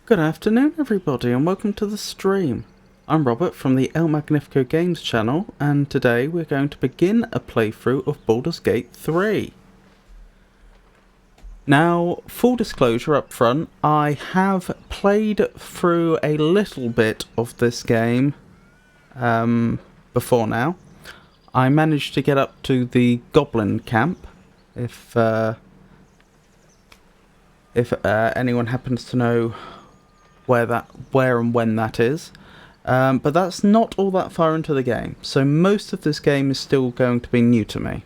Good afternoon everybody and welcome to the stream. I'm Robert from the El Magnifico Games channel and today we're going to begin a playthrough of Baldur's Gate 3. Now, full disclosure up front, I have played through a little bit of this game before now. I managed to get up to the Goblin Camp, if anyone happens to know where and when that is. But that's not all that far into the game, so most of this game is still going to be new to me.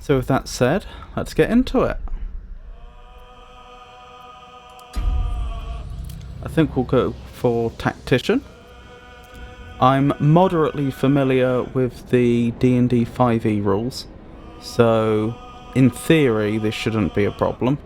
So with that said, let's get into it. I think we'll go for Tactician. I'm moderately familiar with the D&D 5e rules, so in theory this shouldn't be a problem.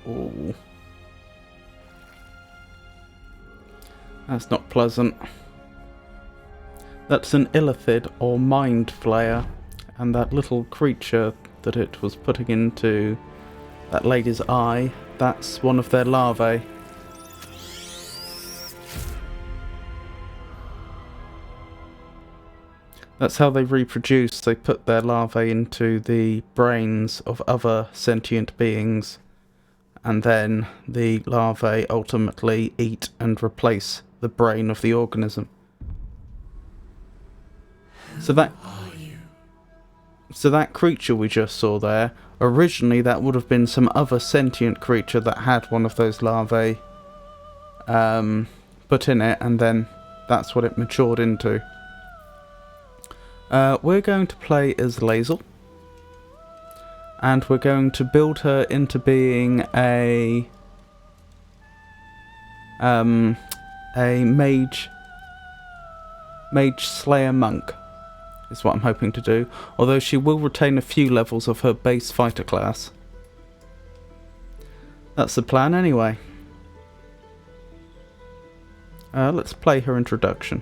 Ooh. That's not pleasant. That's an illithid or mind flayer, and that little creature that it was putting into that lady's eye, that's one of their larvae. That's how they reproduce. They put their larvae into the brains of other sentient beings, and then the larvae ultimately eat and replace the brain of the organism. So that creature we just saw there, originally that would have been some other sentient creature that had one of those larvae put in it, and then that's what it matured into. We're going to play as Lae'zel, and we're going to build her into being a mage slayer monk is what I'm hoping to do, although she will retain a few levels of her base fighter class. That's the plan anyway. Let's play her introduction.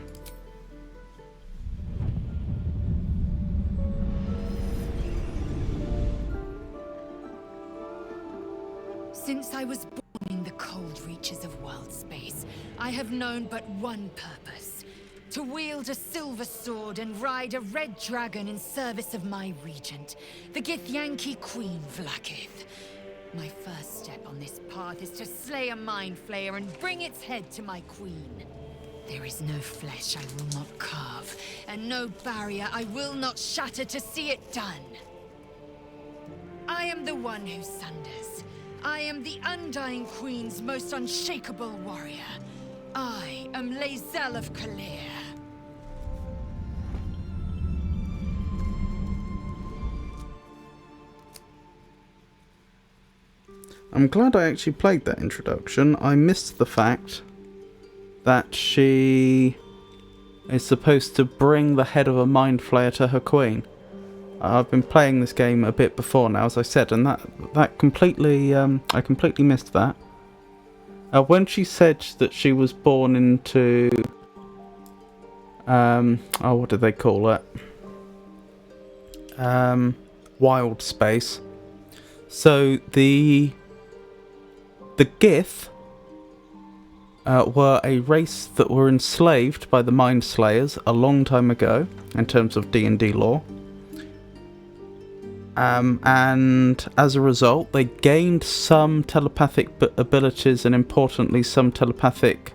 Since I was born in the cold reaches of world space, I have known but one purpose: to wield a silver sword and ride a red dragon in service of my regent, the Githyanki Queen Vlaakith. My first step on this path is to slay a mind flayer and bring its head to my queen. There is no flesh I will not carve, and no barrier I will not shatter to see it done. I am the one who sunders. I am the Undying Queen's most unshakable warrior. I am Lae'zel of Kalir. I'm glad I actually played that introduction. I missed the fact that she is supposed to bring the head of a mind flayer to her queen. I've been playing this game a bit before now, as I said, and that completely, I completely missed that. When she said that she was born into, what did they call it? Wild space. So the Gith were a race that were enslaved by the Mind Slayers a long time ago, in terms of D&D lore. And as a result, they gained some telepathic abilities and, importantly, some telepathic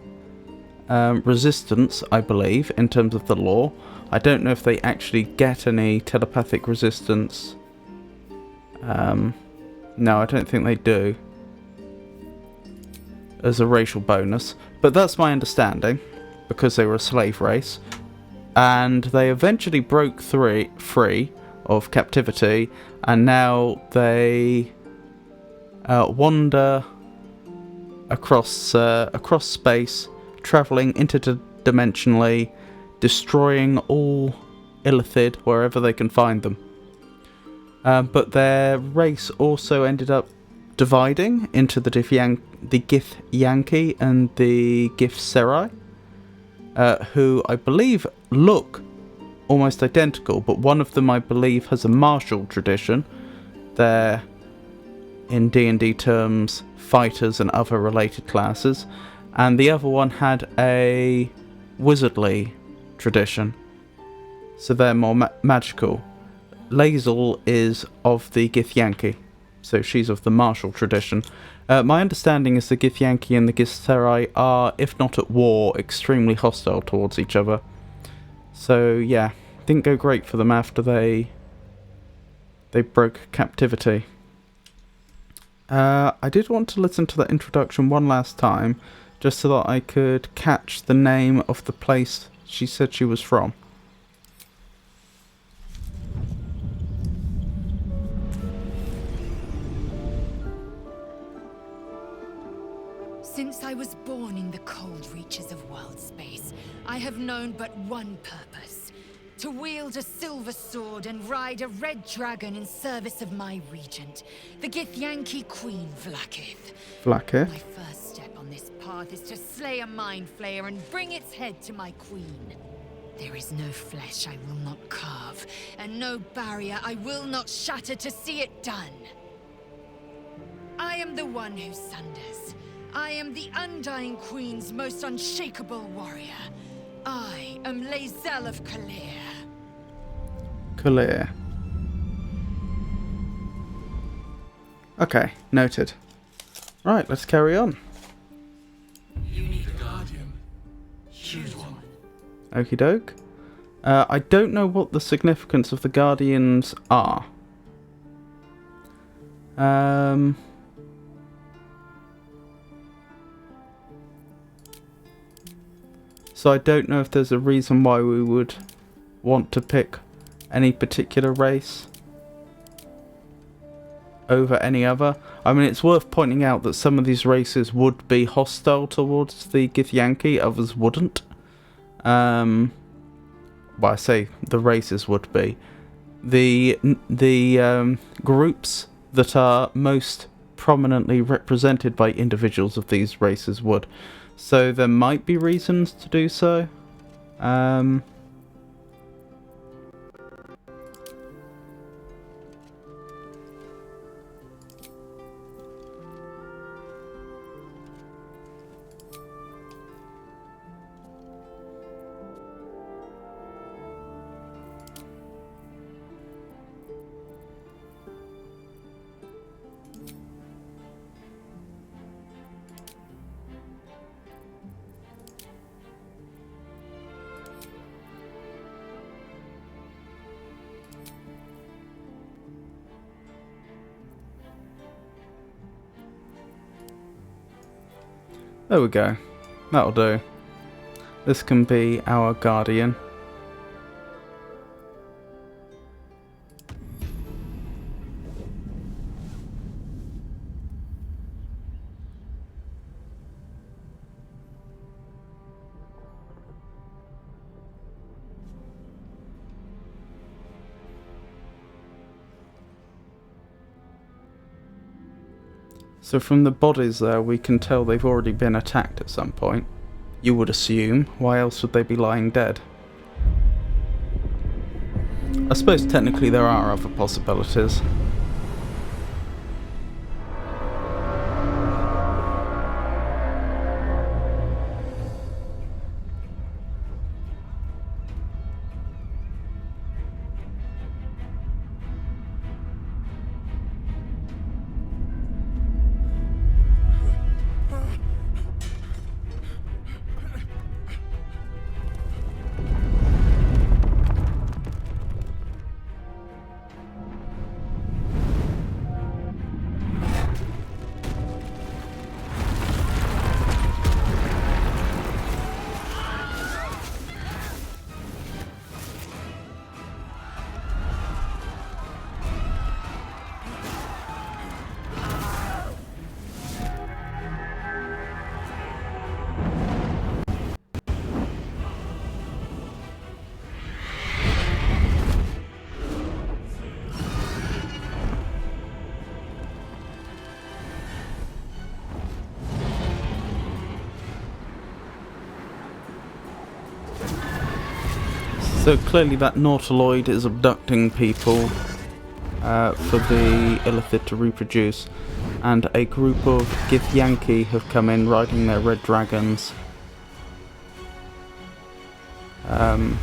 resistance, I believe, in terms of the lore. I don't know if they actually get any telepathic resistance. No, I don't think they do. As a racial bonus. But that's my understanding, because they were a slave race. And they eventually broke free of captivity, and now they wander across space, travelling interdimensionally, destroying all Illithid wherever they can find them. But their race also ended up dividing into the Githyanki and the Githzerai, who I believe look almost identical, but one of them I believe has a martial tradition. They're, in D&D terms, fighters and other related classes, and the other one had a wizardly tradition, so they're more magical. Lae'zel is of the Githyanki, so she's of the martial tradition. My understanding is the Githyanki and the Githzerai are, if not at war, extremely hostile towards each other. So yeah, didn't go great for them after they broke captivity. I did want to listen to that introduction one last time, just so that I could catch the name of the place she said she was from. Since I was born in the cold reaches of world space, I have known but one purpose. To wield a silver sword and ride a red dragon in service of my regent, the Githyanki Queen Vlaakith. Vlaakith? My first step on this path is to slay a mind flayer and bring its head to my queen. There is no flesh I will not carve, and no barrier I will not shatter to see it done. I am the one who sunders. I am the Undying Queen's most unshakable warrior. I am Lae'zel of Kalir. Kalir. Okay, noted. Right, let's carry on. You need a guardian. Choose one. Okie doke. I don't know what the significance of the Guardians are. So I don't know if there's a reason why we would want to pick any particular race over any other. I mean, it's worth pointing out that some of these races would be hostile towards the Githyanki, others wouldn't. Well, I say the races would be. The groups that are most prominently represented by individuals of these races would. So there might be reasons to do so. There we go. That'll do. This can be our guardian. So from the bodies there, we can tell they've already been attacked at some point. You would assume. Why else would they be lying dead? I suppose technically there are other possibilities. So clearly that Nautiloid is abducting people for the Illithid to reproduce, and a group of Githyanki have come in riding their red dragons to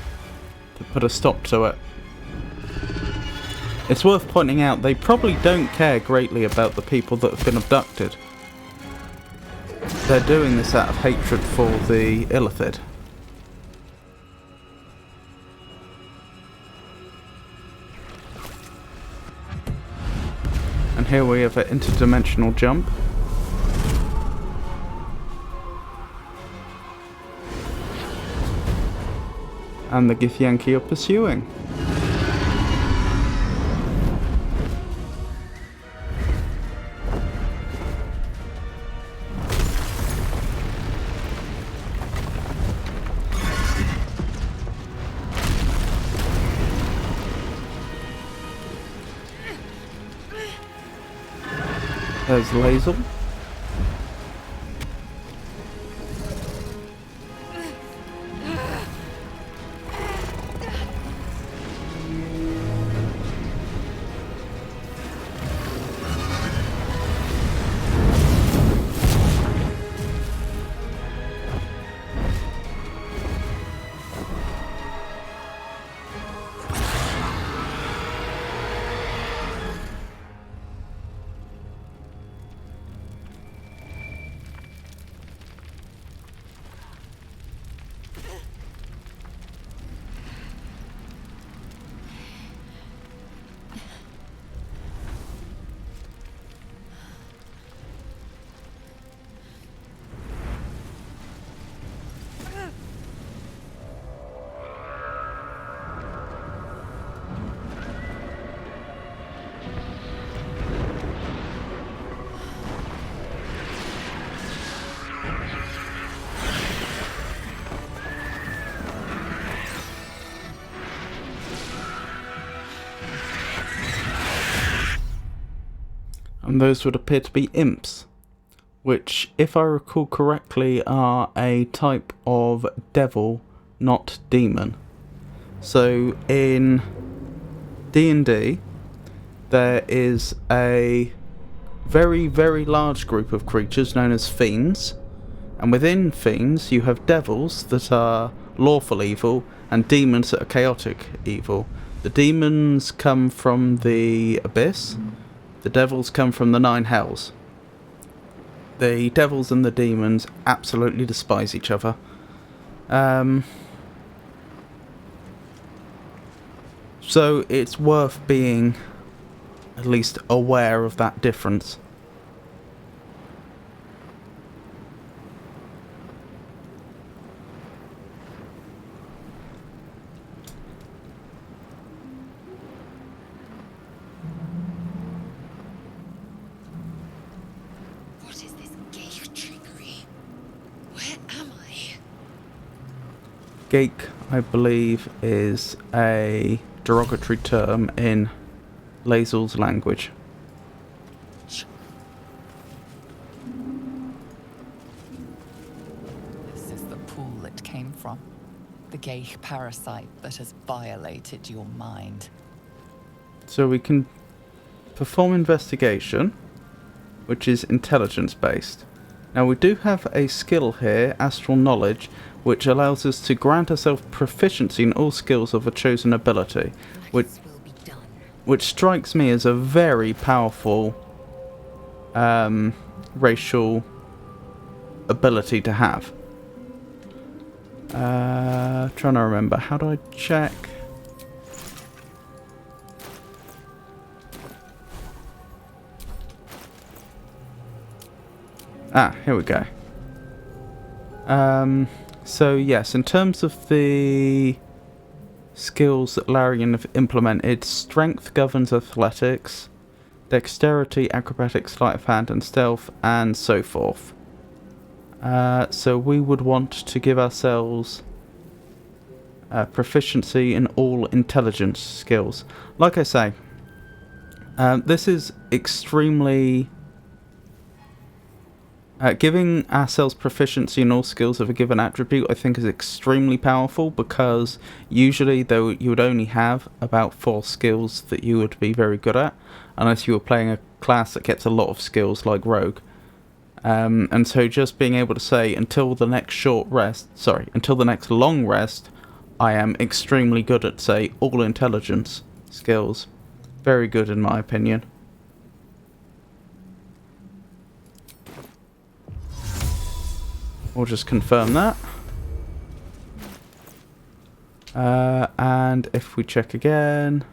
put a stop to it. It's worth pointing out they probably don't care greatly about the people that have been abducted. They're doing this out of hatred for the Illithid. And here we have an interdimensional jump. And the Githyanki are pursuing. There's Lazel. And those would appear to be imps, which, if I recall correctly, are a type of devil, not demon. So in D&D, there is a very, very large group of creatures known as fiends, and within fiends you have devils that are lawful evil and demons that are chaotic evil. The demons come from the abyss. The devils come from the 9 hells. The devils and the demons absolutely despise each other. So it's worth being at least aware of that difference. Geek, I believe, is a derogatory term in Lazel's language. from. The gay parasite that has violated your mind. So we can perform investigation, which is intelligence based. Now we do have a skill here, astral knowledge, which allows us to grant ourselves proficiency in all skills of a chosen ability, which strikes me as a very powerful racial ability to have. Trying to remember, how do I check? Ah, here we go. So yes, in terms of the skills that Larian have implemented, strength governs athletics, dexterity, acrobatics, sleight of hand and stealth, and so forth. So we would want to give ourselves proficiency in all intelligence skills. Like I say, this is extremely... giving ourselves proficiency in all skills of a given attribute, I think, is extremely powerful, because usually though you would only have about 4 skills that you would be very good at, unless you were playing a class that gets a lot of skills like Rogue. And so just being able to say, until the next long rest, I am extremely good at, say, all intelligence skills. Very good in my opinion. We'll just confirm that. And if we check again...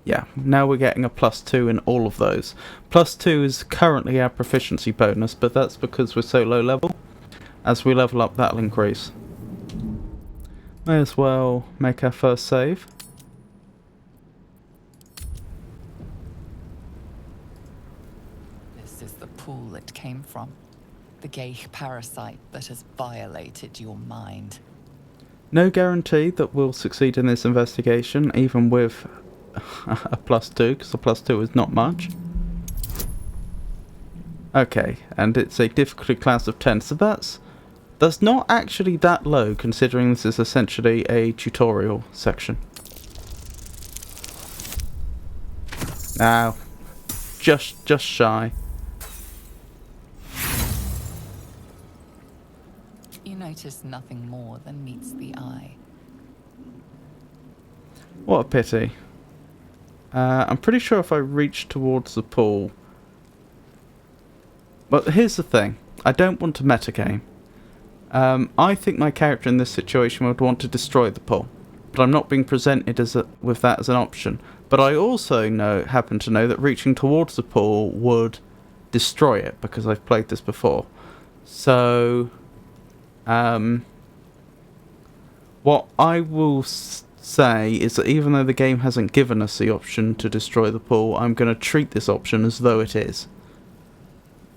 Yeah, now we're getting a +2 in all of those. +2 is currently our proficiency bonus, but that's because we're so low level. As we level up, that'll increase. May as well make our first save. This is the pool it came from. The gay parasite that has violated your mind. No guarantee that we'll succeed in this investigation, even with a +2, because the +2 is not much. Okay, and it's a difficulty class of 10, so that's not actually that low, considering this is essentially a tutorial section. Now, just shy. You notice nothing more than meets the eye. What a pity. I'm pretty sure if I reach towards the pool... But here's the thing. I don't want to metagame. I think my character in this situation would want to destroy the pool. But I'm not being presented with that as an option. But I also happen to know that reaching towards the pool would destroy it, because I've played this before. So... what I will say is that even though the game hasn't given us the option to destroy the pool, I'm going to treat this option as though it is.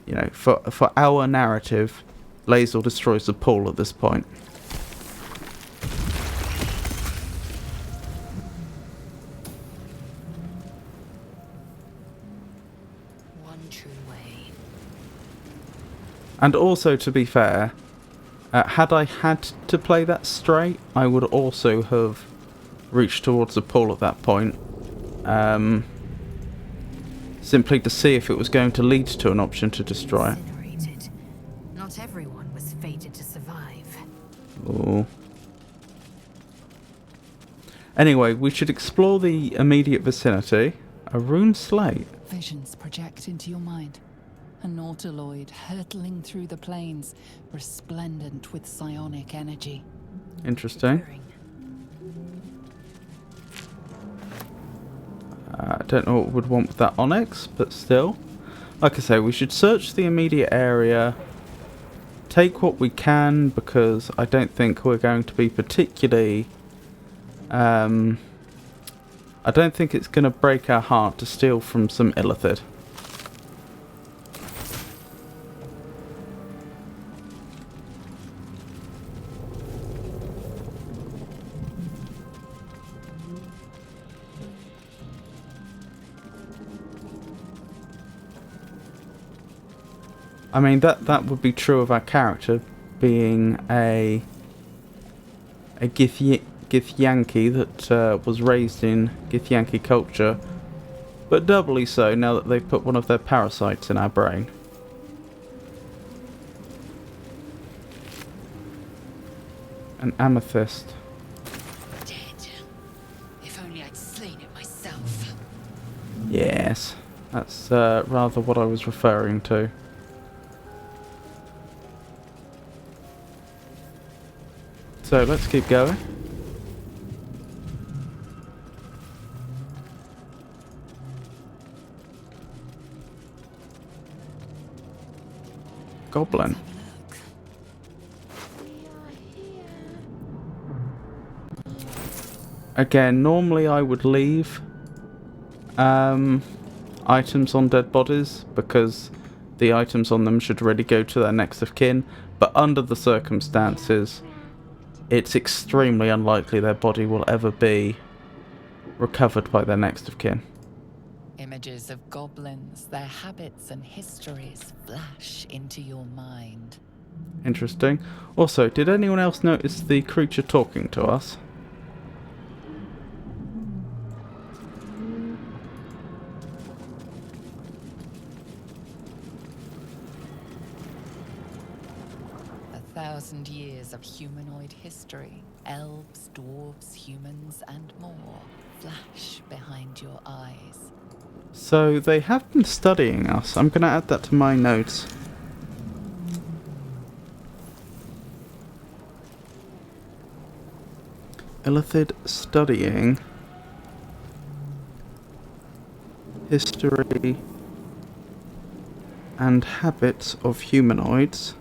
You know, for our narrative, Lae'zel destroys the pool at this point. One true way. And also, to be fair, had I had to play that straight, I would also have reached towards the pool at that point. Simply to see if it was going to lead to an option to destroy it. Incinerated. Not everyone was fated to survive. Ooh. Anyway, we should explore the immediate vicinity. A rune slate. Visions project into your mind. A nautiloid hurtling through the plains, resplendent with psionic energy. Interesting. I don't know what we would want with that onyx, but still. Like I say, we should search the immediate area. Take what we can, because I don't think we're going to be particularly... I don't think it's going to break our heart to steal from some illithid. I mean, that would be true of our character being a a Githyanki that was raised in Githyanki culture, but doubly so now that they've put one of their parasites in our brain. An amethyst. Dead. If only I'd slain it myself. Yes, that's rather what I was referring to. So let's keep going. Goblin. Again, normally I would leave items on dead bodies because the items on them should really go to their next of kin, but under the circumstances, it's extremely unlikely their body will ever be recovered by their next of kin. Images of goblins, their habits and histories flash into your mind. Interesting. Also, did anyone else notice the creature talking to us? A 1,000 years of humanoid history, elves, dwarves, humans, and more flash behind your eyes. So they have been studying us. I'm going to add that to my notes. Illithid studying history and habits of humanoids.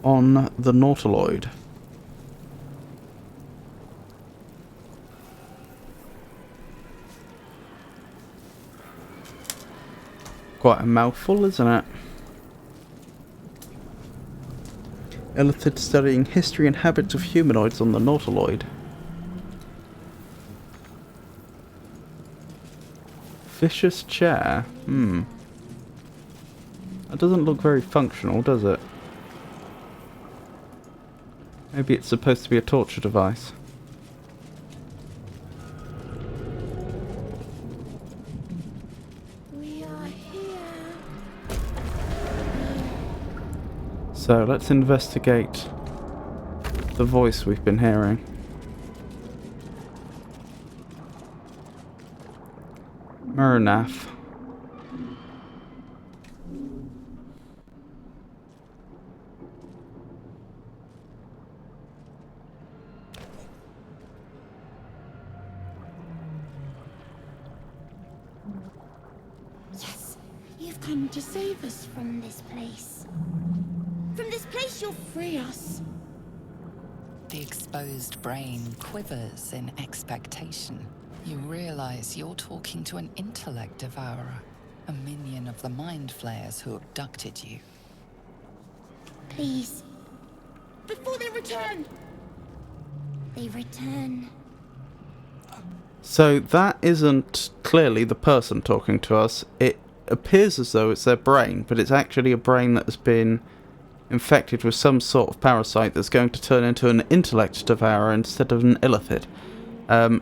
On the Nautiloid. Quite a mouthful, isn't it? Illithid studying history and habits of humanoids on the Nautiloid. Vicious chair. That doesn't look very functional, does it? Maybe it's supposed to be a torture device. We are here. So let's investigate the voice we've been hearing. Murnath. Yes, you've come to save us from this place. From this place, you'll free us. The exposed brain quivers in expectation. You realize you're talking to an intellect devourer, a minion of the mind flayers who abducted you. Please. Before they return! They return. So that isn't clearly the person talking to us. It appears as though it's their brain, but it's actually a brain that has been infected with some sort of parasite that's going to turn into an intellect devourer instead of an illithid.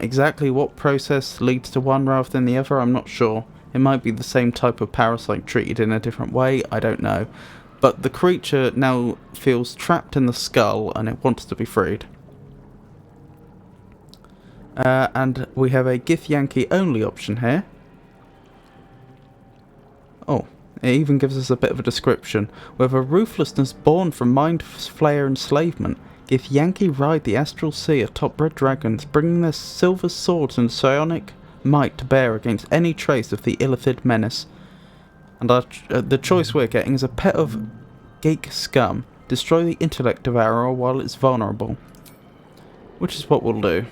Exactly what process leads to one rather than the other, I'm not sure. It might be the same type of parasite treated in a different way, I don't know. But the creature now feels trapped in the skull and it wants to be freed. And we have a Githyanki only option here. Oh, it even gives us a bit of a description. With a ruthlessness born from mind flayer enslavement, Githyanki ride the astral sea atop red dragons, bringing their silver swords and psionic might to bear against any trace of the illithid menace. And the choice we're getting is a pet of geek scum. Destroy the intellect devourer while it's vulnerable. Which is what we'll do.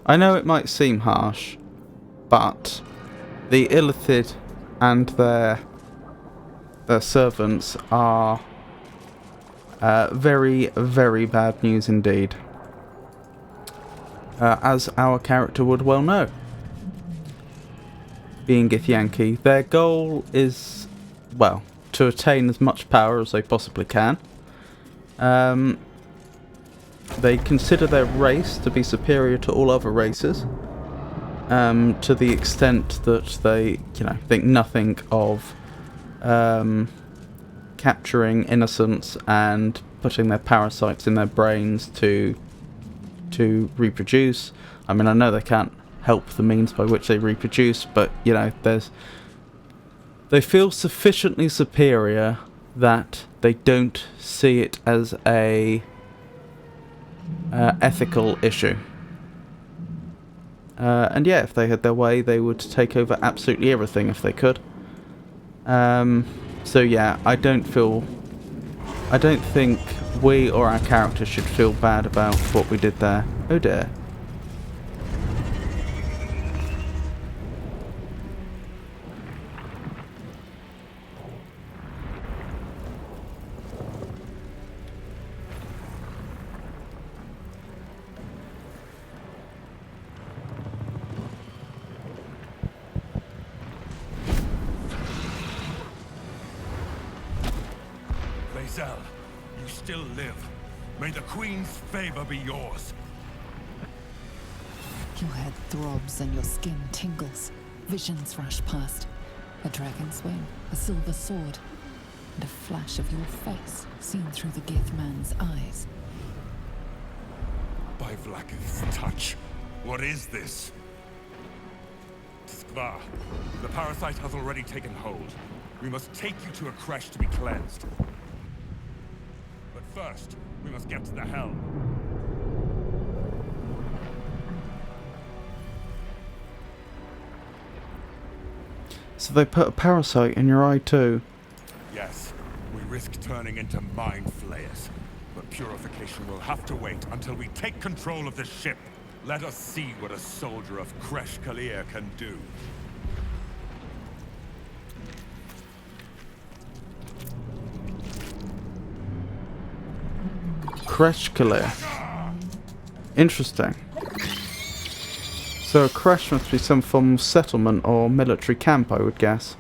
I know it might seem harsh, but the illithid and their servants are Very, very bad news indeed. As our character would well know. Being Githyanki, their goal is, well, to attain as much power as they possibly can. They consider their race to be superior to all other races, to the extent that they, think nothing of capturing innocents and putting their parasites in their brains to reproduce. I mean, I know they can't help the means by which they reproduce, but they feel sufficiently superior that they don't see it as a ethical issue. And yeah, if they had their way, they would take over absolutely everything if they could. So yeah, I don't think we or our character should feel bad about what we did there. Oh dear. Lae'zel, you still live. May the Queen's favor be yours. Your head throbs and your skin tingles. Visions rush past. A dragon's wing, a silver sword, and a flash of your face seen through the Gith man's eyes. By Vlaakith's touch, what is this? Skvar, the parasite has already taken hold. We must take you to a creche to be cleansed. But first, we must get to the helm. So they put a parasite in your eye too? Yes, we risk turning into mind flayers. But purification will have to wait until we take control of the ship. Let us see what a soldier of Kresh Kalir can do. Kresh Kalir. Interesting. So a Kresh must be some form of settlement or military camp, I would guess.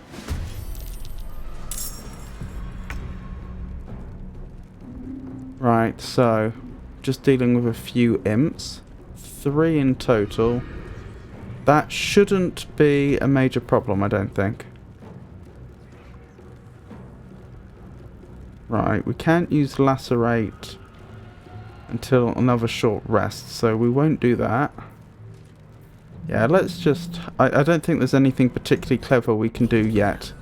Right, so just dealing with a few imps. 3 in total. That shouldn't be a major problem, I don't think. Right, we can't use lacerate until another short rest, so we won't do that. Yeah, let's just... I don't think there's anything particularly clever we can do yet,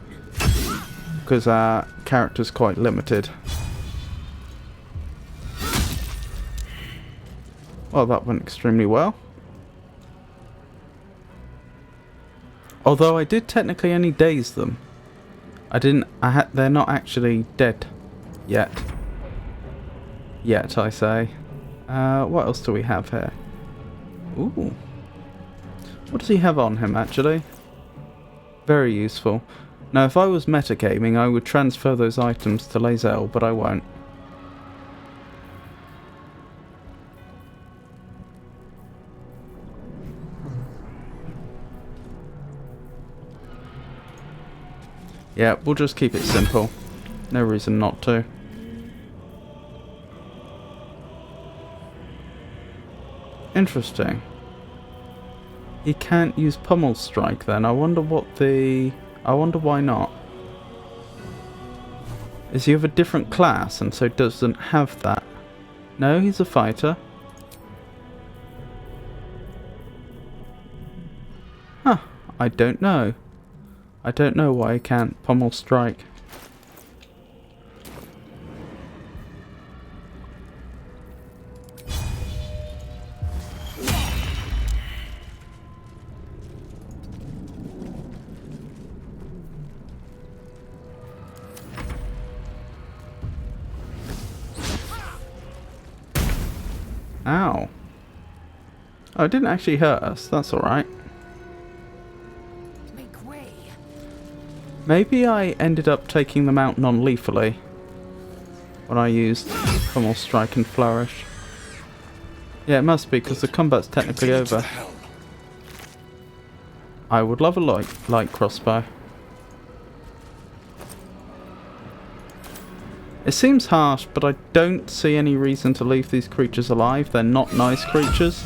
because our character's quite limited. Well, that went extremely well. Although I did technically only daze them. They're not actually dead yet. Yet, I say. What else do we have here? Ooh. What does he have on him, actually? Very useful. Now, if I was metagaming, I would transfer those items to Lae'zel, but I won't. Yeah, we'll just keep it simple. No reason not to. Interesting. He can't use Pummel Strike then. I wonder why not. Is he of a different class and so doesn't have that? No, he's a fighter. Huh, I don't know. I don't know why he can't Pummel Strike. Ow. Oh, it didn't actually hurt us. That's alright. Make way. Maybe I ended up taking them out non-lethally when I used Pummel strike and flourish. Yeah, it must be, because the combat's technically Continue to over. helm. I would love a light crossbow. It seems harsh, but I don't see any reason to leave these creatures alive. They're not nice creatures.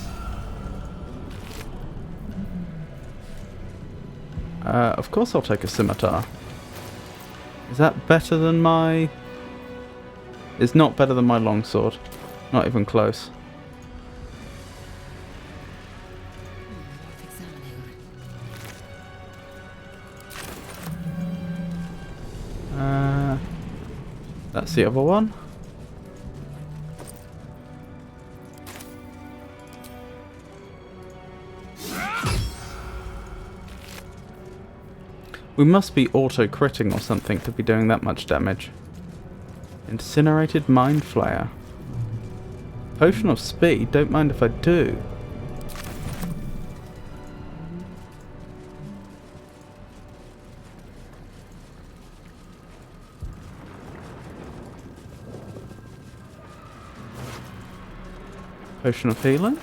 Of course I'll take a scimitar. Is that better than my... It's not better than my longsword. Not even close. That's the other one. We must be auto-critting or something to be doing that much damage. Incinerated Mind Flayer. Potion of Speed? Don't mind if I do. Potion of Healing?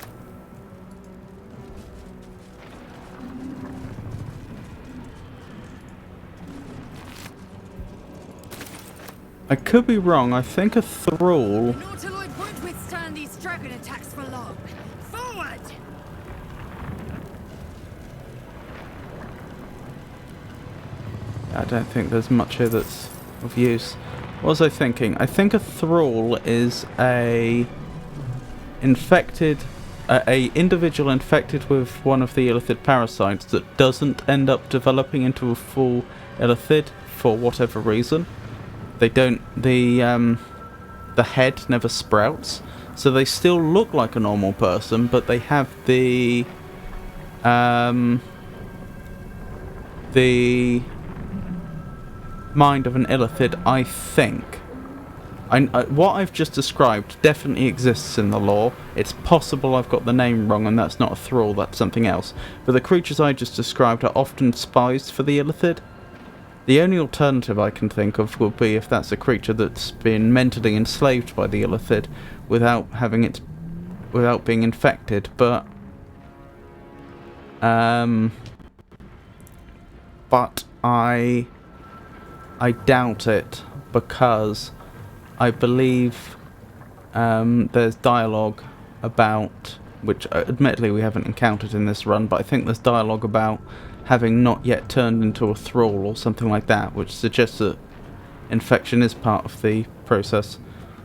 I could be wrong. I think a thrall... Nautiloid won't withstand these dragon attacks for long. Forward! I don't think there's much here that's of use. What was I thinking? I think a thrall is a individual infected with one of the illithid parasites that doesn't end up developing into a full illithid for whatever reason. They don't. The head never sprouts, so they still look like a normal person, but they have the mind of an illithid, I think. What I've just described definitely exists in the lore. It's possible I've got the name wrong and that's not a thrall, that's something else. But the creatures I just described are often spies for the illithid. The only alternative I can think of would be if that's a creature that's been mentally enslaved by the illithid without being infected, but I doubt it, because I believe there's dialogue about, which admittedly we haven't encountered in this run, but I think there's dialogue about having not yet turned into a thrall or something like that, which suggests that infection is part of the process.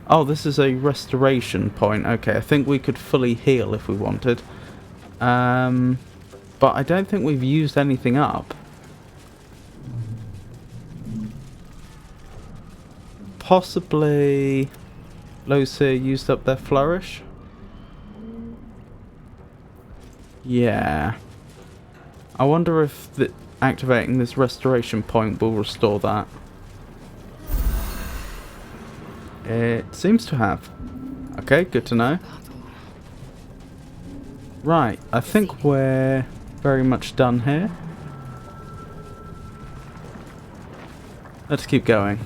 Oh, this is a restoration point. Okay, I think we could fully heal if we wanted. But I don't think we've used anything up. Possibly Losir used up their flourish? Yeah. I wonder if activating this restoration point will restore that. It seems to have. Okay, good to know. Right, I think we're very much done here. Let's keep going.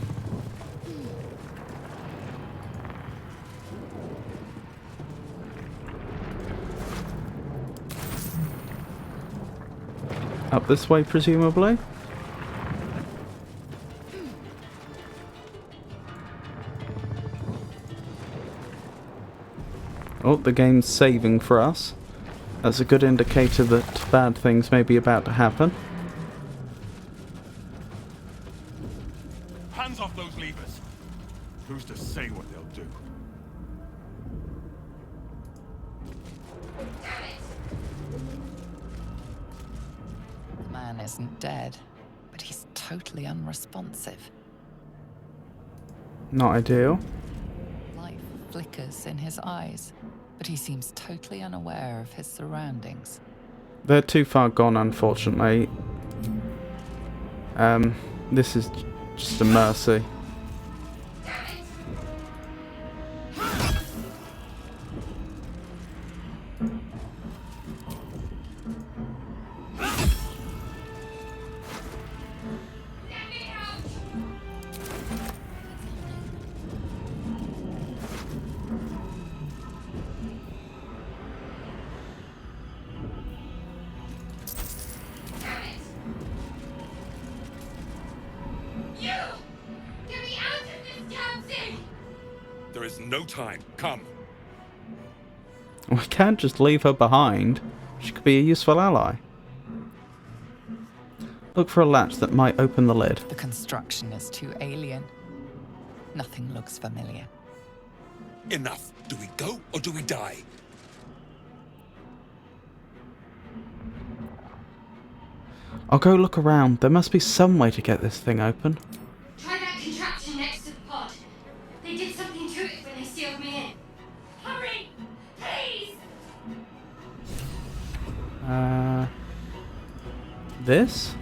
Up this way, presumably. Oh, the game's saving for us. That's a good indicator that bad things may be about to happen. Hands off those levers! Who's to say what they'll do? The man isn't dead, but he's totally unresponsive. Not ideal. Life flickers in his eyes, but he seems totally unaware of his surroundings. They're too far gone, unfortunately. This is just a mercy. There is no time. Come. We can't just leave her behind. She could be a useful ally. Look for a latch that might open the lid. The construction is too alien. Nothing looks familiar. Enough. Do we go or do we die? I'll go look around. There must be some way to get this thing open. Try that contraption next to the pod. They did something to it when they sealed me in. Hurry! Please! This?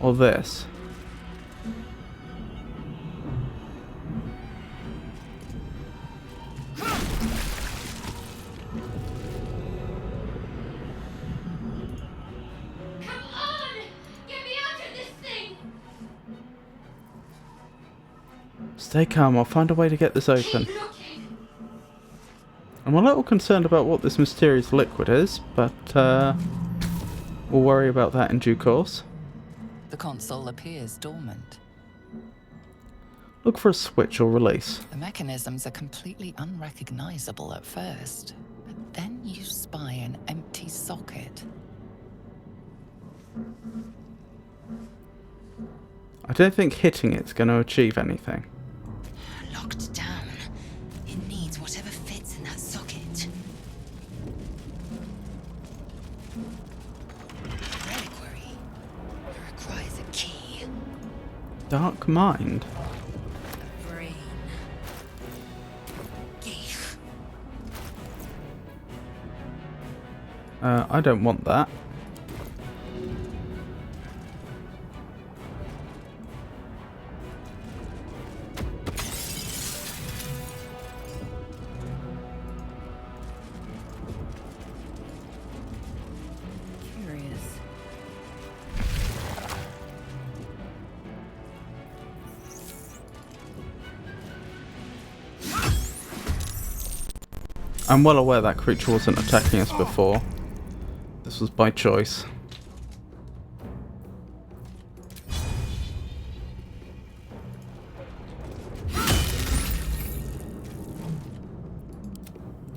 Or this? Come on! Get me out of this thing! Stay calm, I'll find a way to get this open. Keep looking! I'm a little concerned about what this mysterious liquid is, but we'll worry about that in due course. The console appears dormant. Look for a switch or release. The mechanisms are completely unrecognizable at first, but then you spy an empty socket. I don't think hitting it's going to achieve anything. Locked down. It needs whatever fits in that socket. Reliquary. It requires a key. Dark mind? Brain. Geich. I don't want that. Curious. I'm well aware that creature wasn't attacking us before. This was by choice.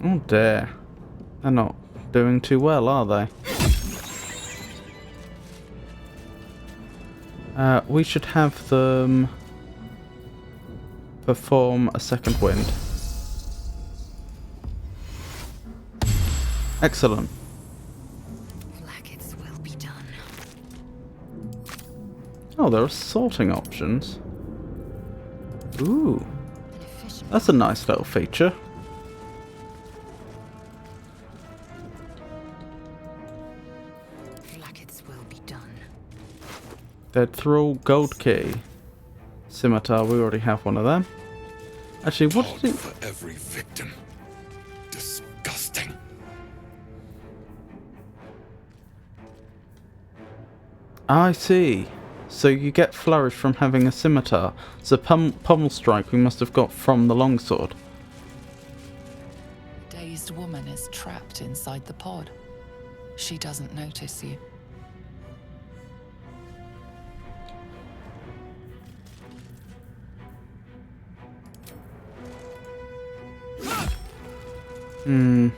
Oh dear. They're not doing too well, are they? We should have them perform a second wind. Excellent. Blackets will be done. Oh, there are sorting options. Ooh, An efficient. that's a nice little feature. Blackets will be done. Dead thrall, gold key. Scimitar, we already have one of them. Actually, what Pod did it... for every victim. Disgusting. I see. So you get flourish from having a scimitar. So pommel strike we must have got from the longsword. A dazed woman is trapped inside the pod. She doesn't notice you. Hmm.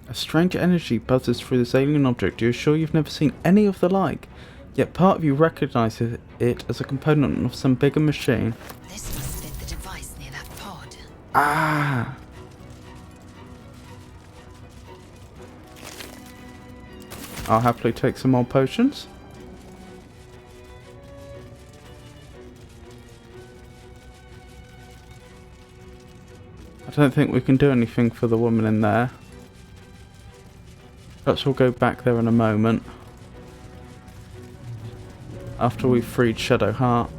A strange energy buzzes through this alien object. You're sure you've never seen any of the like. Yet part of you recognizes it as a component of some bigger machine. This must fit the device near that pod. Ah! I'll happily take some more potions. I don't think we can do anything for the woman in there. Perhaps we'll go back there in a moment. After we've freed Shadowheart.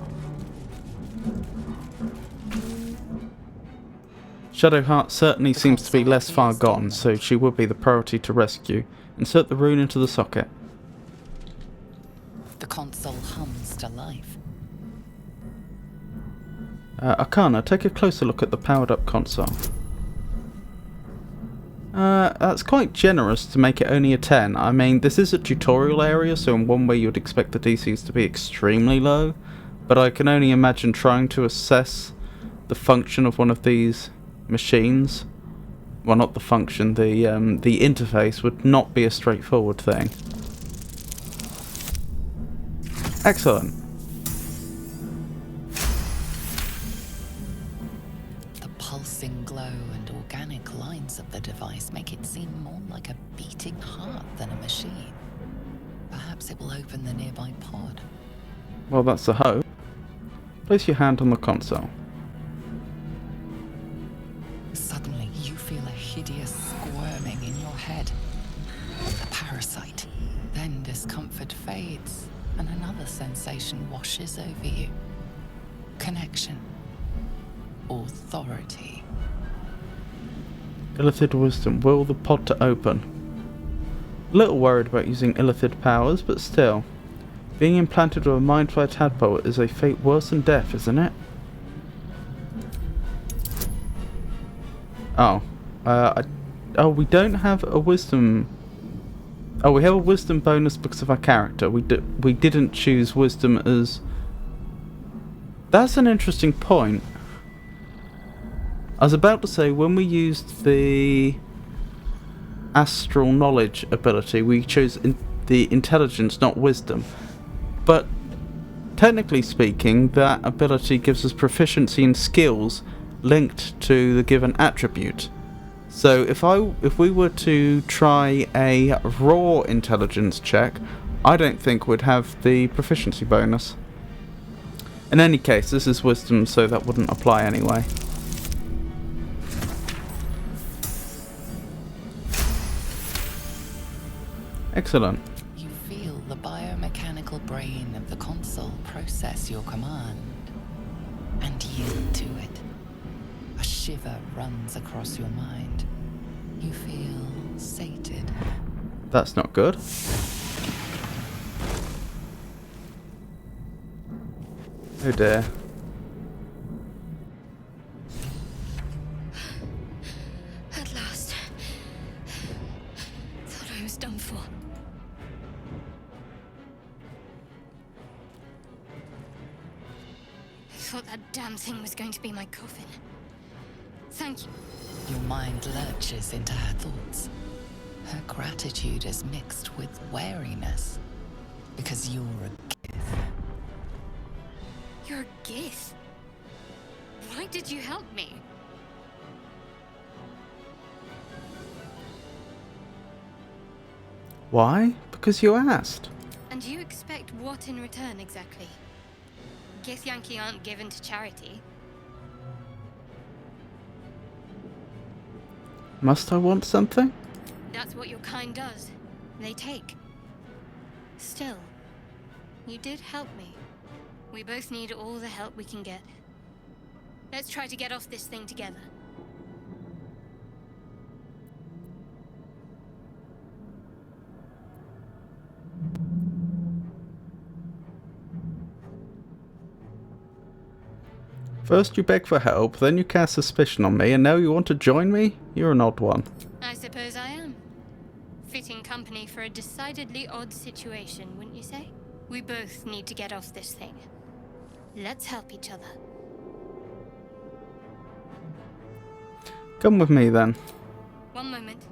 Shadowheart certainly seems to be less far gone, so she would be the priority to rescue. Insert the rune into the socket. The console hums to life. Arcana, take a closer look at the powered up console. That's quite generous to make it only a 10. I mean, this is a tutorial area, so in one way you'd expect the DCs to be extremely low, but I can only imagine trying to assess the function of one of these machines. Well, not the function, the interface would not be a straightforward thing. Excellent. The pulsing glow and organic lines of the device make it seem more like a beating heart than a machine. Perhaps it will open the nearby pod. Well, that's a hope. Place your hand on the console. Suddenly, you feel a hideous squirming in your head. A parasite. Then discomfort fades, and another sensation washes over you. Connection. Authority. Illithid wisdom. Will the pod to open? A little worried about using Illithid powers, but still. Being implanted with a mind flayer tadpole is a fate worse than death, isn't it? Oh. We don't have a wisdom... Oh, we have a wisdom bonus because of our character. We didn't choose wisdom as... That's an interesting point. I was about to say, when we used the astral knowledge ability, we chose the intelligence, not wisdom. But technically speaking, that ability gives us proficiency in skills linked to the given attribute. So if we were to try a raw intelligence check, I don't think we'd have the proficiency bonus. In any case, this is wisdom, so that wouldn't apply anyway. You Excellent. feel the biomechanical brain of the console process your command and yield to it. A shiver runs across your mind. You feel sated. That's not good. Oh dear. At last. Thought I was done for. I thought that damn thing was going to be my coffin. Thank you. Your mind lurches into her thoughts. Her gratitude is mixed with wariness. Because you're a gift. You're a Gith. Why did you help me? Why? Because you asked. And you expect what in return exactly? Gith Yankee aren't given to charity. Must I want something? That's what your kind does. They take. Still, you did help me. We both need all the help we can get. Let's try to get off this thing together. First you beg for help, then you cast suspicion on me, and now you want to join me? You're an odd one. I suppose I am. Fitting company for a decidedly odd situation, wouldn't you say? We both need to get off this thing. Let's help each other. Come with me then. One moment.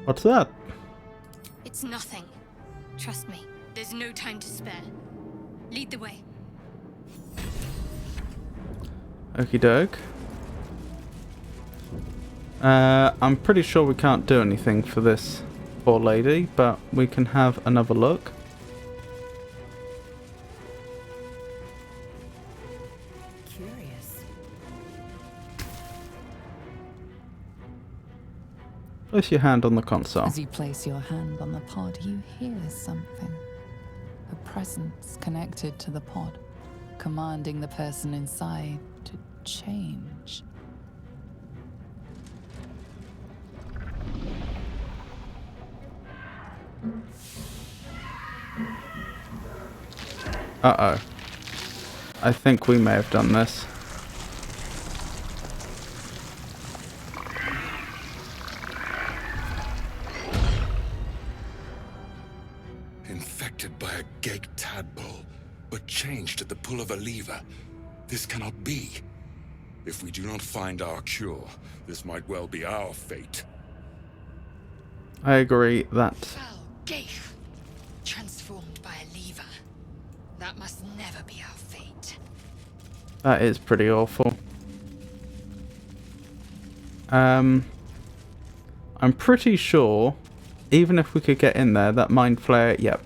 What's that? It's nothing. Trust me, there's no time to spare. Lead the way. Okie doke. I'm pretty sure we can't do anything for this poor lady, but we can have another look. Curious. Place your hand on the console. As you place your hand on the pod, you hear something. A presence connected to the pod, commanding the person inside to change. Uh-oh. I think we may have done this. Infected by a gate tadpole, but changed at the pull of a lever. This cannot be. If we do not find our cure, this might well be our fate. I agree that... Foul Gaith, transformed by a lever. That must never be our fate. That is pretty awful. I'm pretty sure, even if we could get in there, that Mind Flayer, yep.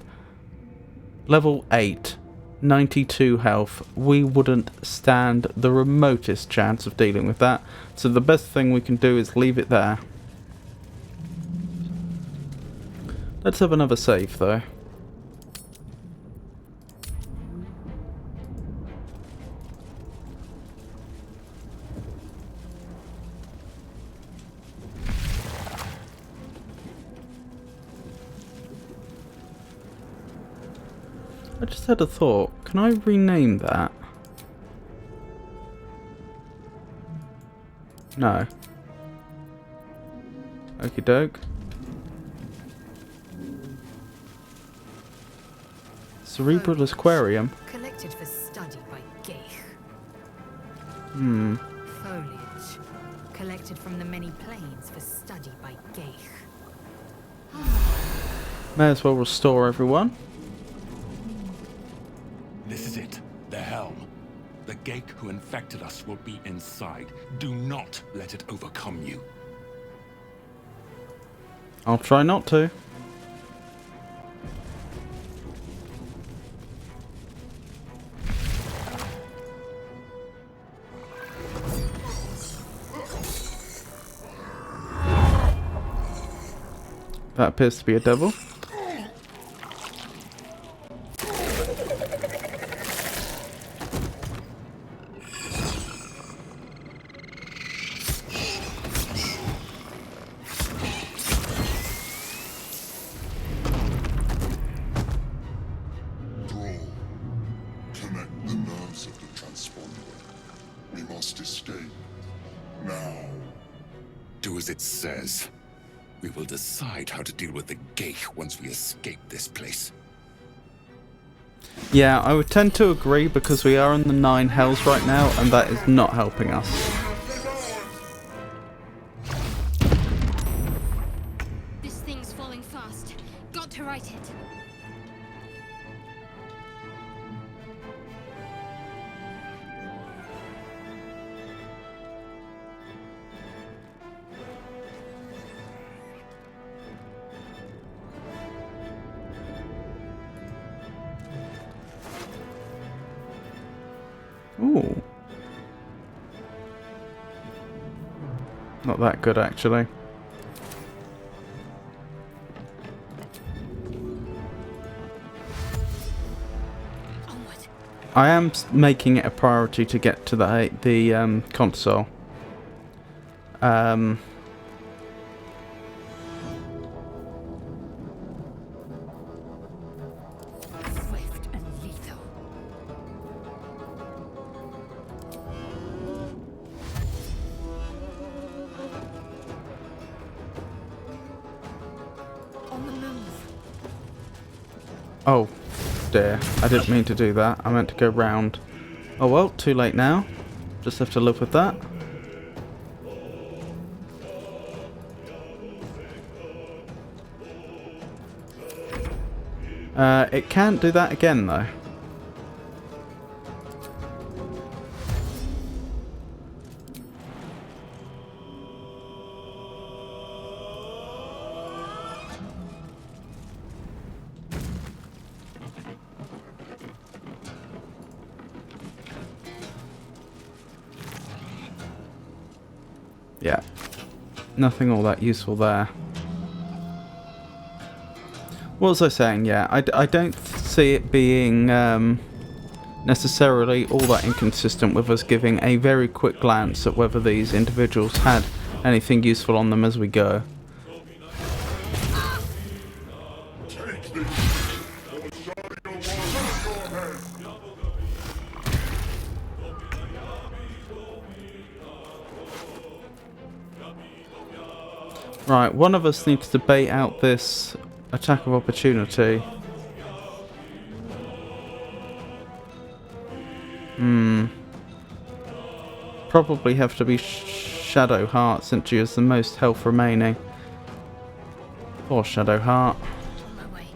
Level 8, 92 health. We wouldn't stand the remotest chance of dealing with that. So the best thing we can do is leave it there. Let's have another save, though. I just had a thought. Can I rename that? No. Okie doke. Cerebral Aquarium. Collected for study by Gaith. Hmm. Foliage. Collected from the many planes for study by Gaith. May as well restore everyone. This is it. The helm. The Gake who infected us will be inside. Do not let it overcome you. I'll try not to. That appears to be a devil. Connect the nerves of the transponder. We must escape. Now. Do as it says. We will decide how to deal with the Gake once we escape this place. Yeah, I would tend to agree because we are in the 9 hells right now and that is not helping us. This thing's falling fast. Got to right it. Ooh. Not that good, actually. Onward. I am making it a priority to get to the console. Swift and lethal. On the move. Oh, dear. I didn't mean to do that. I meant to go round. Oh well, too late now. Just have to live with that. It can't do that again, though. Yeah, nothing all that useful there. What was I saying? Yeah, I don't see it being necessarily all that inconsistent with us giving a very quick glance at whether these individuals had anything useful on them as we go. Take this, or show your hand. Right, one of us needs to bait out this attack of opportunity. Probably have to be Shadowheart since she has the most health remaining. Poor Shadowheart. On my way.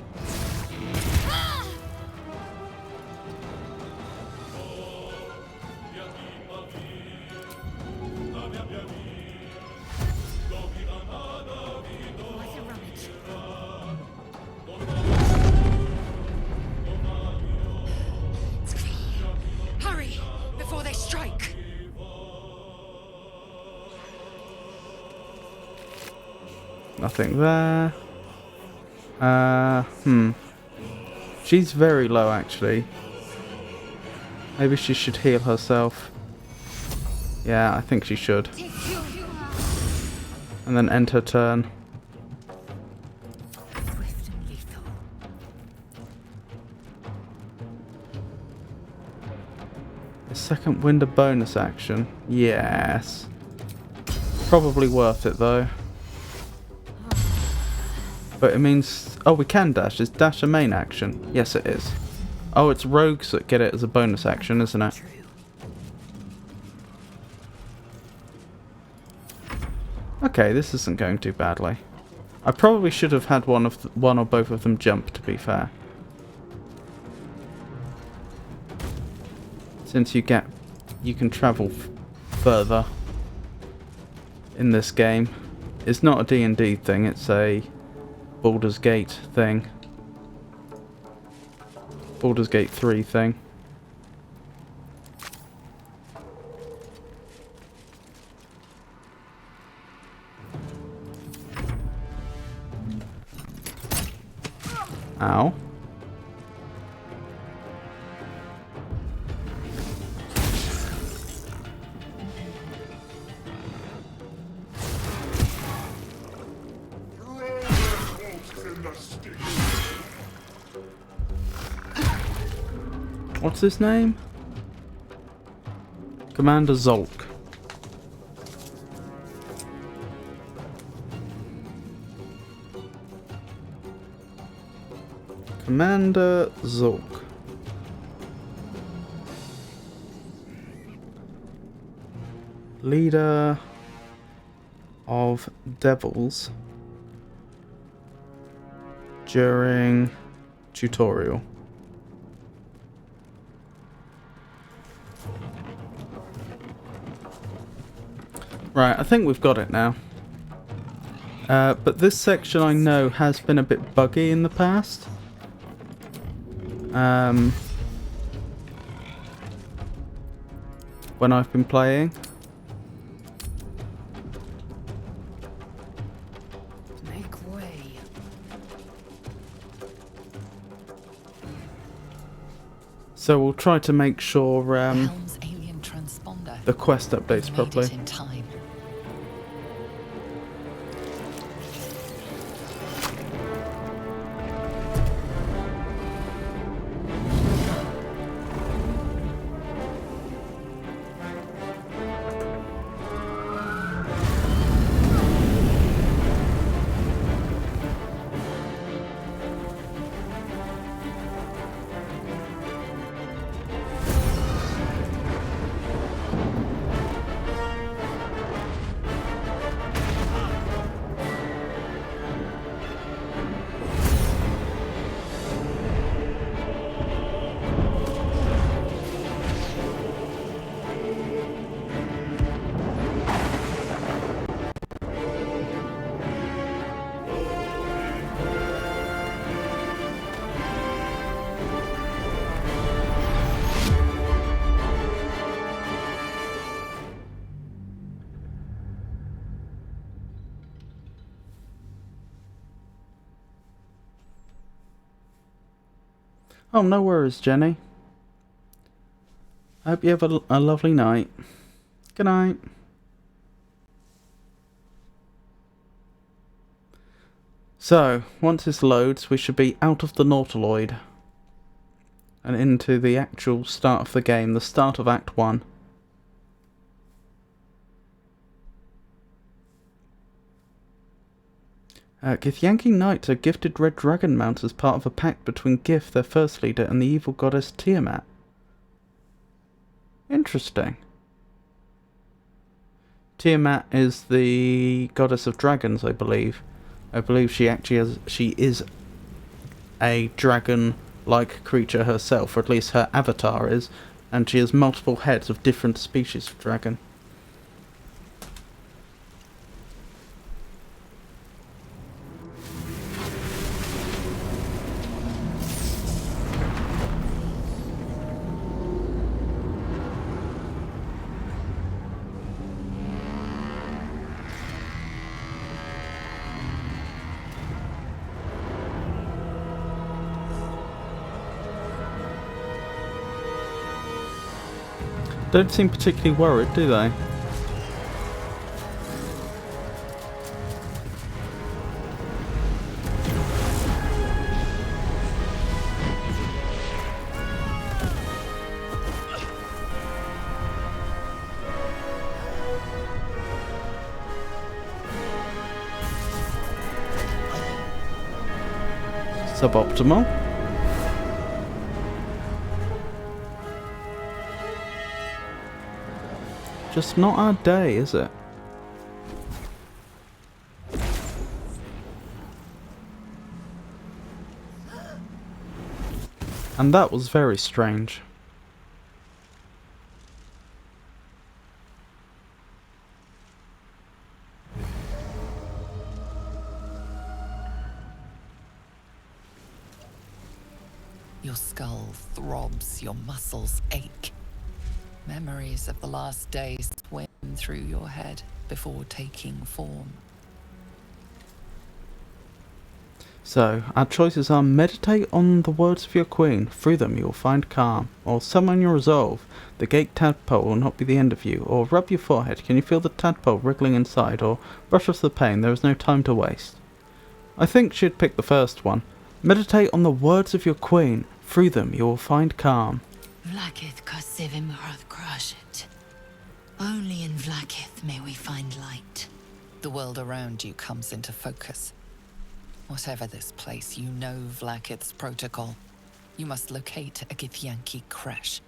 Quite a rummage. Hurry! Before they strike! Nothing there. She's very low, actually. Maybe she should heal herself. Yeah, I think she should. And then end her turn. Swift and lethal. A second window bonus action. Yes. Probably worth it, though. But it means... Oh, we can dash. Is dash a main action? Yes, it is. Oh, it's rogues that get it as a bonus action, isn't it? Okay, this isn't going too badly. I probably should have had one or both of them jump, to be fair. Since you can travel further in this game. It's not a D&D thing, it's a Baldur's Gate thing. Baldur's Gate 3 thing. Ow. What's his name? Commander Zolk. Commander Zolk. Leader of Devils during tutorial. Right, I think we've got it now. But this section I know has been a bit buggy in the past. When I've been playing. Make way. So we'll try to make sure Helm's alien transponder. the quest updates Made properly. it in time. Oh, no worries, Jenny. I hope you have a lovely night. Good night. So, once this loads, we should be out of the Nautiloid. And into the actual start of the game, the start of Act 1. Githyanki Knights are gifted red dragon mounts as part of a pact between Gith, their first leader, and the evil goddess Tiamat. Interesting. Tiamat is the goddess of dragons, I believe. I believe she is a dragon-like creature herself, or at least her avatar is, and she has multiple heads of different species of dragon. Don't seem particularly worried, do they? Suboptimal. Just not our day, is it? And that was very strange. Your skull throbs, your muscles ache. Memories of the last days swim through your head before taking form. So, our choices are meditate on the words of your queen. Through them you will find calm. Or summon your resolve. The gate tadpole will not be the end of you. Or rub your forehead. Can you feel the tadpole wriggling inside? Or brush off the pain. There is no time to waste. I think she'd pick the first one. Meditate on the words of your queen. Through them you will find calm. Vlaakith Kasivim Krashet. Only in Vlaakith may we find light. The world around you comes into focus. Whatever this place, you know Vlaakith's protocol. You must locate a Githyanki crash.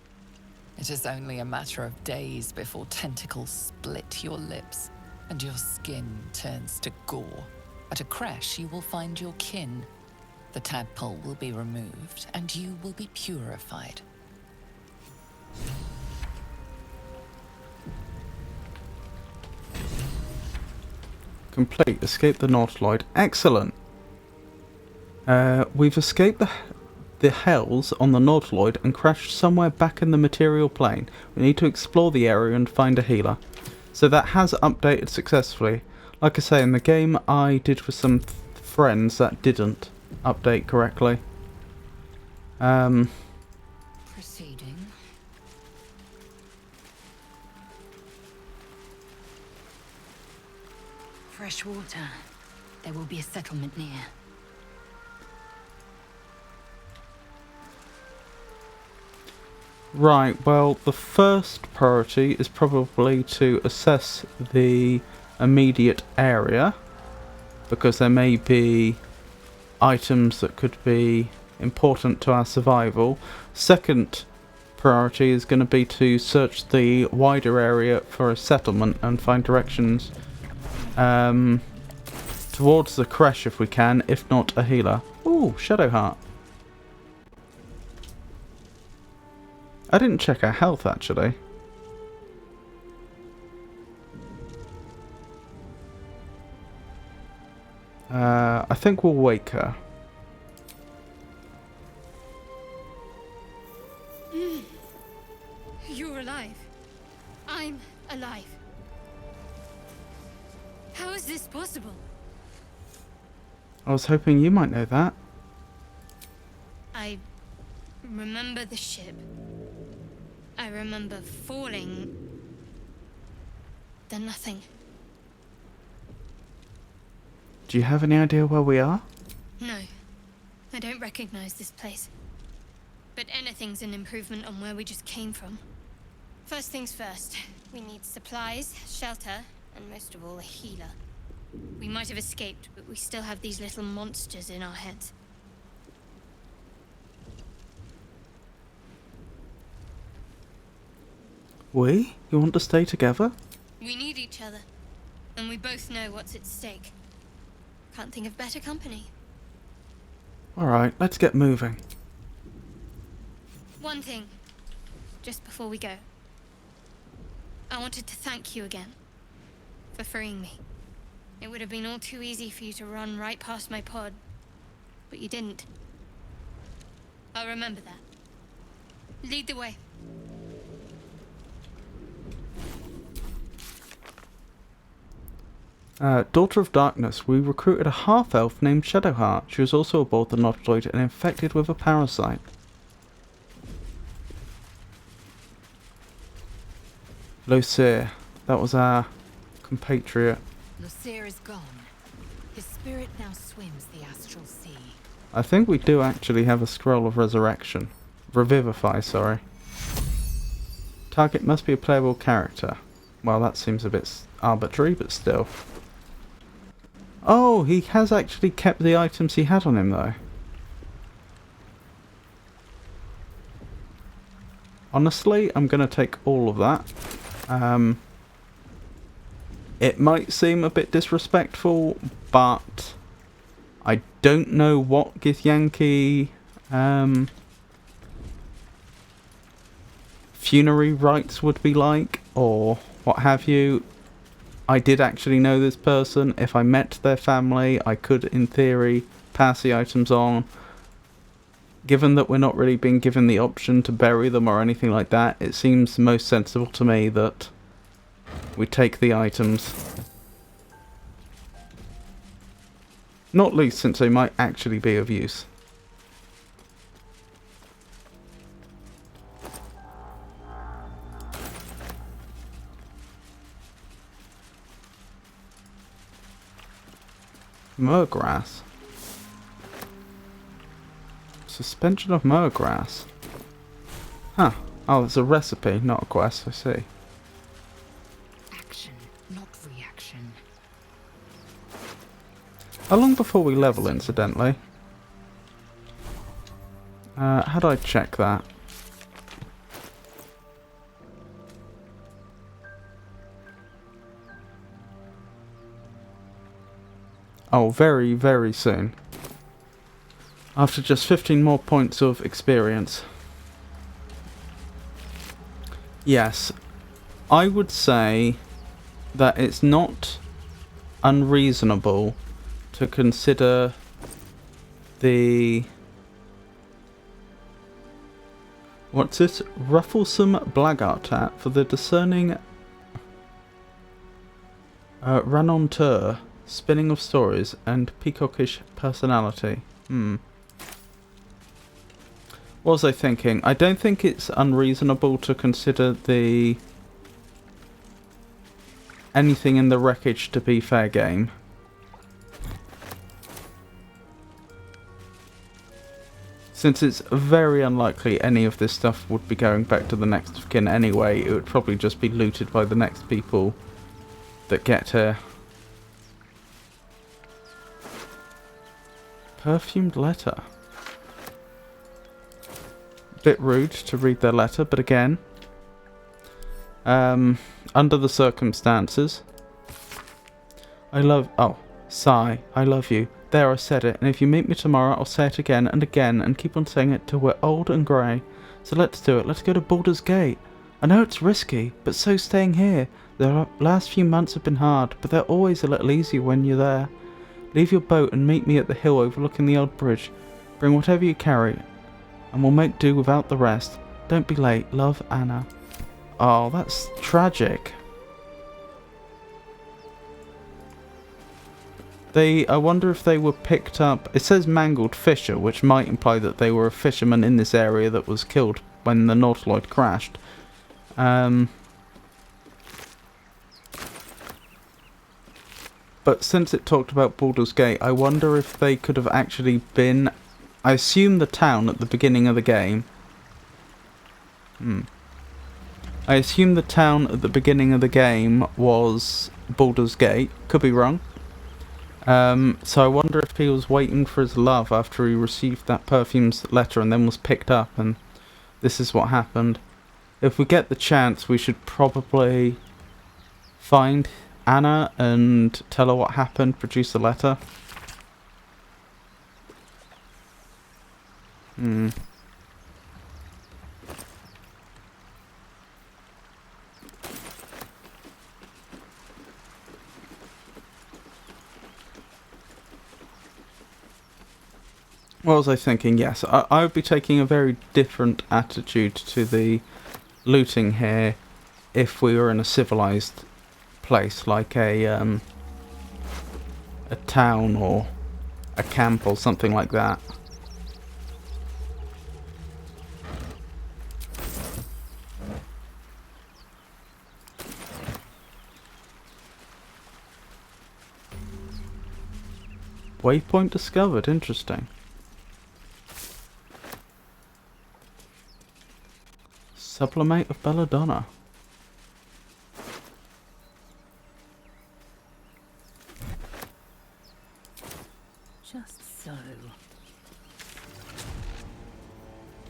It is only a matter of days before tentacles split your lips and your skin turns to gore. At a crash, you will find your kin. The tadpole will be removed and you will be purified. Complete. Escape the Nautiloid. Excellent. We've escaped the hells on the Nautiloid and crashed somewhere back in the material plane. We need to explore the area and find a healer. So that has updated successfully. Like I say, in the game I did with some friends that didn't update correctly. Proceeding. Fresh water. There will be a settlement near. Right, well, the first priority is probably to assess the immediate area, because there may be items that could be important to our survival. Second priority is going to be to search the wider area for a settlement and find directions towards the creche if we can, if not a healer. Ooh, Shadowheart. I didn't check her health, actually. I think we'll wake her. You're alive. I'm alive. How is this possible? I was hoping you might know that. I remember the ship. I remember falling. Then nothing. Do you have any idea where we are? No, I don't recognize this place. But anything's an improvement on where we just came from. First things first, we need supplies, shelter, and most of all, a healer. We might have escaped, but we still have these little monsters in our heads. We? You want to stay together? We need each other, and we both know what's at stake. Can't think of better company. Alright, let's get moving. One thing, just before we go. I wanted to thank you again for freeing me. It would have been all too easy for you to run right past my pod, but you didn't. I'll remember that. Lead the way. Daughter of Darkness, we recruited a half-elf named Shadowheart. She was also aboard the Nautiloid and infected with a parasite. Lucere, that was our compatriot. Lucere is gone. His spirit now swims the astral sea. I think we do actually have a scroll of resurrection. Revivify, sorry. Target must be a playable character. Well, that seems a bit arbitrary, but still. Oh, he has actually kept the items he had on him, though. Honestly, I'm going to take all of that. It might seem a bit disrespectful, but I don't know what Githyanki funerary rites would be like, or what have you. I did actually know this person. If I met their family, I could, in theory, pass the items on. Given that we're not really being given the option to bury them or anything like that, it seems most sensible to me that we take the items. Not least since they might actually be of use. Murgrass. Suspension of murgrass. Huh. Oh, it's a recipe, not a quest, I see. Action, not reaction. How long before we level, incidentally? How do I check that? Oh, very, very soon. After just 15 more points of experience. Yes, I would say that it's not unreasonable to consider the... What's this? Rufflesome Blackguard for the discerning raconteur, spinning of stories, and peacockish personality. What was I thinking? I don't think it's unreasonable to consider the anything in the wreckage to be fair game. Since it's very unlikely any of this stuff would be going back to the next of kin anyway, it would probably just be looted by the next people that get here. Perfumed letter. Bit rude to read their letter, but again, under the circumstances, sigh, I love you. There, I said it, and if you meet me tomorrow, I'll say it again and again, and keep on saying it till we're old and grey. So let's do it. Let's go to Baldur's Gate. I know it's risky, but so's staying here. The last few months have been hard, but they're always a little easier when you're there. Leave your boat and meet me at the hill overlooking the old bridge. Bring whatever you carry, and we'll make do without the rest. Don't be late. Love, Anna. Oh, that's tragic. I wonder if they were picked up... It says mangled fisher, which might imply that they were a fisherman in this area that was killed when the Nautiloid crashed. But since it talked about Baldur's Gate, I wonder if they could have actually been... I assume the town at the beginning of the game... I assume the town at the beginning of the game was Baldur's Gate. Could be wrong. So I wonder if he was waiting for his love after he received that perfume's letter and then was picked up, and this is what happened. If we get the chance, we should probably find Anna and tell her what happened, produce a letter. What was I thinking? Yes, I would be taking a very different attitude to the looting here if we were in a civilized place, like a town or a camp or something like that. Waypoint discovered, interesting. Sublimate of Belladonna. Just so.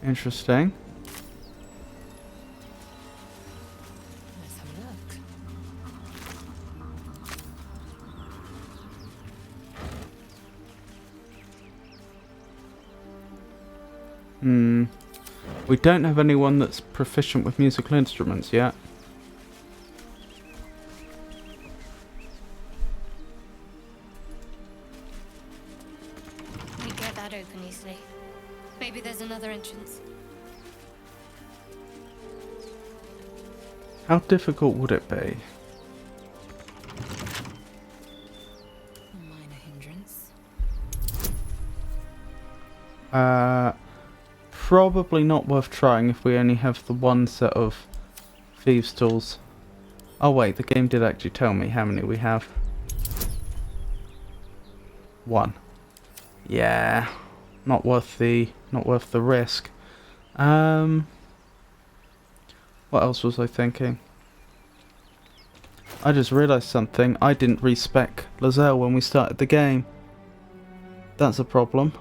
Interesting. Let's have a look. We don't have anyone that's proficient with musical instruments yet. We get that open easily. Maybe there's another entrance. How difficult would it be? A minor hindrance. Probably not worth trying if we only have the one set of thieves' tools. Oh wait, the game did actually tell me how many we have. One. Yeah, not worth the risk. What else was I thinking? I just realised something. I didn't respec Lozelle when we started the game. That's a problem.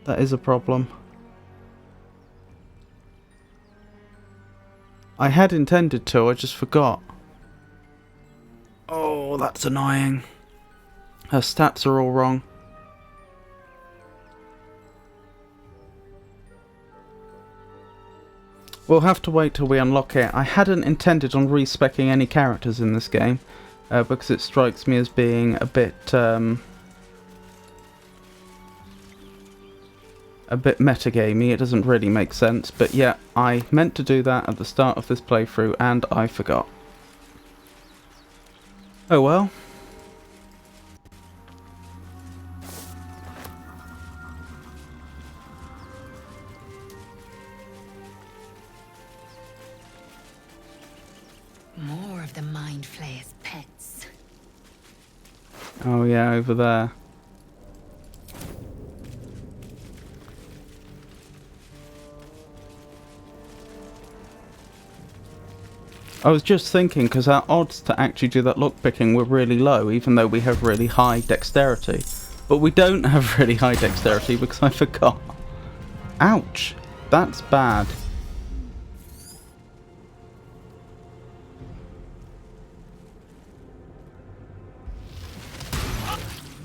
That is a problem. I had intended to, I just forgot. Oh, that's annoying. Her stats are all wrong. We'll have to wait till we unlock it. I hadn't intended on respecking any characters in this game, because it strikes me as being a bit metagamey. It doesn't really make sense, but yeah, I meant to do that at the start of this playthrough and I forgot. Oh well. More of the Mind Flayer's pets. Oh yeah, over there. I was just thinking, because our odds to actually do that lockpicking were really low, even though we have really high dexterity. But we don't have really high dexterity because I forgot. Ouch! That's bad.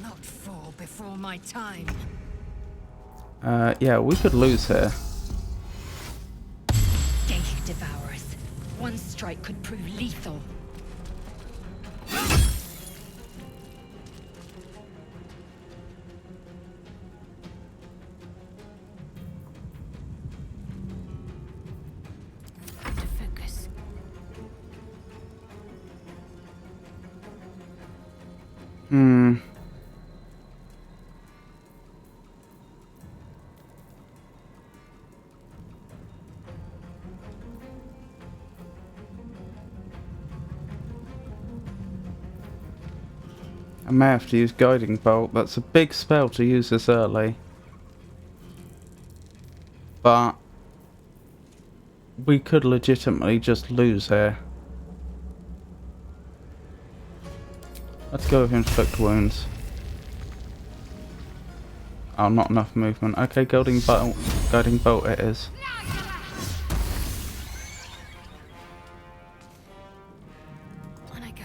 Not fall before my time. Yeah, we could lose here. Gate devourers. One strike could prove lethal. Have to focus. I may have to use Guiding Bolt. That's a big spell to use this early. But we could legitimately just lose here. Let's go with inflict wounds. Oh, not enough movement. Okay, guiding bolt. Guiding bolt it is. On I go.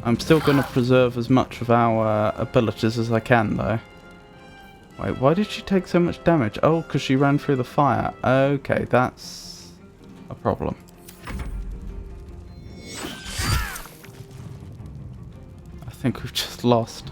I'm still going to preserve as much of our abilities as I can, though. Wait, why did she take so much damage? Oh, because she ran through the fire. Okay, that's a problem. I think we've just lost.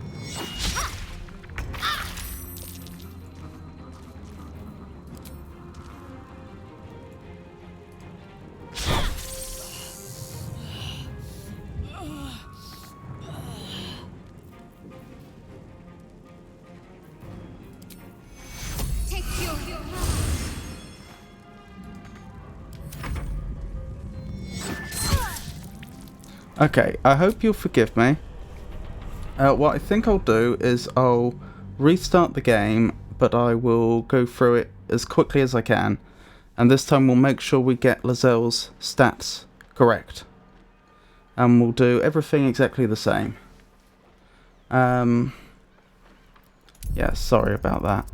Okay, I hope you'll forgive me. What I think I'll do is I'll restart the game, but I will go through it as quickly as I can. And this time we'll make sure we get Lazelle's stats correct. And we'll do everything exactly the same. Yeah, sorry about that.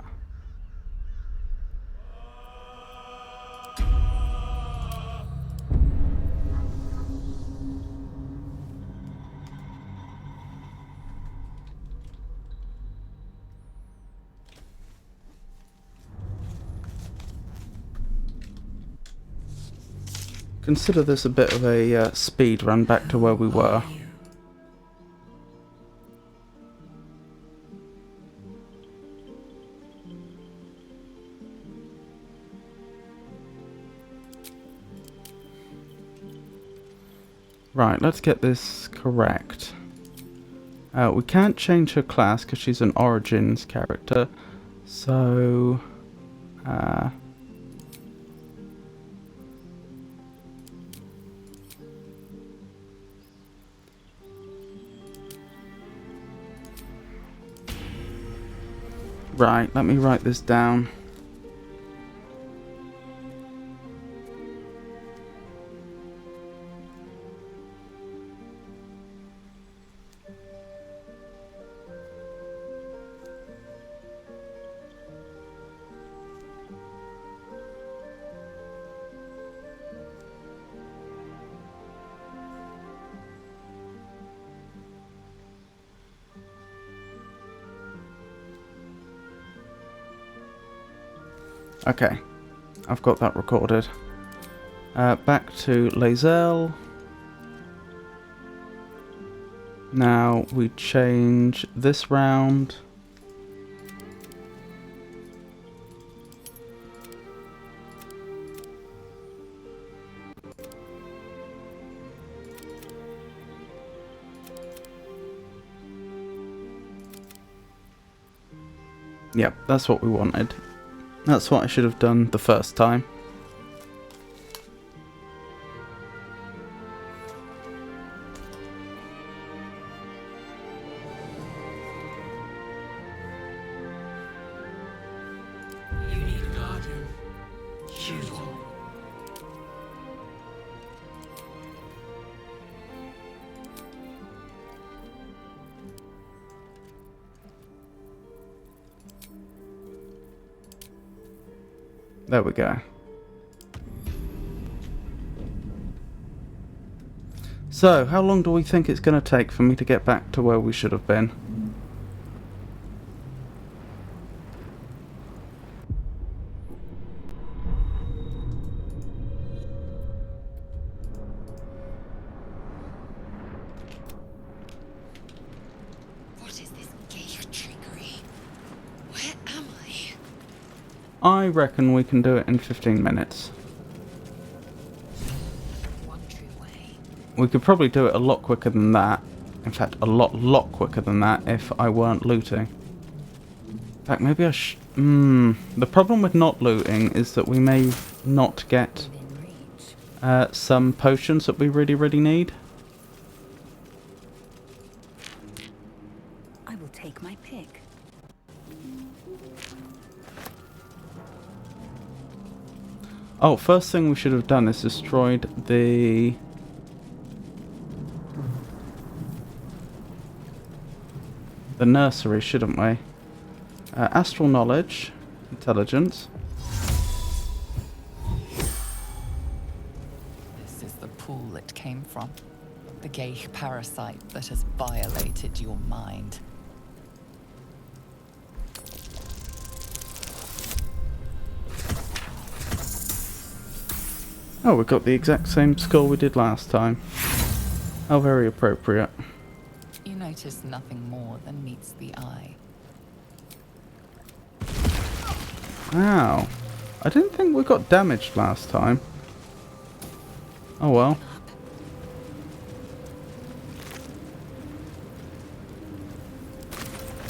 Consider this a bit of a speed run back to where we were. Right, let's get this correct. We can't change her class because she's an Origins character. So... Right, let me write this down. Okay, I've got that recorded. Back to Lazelle. Now we change this round. Yep, that's what we wanted. That's what I should have done the first time. You need a guardian. Choose one. There we go. So, how long do we think it's going to take for me to get back to where we should have been? What is this gay trickery? Where am I? I reckon we can do it in 15 minutes. One true way. We could probably do it a lot quicker than that. In fact, a lot quicker than that if I weren't looting. In fact, maybe I the problem with not looting is that we may not get Within reach. some potions that we really need. I will take my pick. Oh, first thing we should have done is destroyed the... the nursery, shouldn't we? Astral knowledge, intelligence. This is the pool it came from. The gay parasite that has violated your mind. Oh, we got the exact same skull we did last time. How very appropriate. You notice nothing more than meets the eye. Ow. I didn't think we got damaged last time. Oh well.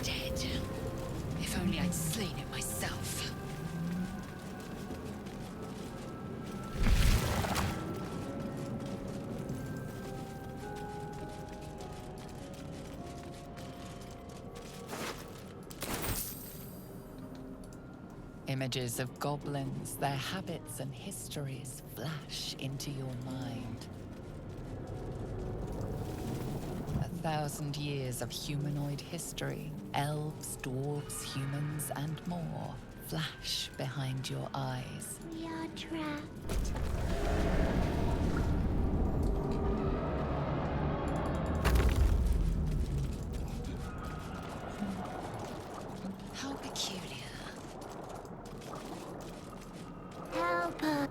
Dead. If only I'd slain it myself. Images of goblins, their habits and histories flash into your mind. 1,000 years of humanoid history, elves, dwarves, humans, and more flash behind your eyes. We are trapped. How peculiar. Help us.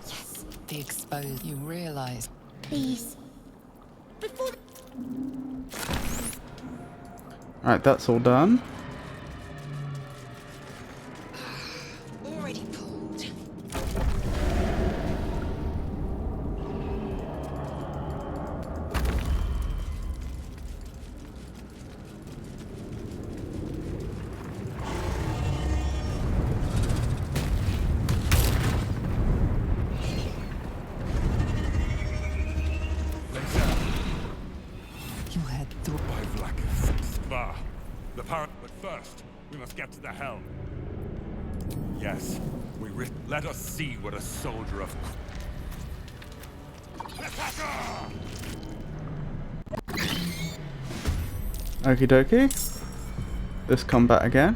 Yes, the exposed. You realize Please. Right, that's all done. Already pulled. you head through. By Vlacus. Bah. The parrot. But first, we must get to the helm. Yes, we risk. Let us see what a soldier of. Okie dokie. This combat again.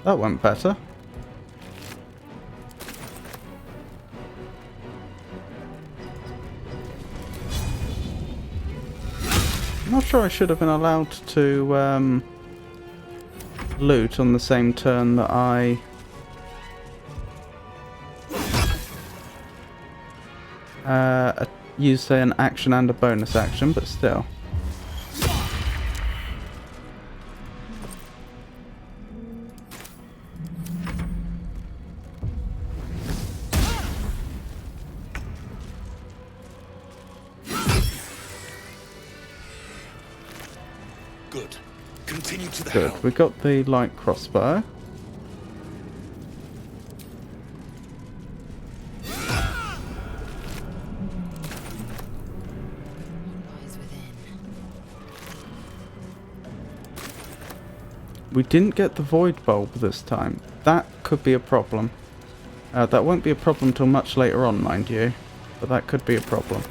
That went better. I'm not sure I should have been allowed to loot on the same turn that I use, say, an action and a bonus action, but still. Good. Continue to the Good. helm. We got the light crossbow. Lies within. We didn't get the void bulb this time. That could be a problem. That won't be a problem till much later on, mind you, but that could be a problem.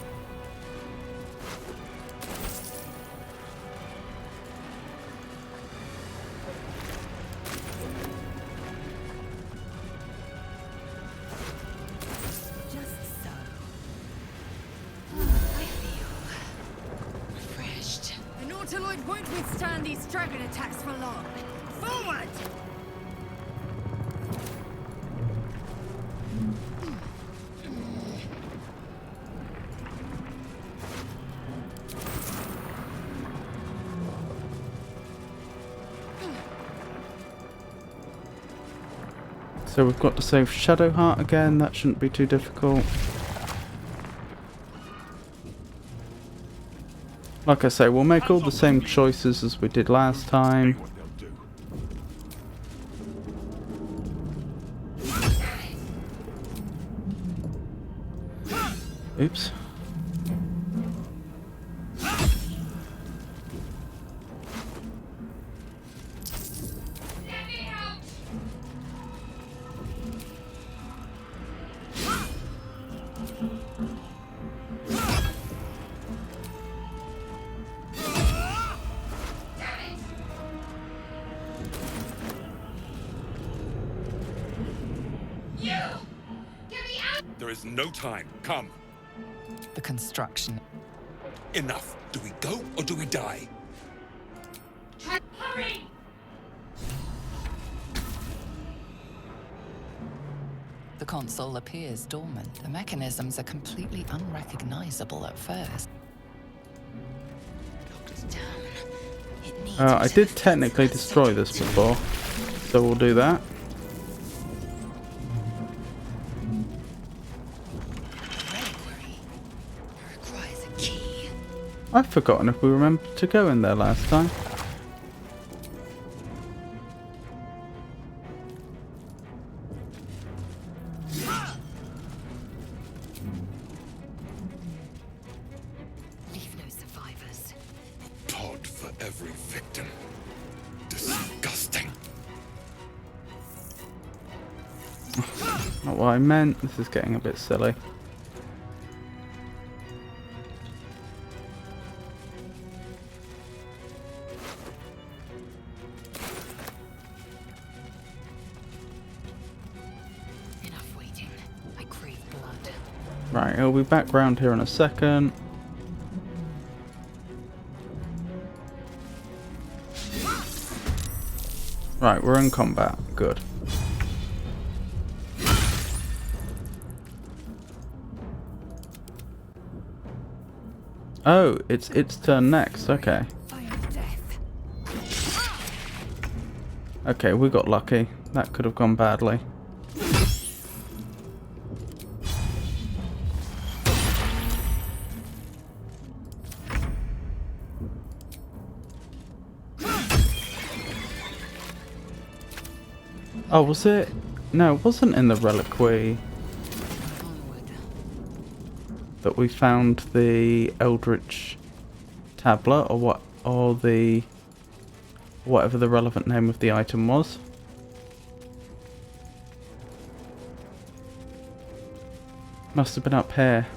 Just so. I feel refreshed. The Nautiloid won't withstand these dragon attacks for long. Forward! So we've got to save Shadowheart again. That shouldn't be too difficult. Like I say, we'll make all the same choices as we did last time. What they'll do. Oops. is no time. Come. The construction. Enough. Do we go or do we die? Hurry! The console appears dormant. The mechanisms are completely unrecognizable at first. I did technically destroy this before, so we'll do that. I've forgotten if we remembered to go in there last time. Leave no survivors. Pod for every victim. Disgusting. Not what I meant. This is getting a bit silly. Enough waiting. I crave blood. Right, he'll be back round here in a second. Right, we're in combat. Good. Oh, it's its turn next. Okay. Okay, we got lucky. That could have gone badly. Oh, was it? No, it wasn't in the reliquary that we found the Eldritch tablet, or what, or the whatever the relevant name of the item was. Must have been up here.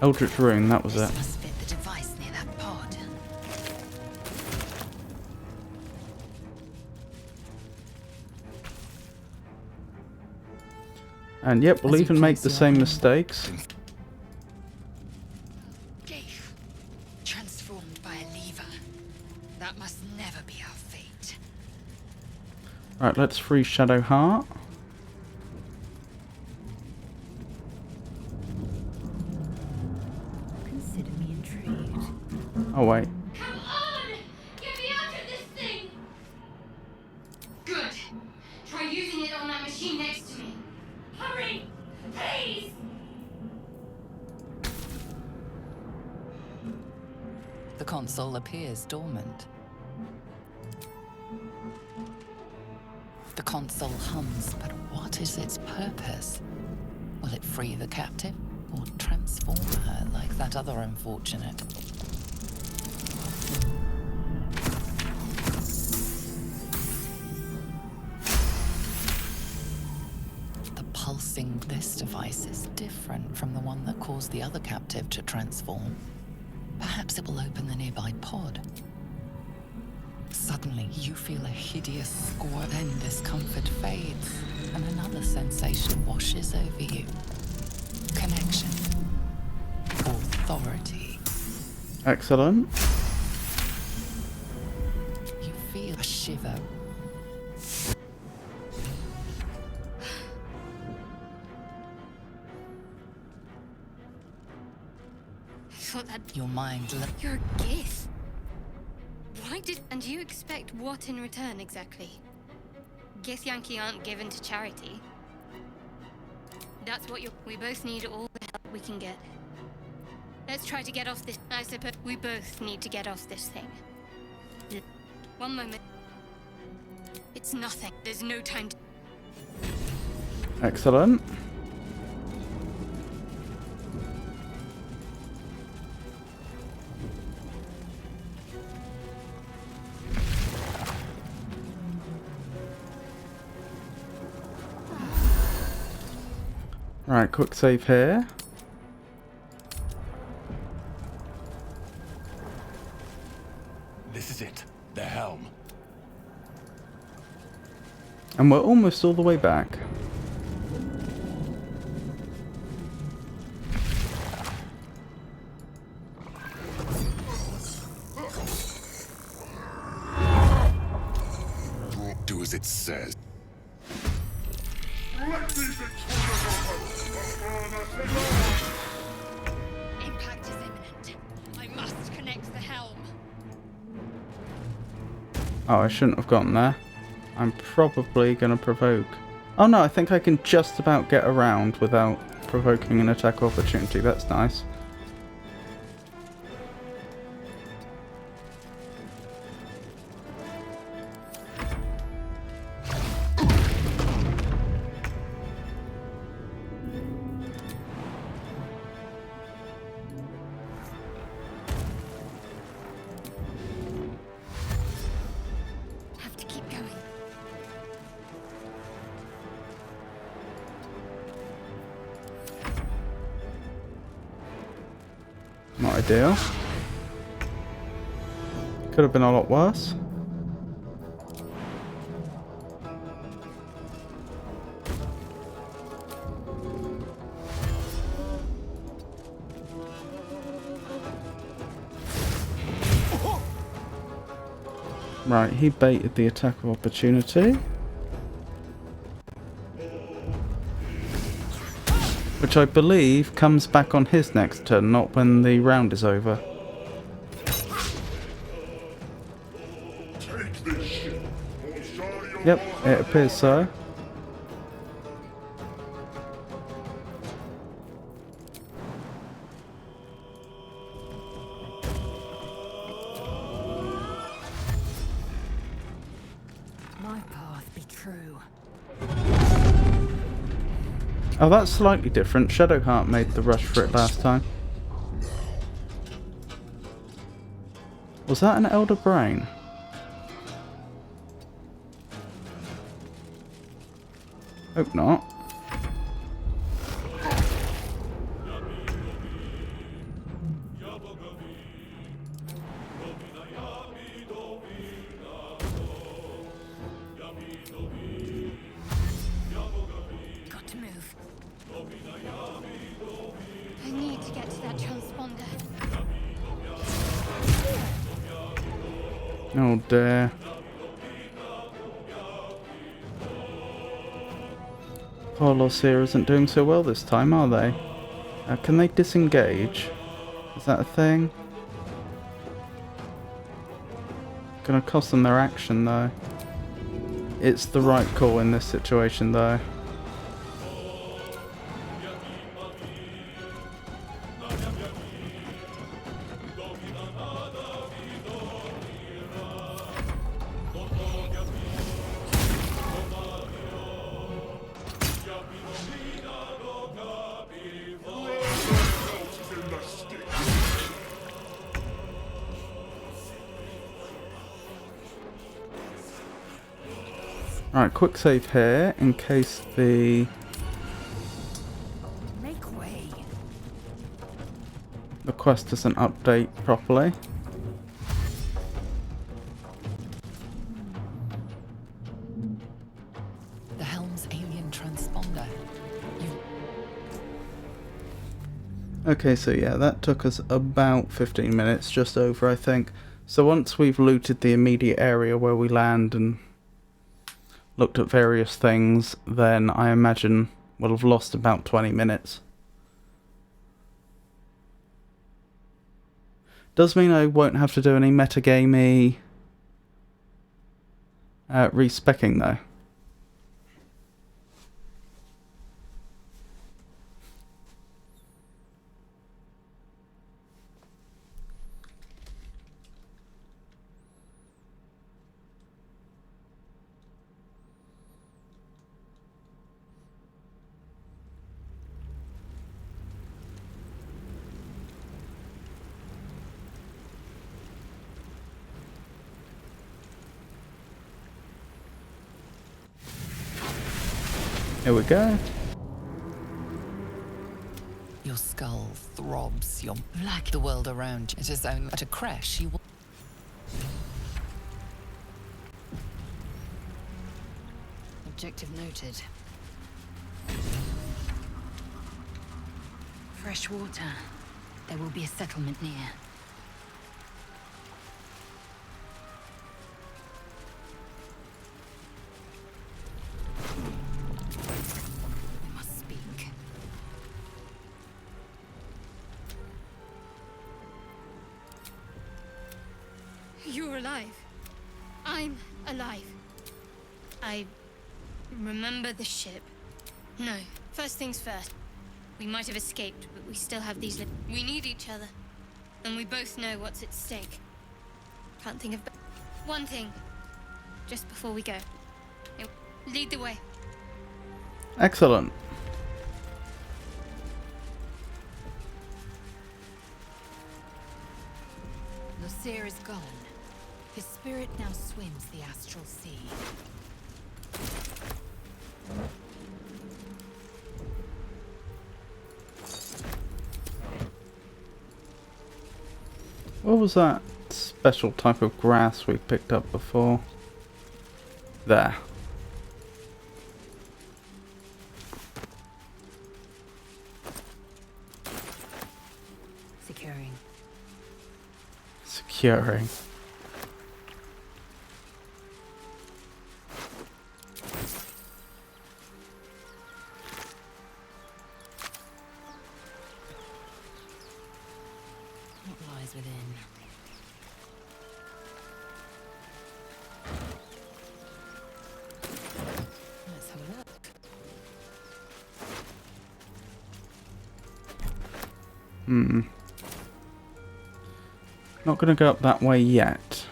Eldritch rune, that was it. Must fit the device near that pod. And yep, we'll As you even make place the your same hand- mistakes. Gave. Transformed by a lever. That must never be our fate. Right, let's free Shadow Heart. Consider me intrigued. Oh wait. Come on! Get me out of this thing! Good. Try using it on that machine next to me. Hurry! Please! The console appears dormant. The console hums, but what is its purpose? Will it free the captive, or transform her like that other unfortunate? The pulsing this device is different from the one that caused the other captive to transform. Perhaps it will open the nearby pod. Suddenly, you feel a hideous score, then discomfort fades, and another sensation washes over you. Connection. Authority. Excellent. You feel a shiver. I thought that Your mind you're a gift. Why did... And you expect what in return, exactly? Githyanki aren't given to charity. That's what you're... We both need all the help we can get. Let's try to get off this... I suppose we both need to get off this thing. One moment. It's nothing. There's no time to... Excellent. Right, quick save here. This is it. The helm. And we're almost all the way back. says. Impact is imminent. I must connect the helm. Oh, I shouldn't have gotten there. I'm probably going to provoke. Oh no, I think I can just about get around without provoking an attack opportunity. That's nice. Have to keep going. Not ideal. Could have been a lot worse. Right, he baited the attack of opportunity. Which I believe comes back on his next turn, not when the round is over. Yep, it appears so. My path be true. Oh, that's slightly different. Shadowheart made the rush for it last time. Was that an Elder Brain? Hope not. Got to move. I need to get to that transponder. Oh dear. Carlos here isn't doing so well this time, are they? Can they disengage? Is that a thing? Gonna cost them their action though. It's the right call in this situation though. Alright, quick save here in case the Make way. quest doesn't update properly. The helm's alien transponder. Okay, so yeah, that took us about 15 minutes, just over I think. So once we've looted the immediate area where we land and looked at various things, then I imagine we'll have lost about 20 minutes. Does mean I won't have to do any metagamey respecking though. Here we go. Your skull throbs. You're like the world around you. It is only at a crash you will. Objective noted. Fresh water. There will be a settlement near. alive. I'm alive. I remember the ship. No, first things first. We might have escaped, but we still have these we need each other. And we both know what's at stake. Can't think of one thing. Just before we go. Lead the way. Excellent. Lucere is gone. His spirit now swims the astral sea. What was that special type of grass we picked up before? There. Securing. Securing. What lies within? Let's have a look. Not gonna go up that way yet.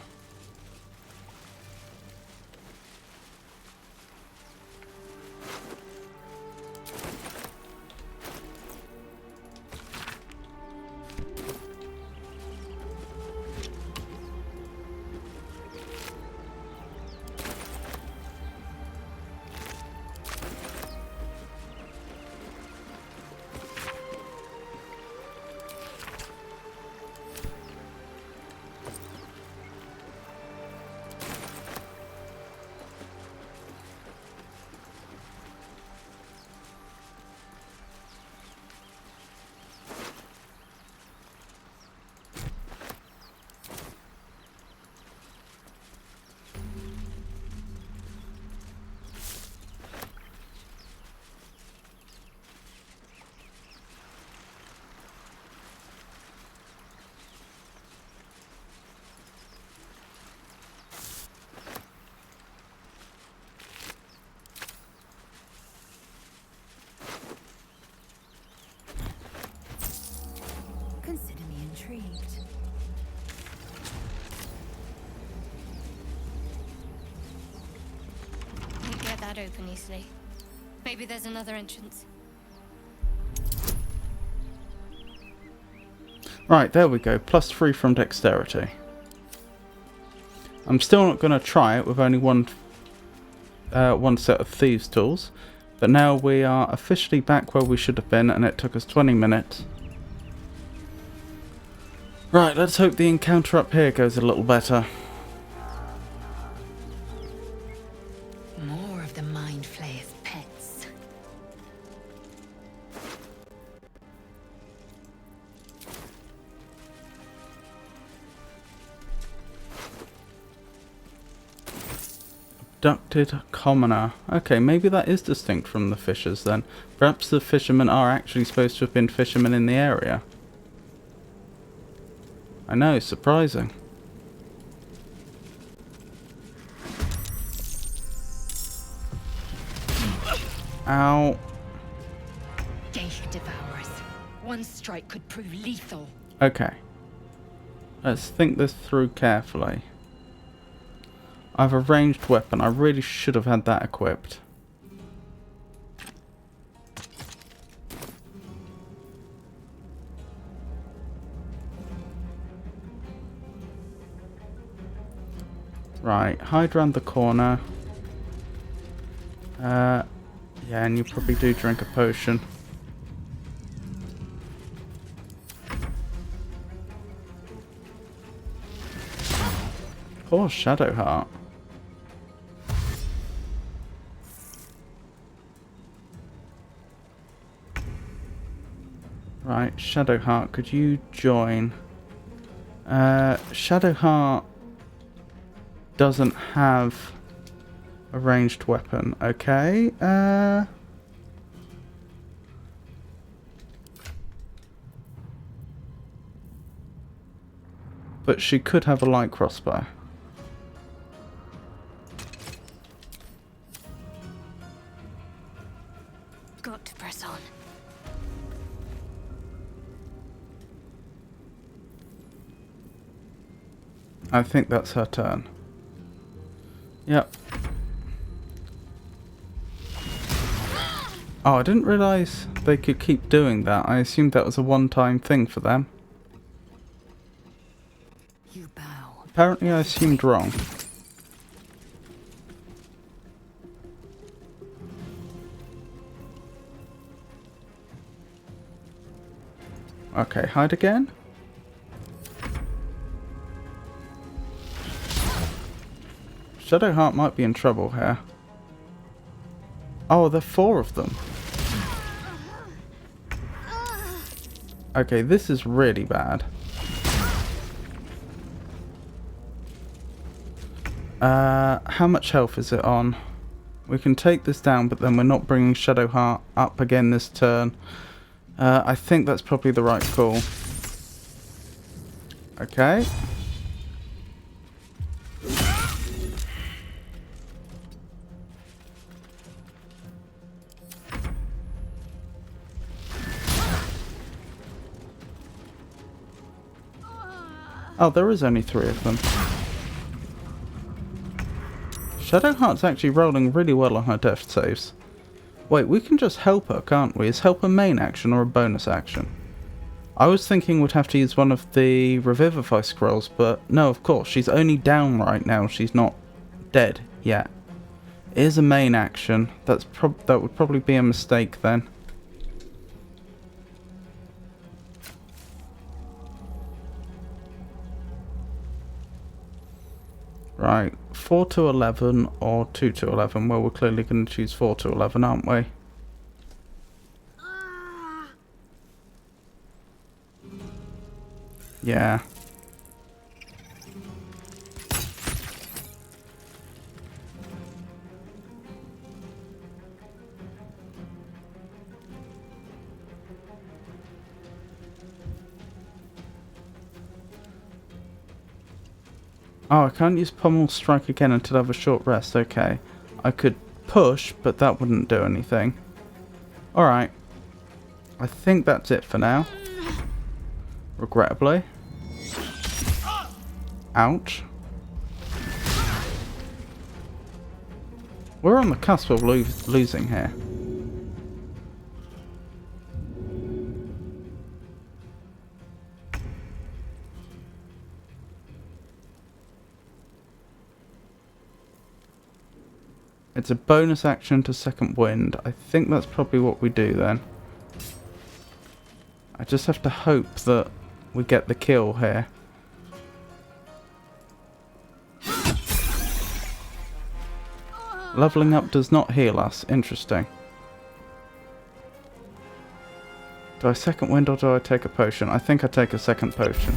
Consider me intrigued. Can't get that open easily. Maybe there's another entrance. Right, there we go. +3 from dexterity. I'm still not going to try it with only one set of thieves' tools. But now we are officially back where we should have been, and it took us 20 minutes. Right, let's hope the encounter up here goes a little better. More of the Mind Flayer's pets. Abducted commoner. Okay, maybe that is distinct from the fishers then. Perhaps the fishermen are actually supposed to have been fishermen in the area. I know, surprising. Ow. Geisha devourers. One strike could prove lethal. Okay. Let's think this through carefully. I have a ranged weapon. I really should have had that equipped. Right, hide round the corner. Yeah, and you probably do drink a potion. Poor Shadowheart. Right, Shadowheart, could you join? Shadowheart doesn't have a ranged weapon. Okay, but she could have a light crossbow. got to press on. I think that's her turn. Yep. Oh, I didn't realise they could keep doing that. I assumed that was a one-time thing for them. You bow. Apparently I assumed wrong. Okay, hide again. Shadowheart might be in trouble here. Oh, there are 4 of them. Okay, this is really bad. How much health is it on? We can take this down, but then we're not bringing Shadowheart up again this turn. I think that's probably the right call. Okay. Oh, there is only 3 of them. Shadowheart's actually rolling really well on her death saves. Wait, we can just help her, can't we? Is help a main action or a bonus action? I was thinking we'd have to use one of the Revivify scrolls, but no, of course. She's only down right now. She's not dead yet. It is a main action. That would probably be a mistake then. Right, 4 to 11 or 2 to 11. Well, we're clearly going to choose 4 to 11, aren't we? Yeah. Oh, I can't use Pommel Strike again until I have a short rest. Okay. I could push, but that wouldn't do anything. Alright. I think that's it for now. Regrettably. Ouch. We're on the cusp of losing here. It's a bonus action to second wind. I think that's probably what we do then. I just have to hope that we get the kill here. Leveling up does not heal us. Interesting. Do I second wind or do I take a potion? I think I take a second potion.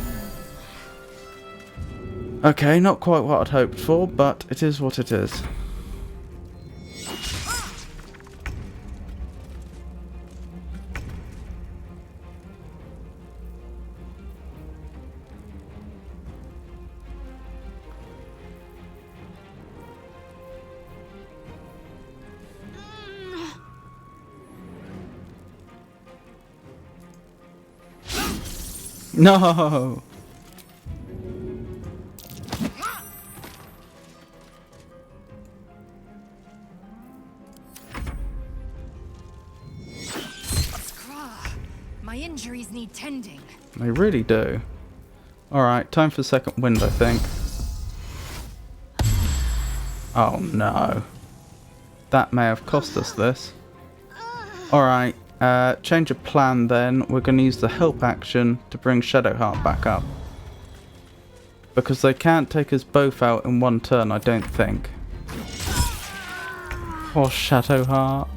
Okay, not quite what I'd hoped for, but it is what it is. No! My injuries need tending. They really do. Alright, time for second wind, I think. Oh no. That may have cost us this. Alright, change of plan then. We're going to use the help action to bring Shadowheart back up. Because they can't take us both out in one turn, I don't think. Poor Shadowheart.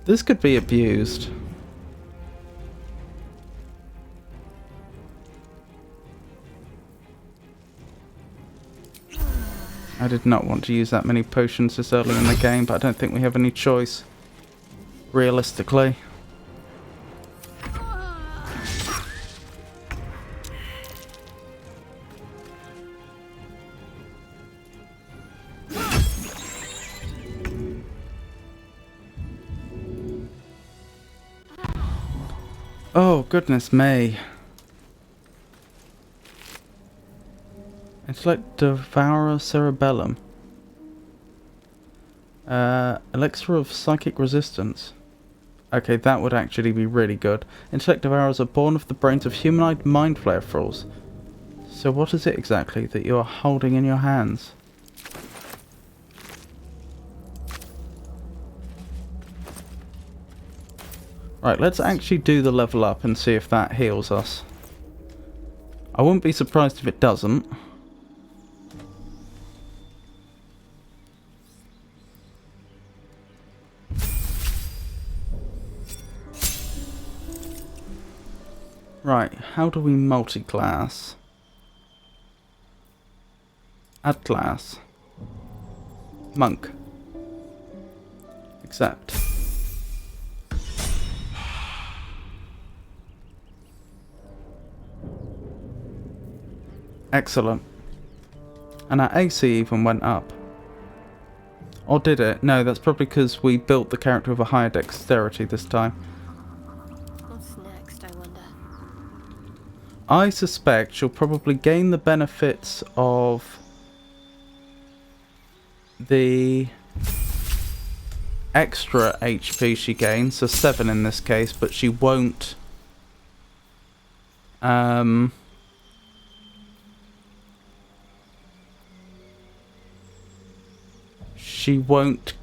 This could be abused. I did not want to use that many potions this early in the game, but I don't think we have any choice. Realistically. Oh, goodness me. Intellect Devourer Cerebellum. Elixir of Psychic Resistance. Okay, that would actually be really good. Intellect Devourers are born of the brains of humanoid mind flayer thralls. So what is it exactly that you are holding in your hands? Right, let's actually do the level up and see if that heals us. I wouldn't be surprised if it doesn't. Right, how do we multi-class? Add class. Monk. Accept. Excellent. And our AC even went up. Or did it? No, that's probably because we built the character with a higher dexterity this time. What's next, I wonder? I suspect she'll probably gain the benefits of the extra HP she gains, so 7 in this case, but she won't she won't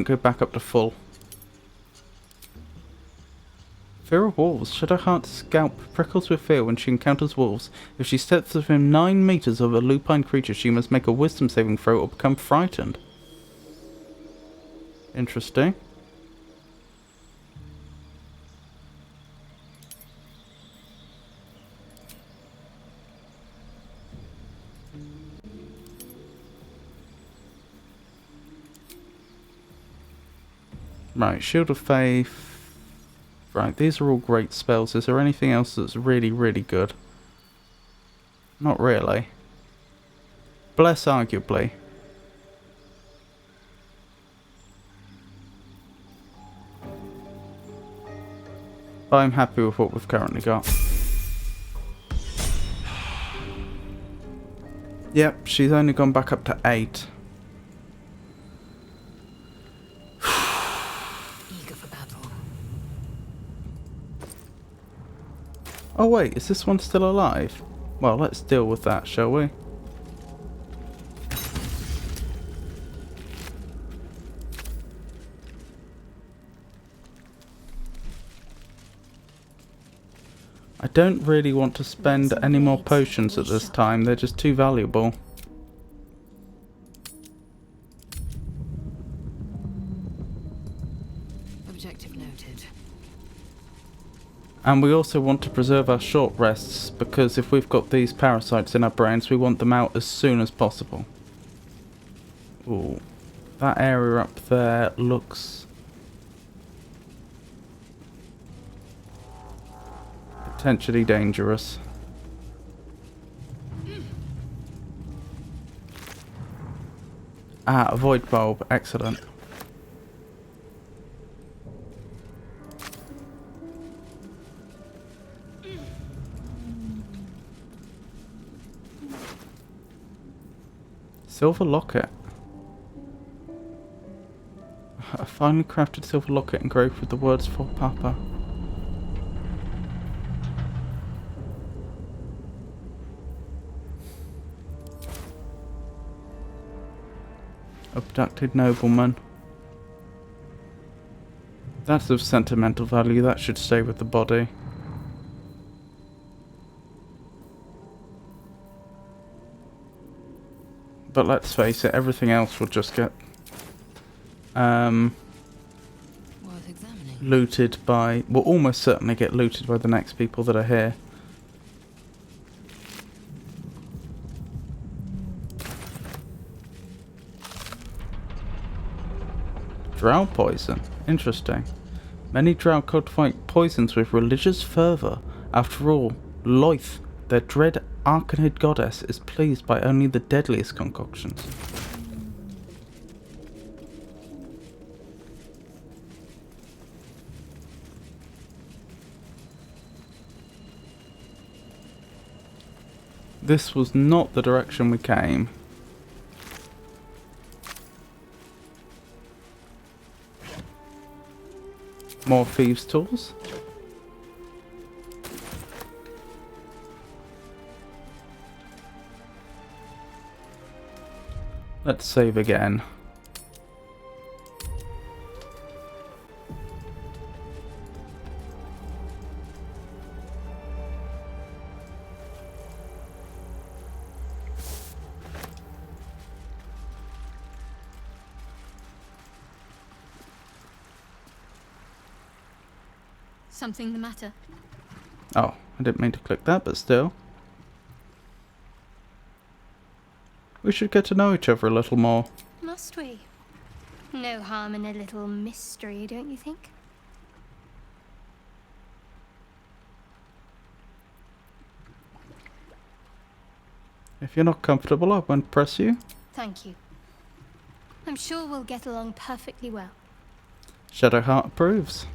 go back up to full. Fear of wolves. Shadow Heart's scalp prickles with fear when she encounters wolves. If she steps within 9 meters of a lupine creature, she must make a wisdom saving throw or become frightened. Interesting. Right, Shield of Faith. Right, these are all great spells. Is there anything else that's really, really good? Not really. Bless, arguably. But I'm happy with what we've currently got. Yep, she's only gone back up to 8. Oh wait, is this one still alive? Well, let's deal with that, shall we? I don't really want to spend any more potions at this time, they're just too valuable. Objective noted. And we also want to preserve our short rests, because if we've got these parasites in our brains, we want them out as soon as possible. Ooh, that area up there looks potentially dangerous. Ah, a void bulb, excellent. Silver locket. A finely crafted silver locket engraved with the words "For Papa." Abducted nobleman. That's of sentimental value, that should stay with the body. But let's face it, everything else will just get looted by, will almost certainly get looted by the next people that are here. Drow poison. Interesting. Many drow cultivate poisons with religious fervour. After all, Loith, their dread arcanid goddess, is pleased by only the deadliest concoctions. this was not the direction we came. More thieves' tools. Let's save again. Something the matter? Oh, I didn't mean to click that, but still. We should get to know each other a little more. Must we? No harm in a little mystery, don't you think? If you're not comfortable, I won't press you. Thank you. I'm sure we'll get along perfectly well. Shadowheart approves.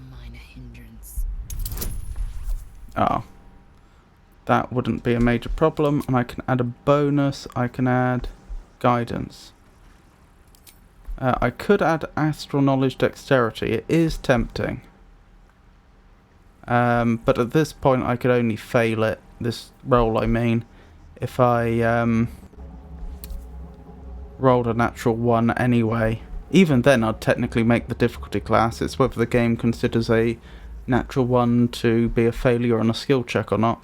Minor hindrance. Oh. That wouldn't be a major problem, and I can add a bonus. I can add guidance. I could add astral knowledge dexterity. It is tempting. But at this point I could only fail it. This roll, I mean. If I rolled a natural 1 anyway. Even then I'd technically make the difficulty class. It's whether the game considers a natural 1 to be a failure on a skill check or not.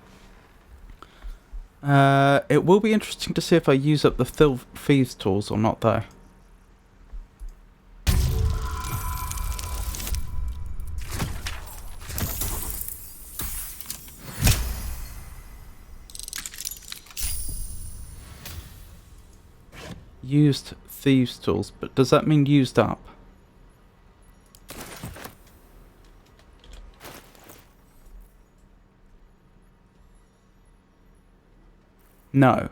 It will be interesting to see if I use up the thieves tools or not though. Used thieves tools, but does that mean used up? No.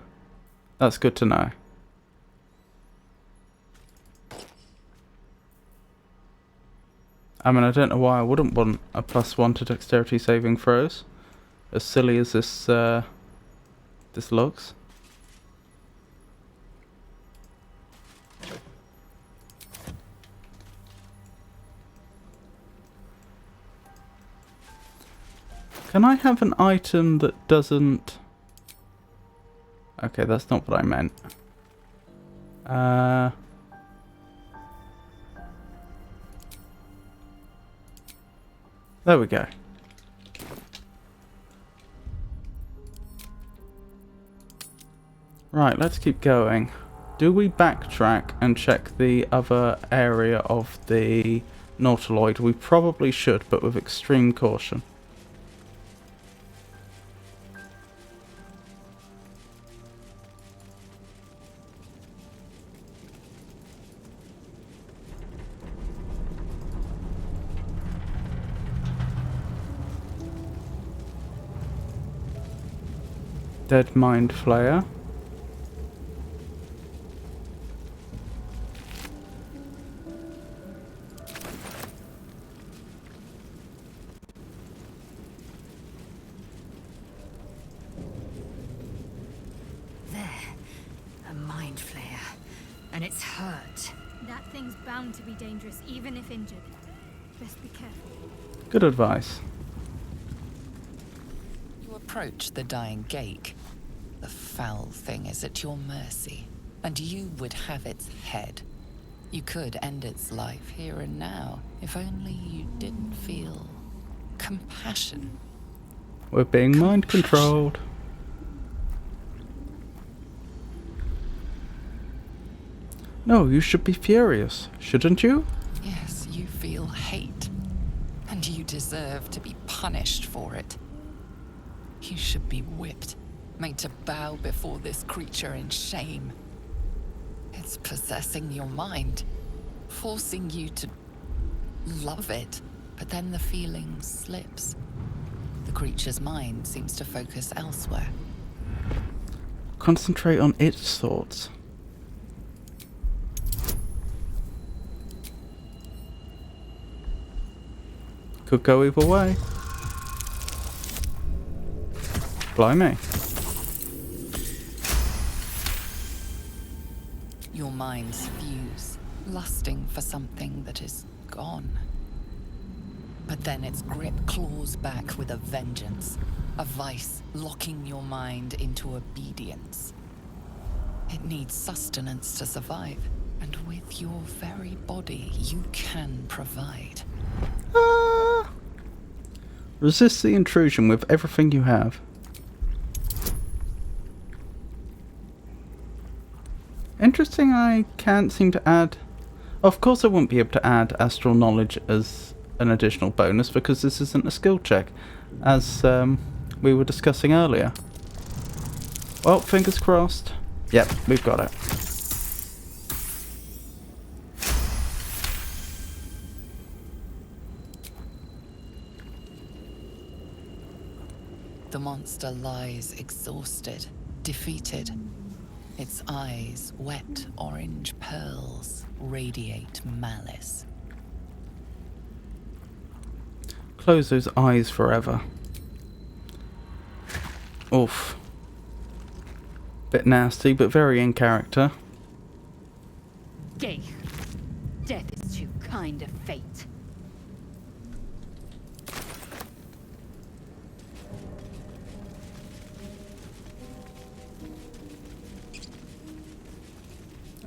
That's good to know. I mean, I don't know why I wouldn't want a +1 to dexterity saving throws. As silly as this looks. Can I have an item that doesn't... Okay, that's not what I meant. There we go. Right, let's keep going. Do we backtrack and check the other area of the Nautiloid? We probably should, but with extreme caution. Dead Mind Flayer. There. A mind flayer. And it's hurt. That thing's bound to be dangerous, even if injured. Best be careful. Good advice. You approach the dying Gake. The foul thing is at your mercy, and you would have its head. You could end its life here and now, if only you didn't feel compassion. We're being mind controlled. No, you should be furious, shouldn't you? Yes, you feel hate, and you deserve to be punished for it. You should be whipped, made to bow before this creature in shame. It's possessing your mind, forcing you to love it, but then the feeling slips. The creature's mind seems to focus elsewhere. Concentrate on its thoughts. Could go either way. Blimey. Your minds fuse, lusting for something that is gone. But then its grip claws back with a vengeance, a vice locking your mind into obedience. It needs sustenance to survive, and with your very body, you can provide. Resist the intrusion with everything you have. Interesting, I can't seem to add... Of course I wouldn't be able to add astral knowledge as an additional bonus because this isn't a skill check, as we were discussing earlier. Well, fingers crossed. Yep, we've got it. The monster lies exhausted, defeated. Its eyes, wet orange pearls, radiate malice. Close those eyes forever. Oof. Bit nasty, but very in character. Gay. Death is too kind of fate.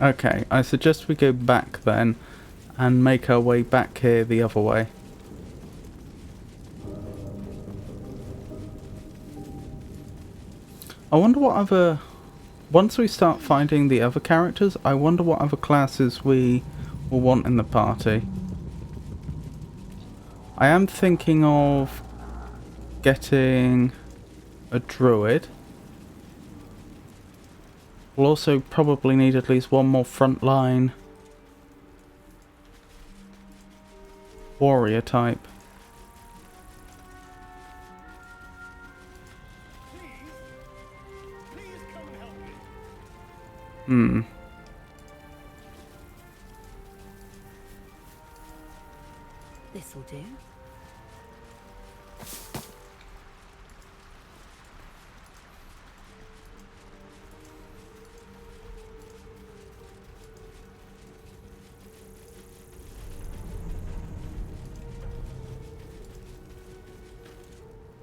Okay, I suggest we go back then and make our way back here the other way. I wonder what other... Once we start finding the other characters, I wonder what other classes we will want in the party. I am thinking of getting a druid. We'll also probably need at least one more frontline warrior type. This'll do.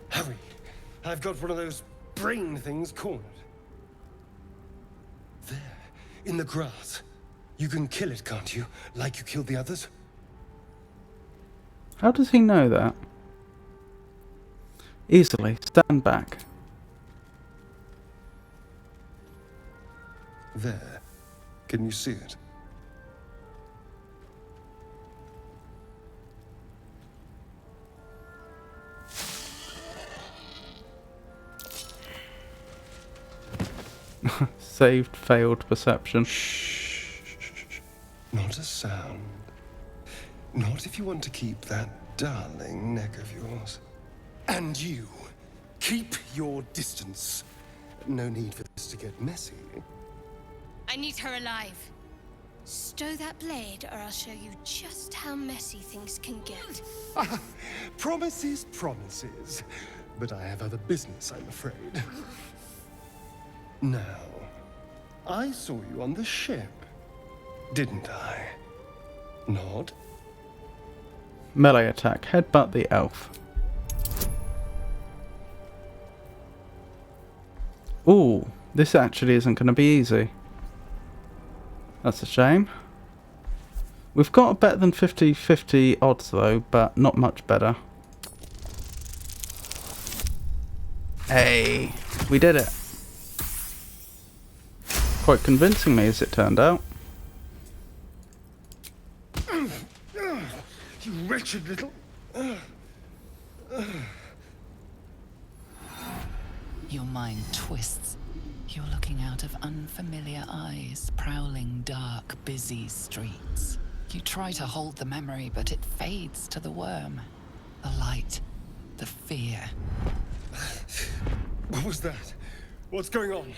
Hurry! I've got one of those brain things cornered. There, in the grass. You can kill it, can't you? Like you killed the others? How does he know that? Easily. Stand back. There. Can you see it? Saved, failed perception. Shh. Not a sound. Not if you want to keep that darling neck of yours. And you, keep your distance. No need for this to get messy. I need her alive. Stow that blade, or I'll show you just how messy things can get. Promises, promises. But I have other business, I'm afraid. Now, I saw you on the ship, didn't I? Nod? Melee attack. Headbutt the elf. Ooh, this actually isn't going to be easy. That's a shame. We've got a better than 50-50 odds though, but not much better. Hey, we did it. Quite convincingly, as it turned out. You wretched little... Your mind twists. You're looking out of unfamiliar eyes, prowling dark, busy streets. You try to hold the memory, but it fades to the worm. The light, the fear. What was that? What's going on?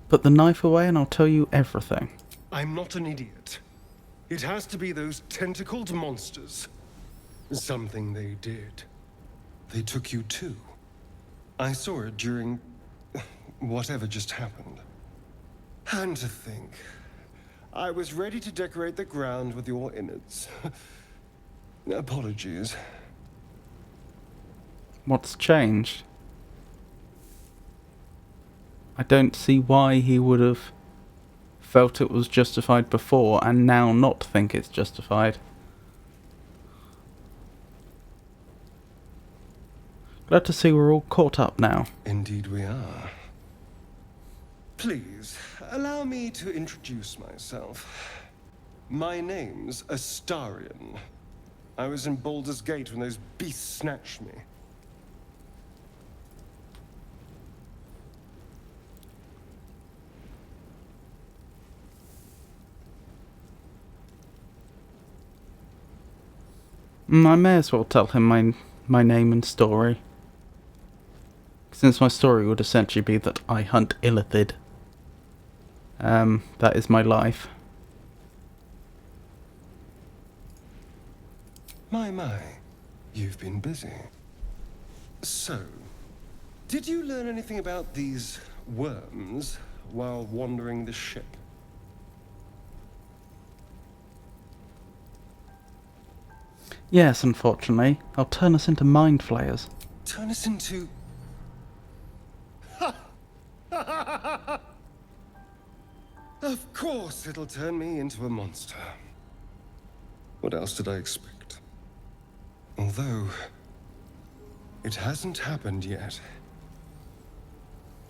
Put the knife away and I'll tell you everything. I'm not an idiot. It has to be those tentacled monsters. Something they did. They took you too. I saw it during whatever just happened. And to think, I was ready to decorate the ground with your innards. Apologies. What's changed? I don't see why he would have felt it was justified before and now not think it's justified. Glad to see we're all caught up now. Indeed we are. Please, allow me to introduce myself. My name's Astarion. I was in Baldur's Gate when those beasts snatched me. I may as well tell him my name and story. Since my story would essentially be that I hunt Illithid. That is my life. My, you've been busy. So, did you learn anything about these worms while wandering the ship? Yes, unfortunately. They'll turn us into mind flayers. Turn us into... Of course it'll turn me into a monster. What else did I expect? Although, it hasn't happened yet.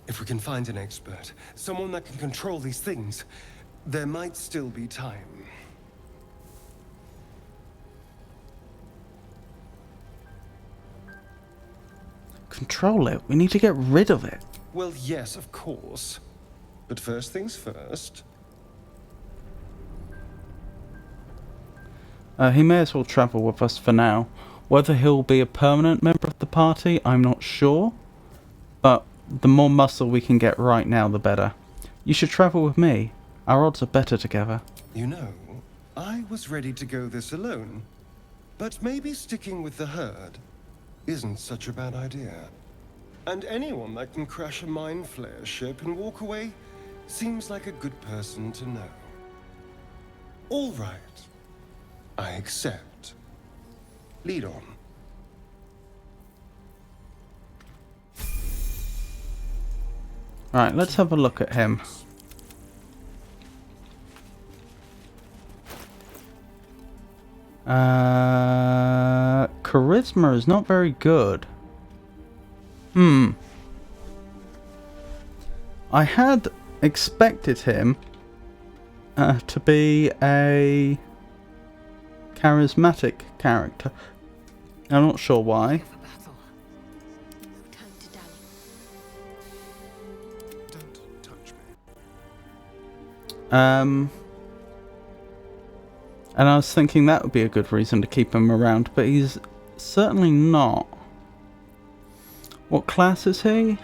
If we can find an expert, someone that can control these things, there might still be time. Control it. We need to get rid of it. Well, yes, of course. But first things first. He may as well travel with us for now. Whether he'll be a permanent member of the party, I'm not sure. But the more muscle we can get right now, the better. You should travel with me. Our odds are better together. You know, I was ready to go this alone. But maybe sticking with the herd isn't such a bad idea. And anyone that can crash a mind flayer ship and walk away seems like a good person to know. All right. I accept. Lead on. Alright, let's have a look at him. Charisma is not very good. I had expected him to be a charismatic character. I'm not sure why. Don't touch me. And I was thinking that would be a good reason to keep him around, but he's certainly not. What class is he?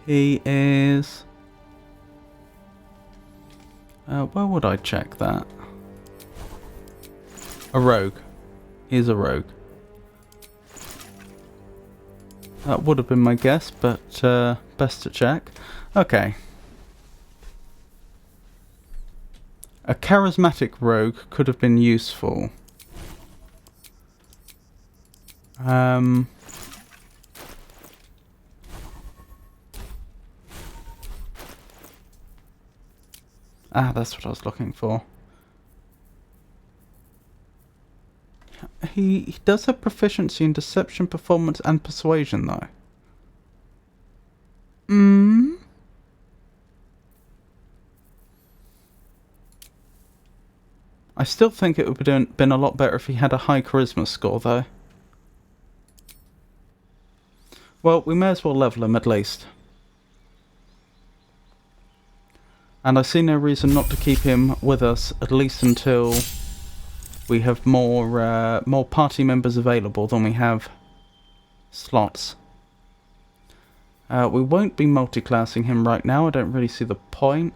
He is... where would I check that? A rogue. He's a rogue. That would have been my guess, but best to check. Okay. A charismatic rogue could have been useful. That's what I was looking for. He does have proficiency in deception, performance, and persuasion, though. I still think it would have been a lot better if he had a high charisma score, though. Well, we may as well level him at least. And I see no reason not to keep him with us, at least until we have more party members available than we have slots. We won't be multi-classing him right now, I don't really see the point.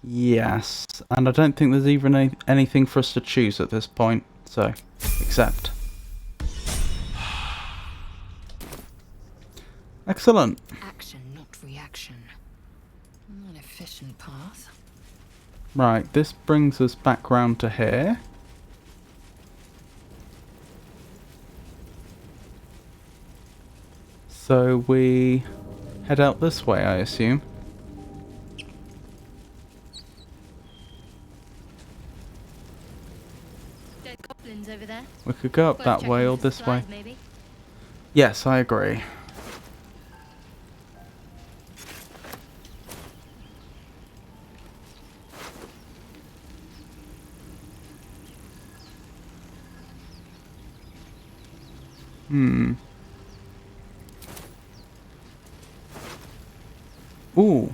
Yes, and I don't think there's even anything for us to choose at this point, so accept. Excellent. Action, not reaction. An efficient path. Right, this brings us back round to here. So we head out this way, I assume. Dead goblins over there. We could go up Worth that checking way or for this way. supplies, maybe. Yes, I agree. Ooh.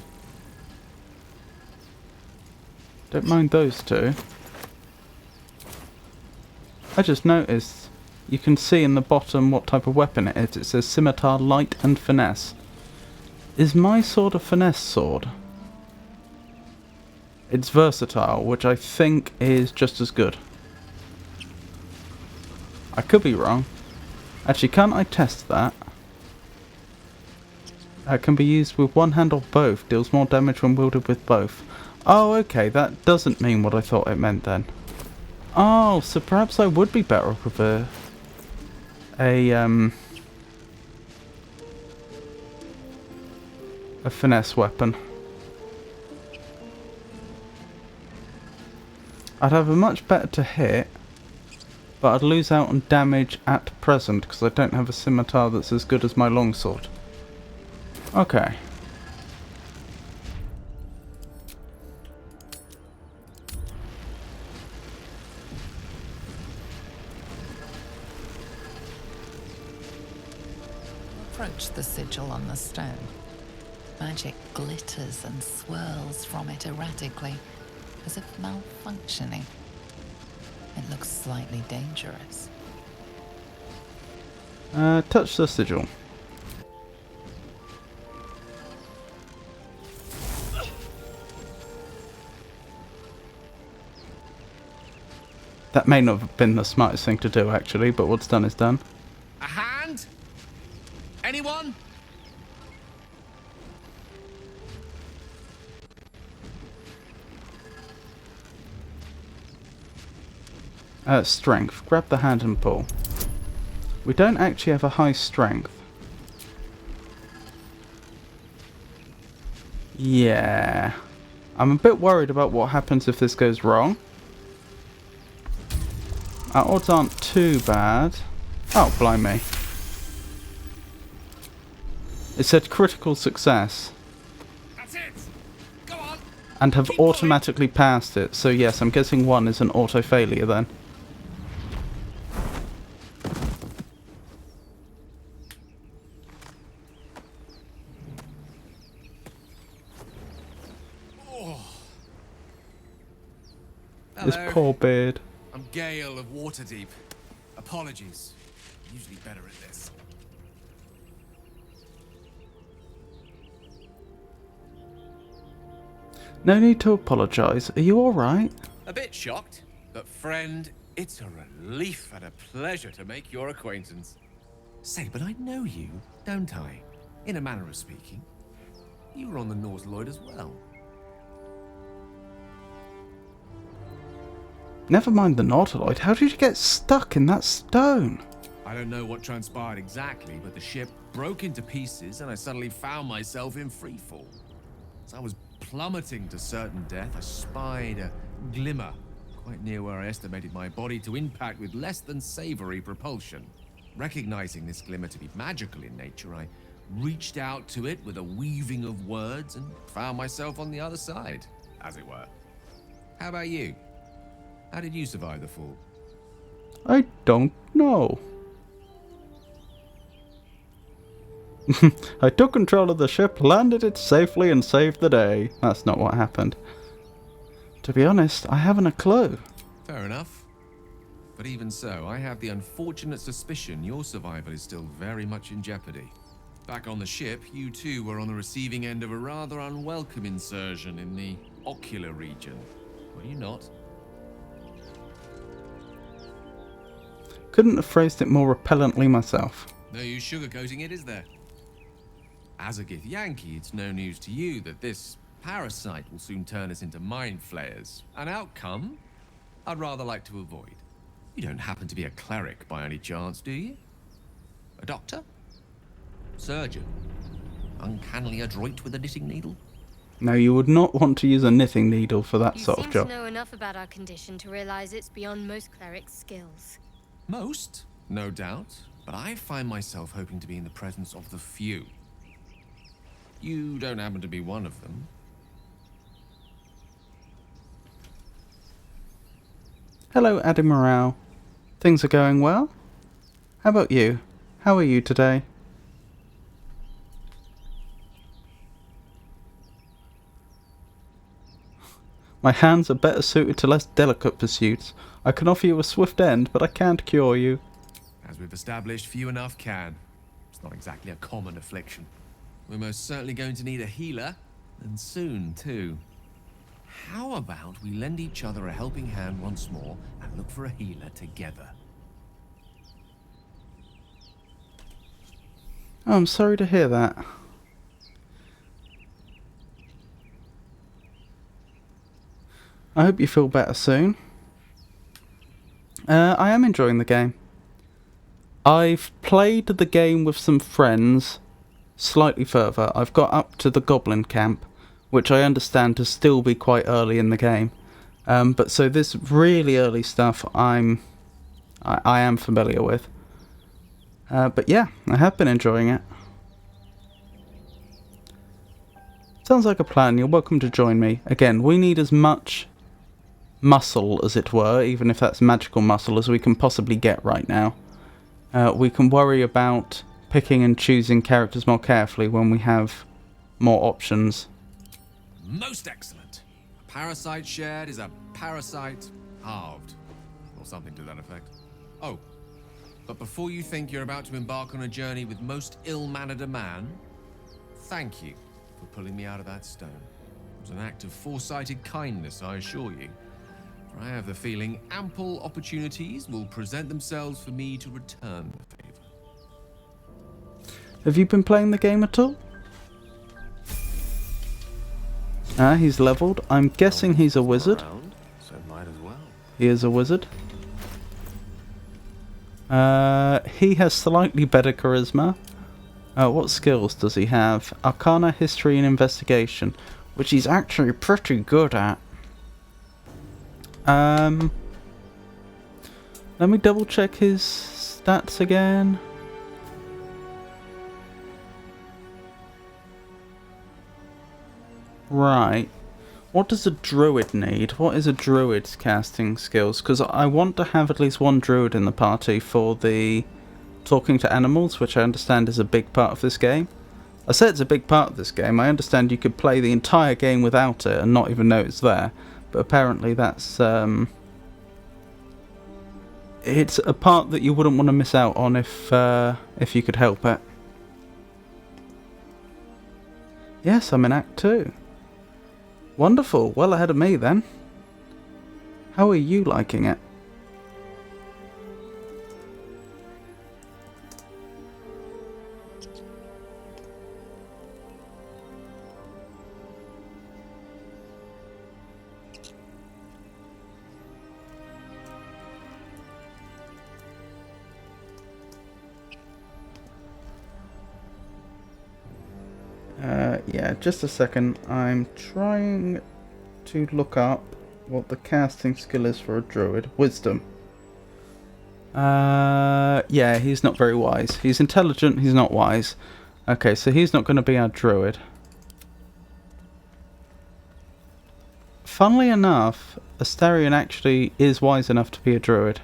Don't mind those two. I just noticed you can see in the bottom what type of weapon it is. It says scimitar, light and finesse. Is my sword a finesse sword? It's versatile, which I think is just as good. I could be wrong. Actually, can't I test that? Can be used with one hand or both. Deals more damage when wielded with both. Oh, okay. That doesn't mean what I thought it meant then. Oh, so perhaps I would be better off with a finesse weapon. I'd have a much better to hit, but I'd lose out on damage at present because I don't have a scimitar that's as good as my longsword. Okay. Approach the sigil on the stone. Magic glitters and swirls from it erratically, as if malfunctioning. It looks slightly dangerous. Touch the sigil. That may not have been the smartest thing to do, actually, but what's done is done. A hand? Anyone? Strength. Grab the hand and pull. We don't actually have a high strength. Yeah. I'm a bit worried about what happens if this goes wrong. Our odds aren't too bad. Oh, blimey. It said critical success. That's it. Go on. And have Keep going. automatically passed it. So yes, I'm guessing 1 is an auto failure then. This Hello. poor beard. I'm Gale of Waterdeep. Apologies. Usually better at this. No need to apologise. Are you alright? A bit shocked, but friend, it's a relief and a pleasure to make your acquaintance. Say, but I know you, don't I? In a manner of speaking. You were on the Norse Lloyd as well. Never mind the Nautiloid. How did you get stuck in that stone? I don't know what transpired exactly, but the ship broke into pieces and I suddenly found myself in freefall. As I was plummeting to certain death, I spied a glimmer quite near where I estimated my body to impact with less than savory propulsion. Recognizing this glimmer to be magical in nature, I reached out to it with a weaving of words and found myself on the other side, as it were. How about you? How did you survive the fall? I don't know. I took control of the ship, landed it safely, and saved the day. That's not what happened. To be honest, I haven't a clue. Fair enough. But even so, I have the unfortunate suspicion your survival is still very much in jeopardy. Back on the ship, you too were on the receiving end of a rather unwelcome insertion in the ocular region. Were you not? Couldn't have phrased it more repellently myself. No use sugarcoating it, is there? As a Gith Yankee, it's no news to you that this parasite will soon turn us into mind flayers. An outcome I'd rather like to avoid. You don't happen to be a cleric by any chance, do you? A doctor? Surgeon? Uncannily adroit with a knitting needle? No, you would not want to use a knitting needle for that You sort seem of to job. know enough about our condition to realize it's beyond most clerics' skills. Most, no doubt, but I find myself hoping to be in the presence of the few. You don't happen to be one of them. Hello, Admiral. Things are going well? How about you? How are you today? My hands are better suited to less delicate pursuits. I can offer you a swift end, but I can't cure you. As we've established, few enough can. It's not exactly a common affliction. We're most certainly going to need a healer, and soon, too. How about we lend each other a helping hand once more and look for a healer together? Oh, I'm sorry to hear that. I hope you feel better soon. I am enjoying the game. I've played the game with some friends slightly further. I've got up to the Goblin Camp, which I understand to still be quite early in the game. But so this really early stuff I am familiar with. But yeah, I have been enjoying it. Sounds like a plan. You're welcome to join me. Again, we need as much muscle, as it were, even if that's magical muscle, as we can possibly get right now. We can worry about picking and choosing characters more carefully when we have more options. Most excellent. A parasite shared is a parasite halved. Or something to that effect. Oh, but before you think you're about to embark on a journey with most ill-mannered a man, thank you for pulling me out of that stone. It was an act of foresighted kindness, I assure you. For I have the feeling ample opportunities will present themselves for me to return the favor. Have you been playing the game at all? Ah, he's leveled. I'm guessing he's a wizard. So might as well. He is a wizard. He has slightly better charisma. What skills does he have? Arcana, History, and Investigation, which he's actually pretty good at. Let me double check his stats again. Right. What does a druid need? What is a druid's casting skills? Because I want to have at least one druid in the party for the talking to animals, which I understand is a big part of this game. I say it's a big part of this game. I understand you could play the entire game without it and not even know it's there. But apparently that's it's a part that you wouldn't want to miss out on if you could help it. Yes, I'm in Act 2. Wonderful. Well ahead of me then. How are you liking it? Yeah, just a second. I'm trying to look up what the casting skill is for a druid. Wisdom. Yeah, he's not very wise. He's intelligent, he's not wise. Okay, so he's not going to be our druid. Funnily enough, Astarion actually is wise enough to be a druid.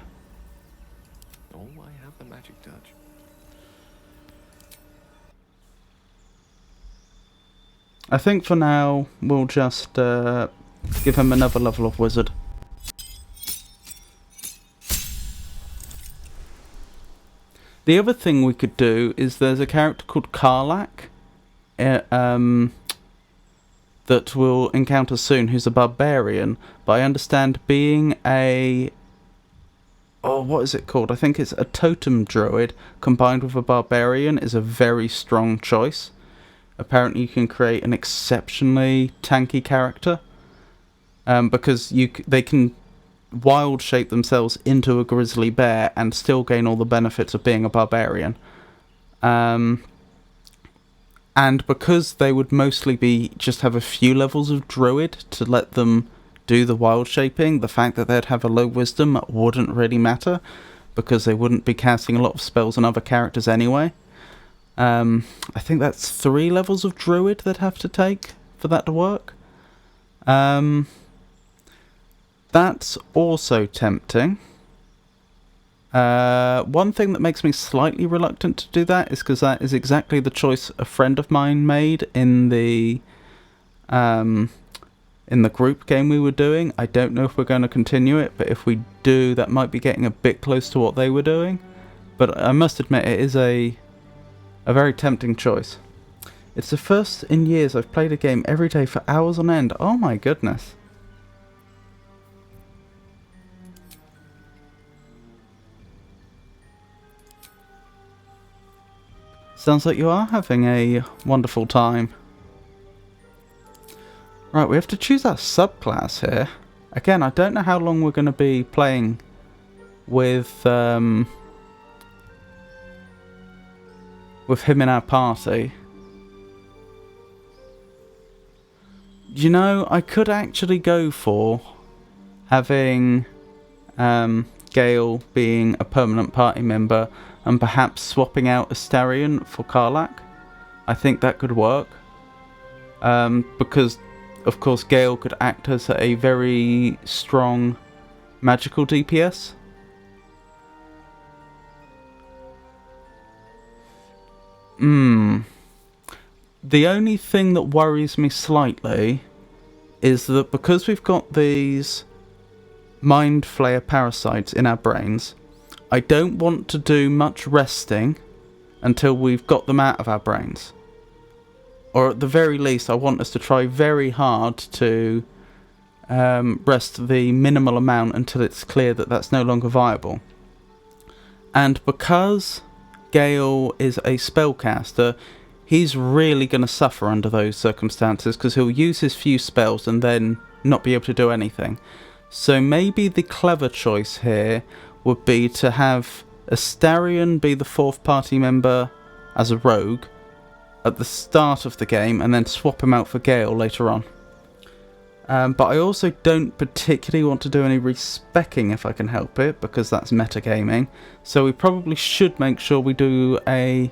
Oh, I have the magic touch. I think for now we'll just give him another level of wizard. The other thing we could do is there's a character called Karlach that we'll encounter soon, who's a barbarian, but I understand being a... oh, what is it called? I think it's a totem druid combined with a barbarian is a very strong choice. Apparently you can create an exceptionally tanky character, because they can wild shape themselves into a grizzly bear and still gain all the benefits of being a barbarian. And because they would mostly be just have a few levels of druid to let them do the wild shaping, the fact that they'd have a low wisdom wouldn't really matter, because they wouldn't be casting a lot of spells on other characters anyway. I think that's 3 levels of druid they'd have to take for that to work. That's also tempting. One thing that makes me slightly reluctant to do that is because that is exactly the choice a friend of mine made in the group game we were doing. I don't know if we're going to continue it, but if we do, that might be getting a bit close to what they were doing. But I must admit, it is a very tempting choice. It's the first in years I've played a game every day for hours on end. Oh my goodness. Sounds like you are having a wonderful time. Right, we have to choose our subclass here. Again, I don't know how long we're going to be playing with him in our party. You know, I could actually go for having Gale being a permanent party member and perhaps swapping out Astarion for Karlach. I think that could work. Because, of course, Gale could act as a very strong magical DPS. The only thing that worries me slightly is that because we've got these mind flayer parasites in our brains, I don't want to do much resting until we've got them out of our brains. Or at the very least, I want us to try very hard to rest the minimal amount until it's clear that that's no longer viable. And because Gale is a spellcaster, he's really going to suffer under those circumstances, because he'll use his few spells and then not be able to do anything. So maybe the clever choice here would be to have Astarion be the 4th party member as a rogue at the start of the game, and then swap him out for Gale later on. But I also don't particularly want to do any respecking if I can help it, because that's metagaming. So we probably should make sure we do a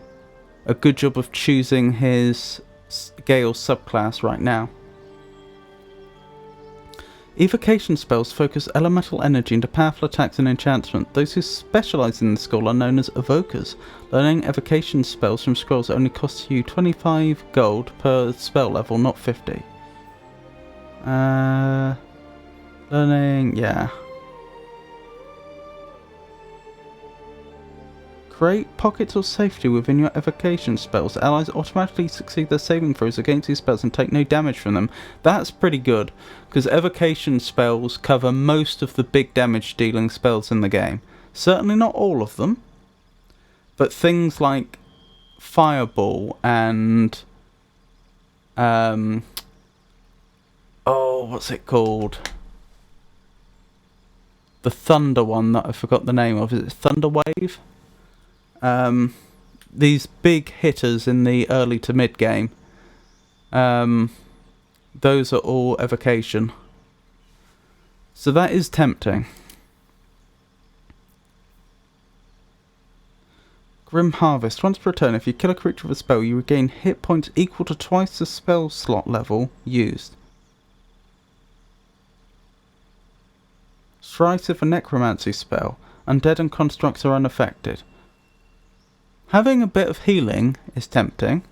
good job of choosing his Gale subclass right now. Evocation spells focus elemental energy into powerful attacks and enchantment. Those who specialise in this skill are known as evokers. Learning evocation spells from scrolls only costs you 25 gold per spell level, not 50. Learning, yeah. Create pockets of safety within your evocation spells. Allies automatically succeed their saving throws against these spells and take no damage from them. That's pretty good, because evocation spells cover most of the big damage dealing spells in the game. Certainly not all of them, but things like Fireball and what's it called? The Thunder one that I forgot the name of. Is it Thunder Wave? These big hitters in the early to mid game, those are all evocation. So that is tempting. Grim Harvest. Once per turn, if you kill a creature with a spell, you regain hit points equal to twice the spell slot level used. Strikes with a necromancy spell. Undead and constructs are unaffected. Having a bit of healing is tempting.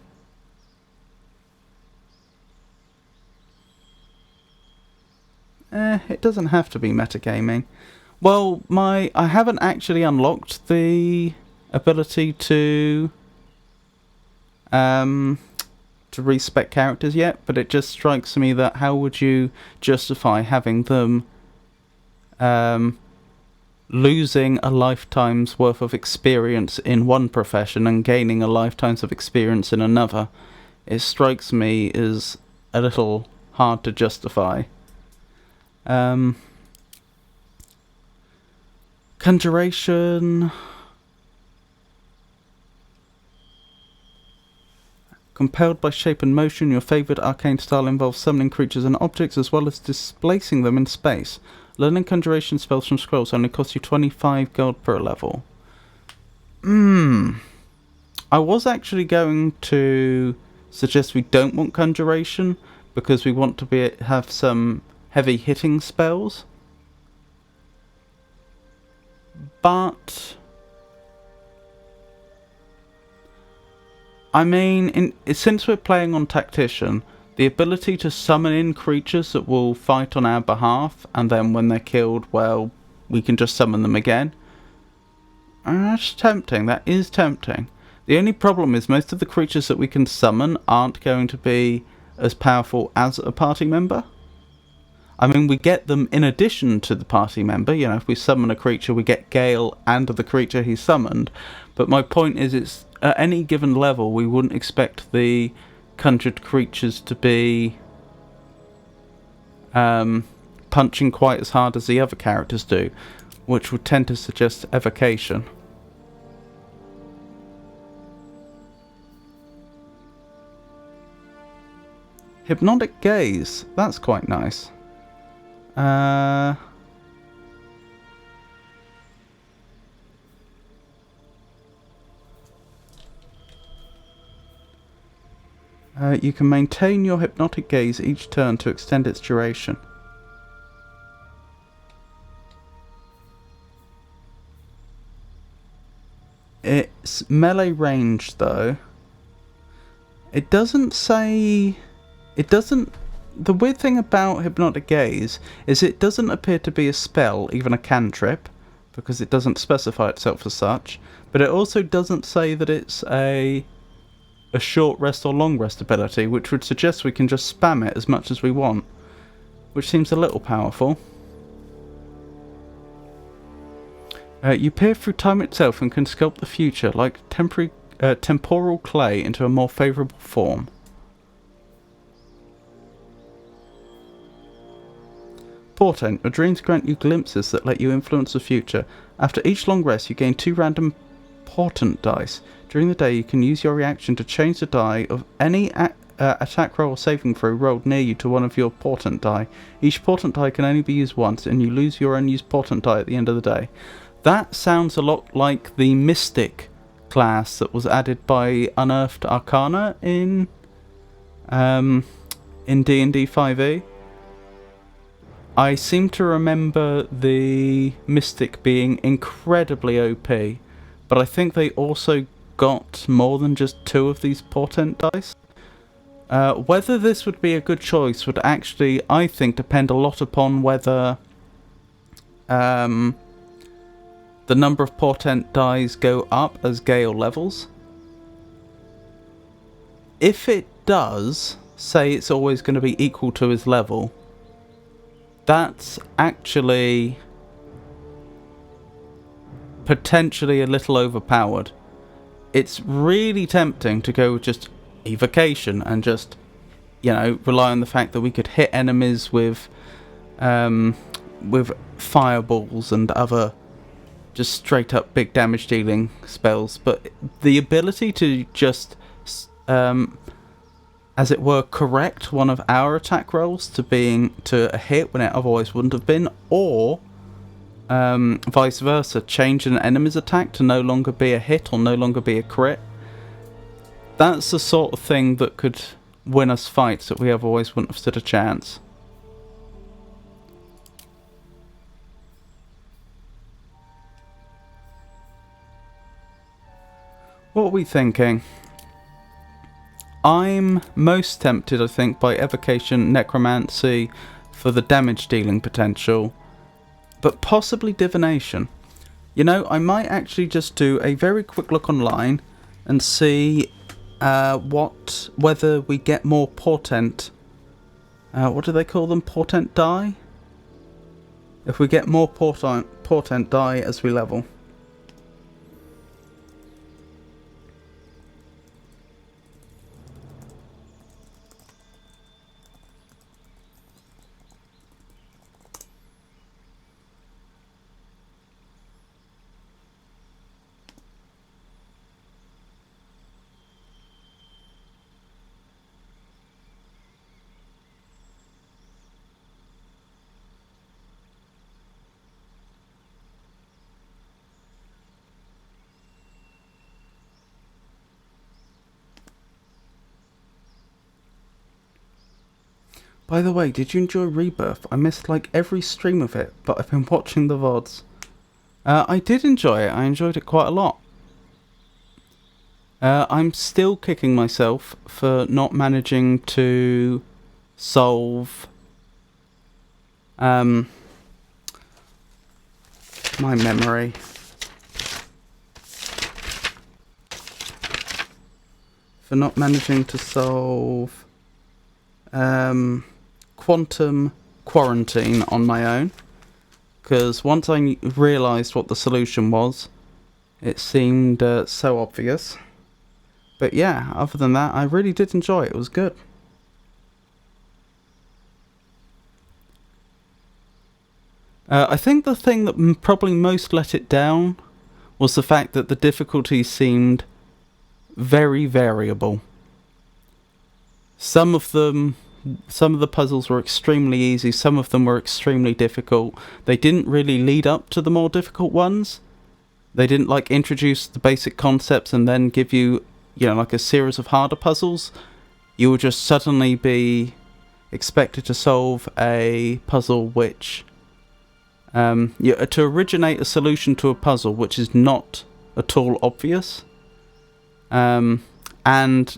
It doesn't have to be metagaming. Well, I haven't actually unlocked the ability to respec characters yet, but it just strikes me that how would you justify having them losing a lifetime's worth of experience in one profession and gaining a lifetime's of experience in another? It strikes me as a little hard to justify. Conjuration. Compelled by shape and motion, your favoured arcane style involves summoning creatures and objects as well as displacing them in space. Learning conjuration spells from scrolls only costs you 25 gold per level. I was actually going to suggest we don't want conjuration because we want to have some heavy hitting spells. But I mean, since we're playing on Tactician, the ability to summon in creatures that will fight on our behalf, and then when they're killed, well, we can just summon them again. That's tempting, that is tempting. The only problem is most of the creatures that we can summon aren't going to be as powerful as a party member. I mean, we get them in addition to the party member. You know, if we summon a creature, we get Gale and the creature he summoned. But my point is, it's at any given level, we wouldn't expect the conjured creatures to be punching quite as hard as the other characters do, which would tend to suggest evocation. Hypnotic gaze, that's quite nice. You can maintain your hypnotic gaze each turn to extend its duration. It's melee range though. It doesn't say... It doesn't... The weird thing about Hypnotic Gaze is it doesn't appear to be a spell, even a cantrip, because it doesn't specify itself as such, but it also doesn't say that it's a short rest or long rest ability, which would suggest we can just spam it as much as we want, which seems a little powerful. You peer through time itself and can sculpt the future, like temporal clay, into a more favourable form. Portent. Your dreams grant you glimpses that let you influence the future. After each long rest, you gain 2 random portent dice. During the day, you can use your reaction to change the die of any attack roll or saving throw rolled near you to one of your portent die. Each portent die can only be used once, and you lose your unused portent die at the end of the day. That sounds a lot like the Mystic class that was added by Unearthed Arcana in D&D 5e. I seem to remember the Mystic being incredibly OP, but I think they also got more than just 2 of these portent dice. Whether this would be a good choice would actually, I think, depend a lot upon whether the number of portent dice go up as Gale levels. If it does, say it's always going to be equal to his level, that's actually potentially a little overpowered. It's really tempting to go with just evocation and just, you know, rely on the fact that we could hit enemies with fireballs and other just straight up big damage dealing spells. But the ability to just as it were, correct one of our attack rolls to a hit when it otherwise wouldn't have been, or vice versa, change an enemy's attack to no longer be a hit or no longer be a crit. That's the sort of thing that could win us fights that we otherwise wouldn't have stood a chance. What are we thinking? I'm most tempted, I think, by Evocation, Necromancy, for the damage dealing potential, but possibly divination. You know, I might actually just do a very quick look online and see whether we get more portent. What do they call them? Portent die? If we get more portent die as we level. By the way, did you enjoy Rebirth? I missed like every stream of it, but I've been watching the VODs. I did enjoy it. I enjoyed it quite a lot. I'm still kicking myself for not managing to solve my memory. For not managing to solve quantum quarantine on my own, because once I realised what the solution was, it seemed so obvious. But yeah, other than that, I really did enjoy it. It was good. I think the thing that probably most let it down was the fact that the difficulty seemed very variable. Some of the puzzles were extremely easy, some of them were extremely difficult. They didn't really lead up to the more difficult ones. They didn't like introduce the basic concepts and then give you, you know, like a series of harder puzzles. You would just suddenly be expected to solve a puzzle which to originate a solution to a puzzle which is not at all obvious. And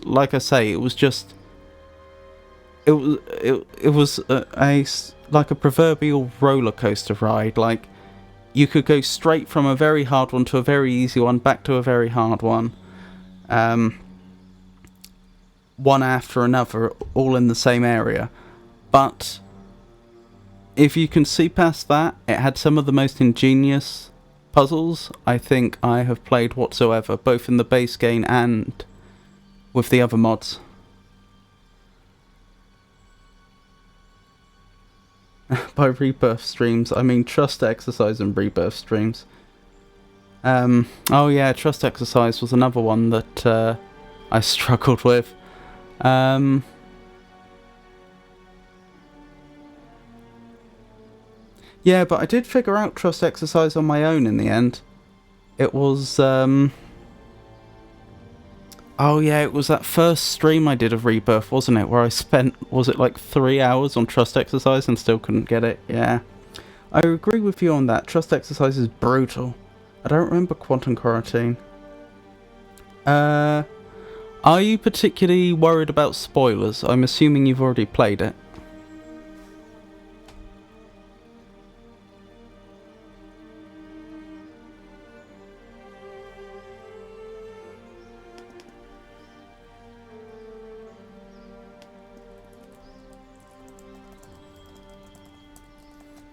like I say, it was just it was like a proverbial roller coaster ride. Like, you could go straight from a very hard one to a very easy one, back to a very hard one, one after another, all in the same area. But if you can see past that, it had some of the most ingenious puzzles I think I have played whatsoever, both in the base game and with the other mods. By Rebirth streams, I mean Trust Exercise and Rebirth streams. Oh yeah, Trust Exercise was another one that I struggled with. Yeah, but I did figure out Trust Exercise on my own in the end. It was, oh yeah, it was that first stream I did of Rebirth, wasn't it? Where I spent, was it like 3 hours on Trust Exercise and still couldn't get it? Yeah. I agree with you on that. Trust Exercise is brutal. I don't remember Quantum Quarantine. Are you particularly worried about spoilers? I'm assuming you've already played it.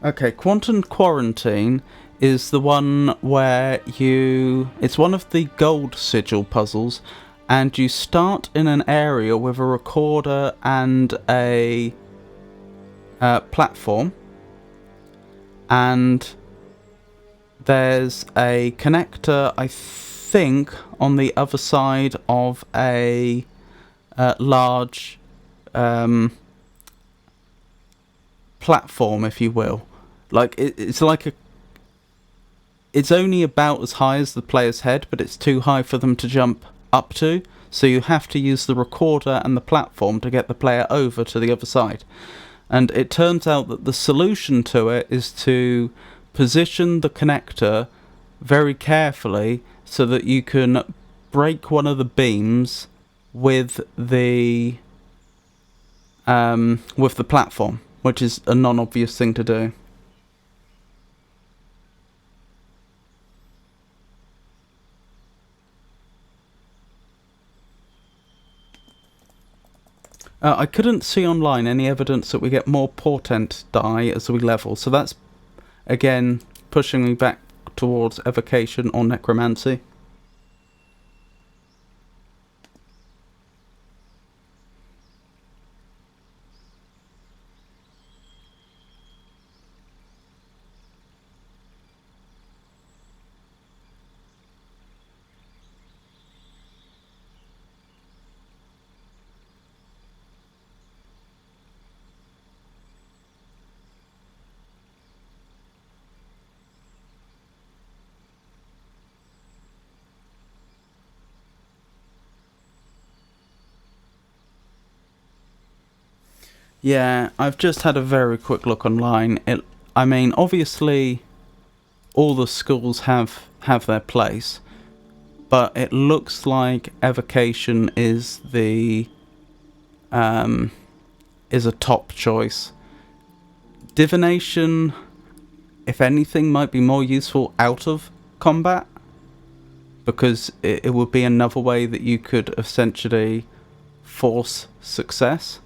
Okay, Quantum Quarantine is the one where it's one of the gold sigil puzzles, and you start in an area with a recorder and a platform, and there's a connector, I think, on the other side of a large platform, if you will. Like, it's like it's only about as high as the player's head, but it's too high for them to jump up to, so you have to use the recorder and the platform to get the player over to the other side. And it turns out that the solution to it is to position the connector very carefully so that you can break one of the beams with the platform, which is a non-obvious thing to do. I couldn't see online any evidence that we get more portent die as we level, so that's, again, pushing me back towards evocation or necromancy. Yeah, I've just had a very quick look online. I mean, obviously, all the schools have their place, but it looks like evocation is a top choice. Divination, if anything, might be more useful out of combat, because it would be another way that you could essentially force success.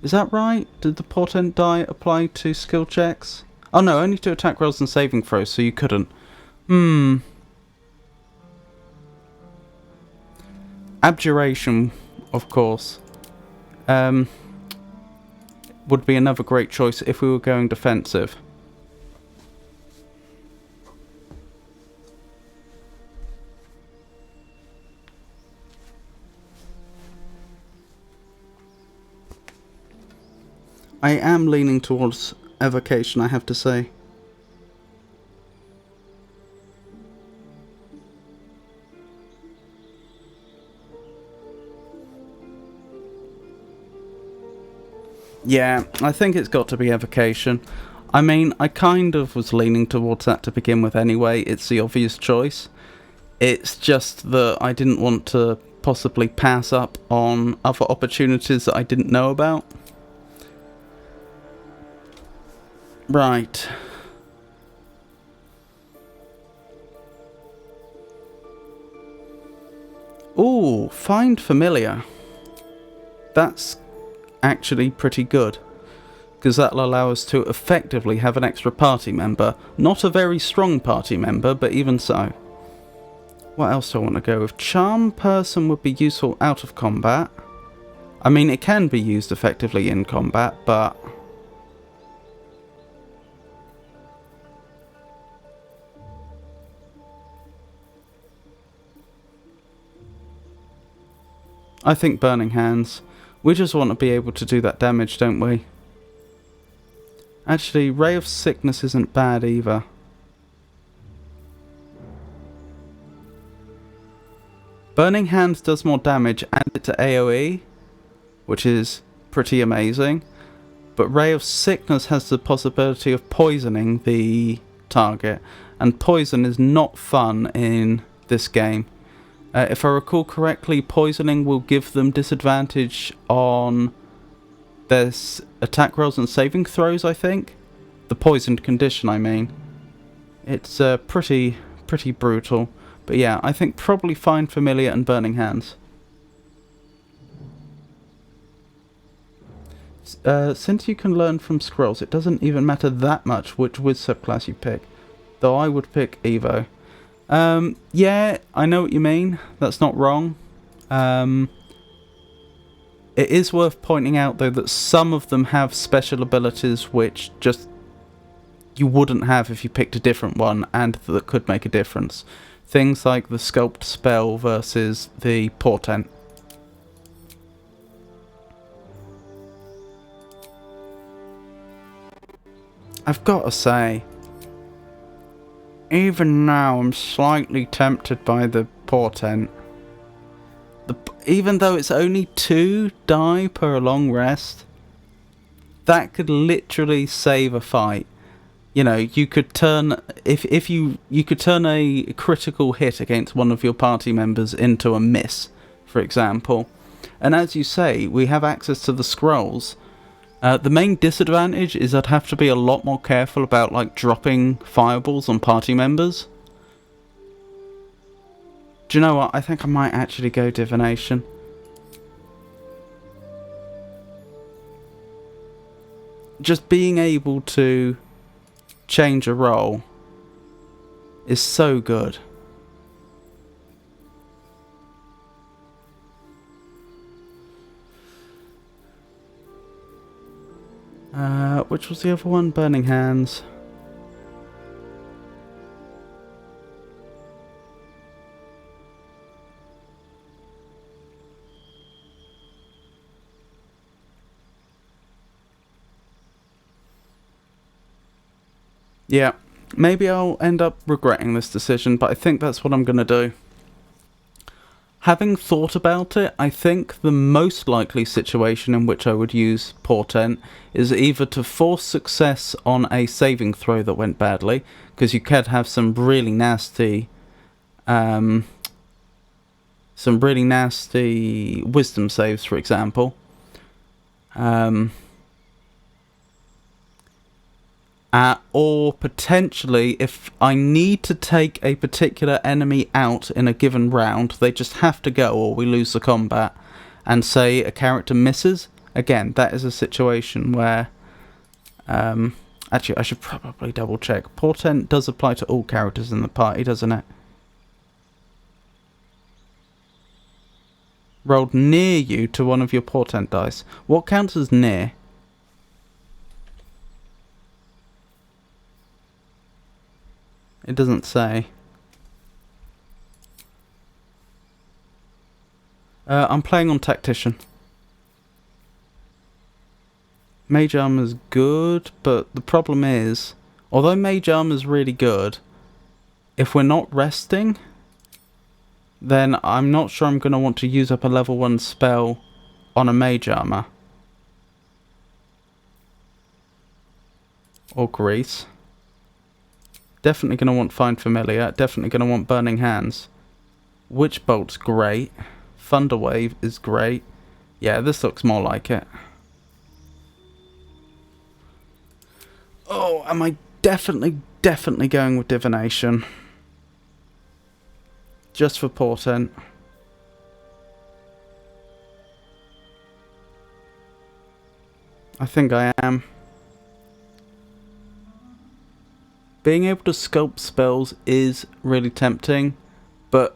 Is that right? Did the portent die apply to skill checks? Oh no, only to attack rolls and saving throws, so you couldn't. Abjuration, of course, would be another great choice if we were going defensive. I am leaning towards evocation, I have to say. Yeah, I think it's got to be evocation. I mean, I kind of was leaning towards that to begin with anyway. It's the obvious choice. It's just that I didn't want to possibly pass up on other opportunities that I didn't know about. Right. Ooh, find familiar. That's actually pretty good, because that'll allow us to effectively have an extra party member. Not a very strong party member, but even so. What else do I want to go with? Charm person would be useful out of combat. I mean, it can be used effectively in combat, but I think Burning Hands. We just want to be able to do that damage, don't we? Actually, Ray of Sickness isn't bad either. Burning Hands does more damage, add it to AoE, which is pretty amazing. But Ray of Sickness has the possibility of poisoning the target, and poison is not fun in this game. If I recall correctly, poisoning will give them disadvantage on their attack rolls and saving throws, I think. The poisoned condition, I mean. It's pretty brutal. But yeah, I think probably Find Familiar and Burning Hands. Since you can learn from scrolls, it doesn't even matter that much which Wiz subclass you pick. Though I would pick Evo. Yeah, I know what you mean. That's not wrong. It is worth pointing out, though, that some of them have special abilities which just you wouldn't have if you picked a different one, and that could make a difference. Things like the Sculpt spell versus the Portent. I've got to say, even now I'm slightly tempted by the Portent. Even though it's only 2 die per long rest, that could literally save a fight. You know, you could turn you could turn a critical hit against one of your party members into a miss, for example. And as you say, we have access to the scrolls. The main disadvantage is I'd have to be a lot more careful about like dropping fireballs on party members. Do you know what? I think I might actually go divination. Just being able to change a role is so good. Which was the other one? Burning Hands. Yeah, maybe I'll end up regretting this decision, but I think that's what I'm going to do. Having thought about it, I think the most likely situation in which I would use Portent is either to force success on a saving throw that went badly, because you could have some really nasty wisdom saves, for example. Or potentially, if I need to take a particular enemy out in a given round, they just have to go or we lose the combat, and say a character misses. Again, that is a situation where... actually, I should probably double check. Portent does apply to all characters in the party, doesn't it? Rolled near you to one of your Portent dice. What counts as near? It doesn't say. I'm playing on Tactician. Mage Armor's good, but the problem is, although Mage Armor's really good, if we're not resting, then I'm not sure I'm going to want to use up a level 1 spell on a Mage Armor. Or Grease. Definitely going to want Find Familiar. Definitely going to want Burning Hands. Witch Bolt's great. Thunder Wave is great. Yeah, this looks more like it. Oh, am I definitely going with Divination? Just for Portent. I think I am. Being able to sculpt spells is really tempting, but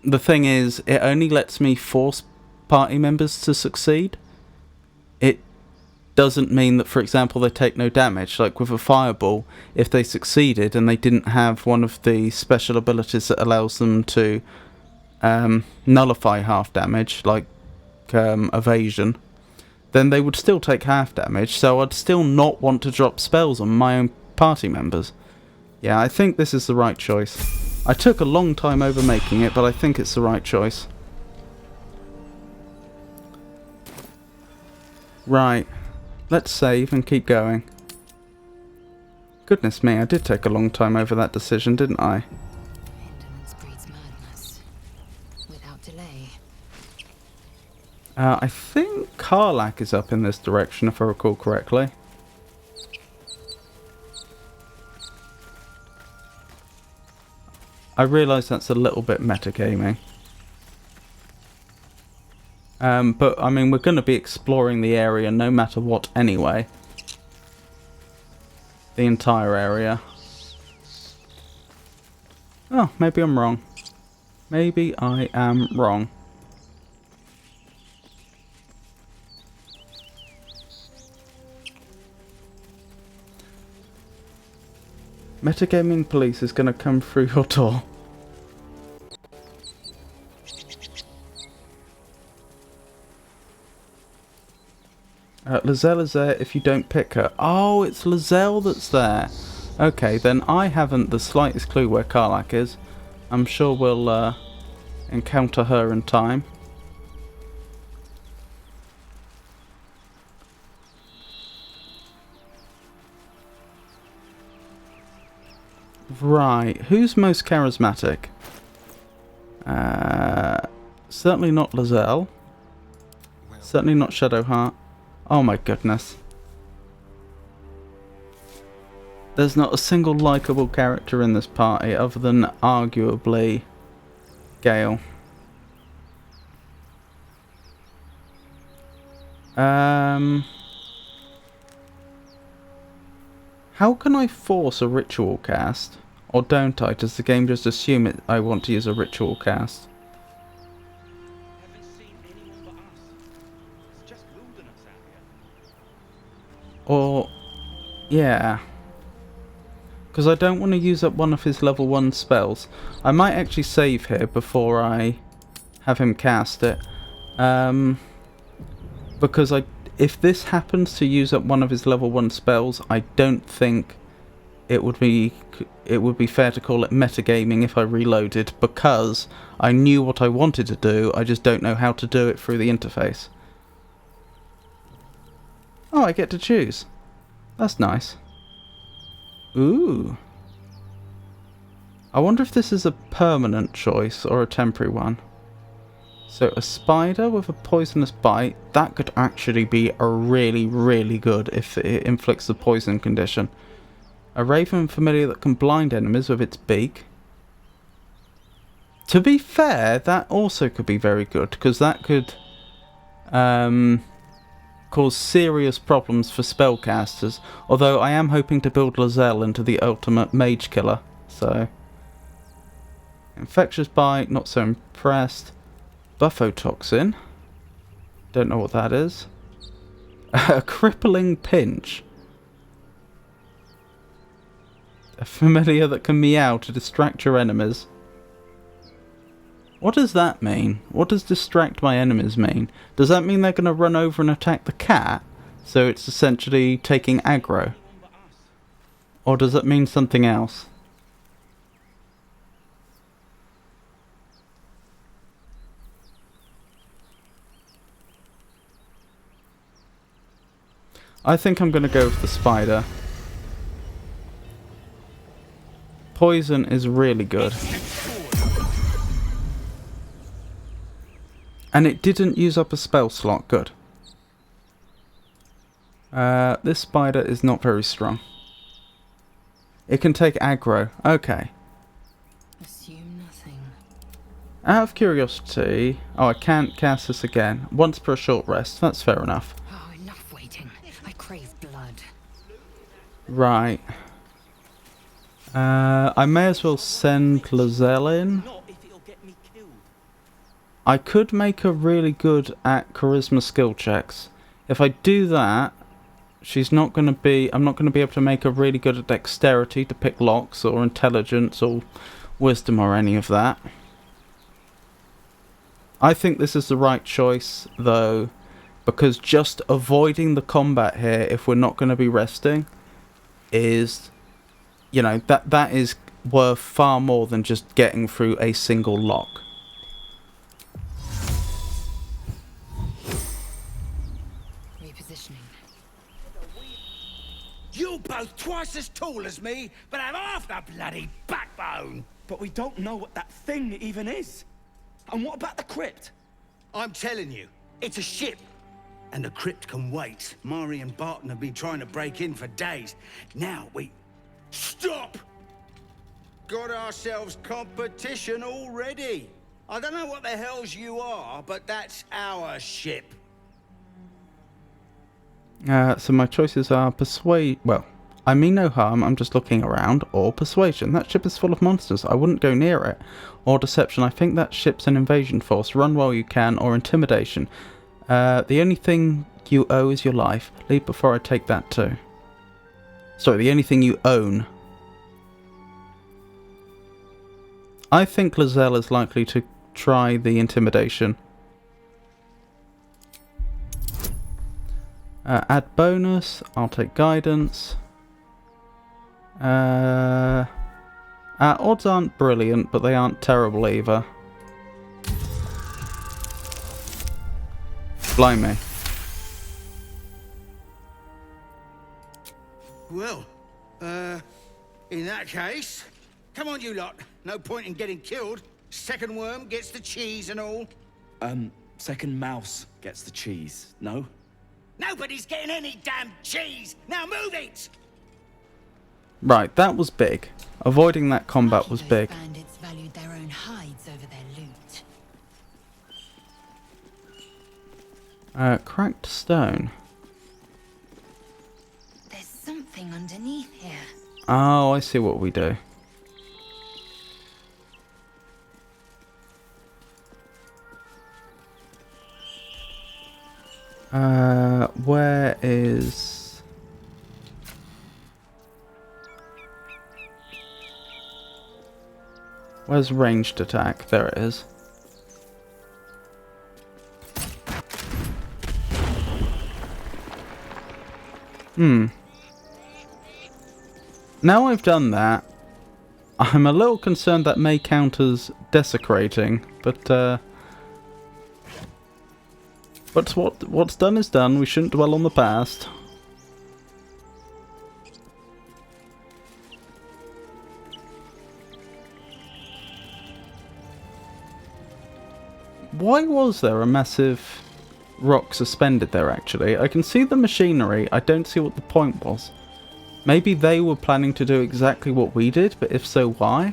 the thing is, it only lets me force party members to succeed. It doesn't mean that, for example, they take no damage. Like with a fireball, if they succeeded and they didn't have one of the special abilities that allows them to nullify half damage, like evasion, then they would still take half damage, so I'd still not want to drop spells on my own party members. Yeah, I think this is the right choice. I took a long time over making it, but I think it's the right choice. Right. Let's save and keep going. Goodness me, I did take a long time over that decision, didn't I? Indolence breeds madness. Without delay. I think Karlach is up in this direction, if I recall correctly. I realise that's a little bit metagaming. But, I mean, we're going to be exploring the area no matter what anyway. The entire area. Oh, maybe I'm wrong. Maybe I am wrong. Metagaming police is going to come through your door. Lizelle is there if you don't pick her. Oh, it's Lizelle that's there. Okay, then I haven't the slightest clue where Karlach is. I'm sure we'll encounter her in time. Right, who's most charismatic? Certainly not Lizelle. Certainly not Shadowheart. Oh my goodness. There's not a single likeable character in this party other than arguably Gale. How can I force a ritual cast? Or don't I? Does the game just assume I want to use a ritual cast? Or... yeah. Because I don't want to use up one of his level 1 spells. I might actually save here before I have him cast it. Because if this happens to use up one of his level 1 spells, I don't think it would be fair to call it metagaming if I reloaded, because I knew what I wanted to do, I just don't know how to do it through the interface. Oh, I get to choose. That's nice. Ooh. I wonder if this is a permanent choice or a temporary one. So a spider with a poisonous bite, that could actually be a really, really good if it inflicts the poison condition. A raven familiar that can blind enemies with its beak. To be fair, that also could be very good, because that could cause serious problems for spellcasters, although I am hoping to build Lozelle into the ultimate mage killer, so... Infectious bite, not so impressed. Buffotoxin, don't know what that is. A crippling pinch. A familiar that can meow to distract your enemies. What does that mean? What does distract my enemies mean? Does that mean they're going to run over and attack the cat? So it's essentially taking aggro? Or does it mean something else? I think I'm going to go with the spider. Poison is really good. And it didn't use up a spell slot. Good. This spider is not very strong. It can take aggro. Okay. Assume nothing. Out of curiosity... oh, I can't cast this again. Once per short rest. That's fair enough. Oh, enough waiting. I crave blood. Right. I may as well send Lozelle in. I could make her really good at charisma skill checks. If I do that, she's not going to be... I'm not going to be able to make her really good at dexterity to pick locks or intelligence or wisdom or any of that. I think this is the right choice, though, because just avoiding the combat here, if we're not going to be resting, is... you know, that is worth far more than just getting through a single lock. Repositioning. You're both twice as tall as me, but have half the bloody backbone. But we don't know what that thing even is. And what about the crypt? I'm telling you, it's a ship. And the crypt can wait. Mari and Barton have been trying to break in for days. Now we... Stop! Got ourselves competition already. I don't know what the hells you are, but that's our ship. So my choices are persuade... well, I mean no harm, I'm just looking around, or persuasion. That ship is full of monsters, I wouldn't go near it. Or deception, I think that ship's an invasion force, run while you can, or intimidation. The only thing you owe is your life. Leave before I take that too. Sorry, the only thing you own. I think Lozelle is likely to try the intimidation. Add bonus, I'll take guidance. Odds aren't brilliant, but they aren't terrible either. Blimey. Well, in that case, come on you lot. No point in getting killed. Second worm gets the cheese and all. Second mouse gets the cheese, no? Nobody's getting any damn cheese! Now move it! Right, that was big. Avoiding that combat was big. Bandits valued their own hides over their loot. Cracked stone. There's something underneath here. Oh, I see what we do. Where is... Where's ranged attack? There it is. Now I've done that, I'm a little concerned that may count as desecrating, but what's done is done. We shouldn't dwell on the past. Why was there a massive rock suspended there, actually? I can see the machinery, I don't see what the point was. Maybe they were planning to do exactly what we did, but if so, why?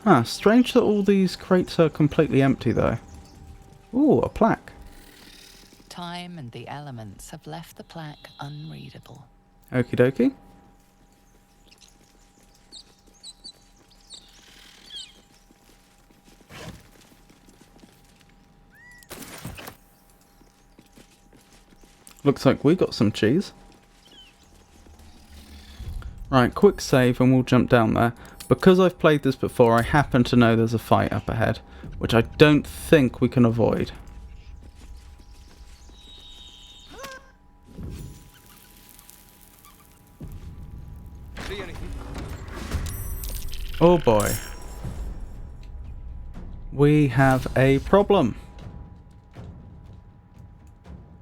Huh, strange that all these crates are completely empty, though. Ooh, a plaque. Time and the elements have left the plaque unreadable. Okie dokie. Looks like we got some cheese. Right, quick save and we'll jump down there. Because I've played this before, I happen to know there's a fight up ahead, which I don't think we can avoid. Oh boy. We have a problem.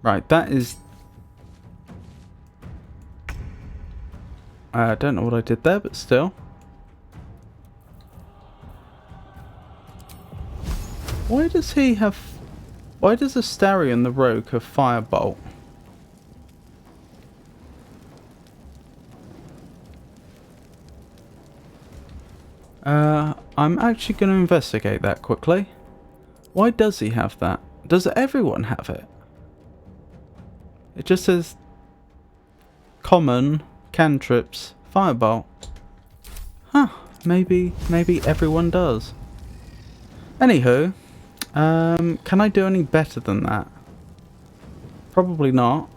Right, that is... I don't know what I did there, but still. Why does he have... Why does Astarion the Rogue have Firebolt? I'm actually going to investigate that quickly. Why does he have that? Does everyone have it? It just says... Common... Cantrips, Firebolt. Huh, maybe everyone does. Anywho, can I do any better than that? Probably not.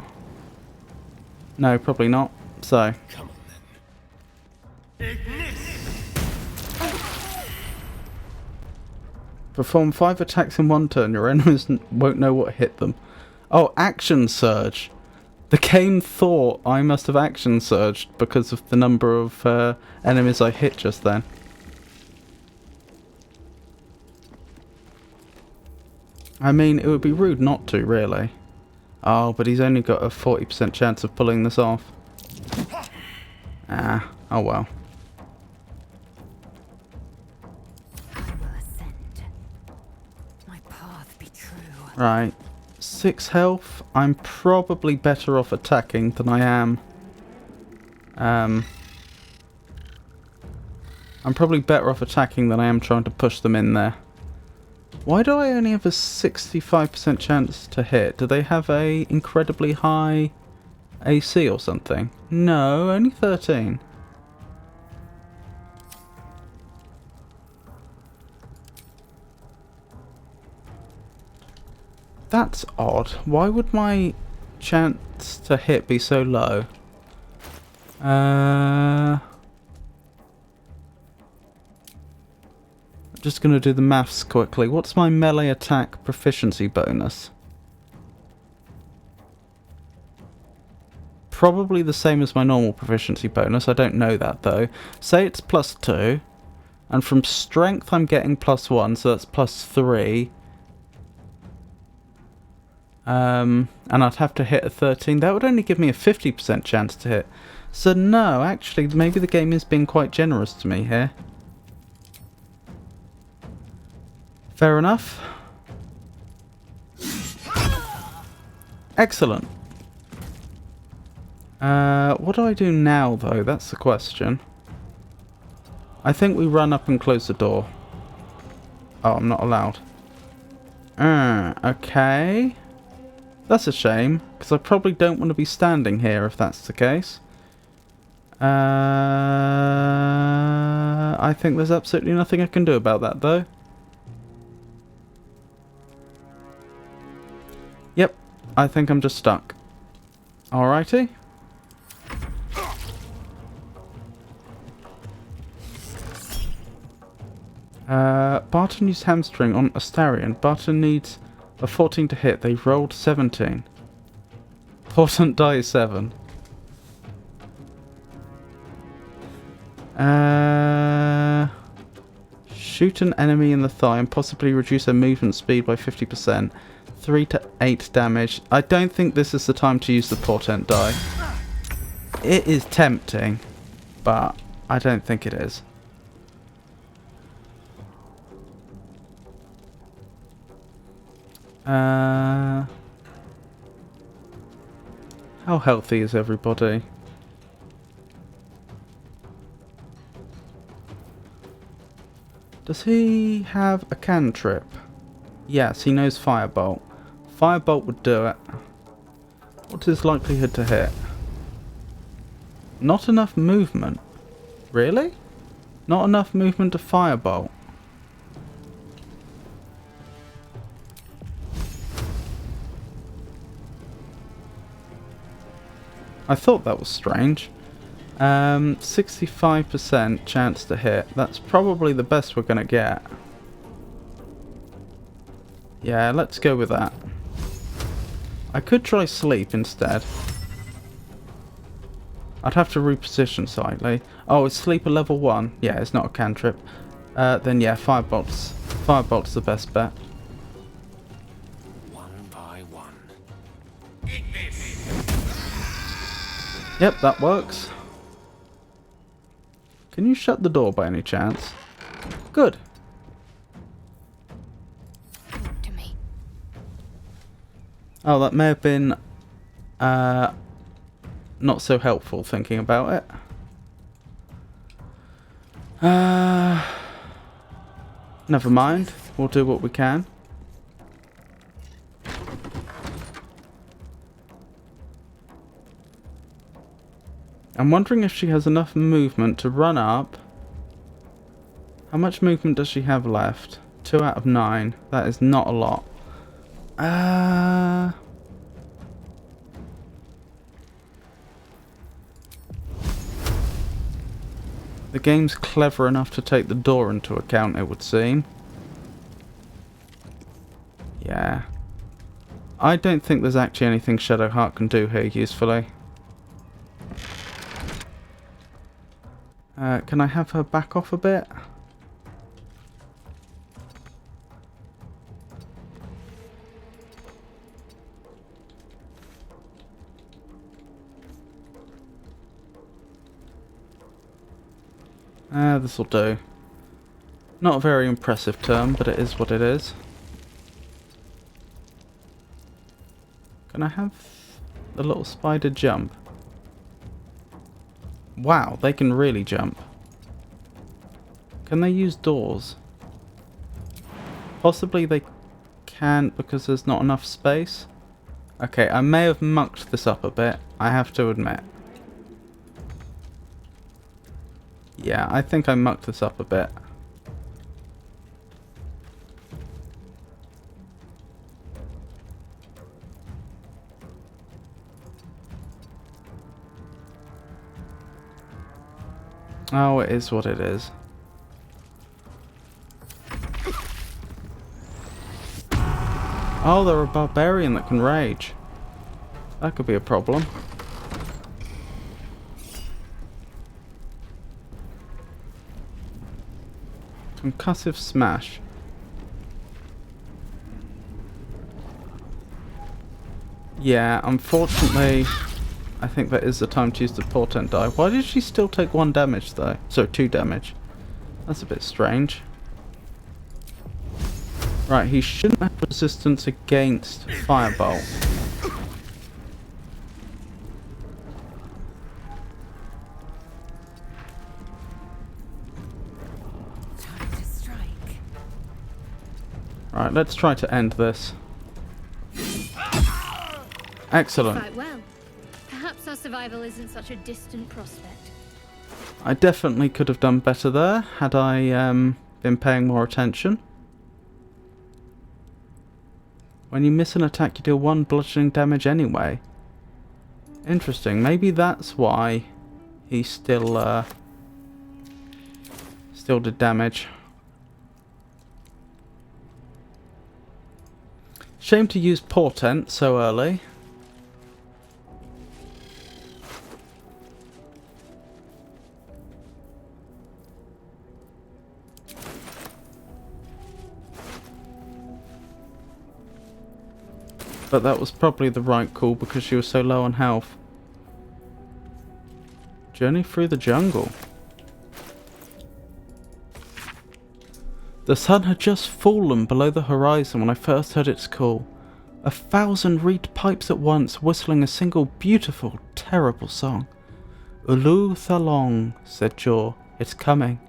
No, probably not. So. Come on then. Perform 5 attacks in one turn. Your enemies won't know what hit them. Oh, Action Surge. The game thought I must have action surged because of the number of enemies I hit just then. I mean, it would be rude not to, really. Oh, but he's only got a 40% chance of pulling this off. Ah, oh well. I will ascend. My path be true. Right. 6 health. I'm probably better off attacking than I am. I'm probably better off attacking than I am trying to push them in there. Why do I only have a 65% chance to hit? Do they have a incredibly high AC or something? No, only 13. That's odd. Why would my chance to hit be so low? I'm just going to do the maths quickly. What's my melee attack proficiency bonus? Probably the same as my normal proficiency bonus. I don't know that though. Say it's +2. And from strength I'm getting +1, so that's +3. And I'd have to hit a 13. That would only give me a 50% chance to hit. So no, actually, maybe the game is being quite generous to me here. Fair enough. Excellent. What do I do now, though? That's the question. I think we run up and close the door. Oh, I'm not allowed. Okay. That's a shame, because I probably don't want to be standing here if that's the case. I think there's absolutely nothing I can do about that, though. Yep, I think I'm just stuck. Alrighty. Barton used hamstring on Astarion. Barton needs a 14 to hit. They rolled 17. Portent die 7. Shoot an enemy in the thigh and possibly reduce their movement speed by 50%. 3 to 8 damage. I don't think this is the time to use the portent die. It is tempting, but I don't think it is. How healthy is everybody? Does he have a cantrip? Yes, he knows Firebolt. Firebolt would do it. What's his likelihood to hit? Not enough movement. Really? Not enough movement to Firebolt. I thought that was strange. 65% chance to hit. That's probably the best we're going to get. Yeah, let's go with that. I could try sleep instead. I'd have to reposition slightly. Oh, is sleep a level 1? Yeah, it's not a cantrip. Then yeah, Firebolt's the best bet. One by one. Yep, that works. Can you shut the door by any chance? Good. To me. Oh, that may have been not so helpful thinking about it. Never mind. We'll do what we can. I'm wondering if she has enough movement to run up. How much movement does she have left? 2 out of 9. That is not a lot. The game's clever enough to take the door into account, it would seem. Yeah. I don't think there's actually anything Shadowheart can do here usefully. Can I have her back off a bit? This'll do. Not a very impressive term, but it is what it is. Can I have the little spider jump? Wow, they can really jump. Can they use doors? Possibly they can't because there's not enough space. Okay, I may have mucked this up a bit, I have to admit. Yeah, I think I mucked this up a bit. Oh, it is what it is. Oh, they're a barbarian that can rage. That could be a problem. Concussive smash. Yeah, unfortunately, I think that is the time to use the portent die. Why did she still take 1 damage though? So 2 damage. That's a bit strange. Right, he shouldn't have resistance against Firebolt. Alright, let's try to end this. Excellent. Quite well. Perhaps our survival isn't such a distant prospect. I definitely could have done better there had I been paying more attention. When you miss an attack, you deal 1 bludgeoning damage anyway. Interesting. Maybe that's why he still did damage. Shame to use Portent so early. But that was probably the right call because she was so low on health. Journey through the jungle. The sun had just fallen below the horizon when I first heard its call. 1,000 reed pipes at once, whistling a single beautiful, terrible song. "Ulu Thalong," said Jaw. "It's coming."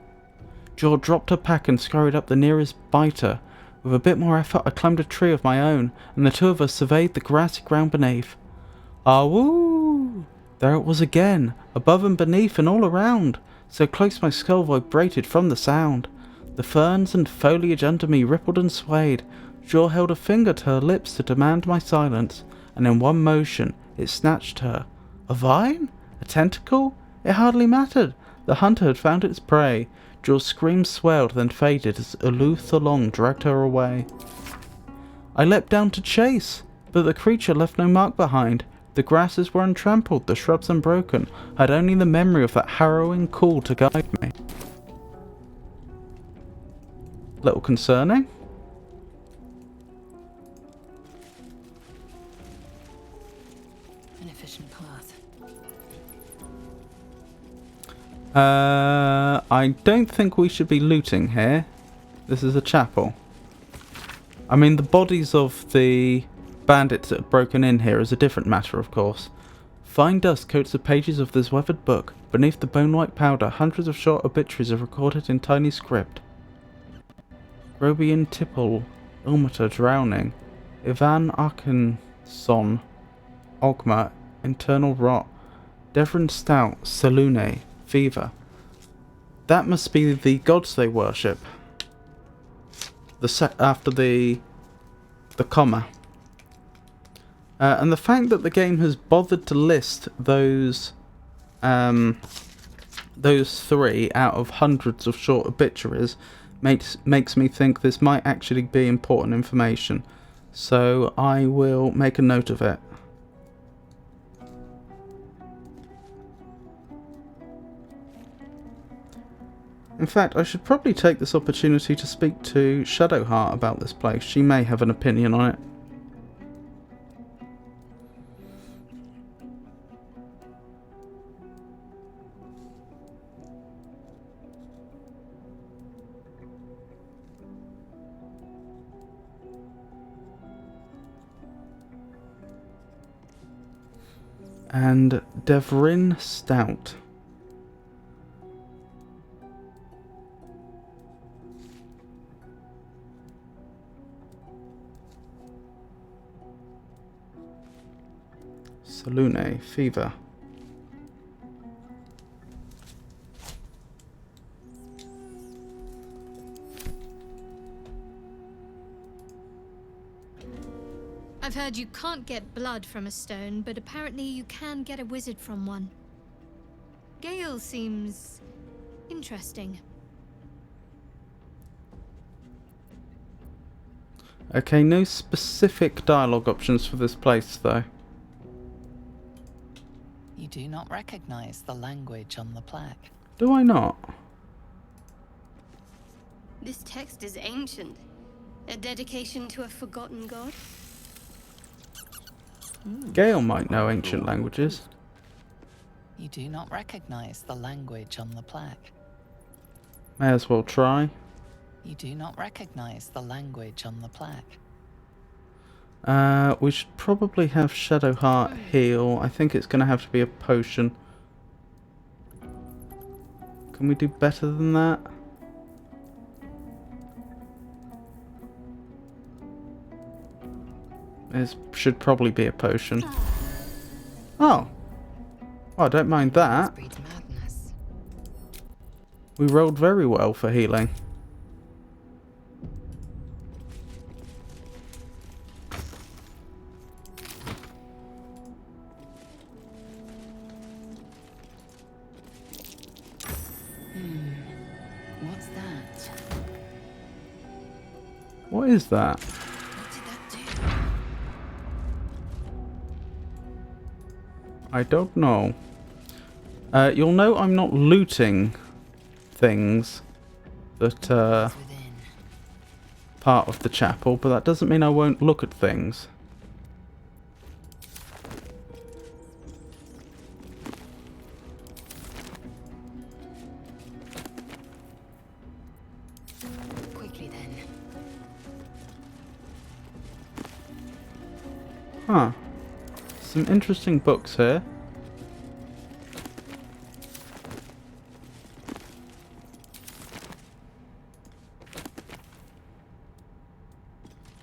Jaw dropped her pack and scurried up the nearest biter. With a bit more effort, I climbed a tree of my own, and the two of us surveyed the grassy ground beneath. Ah woo! There it was again, above and beneath and all around, so close my skull vibrated from the sound. The ferns and foliage under me rippled and swayed. Jaw held a finger to her lips to demand my silence, and in one motion it snatched her. A vine? A tentacle? It hardly mattered. The hunter had found its prey. Jaw's scream swelled, then faded as Ulu Thalong dragged her away. I leapt down to chase, but the creature left no mark behind. The grasses were untrampled, the shrubs unbroken. I had only the memory of that harrowing call to guide me. Little concerning. An efficient path. I don't think we should be looting here. This is a chapel. I mean, the bodies of the bandits that had broken in here is a different matter, of course. Fine dust coats the pages of this weathered book. Beneath the bone-white powder, hundreds of short obituaries are recorded in tiny script. Robian Tipple, Ilmater drowning. Ivan Arkinson, Ogma, internal rot. Devrin Stout, Salune, fever. That must be the gods they worship. After the comma. And the fact that the game has bothered to list those 3 out of hundreds of short obituaries makes me think this might actually be important information. So I will make a note of it. In fact, I should probably take this opportunity to speak to Shadowheart about this place. She may have an opinion on it. And Devrin Stout. Salune, fever. I've heard you can't get blood from a stone, but apparently you can get a wizard from one. Gale seems interesting. Okay, no specific dialogue options for this place, though. You do not recognize the language on the plaque. Do I not? This text is ancient. A dedication to a forgotten god? Gale might know ancient languages. You do not recognize the language on the plaque. May as well try. You do not recognize the language on the plaque. We should probably have Shadowheart heal. I think it's going to have to be a potion. Can we do better than that? It should probably be a potion. Oh. Oh, I don't mind that. We rolled very well for healing. What's that? What is that? What did that do? I don't know. You'll know I'm not looting things that are part of the chapel, but that doesn't mean I won't look at things. Quickly then. Huh. Some interesting books here.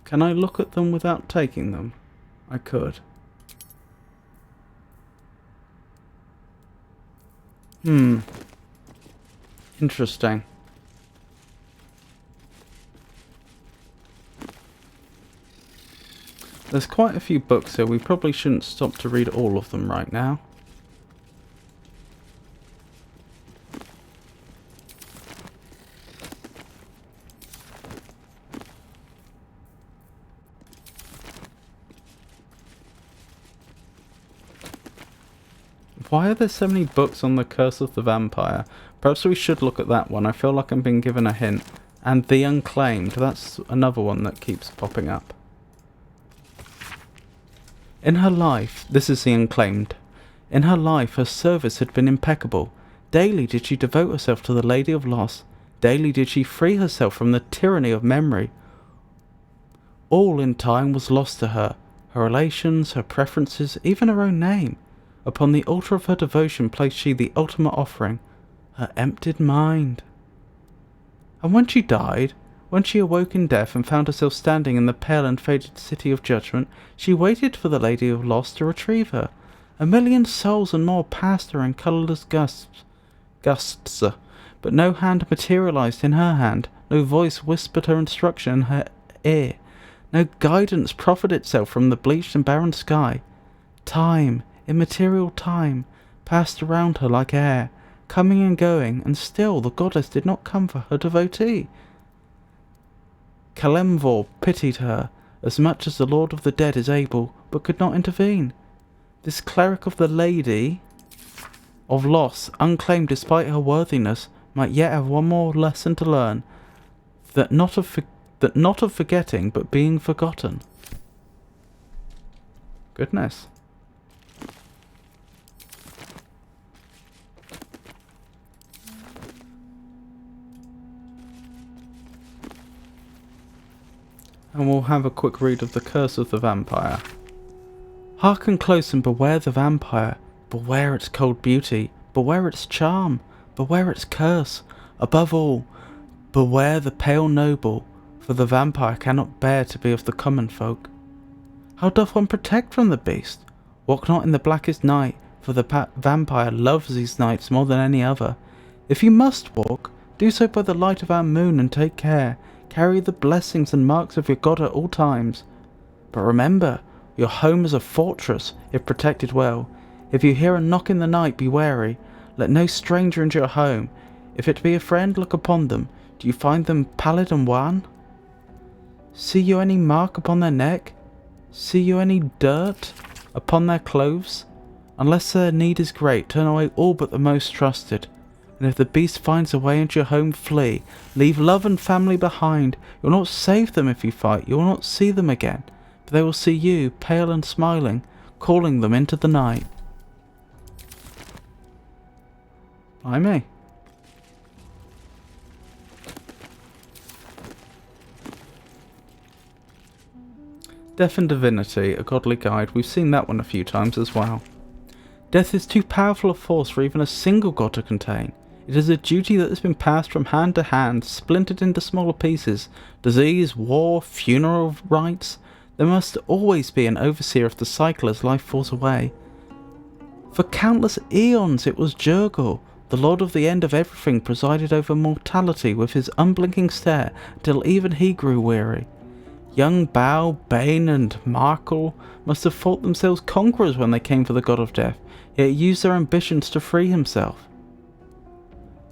Can I look at them without taking them? I could. Interesting. There's quite a few books here. We probably shouldn't stop to read all of them right now. Why are there so many books on the Curse of the Vampire? Perhaps we should look at that one. I feel like I'm being given a hint. And The Unclaimed. That's another one that keeps popping up. In her life, this is The Unclaimed. In her life, her service had been impeccable. Daily did she devote herself to the Lady of Loss. Daily did she free herself from the tyranny of memory. All in time was lost to her. Her relations, her preferences, even her own name. Upon the altar of her devotion placed she the ultimate offering, her emptied mind. And when she died, when she awoke in death and found herself standing in the pale and faded city of judgment, she waited for the Lady of Loss to retrieve her. A million souls and more passed her in colourless gusts, but no hand materialised in her hand, no voice whispered her instruction in her ear, no guidance proffered itself from the bleached and barren sky. Time, immaterial time, passed around her like air, coming and going, and still the goddess did not come for her devotee. Kalemvor pitied her, as much as the Lord of the Dead is able, but could not intervene. This cleric of the Lady of Loss, unclaimed despite her worthiness, might yet have one more lesson to learn, that not of forgetting, but being forgotten. Goodness. And we'll have a quick read of the Curse of the Vampire. Hearken close and beware the vampire. Beware its cold beauty. Beware its charm. Beware its curse. Above all, beware the pale noble, for the vampire cannot bear to be of the common folk. How doth one protect from the beast? Walk not in the blackest night, for the vampire loves these nights more than any other. If you must walk, do so by the light of our moon, and take care. Carry the blessings and marks of your God at all times. But remember, your home is a fortress, if protected well. If you hear a knock in the night, be wary. Let no stranger into your home. If it be a friend, look upon them. Do you find them pallid and wan? See you any mark upon their neck? See you any dirt upon their clothes? Unless their need is great, turn away all but the most trusted. And if the beast finds a way into your home, flee. Leave love and family behind. You will not save them if you fight. You will not see them again. But they will see you, pale and smiling, calling them into the night. Blimey. Death and Divinity, a godly guide. We've seen that one a few times as well. Death is too powerful a force for even a single god to contain. It is a duty that has been passed from hand to hand, splintered into smaller pieces. Disease, war, funeral rites. There must always be an overseer of the cycle as life falls away. For countless eons it was Jurgil, the lord of the end of everything, presided over mortality with his unblinking stare until even he grew weary. Young Bao, Bane and Markle must have thought themselves conquerors when they came for the god of death, yet used their ambitions to free himself.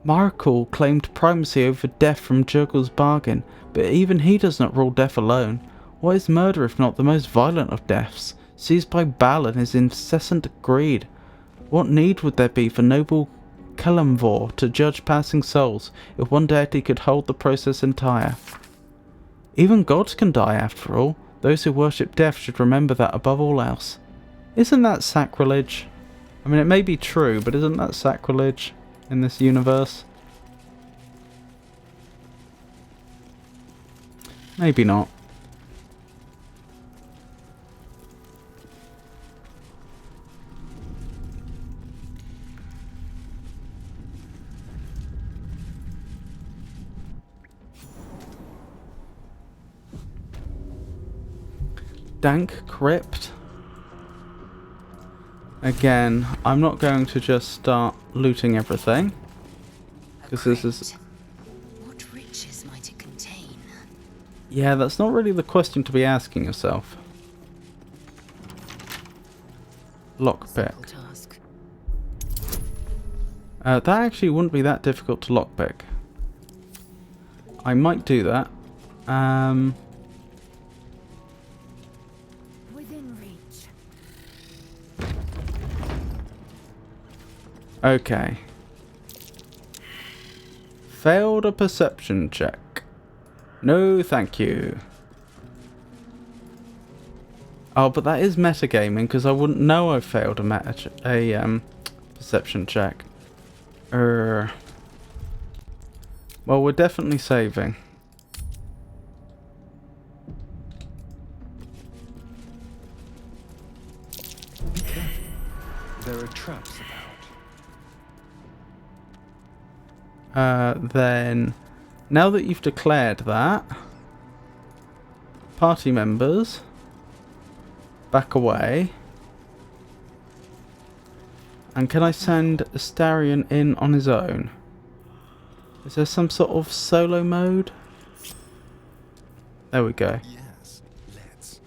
Markle claimed primacy over death from Jurgil's bargain, but even he does not rule death alone. What is murder if not the most violent of deaths, seized by Bal and his incessant greed? What need would there be for noble Kelemvor to judge passing souls if one deity could hold the process entire? Even gods can die after all. Those who worship death should remember that above all else. Isn't that sacrilege? I mean, it may be true, but isn't that sacrilege in this universe? Maybe not. Dank crypt. Again, I'm not going to just start looting everything, because this is... What riches might it contain? Yeah, that's not really the question to be asking yourself. Lockpick. That actually wouldn't be that difficult to lockpick. I might do that. Within reach. Okay. Failed a perception check. No, thank you. Oh, but that is metagaming, because I wouldn't know I failed a perception check. Well, we're definitely saving. Be careful. There are traps about. Then, now that you've declared that, party members, back away. And can I send Astarion in on his own? Is there some sort of solo mode? There we go. Yes, let's.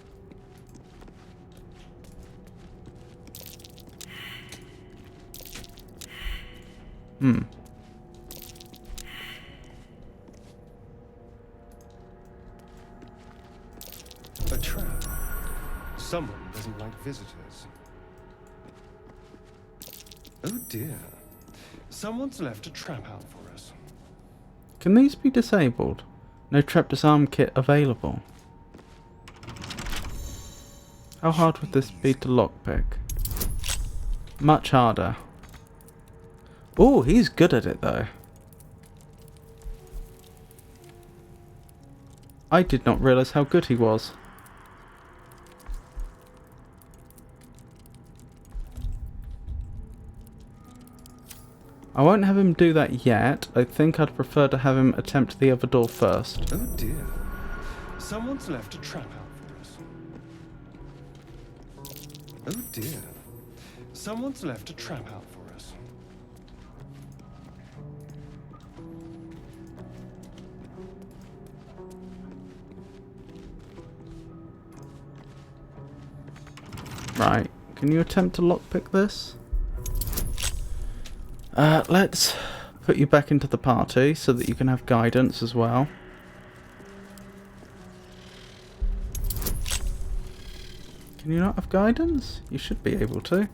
A trap. Someone doesn't like visitors. Oh dear. Someone's left a trap out for us. Can these be disabled? No trap disarm kit available. How hard would this be to lockpick? Much harder. Oh, he's good at it though. I did not realise how good he was. I won't have him do that yet. I think I'd prefer to have him attempt the other door first. Oh dear. Someone's left a trap out for us. Oh dear. Someone's left a trap out for us. Right. Can you attempt to lockpick this? Let's put you back into the party so that you can have guidance as well. Can you not have guidance? You should be able to.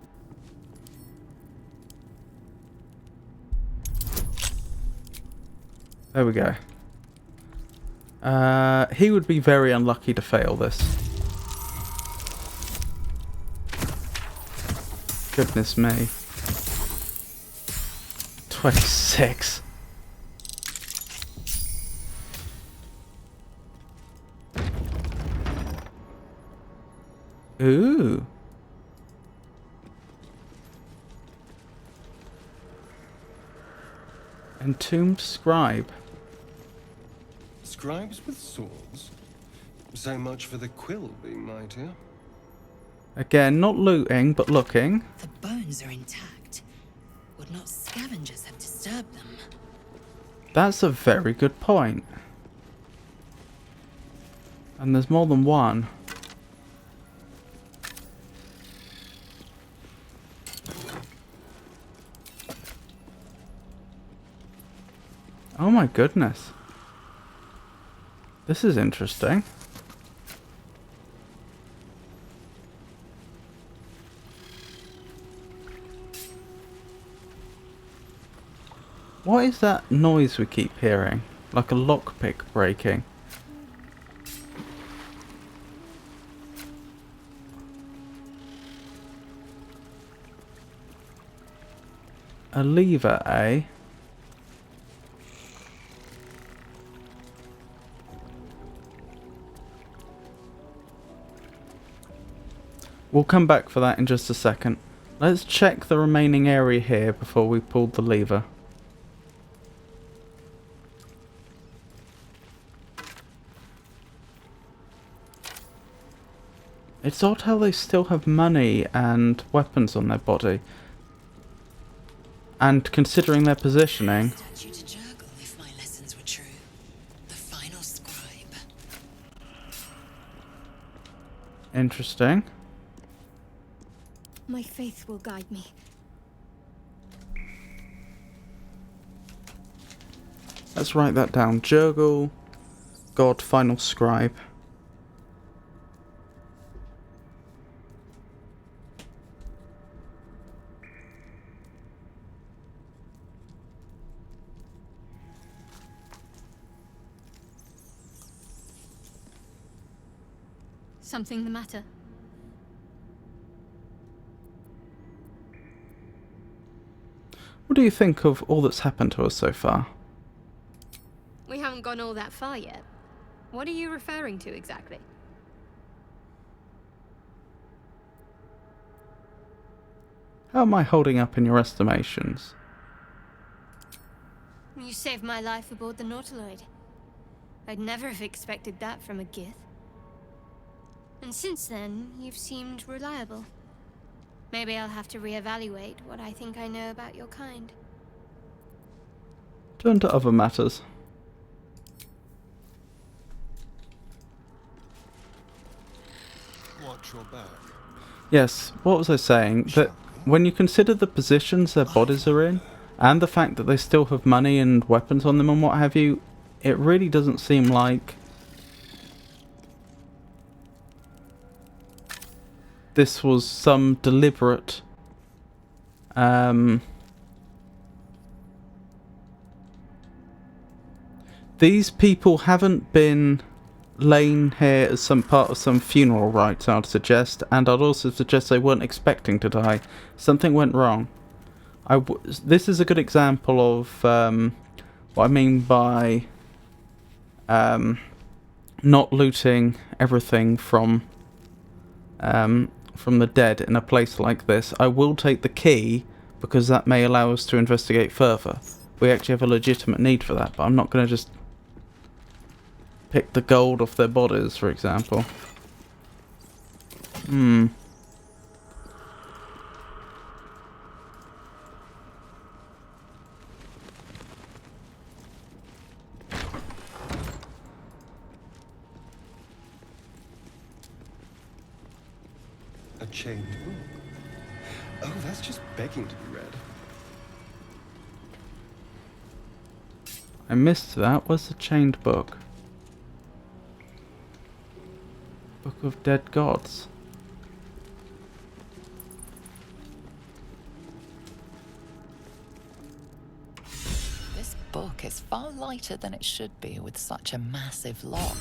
There we go. He would be very unlucky to fail this. Goodness me. 26. Ooh. Entombed scribe. Scribes with swords? So much for the quill being mightier. Again, not looting, but looking. The bones are intact. Would not scavengers have disturbed them? That's a very good point. And there's more than one. Oh my goodness. This is interesting. What is that noise we keep hearing? Like a lockpick breaking. A lever, eh? We'll come back for that in just a second. Let's check the remaining area here before we pull the lever. It's odd how they still have money and weapons on their body. And considering their positioning... Statue to Jurgle, if my lessons were true. The final scribe. Interesting. My faith will guide me. Let's write that down. Jurgle, God, final scribe. Something the matter? What do you think of all that's happened to us so far? We haven't gone all that far yet. What are you referring to exactly? How am I holding up in your estimations? You saved my life aboard the Nautiloid. I'd never have expected that from a Gith. And since then, you've seemed reliable. Maybe I'll have to reevaluate what I think I know about your kind. Turn to other matters. Watch your back. Yes, what was I saying? That when you consider the positions their bodies are in, and the fact that they still have money and weapons on them and what have you, it really doesn't seem like this was some deliberate these people haven't been laying here as some part of some funeral rites, I'd suggest, and I'd also suggest they weren't expecting to die. Something went wrong. This is a good example of what I mean by not looting everything from the dead in a place like this. I will take the key because that may allow us to investigate further. We actually have a legitimate need for that, but I'm not going to just pick the gold off their bodies, for example. A chained book. Oh, that's just begging to be read. I missed that. Where's the chained book? Book of Dead Gods. This book is far lighter than it should be with such a massive lock.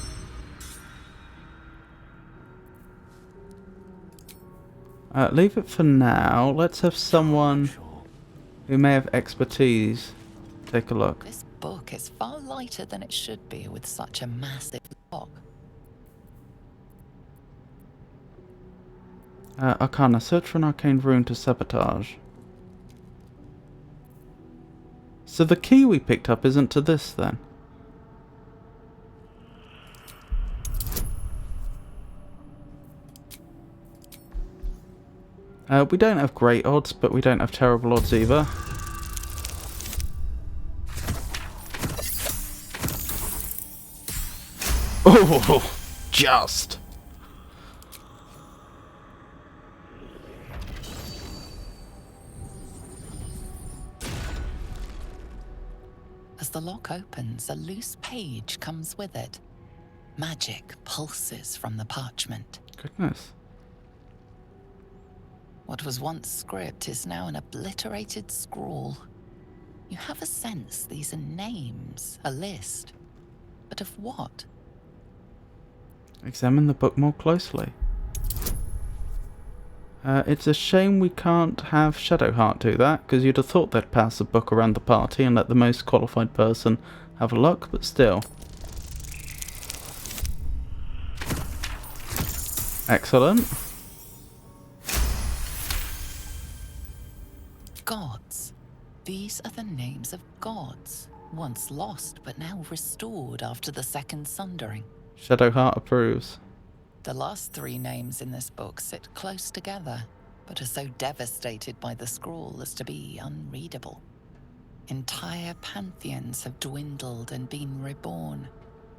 Leave it for now. Let's have someone who may have expertise take a look. This book is far lighter than it should be with such a massive lock. Arcana, search for an arcane rune to sabotage. So the key we picked up isn't to this then? We don't have great odds, but we don't have terrible odds either. Oh, just. As the lock opens, a loose page comes with it. Magic pulses from the parchment. Goodness. What was once script is now an obliterated scrawl. You have a sense these are names, a list. But of what? Examine the book more closely. It's a shame we can't have Shadowheart do that, because you'd have thought they'd pass the book around the party and let the most qualified person have a look, but still. Excellent. Gods. These are the names of gods, once lost but now restored after the Second Sundering. Shadowheart approves. The last three names in this book sit close together, but are so devastated by the scrawl as to be unreadable. Entire pantheons have dwindled and been reborn,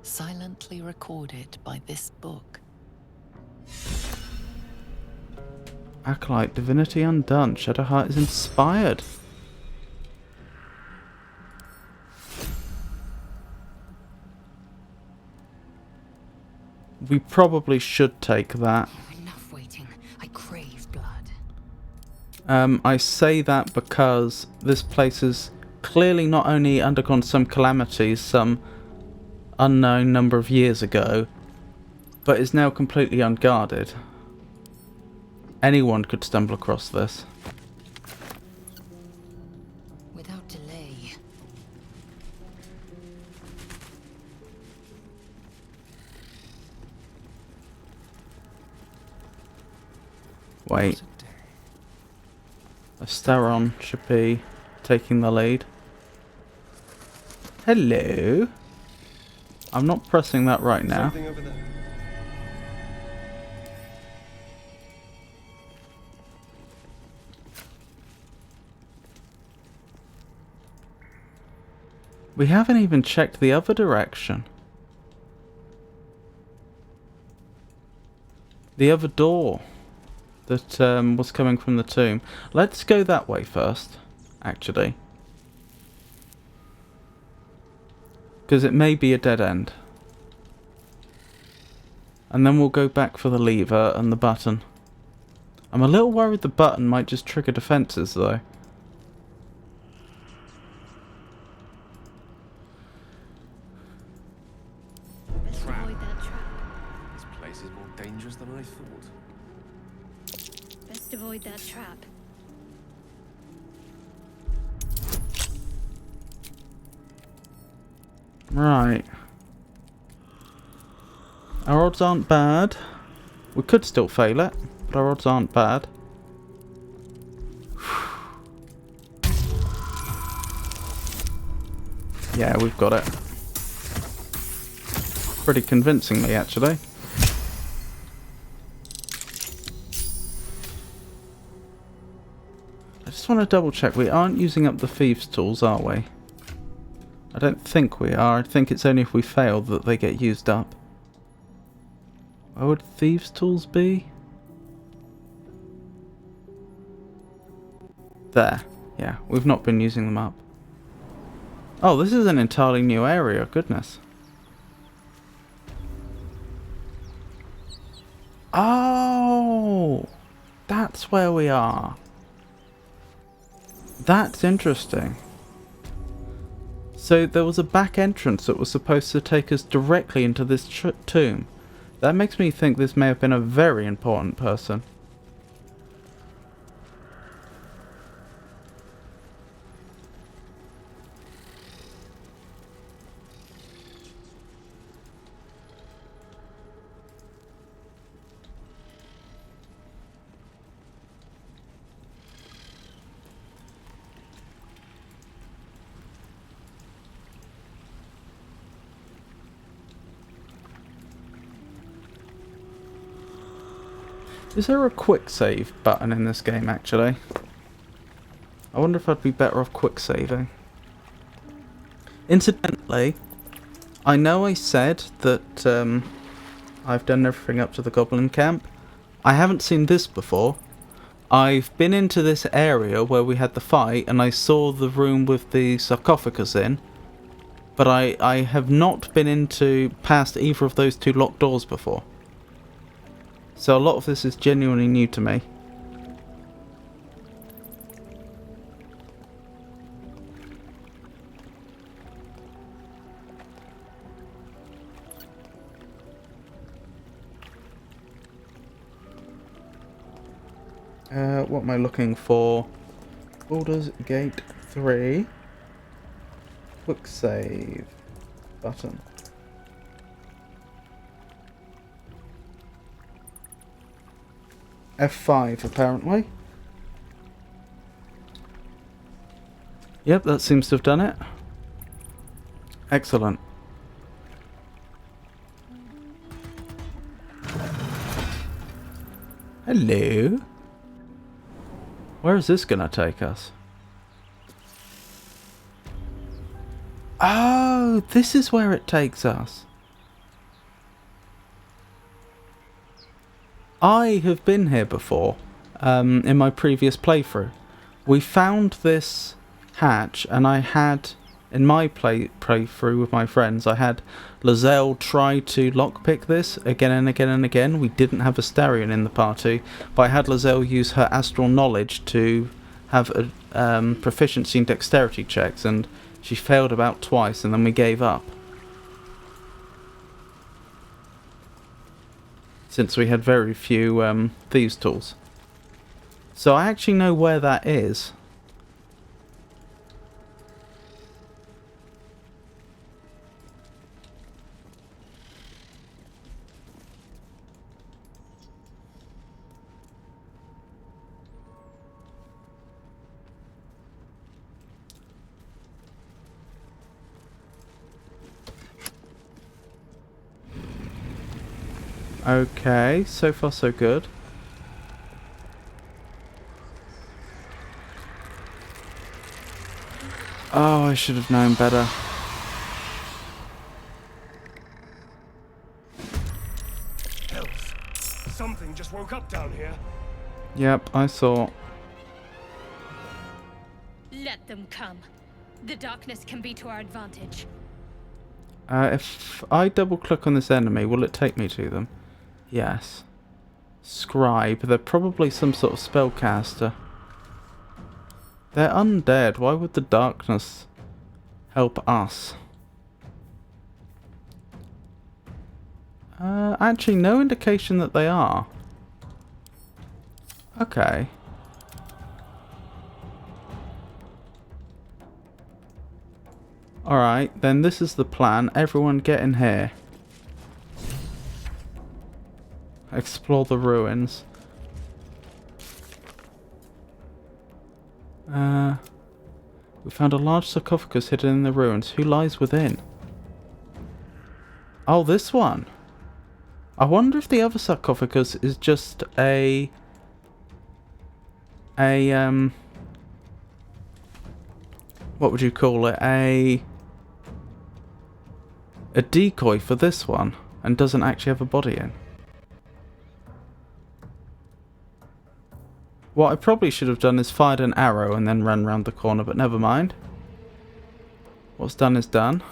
silently recorded by this book. Acolyte, divinity undone. Shadowheart is inspired. We probably should take that. Enough waiting. I crave blood. I say that because this place has clearly not only undergone some calamities some unknown number of years ago, but is now completely unguarded. Anyone could stumble across this. Without delay. Wait. Asteron should be taking the lead. Hello. I'm not pressing that right now. Something over there. We haven't even checked the other direction. The other door that was coming from the tomb. Let's go that way first, actually. Because it may be a dead end. And then we'll go back for the lever and the button. I'm a little worried the button might just trigger defences though. Best avoid that trap. This place is more dangerous than I thought. Best avoid that trap. Right. Our odds aren't bad. We could still fail it, but our odds aren't bad. Yeah, we've got it. Pretty convincingly, actually. I just want to double check. We aren't using up the thieves' tools, are we? I don't think we are. I think it's only if we fail that they get used up. Where would thieves' tools be? There. Yeah, we've not been using them up. Oh, this is an entirely new area. Goodness. Oh! That's where we are. That's interesting. So there was a back entrance that was supposed to take us directly into this tomb. That makes me think this may have been a very important person. Is there a quick save button in this game, actually? I wonder if I'd be better off quick saving. Incidentally, I know I said that I've done everything up to the Goblin Camp. I haven't seen this before. I've been into this area where we had the fight, and I saw the room with the sarcophagus in. But I have not been past either of those two locked doors before. So a lot of this is genuinely new to me. What am I looking for? Baldur's Gate 3. Quick save button. F5 apparently. Yep, that seems to have done it. Excellent. Hello. Where is this gonna take us? Oh, this is where it takes us. I have been here before, in my previous playthrough. We found this hatch, and I had, in my playthrough with my friends, I had Lozelle try to lockpick this again and again and again. We didn't have Astarion in the party, but I had Lozelle use her astral knowledge to have a proficiency in dexterity checks, and she failed about twice, and then we gave up. Since we had very few thieves' tools. So I actually know where that is. Okay, so far so good. Oh, I should have known better. Hells. Something just woke up down here. Yep, I saw. Let them come. The darkness can be to our advantage. If I double click on this enemy, will it take me to them? Yes. Scribe. They're probably some sort of spellcaster. They're undead. Why would the darkness help us? Actually, no indication that they are. Okay. Alright, then this is the plan. Everyone get in here. Explore the ruins. We found a large sarcophagus hidden in the ruins. Who lies within? Oh, this one. I wonder if the other sarcophagus is just a what would you call it? A decoy for this one, and doesn't actually have a body in. What I probably should have done is fired an arrow and then run round the corner, but never mind. What's done is done.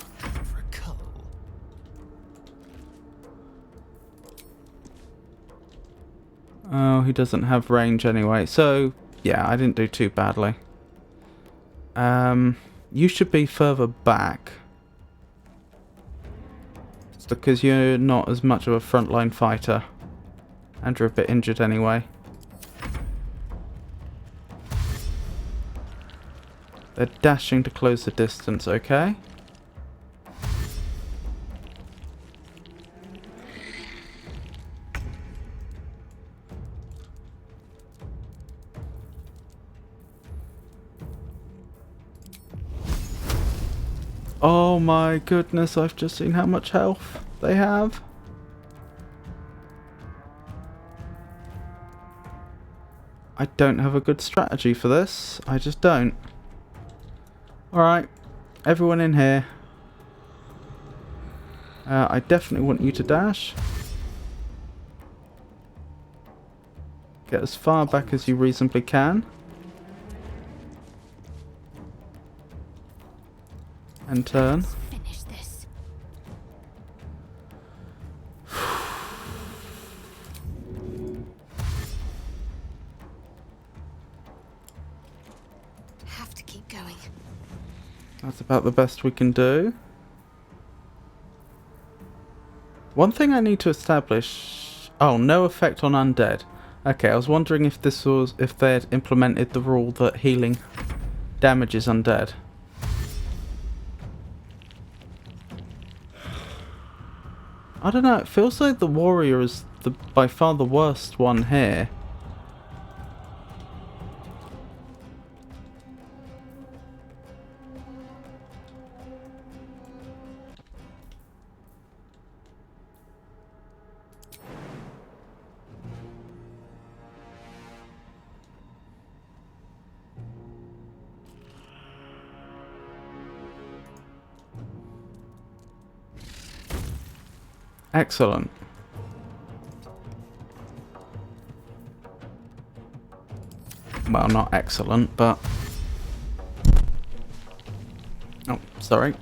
Oh, he doesn't have range anyway, so yeah, I didn't do too badly. You should be further back. It's because you're not as much of a frontline fighter. And you're a bit injured anyway. They're dashing to close the distance, okay? Oh my goodness, I've just seen how much health they have. I don't have a good strategy for this. I just don't. Alright, everyone in here. I definitely want you to dash. Get as far back as you reasonably can. And turn. Finish this. Have to keep going. That's about the best we can do. One thing I need to establish... Oh, no effect on undead. Okay, I was wondering if this was... if they had implemented the rule that healing damages undead. I don't know, it feels like the warrior is by far the worst one here. Excellent. Well, not excellent, but... Oh, sorry.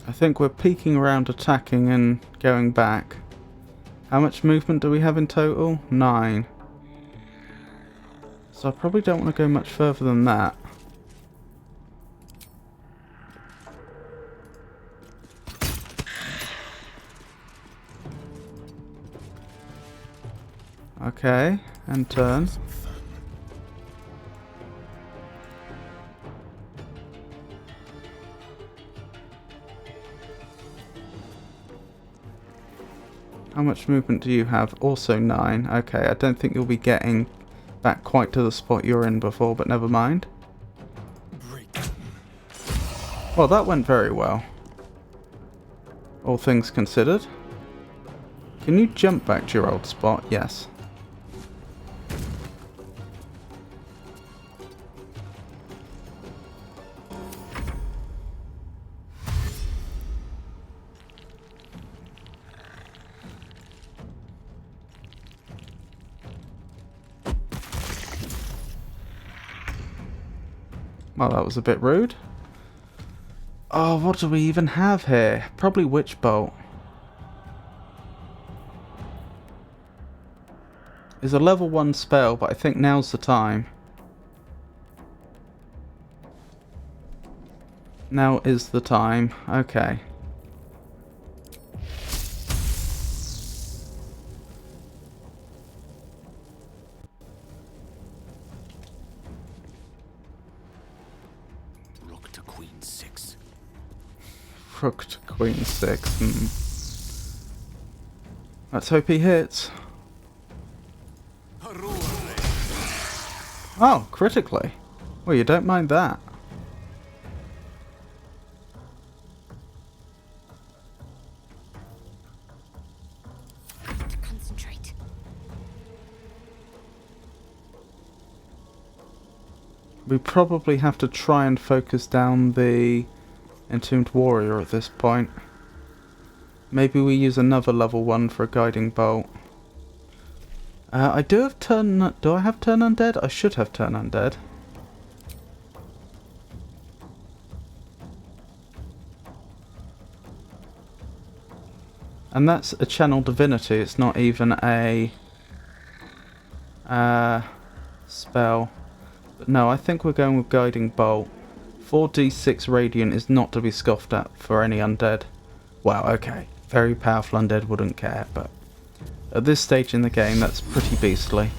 I think we're peeking around attacking and going back. How much movement do we have in total? 9. So I probably don't want to go much further than that. Okay, and turn. How much movement do you have? Also 9. Okay, I don't think you'll be getting back quite to the spot you're in before, but never mind. Well, that went very well. All things considered. Can you jump back to your old spot? Yes. Well, that was a bit rude. Oh, what do we even have here? Probably Witch Bolt. It's a level 1 spell, but I think now's the time. Now is the time. Okay. Rook to Queen 6. Rook to Queen 6. Let's hope he hits. Oh, critically. Well, you don't mind that. To concentrate. We probably have to try and focus down the Entombed Warrior at this point. Maybe we use another level 1 for a Guiding Bolt. I do have Turn... Do I have Turn Undead? I should have Turn Undead. And that's a Channel Divinity. It's not even a... spell. But no, I think we're going with Guiding Bolt. 4d6 Radiant is not to be scoffed at for any undead. Wow, okay. very powerful undead wouldn't care, but at this stage in the game, that's pretty beastly.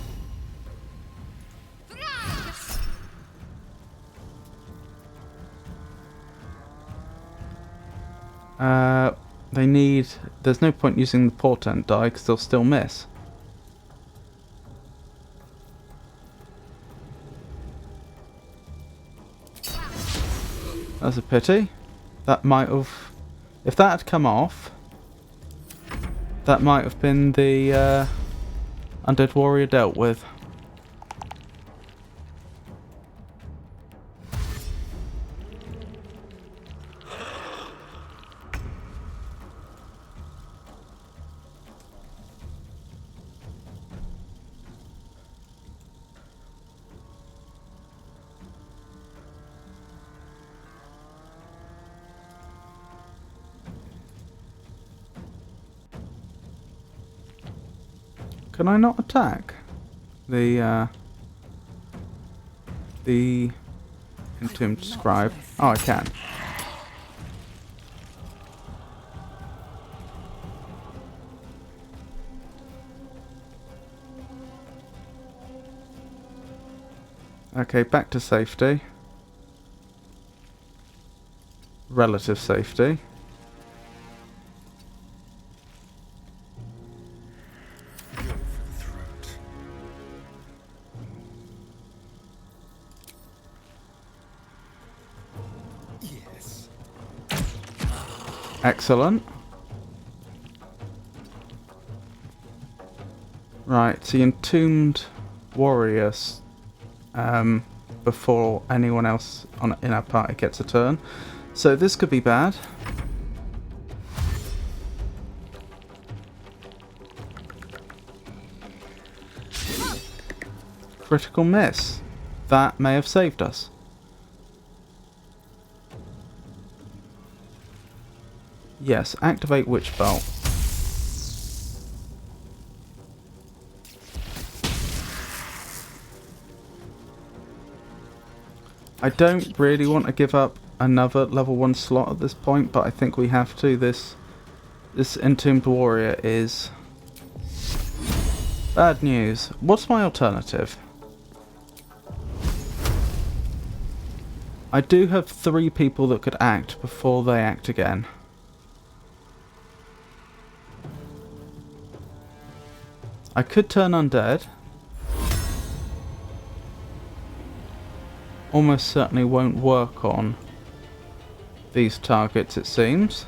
They need... There's no point using the portent die because they'll still miss. That's a pity. That might have... If that had come off, that might have been the undead warrior dealt with. Can I not attack the entombed scribe? Oh, I can. Okay, back to safety. Relative safety. Excellent. Right, the entombed warriors before anyone else in our party gets a turn. So this could be bad. Critical miss. That may have saved us. Yes, activate Witch Bolt. I don't really want to give up another level 1 slot at this point, but I think we have to. This Entombed Warrior is bad news. What's my alternative? I do have 3 people that could act before they act again. I could turn undead. Almost certainly won't work on these targets, it seems.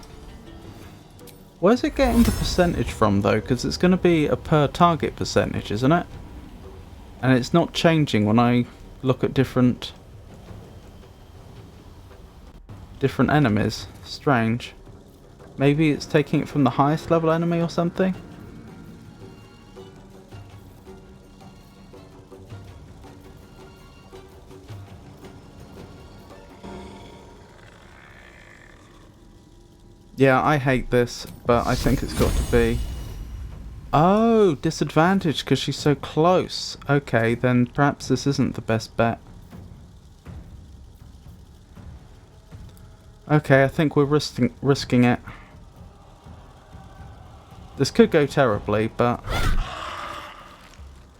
Where's it getting the percentage from though? Because it's going to be a per target percentage, isn't it? And it's not changing when I look at different enemies. Strange. Maybe it's taking it from the highest level enemy or something? Yeah, I hate this, but I think it's got to be... Oh, disadvantage because she's so close. Okay, then perhaps this isn't the best bet. Okay, I think we're risking it. This could go terribly, but...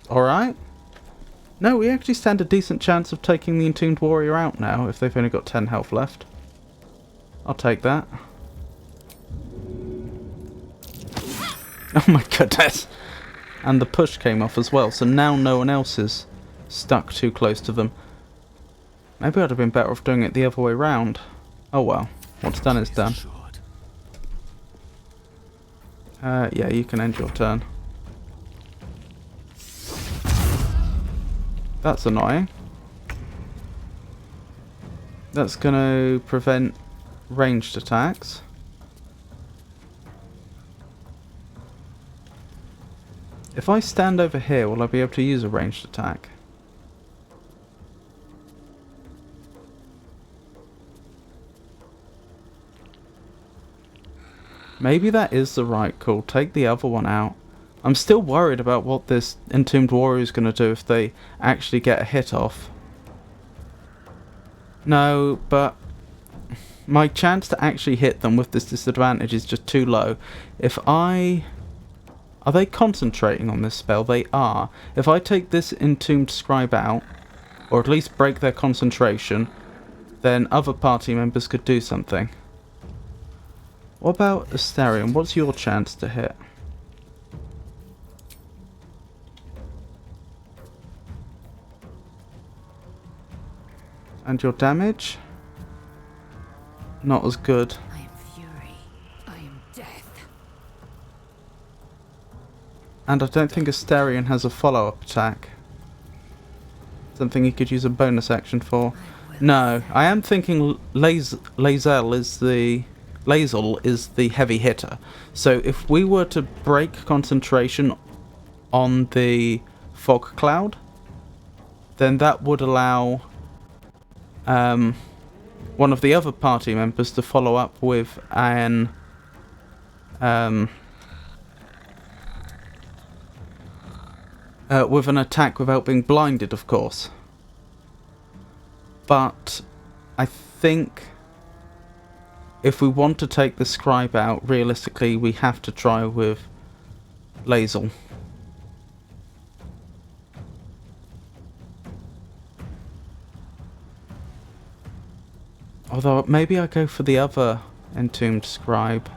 Alright. No, we actually stand a decent chance of taking the Entombed Warrior out now, if they've only got 10 health left. I'll take that. Oh my goodness! And the push came off as well, so now no one else is stuck too close to them. Maybe I'd have been better off doing it the other way round. Oh well, what's done is done. Yeah, you can end your turn. That's annoying. That's gonna prevent ranged attacks. If I stand over here, will I be able to use a ranged attack? Maybe that is the right call. Take the other one out. I'm still worried about what this Entombed Warrior is going to do if they actually get a hit off. No, but... my chance to actually hit them with this disadvantage is just too low. If I... Are they concentrating on this spell? They are. If I take this Entombed Scribe out, or at least break their concentration, then other party members could do something. What about Astarion? What's your chance to hit? And your damage? Not as good. I am fury. I am death. And I don't think Astarion has a follow-up attack. Something he could use a bonus action for. No, I am thinking Lae'zel is the heavy hitter. So if we were to break concentration on the fog cloud, then that would allow one of the other party members to follow up with an attack without being blinded, of course. But I think if we want to take the scribe out, realistically, we have to try with Lae'zel. Although, maybe I go for the other Entombed Scribe.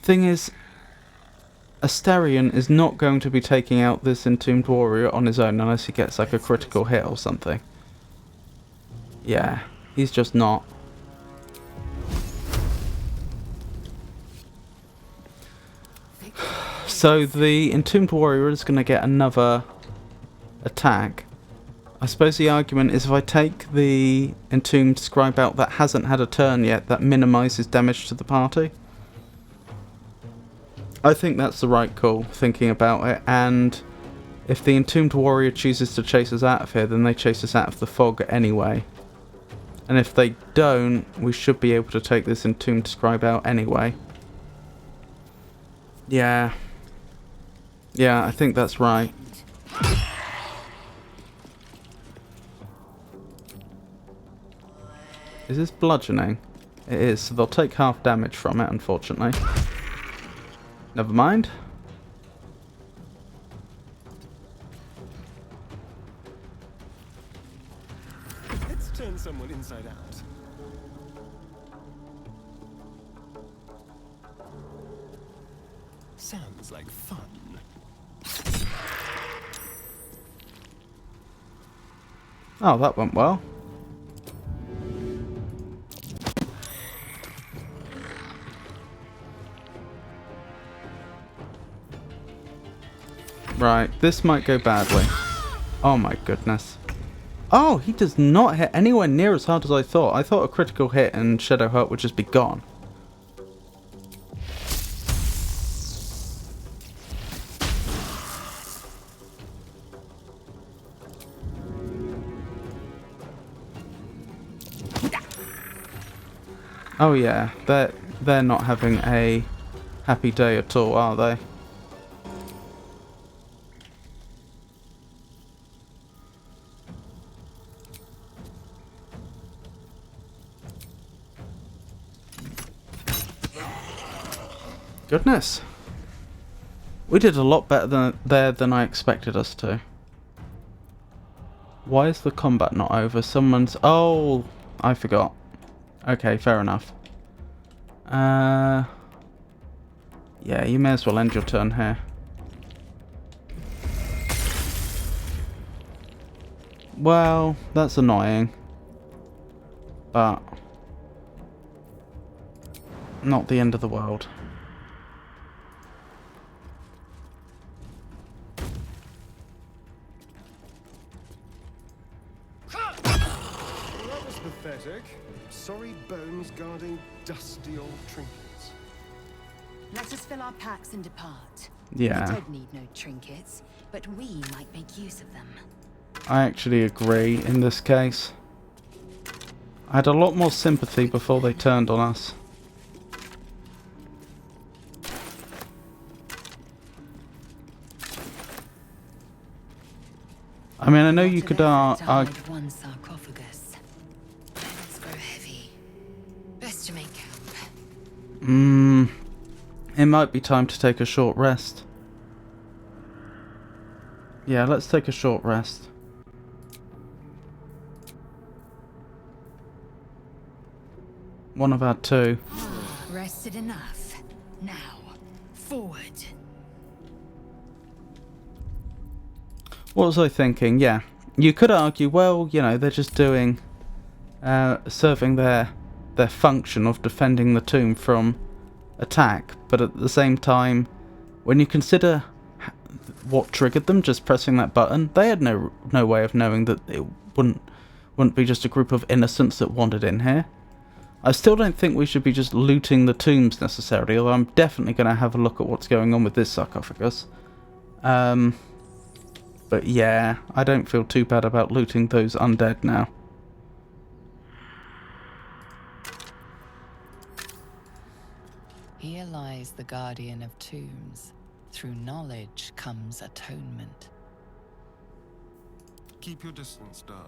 Thing is, Astarion is not going to be taking out this Entombed Warrior on his own unless he gets like a critical hit or something. Yeah, he's just not. So the Entombed Warrior is going to get another attack. I suppose the argument is if I take the Entombed Scribe out that hasn't had a turn yet, that minimises damage to the party. I think that's the right call, thinking about it, and if the Entombed Warrior chooses to chase us out of here, then they chase us out of the fog anyway. And if they don't, we should be able to take this Entombed Scribe out anyway. Yeah. Yeah, I think that's right. Is this bludgeoning? It is, so they'll take half damage from it, unfortunately. Never mind. Let's turn someone inside out. Sounds like fun. Oh, that went well. Right, this might go badly. Oh my goodness. Oh, he does not hit anywhere near as hard as I thought. I thought a critical hit and Shadow Heart would just be gone. Oh yeah, they're not having a happy day at all, are they? Goodness. We did a lot better than I expected us to. Why is the combat not over? Someone's... Oh, I forgot. Okay, fair enough. Yeah, you may as well end your turn here. Well, that's annoying. But... not the end of the world. That was pathetic. Sorry bones guarding dusty old trinkets. Let us fill our packs and depart. Yeah. The dead need no trinkets, but we might make use of them. I actually agree in this case. I had a lot more sympathy before they turned on us. I mean, I know you could hide one sarcophagus. Let's grow heavy. Best to make camp. It might be time to take a short rest. Yeah, let's take a short rest. One of our two. Rested enough. Now, forward. What was I thinking? Yeah, you could argue, well, you know, they're just doing, serving their function of defending the tomb from attack, but at the same time, when you consider what triggered them just pressing that button, they had no way of knowing that it wouldn't be just a group of innocents that wandered in here. I still don't think we should be just looting the tombs necessarily, although I'm definitely going to have a look at what's going on with this sarcophagus. But yeah, I don't feel too bad about looting those undead now. Here lies the guardian of tombs. Through knowledge comes atonement. Keep your distance, darling.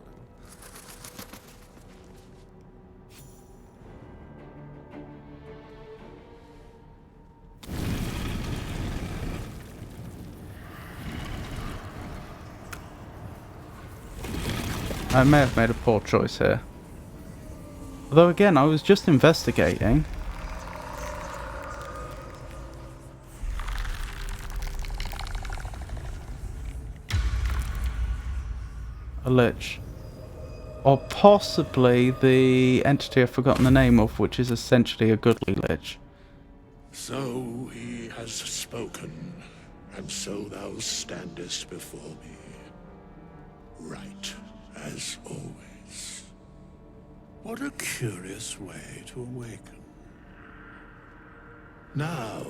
I may have made a poor choice here. Although again, I was just investigating. A lich. Or possibly the entity I've forgotten the name of, which is essentially a goodly lich. So he has spoken, and so thou standest before me. Right, as always. What a curious way to awaken. Now,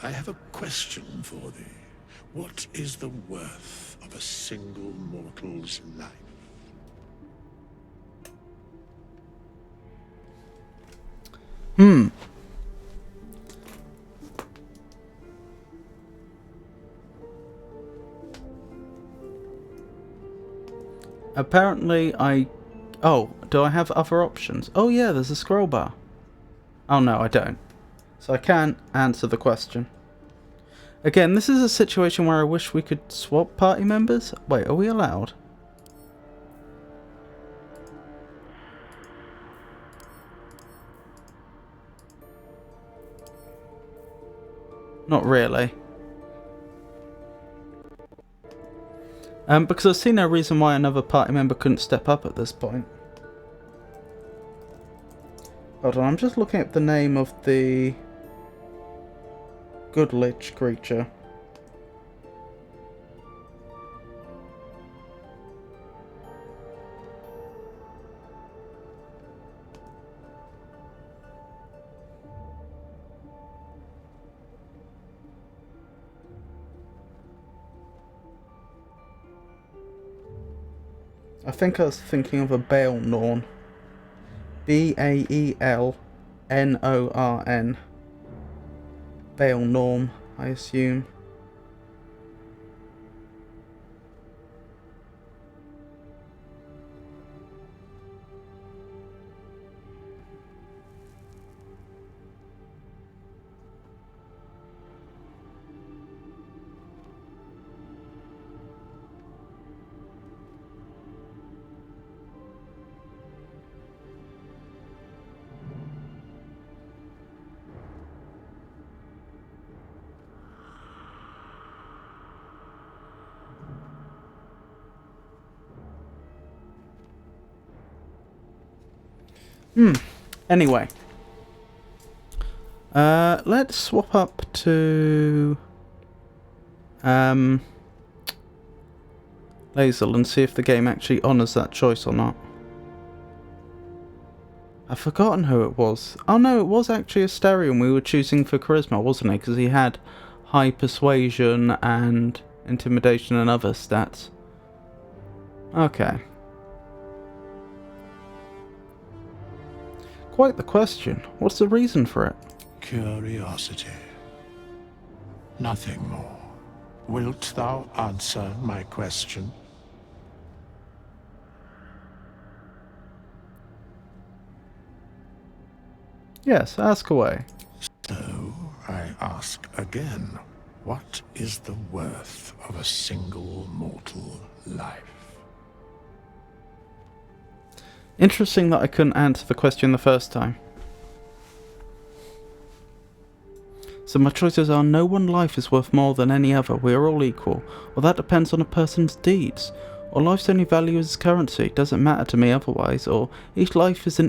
I have a question for thee. What is the worth of a single mortal's life? Apparently oh, do I have other options? Oh yeah, there's a scroll bar. Oh no, I don't. So I can't answer the question. Again, this is a situation where I wish we could swap party members. Wait, are we allowed? Not really. Because I see no reason why another party member couldn't step up at this point. Hold on, I'm just looking at the name of the good lich creature. I think I was thinking of a Balnorn. Baelnorn. Baelnorn, I assume. Anyway. Let's swap up to Lae'zel and see if the game actually honours that choice or not. I've forgotten who it was. Oh no, it was actually Asterion we were choosing for charisma, wasn't it? Because he had high persuasion and intimidation and other stats. Okay. Quite the question. What's the reason for it? Curiosity. Nothing more. Wilt thou answer my question? Yes, ask away. So, I ask again, what is the worth of a single mortal life? Interesting that I couldn't answer the question the first time. So my choices are: no one life is worth more than any other, we are all equal, or that depends on a person's deeds, or life's only value is currency, doesn't matter to me otherwise, or each life is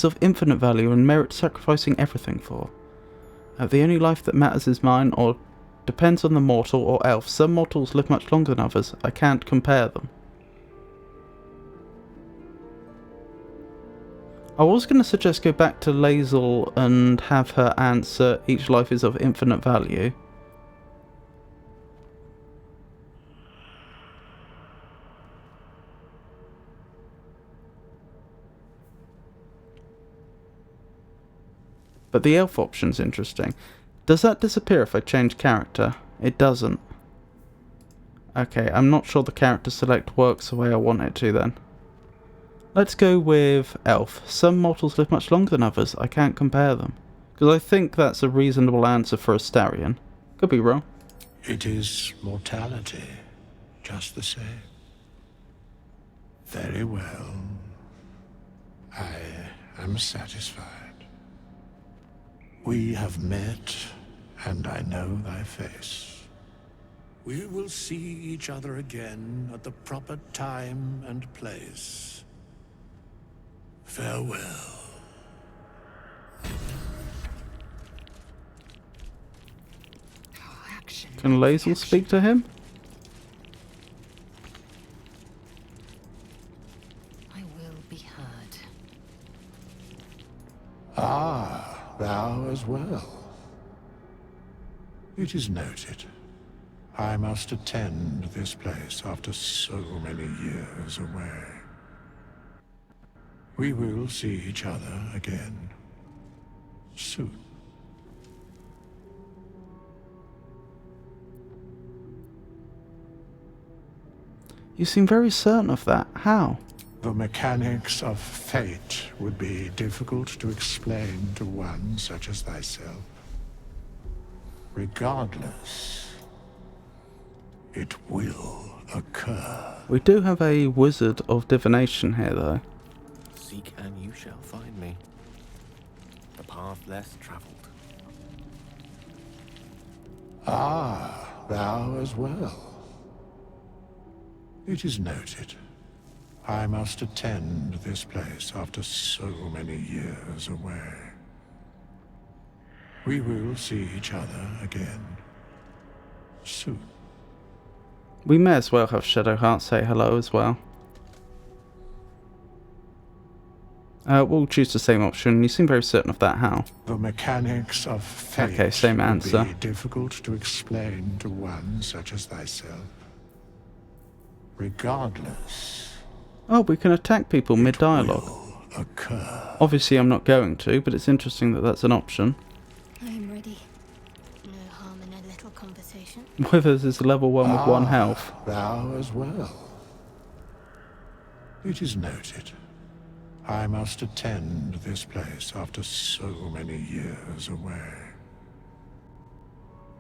of infinite value and merits sacrificing everything for. The only life that matters is mine, or depends on the mortal or elf. Some mortals live much longer than others, I can't compare them. I was going to suggest go back to Lae'zel and have her answer each life is of infinite value. But the elf option's interesting. Does that disappear if I change character? It doesn't. Okay, I'm not sure the character select works the way I want it to then. Let's go with elf. Some mortals live much longer than others. I can't compare them. Because I think that's a reasonable answer for Astarion. Could be wrong. It is mortality, just the same. Very well. I am satisfied. We have met, and I know thy face. We will see each other again at the proper time and place. Farewell. Can Lae'zel speak to him? I will be heard. Ah, thou as well. It is noted. I must attend this place after so many years away. We will see each other again soon. You seem very certain of that. How? The mechanics of fate would be difficult to explain to one such as thyself. Regardless, it will occur. We do have a wizard of divination here, though. Seek and you shall find me. The path less traveled. Ah, thou as well. It is noted. I must attend this place after so many years away. We will see each other again soon. We may as well have Shadowheart say hello as well. We'll choose the same option. You seem very certain of that. How? The mechanics of fate okay, same answer. would be difficult to explain to one such as thyself. Regardless. Oh, we can attack people mid-dialogue. Occur. Obviously I'm not going to, but it's interesting that that's an option. I am ready. No harm in a little conversation. Withers is level 1 with 1 health. Thou as well. It is noted. I must attend this place after so many years away.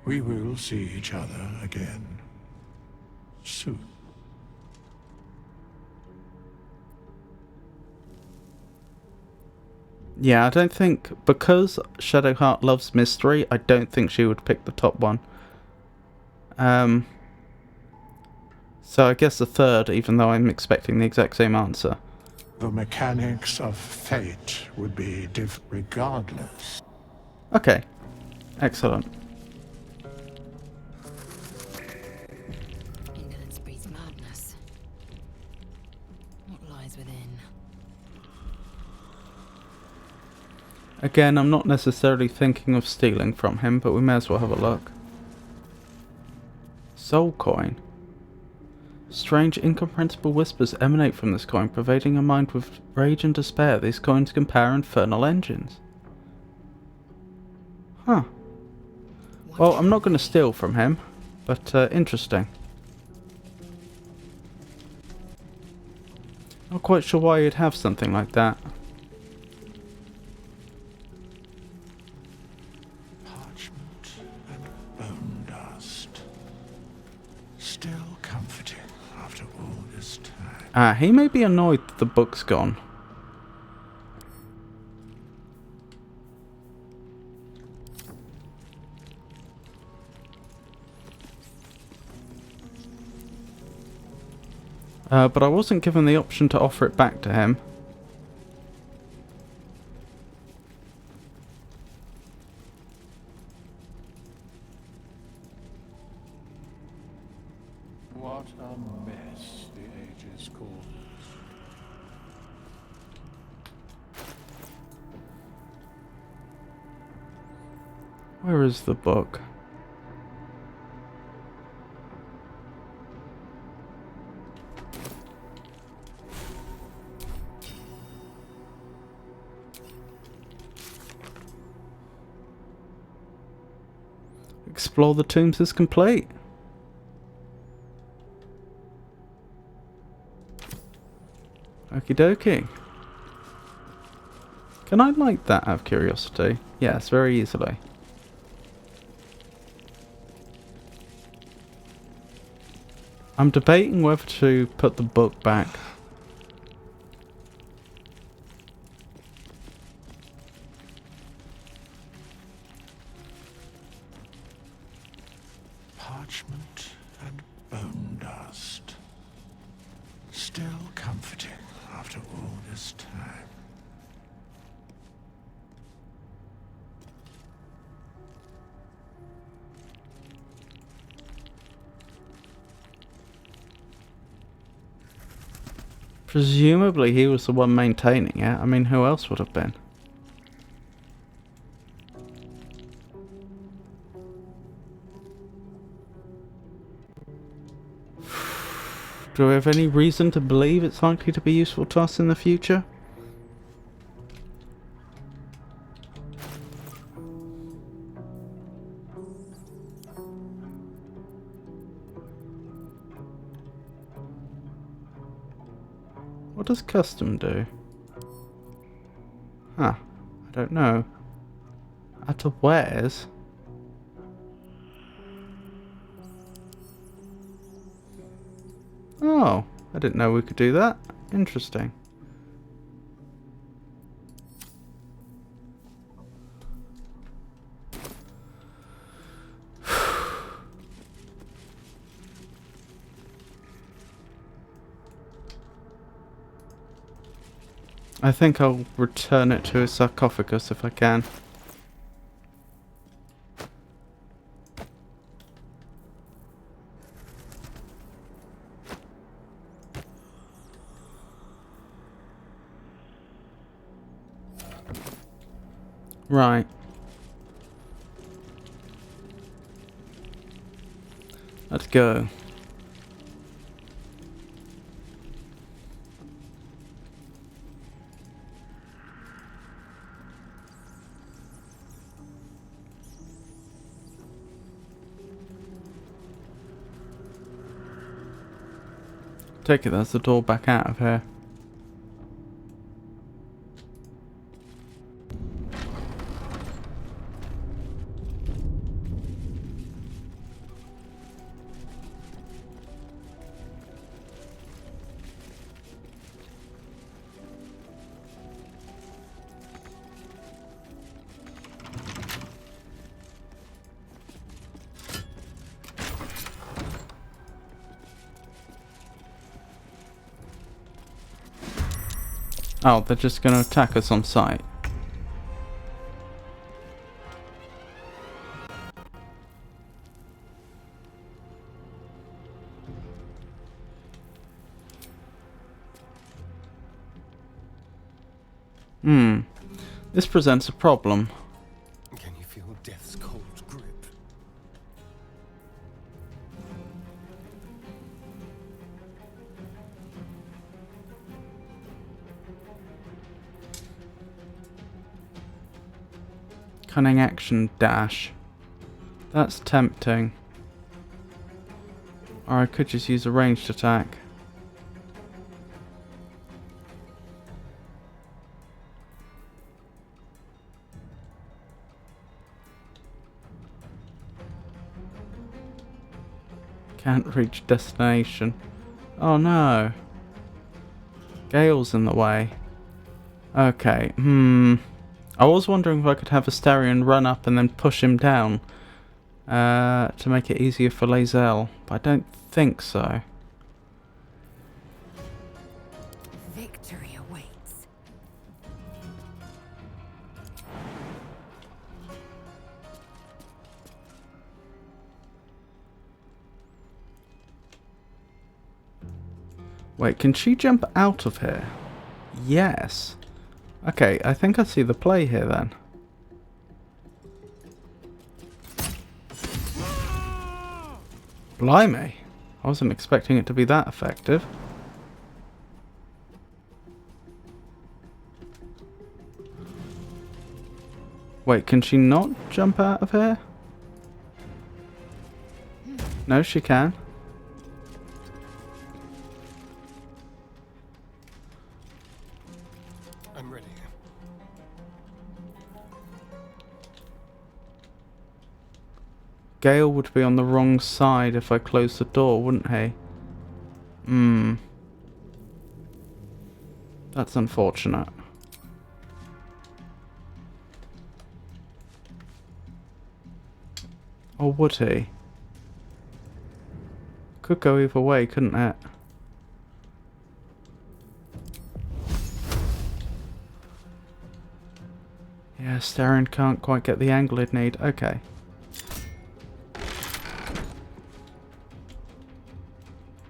We will see each other again soon. Yeah, I don't think, because Shadowheart loves mystery, I don't think she would pick the top one. So I guess the third, even though I'm expecting the exact same answer. The mechanics of fate would be regardless. Okay, excellent. Indolence breeds madness. What lies within? Again, I'm not necessarily thinking of stealing from him, but we may as well have a look. Soul coin. Strange, incomprehensible whispers emanate from this coin, pervading a mind with rage and despair. These coins can power infernal engines. Huh. Well, I'm not going to steal from him, but interesting. Not quite sure why you'd have something like that. Still comforting after all this time. He may be annoyed that the book's gone. But I wasn't given the option to offer it back to him. What a mess the ages cause. Where is the book? Explore the tombs is complete. Okie dokie. Can I light that out of curiosity? Yes, very easily. I'm debating whether to put the book back. Parchment and bone dust. Still comforting after all this time. Presumably he was the one maintaining it. I mean, who else would have been? Do we have any reason to believe it's likely to be useful to us in the future? What does custom do? Huh. I don't know. Add to wares? Oh, I didn't know we could do that. Interesting. I think I'll return it to his sarcophagus if I can. Right. Let's go. Take it that's the door back out of here. Oh, they're just going to attack us on sight. This presents a problem. Can you feel death's cold grip? Cunning action dash. That's tempting. Or I could just use a ranged attack. Can't reach destination. Oh no. Gale's in the way. Okay, I was wondering if I could have Astarion run up and then push him down to make it easier for Lae'zel, but I don't think so. Victory awaits. Wait, can she jump out of here? Yes. Okay, I think I see the play here then. Blimey. I wasn't expecting it to be that effective. Wait, can she not jump out of here? No, she can. I'm ready. Gale would be on the wrong side if I closed the door, wouldn't he? That's unfortunate. Or would he? Could go either way, couldn't it? Yeah, Astarion can't quite get the angle he'd need. Okay.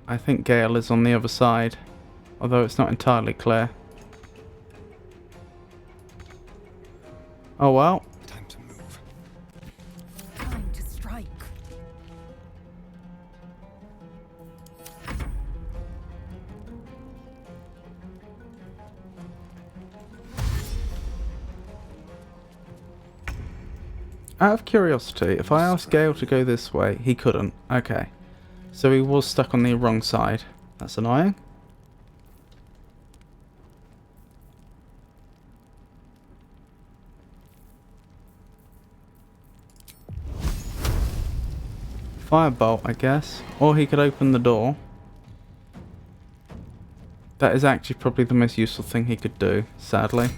I think Gale is on the other side, although it's not entirely clear. Oh well. Time to move. Time to strike. Out of curiosity, if I asked Gale to go this way, he couldn't. Okay. So he was stuck on the wrong side. That's annoying. Firebolt, I guess. Or he could open the door. That is actually probably the most useful thing he could do, sadly.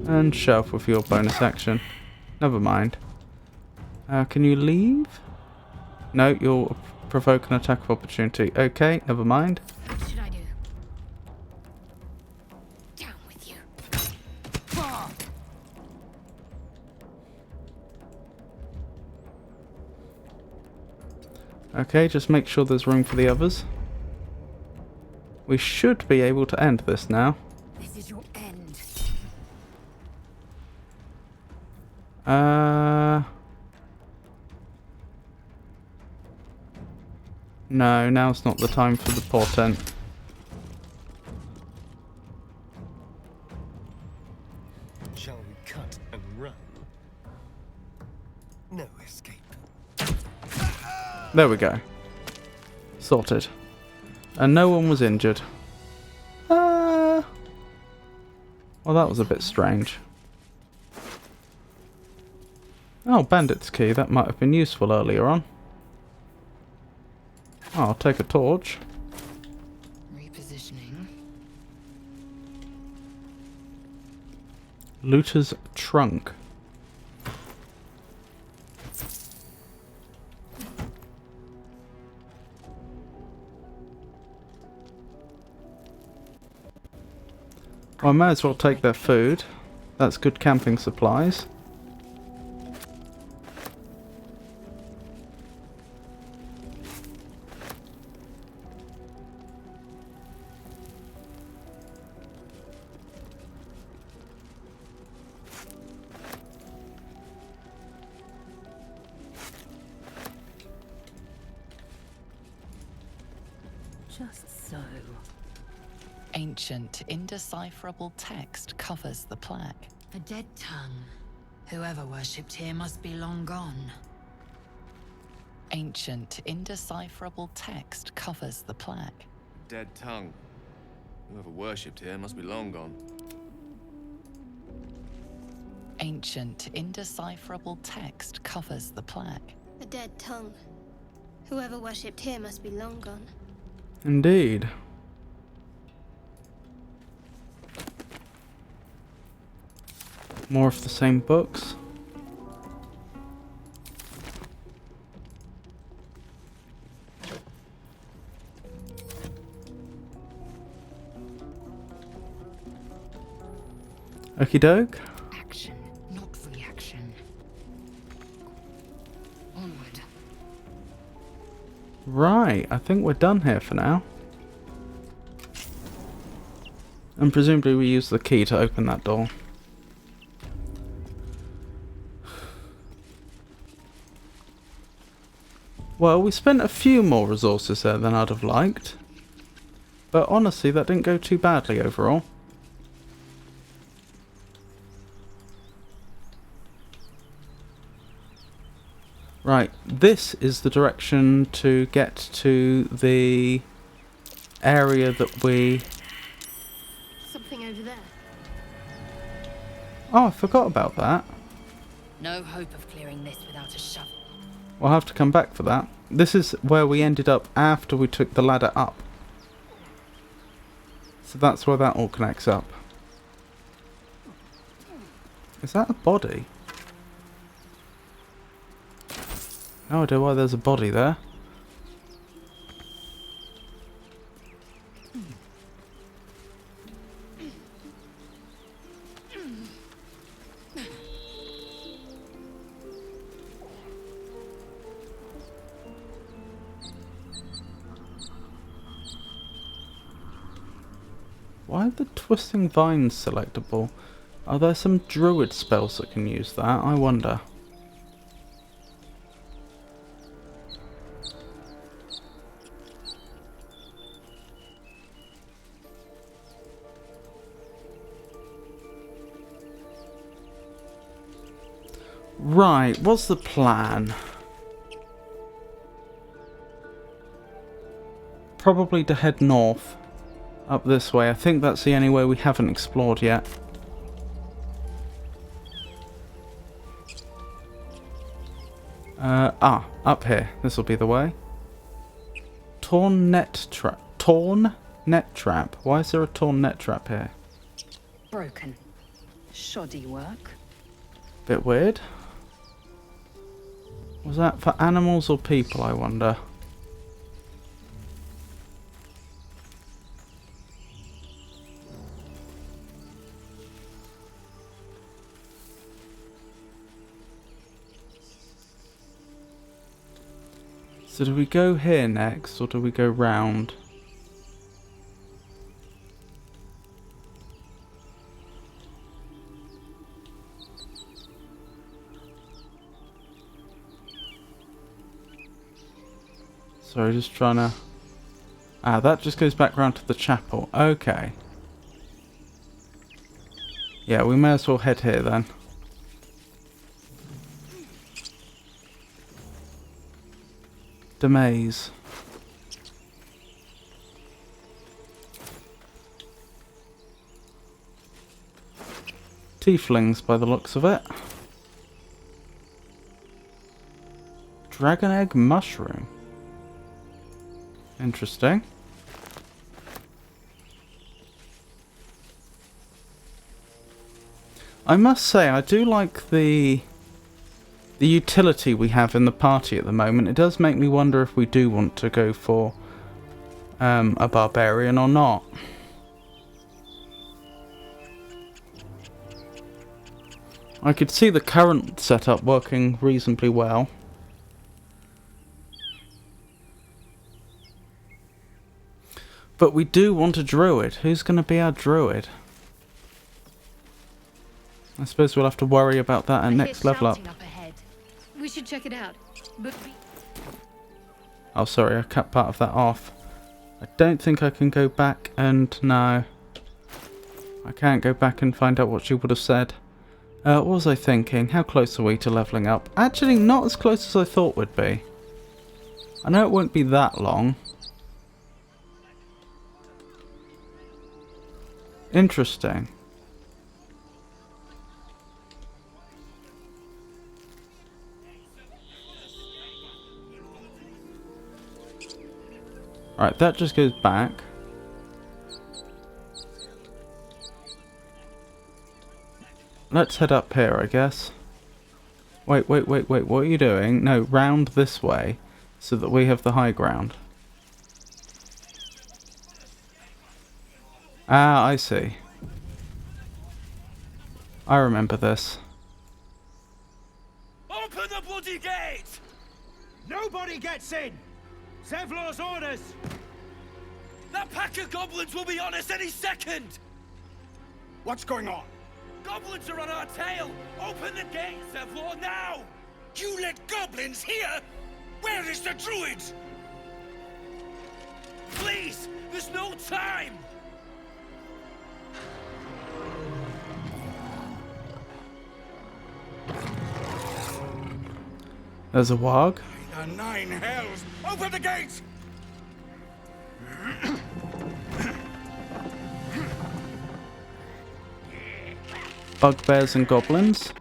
And shelf with your bonus action. Never mind. Can you leave? No, you'll provoke an attack of opportunity. Okay, never mind. What should I do? Down with you. Okay, just make sure there's room for the others. We should be able to end this now. This is your end. No, now's not the time for the portent. Shall we cut and run? No escape. There we go. Sorted. And no one was injured. Well, that was a bit strange. Oh, bandit's key. That might have been useful earlier on. Oh, I'll take a torch. Repositioning. Looter's trunk. Well, I might as well take their food. That's good camping supplies. Just so. Ancient, indecipherable text covers the plaque. A dead tongue. Whoever worshipped here must be long gone. Ancient, indecipherable text covers the plaque. Dead tongue. Whoever worshipped here must be long gone. Ancient, indecipherable text covers the plaque. A dead tongue. Whoever worshipped here must be long gone. Indeed. More of the same books. Okie doke. Action, not reaction. Onward. Right, I think we're done here for now. And presumably we use the key to open that door. Well, we spent a few more resources there than I'd have liked. But honestly, that didn't go too badly overall. Right, this is the direction to get to the area that we... Something over there. Oh, I forgot about that. No hope of clearing this without a shovel. We'll have to come back for that. This is where we ended up after we took the ladder up. So that's where that all connects up. Is that a body? No idea why there's a body there. Why are the twisting vines selectable? Are there some druid spells that can use that? I wonder. Right, what's the plan? Probably to head north. Up this way. I think that's the only way we haven't explored yet. Up here. This will be the way. Torn net trap. Torn net trap. Why is there a torn net trap here? Broken. Shoddy work. Bit weird. Was that for animals or people, I wonder? So do we go here next, or do we go round? Sorry, just trying to... Ah, that just goes back round to the chapel. Okay. Yeah, we may as well head here then. The maze. Tieflings by the looks of it. Dragon egg mushroom. Interesting. I must say, I do like the utility we have in the party at the moment. It does make me wonder if we do want to go for a barbarian or not. I could see the current setup working reasonably well. But we do want a druid. Who's going to be our druid? I suppose we'll have to worry about that at next level up. We should check it out. But Oh, sorry, I cut part of that off. I don't think I can go back and... No. I can't go back and find out what she would have said. What was I thinking? How close are we to leveling up? Actually, not as close as I thought would be. I know it won't be that long. Interesting. Right, that just goes back. Let's head up here, I guess. Wait, what are you doing? No, round this way, so that we have the high ground. Ah, I see. I remember this. Open the bloody gate! Nobody gets in! Zevlor's orders! That pack of goblins will be on us any second! What's going on? Goblins are on our tail! Open the gate, Zevlor, now! You let goblins here? Where is the druid? Please! There's no time! There's a warg. The nine hells! Open the gate! Bugbears and goblins.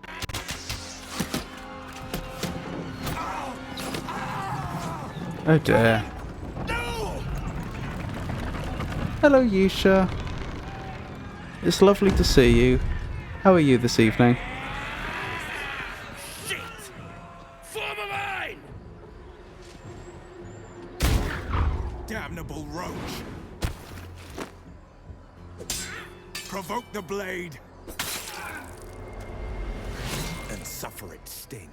Oh dear. Hello, Yusha. It's lovely to see you. How are you this evening? Shit! Form a line! Damnable roach! Provoke the blade! And suffer its sting.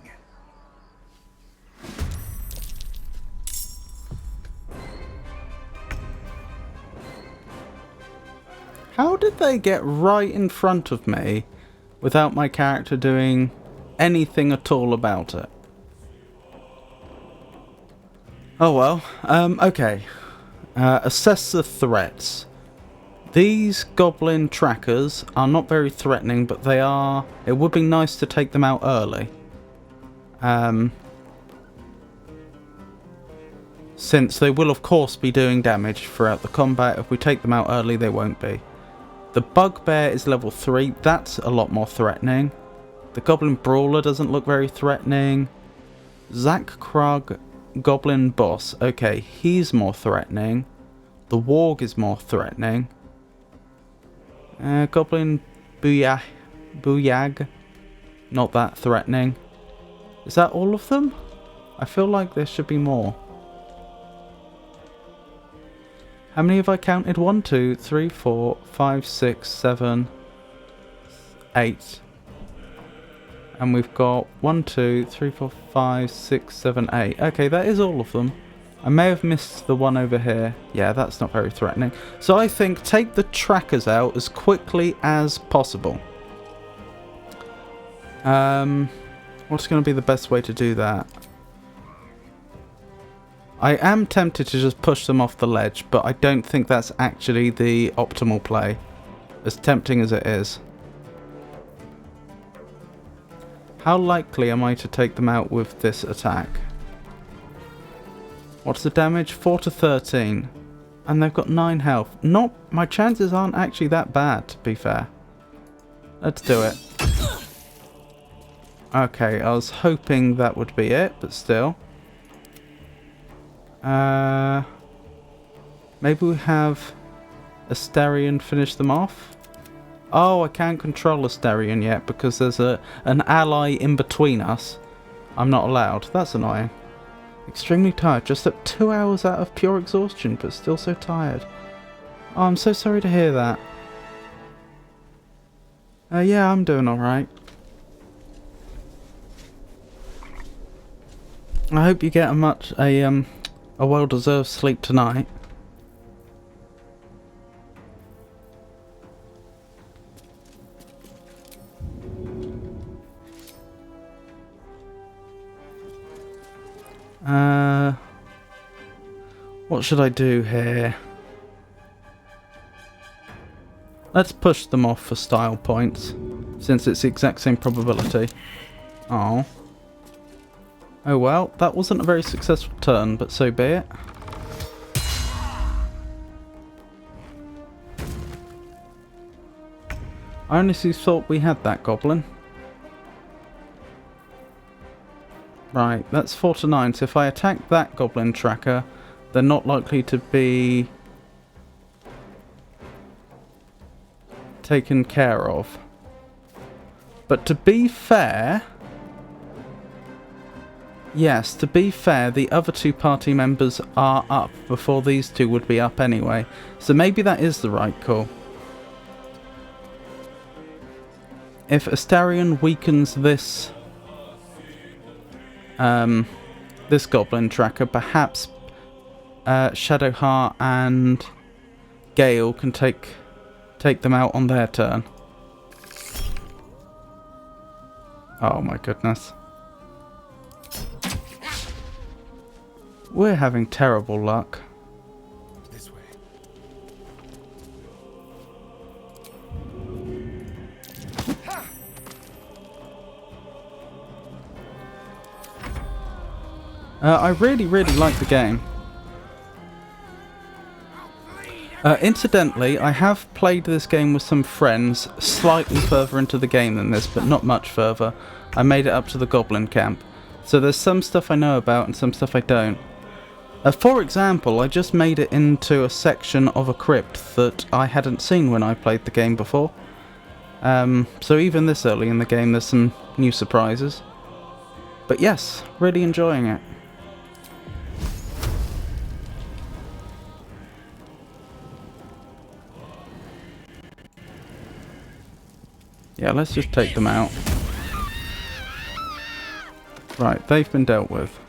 How did they get right in front of me without my character doing anything at all about it? Oh well, okay. Assess the threats. These goblin trackers are not very threatening, but they are... It would be nice to take them out early. Since they will of course be doing damage throughout the combat. If we take them out early, they won't be. The bugbear is level 3. That's a lot more threatening. The goblin brawler doesn't look very threatening. Zach Krug, goblin boss. Okay, he's more threatening. The warg is more threatening. Goblin Booyag. Not that threatening. Is that all of them? I feel like there should be more. How many have I counted? 1, 2, 3, 4, 5, 6, 7, 8. And we've got 1, 2, 3, 4, 5, 6, 7, 8. Okay, that is all of them. I may have missed the one over here. Yeah, that's not very threatening. So I think take the trackers out as quickly as possible. What's going to be the best way to do that? I am tempted to just push them off the ledge, but I don't think that's actually the optimal play, as tempting as it is. How likely am I to take them out with this attack? What's the damage? 4 to 13. And they've got 9 health. My chances aren't actually that bad, to be fair. Let's do it. Okay, I was hoping that would be it, but still. Maybe we have Asterion finish them off. Oh, I can't control Asterion yet because there's an ally in between us. I'm not allowed. That's annoying. Extremely tired. Just at 2 hours out of pure exhaustion, but still so tired. Oh, I'm so sorry to hear that. Yeah, I'm doing alright. I hope you get a well-deserved sleep tonight. What should I do here? Let's push them off for style points, since it's the exact same probability. Oh. Oh well, that wasn't a very successful turn, but so be it. I honestly thought we had that goblin. Right, that's 4 to 9, so if I attack that goblin tracker, they're not likely to be taken care of. But to be fair, yes, to be fair, the other two party members are up before these two would be up anyway. So maybe that is the right call. If Astarion weakens this this goblin tracker, perhaps Shadowheart and Gale can take them out on their turn. Oh my goodness. We're having terrible luck. This way. I really like the game. Incidentally, I have played this game with some friends slightly further into the game than this, but not much further. I made it up to the Goblin Camp. So there's some stuff I know about and some stuff I don't. For example, I just made it into a section of a crypt that I hadn't seen when I played the game before. So even this early in the game there's some new surprises. But yes, really enjoying it. Yeah, let's just take them out. Right, they've been dealt with.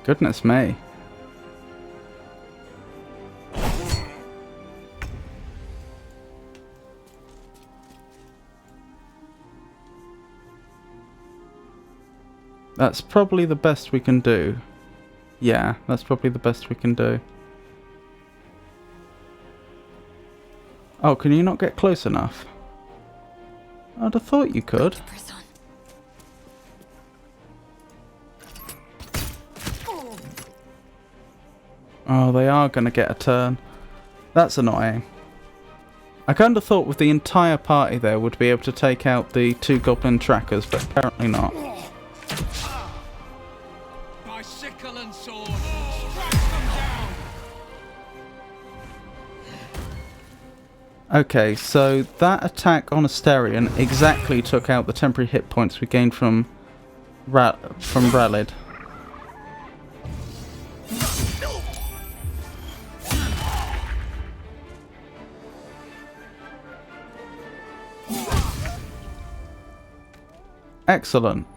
Goodness me. That's probably the best we can do. Yeah, that's probably the best we can do. Oh, can you not get close enough? I'd have thought you could. Oh, they are going to get a turn. That's annoying. I kind of thought with the entire party there would be able to take out the two goblin trackers, but apparently not. My sickle and sword, strike them down. Okay, so that attack on Astarion exactly took out the temporary hit points we gained from Ralid. Excellent.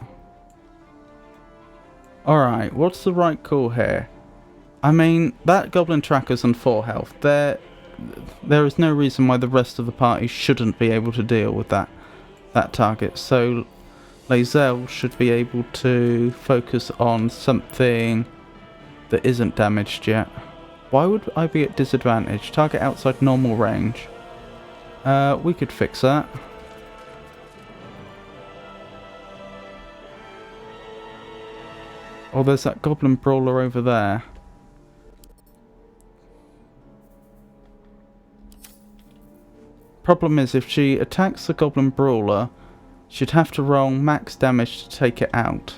Alright, what's the right call here? I mean, that goblin tracker's on 4 health. There is no reason why the rest of the party shouldn't be able to deal with that target. So Lae'zel should be able to focus on something that isn't damaged yet. Why would I be at disadvantage? Target outside normal range. We could fix that. Oh, there's that goblin brawler over there. Problem is, if she attacks the goblin brawler, she'd have to roll max damage to take it out.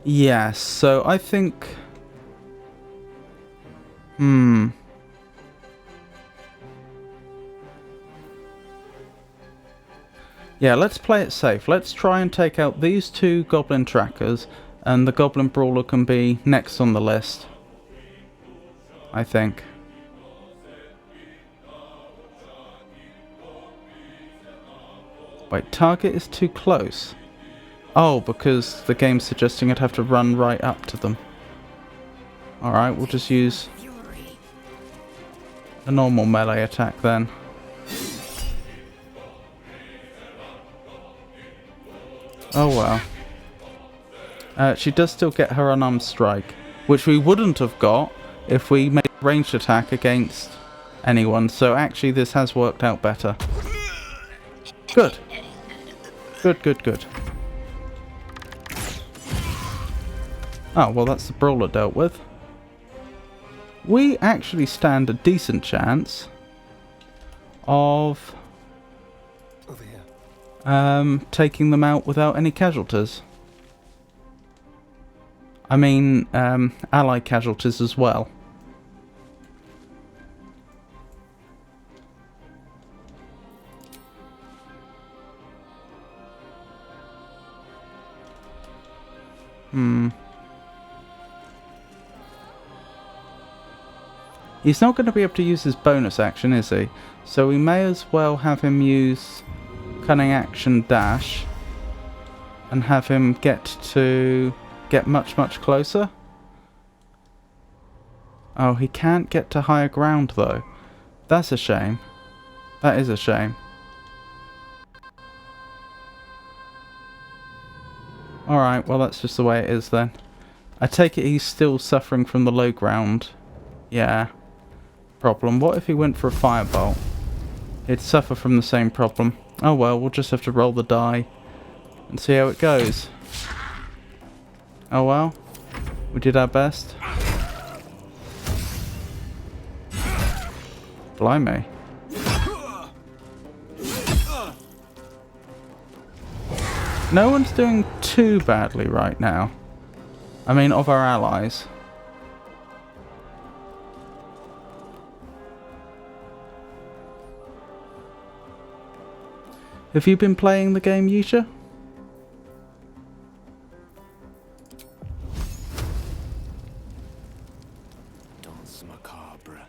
Yes, so I think... Yeah, let's play it safe. Let's try and take out these two goblin trackers, and the goblin brawler can be next on the list, I think. Wait, target is too close. Oh, because the game's suggesting I'd have to run right up to them. Alright, we'll just use a normal melee attack then. Oh well. She does still get her unarmed strike, which we wouldn't have got if we made a ranged attack against anyone, so actually this has worked out better. Good. Good, good, good. Oh, well, that's the brawler dealt with. We actually stand a decent chance of Over here. taking them out without any casualties. I mean, ally casualties as well. He's not going to be able to use his bonus action, is he? So we may as well have him use cunning action dash and have him get much closer. Oh, he can't get to higher ground though. That's a shame. That is a shame. Alright, well that's just the way it is then. I take it he's still suffering from the low ground. Yeah. Problem. What if he went for a firebolt? He'd suffer from the same problem. Oh well, we'll just have to roll the die and see how it goes. Oh well, we did our best. Blimey. No one's doing too badly right now. I mean, of our allies. Have you been playing the game, Yusha? Danse macabre.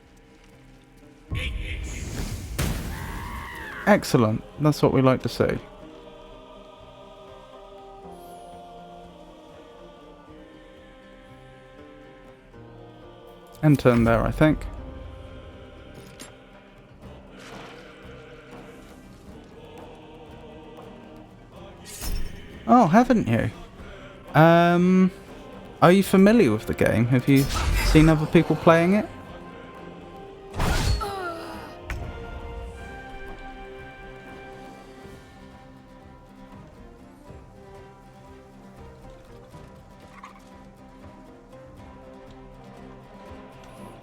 Excellent. That's what we like to see. End turn there, I think. Oh, haven't you? Are you familiar with the game? Have you seen other people playing it?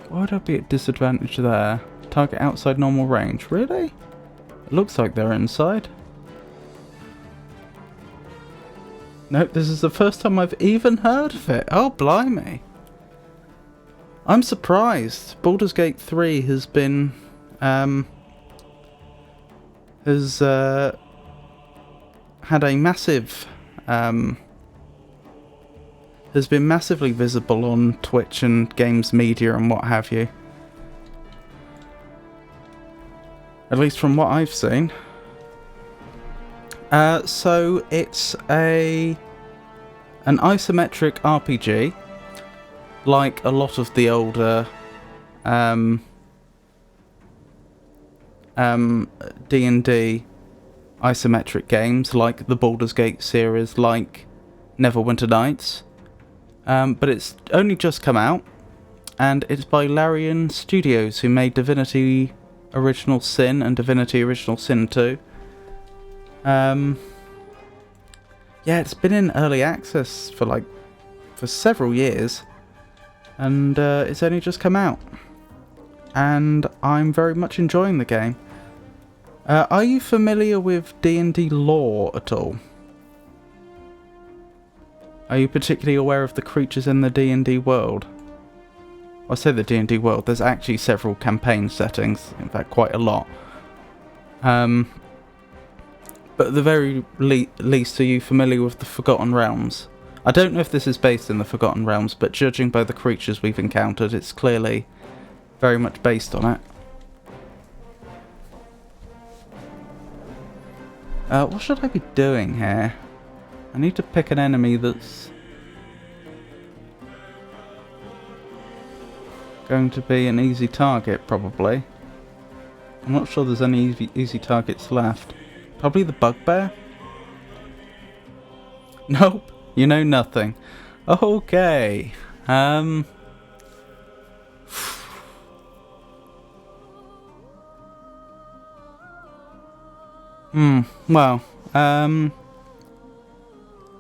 Why would I be at disadvantage there? Target outside normal range. Really? It looks like they're inside. Nope, this is the first time I've even heard of it. Oh, blimey. I'm surprised. Baldur's Gate 3 has been... has had a massive... has been massively visible on Twitch and games media and what have you. At least from what I've seen. So it's an isometric RPG, like a lot of the older D&D isometric games, like the Baldur's Gate series, like Neverwinter Nights. But it's only just come out, and it's by Larian Studios, who made Divinity Original Sin and Divinity Original Sin 2. Yeah, it's been in early access for several years, and it's only just come out, and I'm very much enjoying the game. Are you familiar with D&D lore at all? Are you particularly aware of the creatures in the D&D world? I say the D&D world, there's actually several campaign settings, in fact quite a lot. But at the very least, are you familiar with the Forgotten Realms? I don't know if this is based in the Forgotten Realms, but judging by the creatures we've encountered, it's clearly very much based on it. What should I be doing here? I need to pick an enemy that's going to be an easy target, probably. I'm not sure there's any easy targets left. Probably the bugbear? Nope, you know nothing. Okay. Well,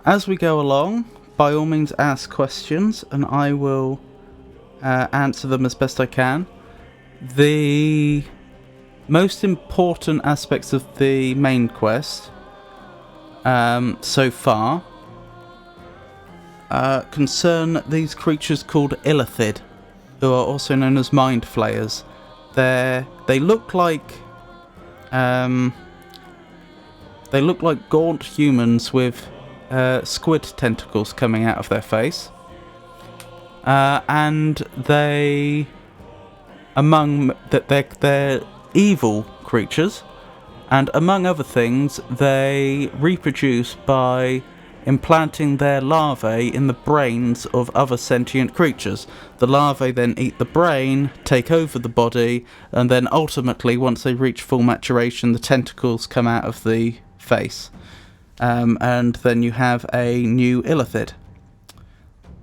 as we go along, by all means ask questions, and I will answer them as best I can. The most important aspects of the main quest so far concern these creatures called Illithid, who are also known as Mind Flayers. They look like gaunt humans with squid tentacles coming out of their face, and they're evil creatures, and among other things, they reproduce by implanting their larvae in the brains of other sentient creatures. The larvae then eat the brain, take over the body, and then ultimately, once they reach full maturation, the tentacles come out of the face. And then you have a new Illithid.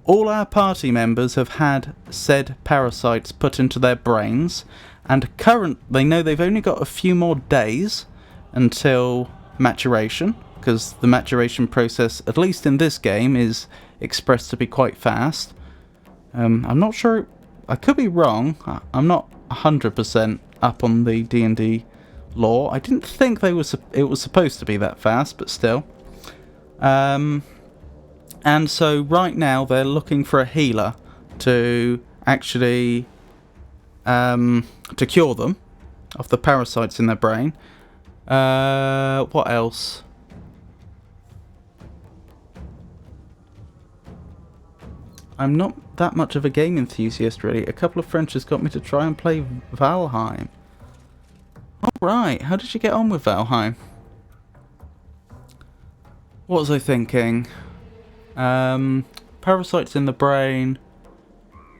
All our party members have had said parasites put into their brains, and they know they've only got a few more days until maturation, because the maturation process, at least in this game, is expressed to be quite fast. I'm not sure, I could be wrong, I'm not 100% up on the D&D lore. I didn't think it was supposed to be that fast, but still. And so right now they're looking for a healer to actually to cure them of the parasites in their brain. What else? I'm not that much of a game enthusiast, really. A couple of friends just got me to try and play Valheim. Alright, how did you get on with Valheim? What was I thinking? Parasites in the brain.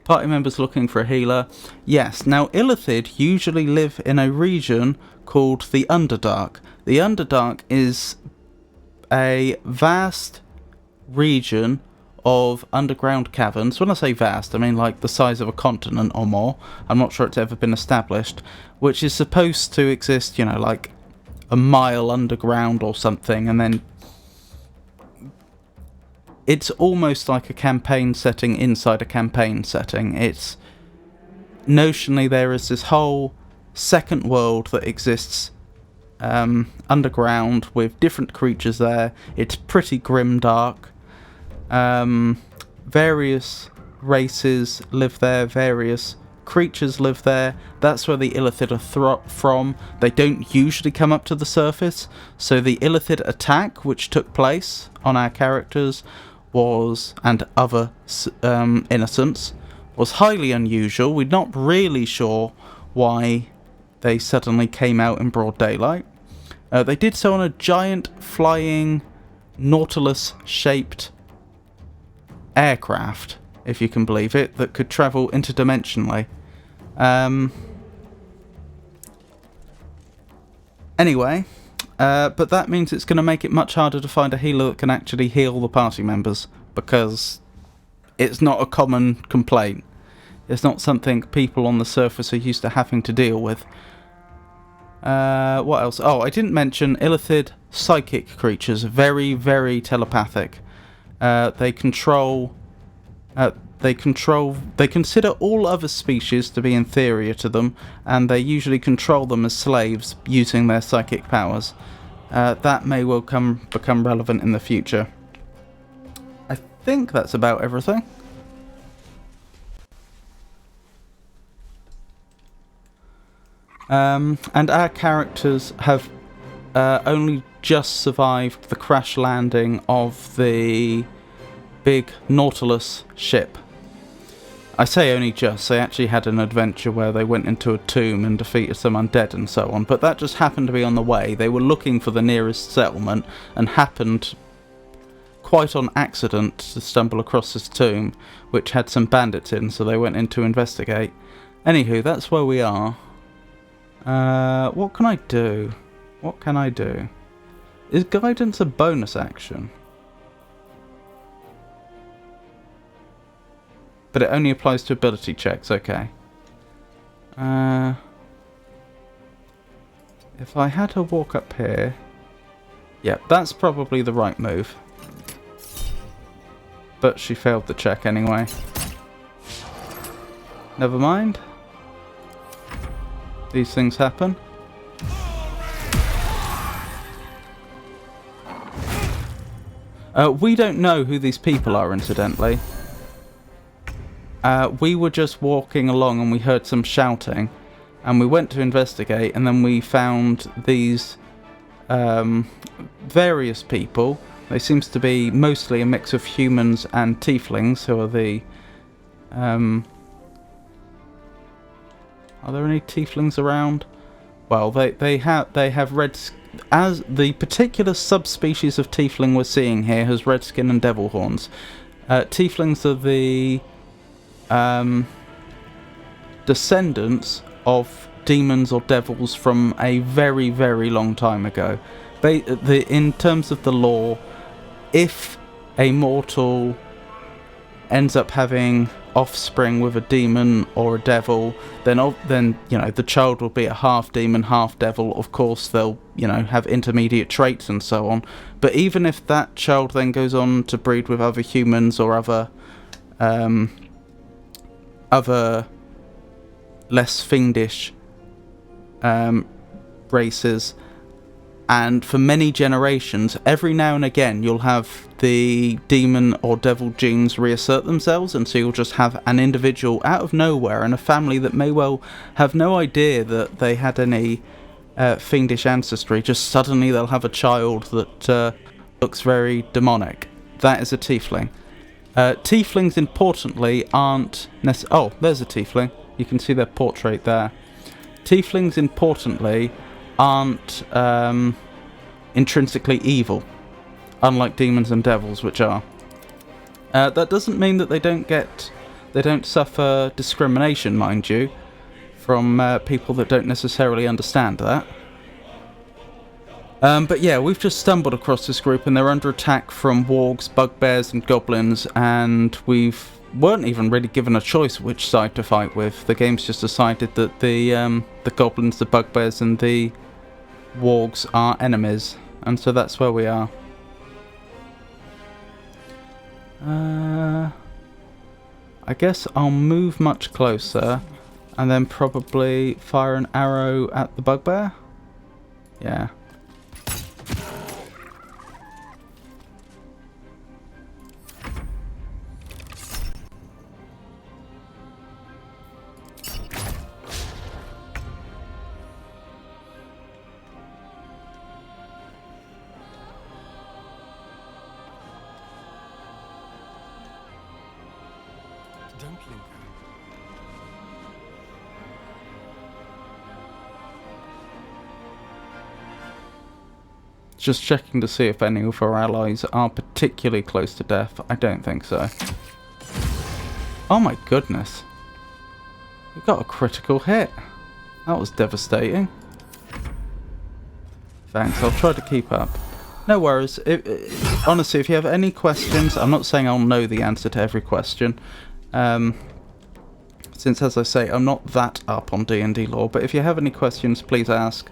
Party members looking for a healer. Yes, now Illithid usually live in a region called the Underdark. The Underdark is a vast region of underground caverns. When I say vast, I mean like the size of a continent or more. I'm not sure it's ever been established. Which is supposed to exist, you know, like a mile underground or something, and then it's almost like a campaign setting inside a campaign setting. It's notionally there is this whole second world that exists underground with different creatures there. It's pretty grimdark. Various races live there, various creatures live there. That's where the Illithid are from. They don't usually come up to the surface, so the Illithid attack which took place on our characters and other innocents was highly unusual. We're not really sure why they suddenly came out in broad daylight. They did so on a giant flying Nautilus-shaped aircraft, if you can believe it, that could travel interdimensionally. Anyway, but that means it's going to make it much harder to find a healer that can actually heal the party members, because it's not a common complaint. It's not something people on the surface are used to having to deal with. What else? Oh, I didn't mention Illithid psychic creatures, very, very telepathic. They consider all other species to be inferior to them, and they usually control them as slaves using their psychic powers. That may well become relevant in the future. I think that's about everything. And our characters have only just survived the crash landing of the big Nautilus ship. I say only just, they actually had an adventure where they went into a tomb and defeated some undead and so on, but that just happened to be on the way. They were looking for the nearest settlement and happened quite on accident to stumble across this tomb, which had some bandits in, so they went in to investigate. Anywho, that's where we are. What can I do? What can I do? Is guidance a bonus action? But it only applies to ability checks, okay. If I had to walk up here... Yep, that's probably the right move. but she failed the check anyway. Never mind. These things happen. We don't know who these people are, incidentally. We were just walking along and we heard some shouting, and we went to investigate, and then we found these various people. They seems to be mostly a mix of humans and tieflings, who are the... are there any tieflings around? Well, they have red... As the particular subspecies of tiefling we're seeing here has red skin and devil horns. Tieflings are the descendants of demons or devils from a very, very long time ago. In terms of the lore, if a mortal ends up having offspring with a demon or a devil, then you know, the child will be a half demon, half devil. Of course, they'll, you know, have intermediate traits and so on. But even if that child then goes on to breed with other humans or other less fiendish races, and for many generations, every now and again you'll have the demon or devil genes reassert themselves, and so you'll just have an individual out of nowhere in a family that may well have no idea that they had any fiendish ancestry. Just suddenly they'll have a child that looks very demonic. That is a tiefling. Tieflings, importantly, aren't oh, there's a tiefling. You can see their portrait there. Tieflings, importantly, aren't intrinsically evil, unlike demons and devils, which are. That doesn't mean that they don't suffer discrimination, mind you, from people that don't necessarily understand that. But yeah, we've just stumbled across this group, and they're under attack from wargs, bugbears, and goblins, and weren't even really given a choice which side to fight with. The game's just decided that the goblins, the bugbears, and the wargs are enemies, and so that's where we are. I guess I'll move much closer, and then probably fire an arrow at the bugbear. Yeah. Don't linger. Just checking to see if any of our allies are particularly close to death. I don't think so. Oh my goodness. We got a critical hit. That was devastating. Thanks, I'll try to keep up. No worries. Honestly, if you have any questions, I'm not saying I'll know the answer to every question. Since, as I say, I'm not that up on D&D lore, but if you have any questions, please ask.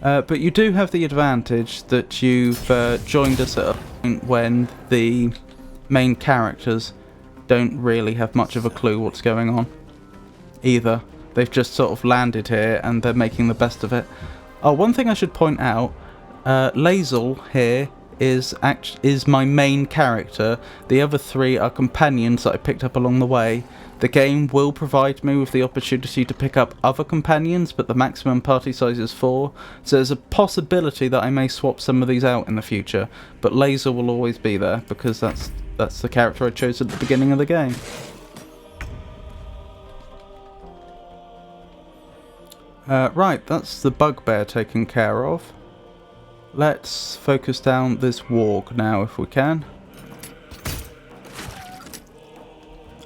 But you do have the advantage that you've joined us at a point when the main characters don't really have much of a clue what's going on either. They've just sort of landed here and they're making the best of it. Oh, one thing I should point out, Lae'zel here is my main character. The other three are companions that I picked up along the way. The game will provide me with the opportunity to pick up other companions, but the maximum party size is 4, so there's a possibility that I may swap some of these out in the future, but Lae'zel will always be there, because that's the character I chose at the beginning of the game. Right, that's the bugbear taken care of. Let's focus down this warg now if we can.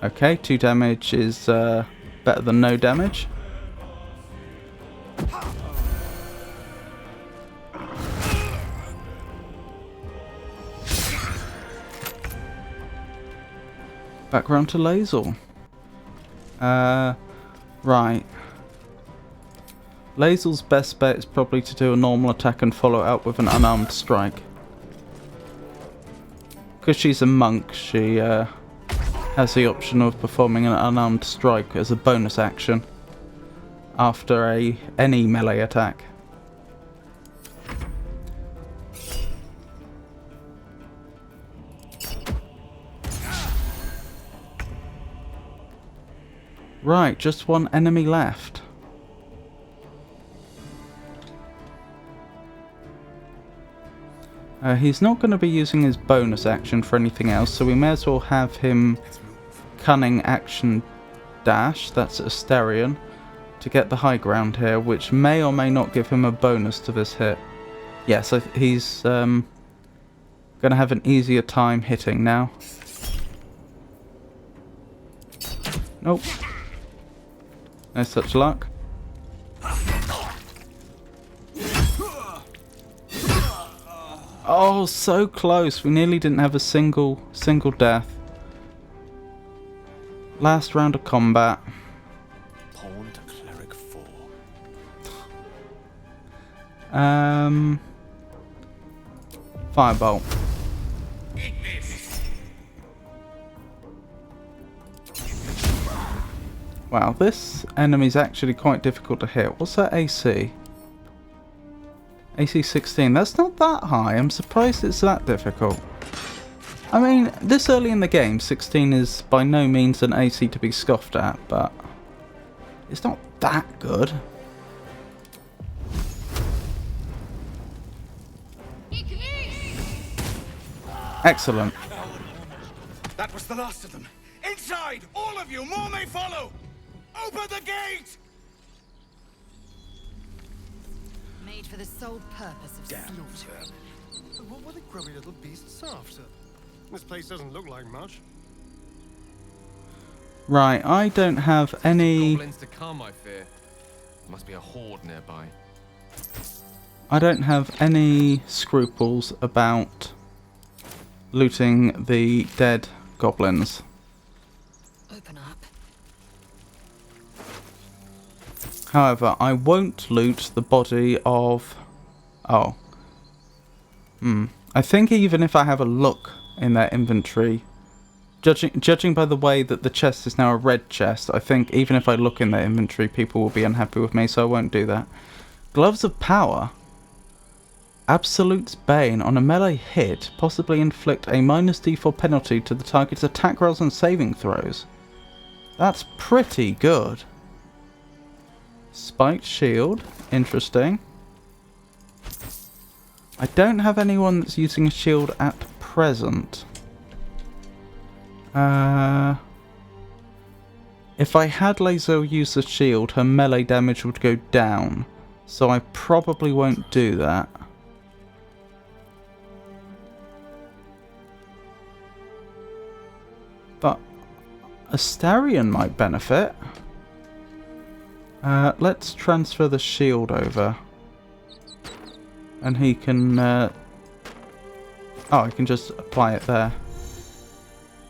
Okay, 2 damage is better than no damage. Back round to Lae'zel. Right. Lae'zel's best bet is probably to do a normal attack and follow it up with an unarmed strike. Because she's a monk, she has the option of performing an unarmed strike as a bonus action after any melee attack. Right, just one enemy left. He's not going to be using his bonus action for anything else, so we may as well have him cunning action dash, that's Asterion, to get the high ground here, which may or may not give him a bonus to this hit. Yeah, so he's going to have an easier time hitting now. Nope. No such luck. Oh, so close. We nearly didn't have a single death. Last round of combat. Pawn to cleric 4. Firebolt. Wow, this enemy's actually quite difficult to hit. What's that AC? AC 16. That's not that high. I'm surprised it's that difficult. I mean, this early in the game, 16 is by no means an AC to be scoffed at, but it's not that good. Excellent. That was the last of them. Inside! All of you! More may follow! Open the gate! Made for the sole purpose of slaughter. What were the grubby little beasts after? This place doesn't look like much. Right, I don't have any... Goblins to come, I fear. Must be a horde nearby. I don't have any scruples about looting the dead goblins. Open up. However, I won't loot the body of... Oh. I think even if I have a look in their inventory, judging by the way that the chest is now a red chest, I think even if I look in their inventory, people will be unhappy with me, so I won't do that. Gloves of Power. Absolute's Bane. On a melee hit, possibly inflict a -D4 penalty to the target's attack rolls and saving throws. That's pretty good. Spiked Shield. Interesting. I don't have anyone that's using a shield at present. If I had Lae'zel use the shield, her melee damage would go down. So I probably won't do that. But Asterion might benefit. Let's transfer the shield over. And he can... oh, I can just apply it there.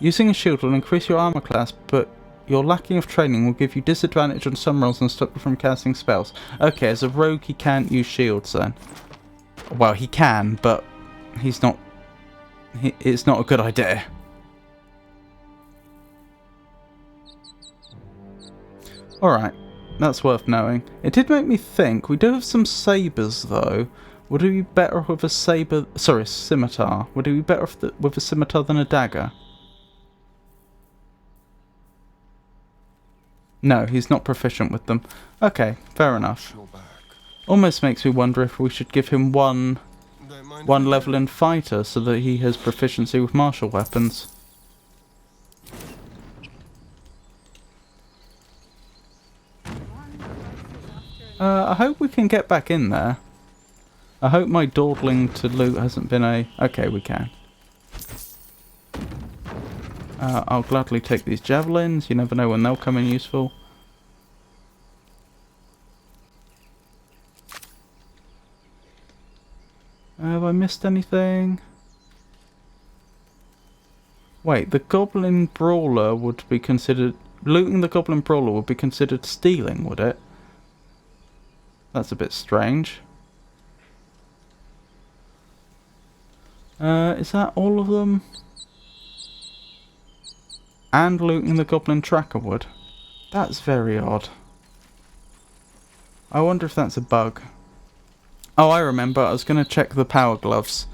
Using a shield will increase your armor class, but your lacking of training will give you disadvantage on some rolls and stop you from casting spells. Okay, as a rogue he can't use shields then. Well, he can, but he's not... it's not a good idea. Alright, that's worth knowing. It did make me think, we do have some sabres though. Would it be better off with a sabre... sorry, a scimitar. Would it be better off with a scimitar than a dagger? No, he's not proficient with them. Okay, fair enough. Almost makes me wonder if we should give him one level in fighter so that he has proficiency with martial weapons. I hope we can get back in there. I hope my dawdling to loot hasn't been a... okay, we can. I'll gladly take these javelins. You never know when they'll come in useful. Have I missed anything? Wait, the Goblin Brawler would be considered... looting the Goblin Brawler would be considered stealing, would it? That's a bit strange. Is that all of them? And looting the goblin tracker wood. That's very odd. I wonder if that's a bug. Oh, I remember. I was going to check the power gloves.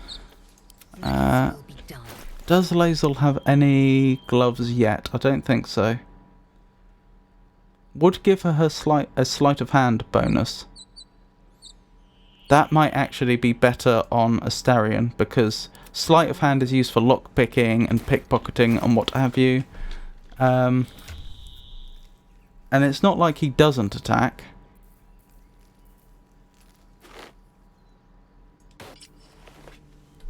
Does Lae'zel have any gloves yet? I don't think so. Would give her a sleight of hand bonus. That might actually be better on Astarion, because sleight of hand is used for lockpicking and pickpocketing and what have you. And it's not like he doesn't attack.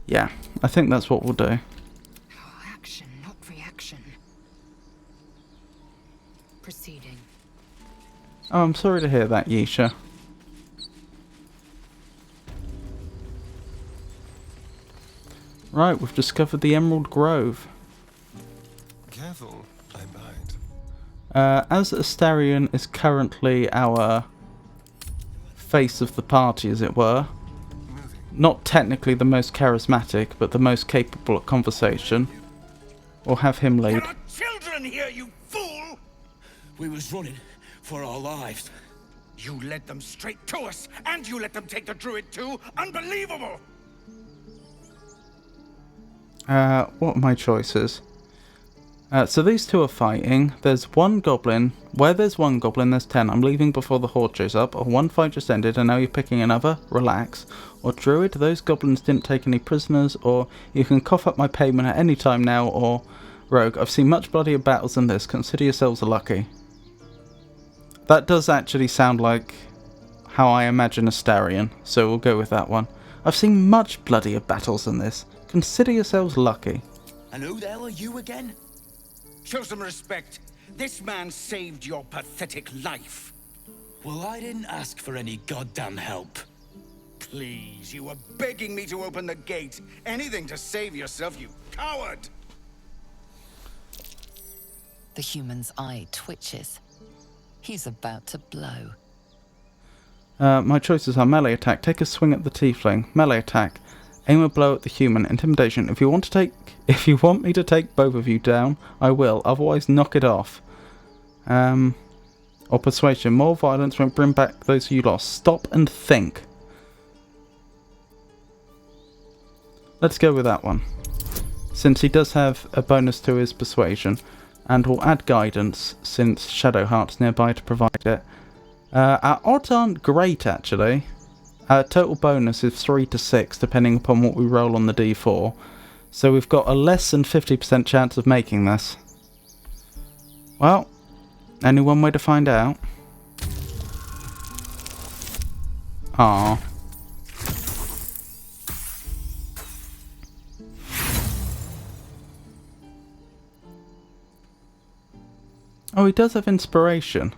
Yeah, I think that's what we'll do. Action, not reaction. Proceeding. Oh, I'm sorry to hear that, Yisha. Right, we've discovered the Emerald Grove. Careful, I might. As Astarion is currently our face of the party, as it were, not technically the most charismatic, but the most capable at conversation, we'll have him lead. There are children here, you fool! We was running for our lives. You led them straight to us, and you let them take the druid too? Unbelievable! What are my choices? So these two are fighting. There's one goblin. Where there's one goblin, there's 10. I'm leaving before the horde shows up. Or one fight just ended and now you're picking another. Relax. Or druid, those goblins didn't take any prisoners. Or you can cough up my payment at any time now. Or rogue, I've seen much bloodier battles than this. Consider yourselves lucky. That does actually sound like how I imagine Astarion. So we'll go with that one. I've seen much bloodier battles than this. Consider yourselves lucky. And who the hell are you again? Show some respect. This man saved your pathetic life. Well, I didn't ask for any goddamn help. Please, you were begging me to open the gate. Anything to save yourself, you coward! The human's eye twitches. He's about to blow. My choices are melee attack. Take a swing at the tiefling. Melee attack. Aim a blow at the human. Intimidation. If you want me to take both of you down, I will. Otherwise, knock it off. Or persuasion. More violence won't bring back those you lost. Stop and think. Let's go with that one. Since he does have a bonus to his persuasion. And we'll add guidance, since Shadowheart's nearby to provide it. Our odds aren't great, actually. Total bonus is 3 to 6, depending upon what we roll on the d4. So we've got a less than 50% chance of making this. Well, only one way to find out. Aww. Oh, he does have inspiration.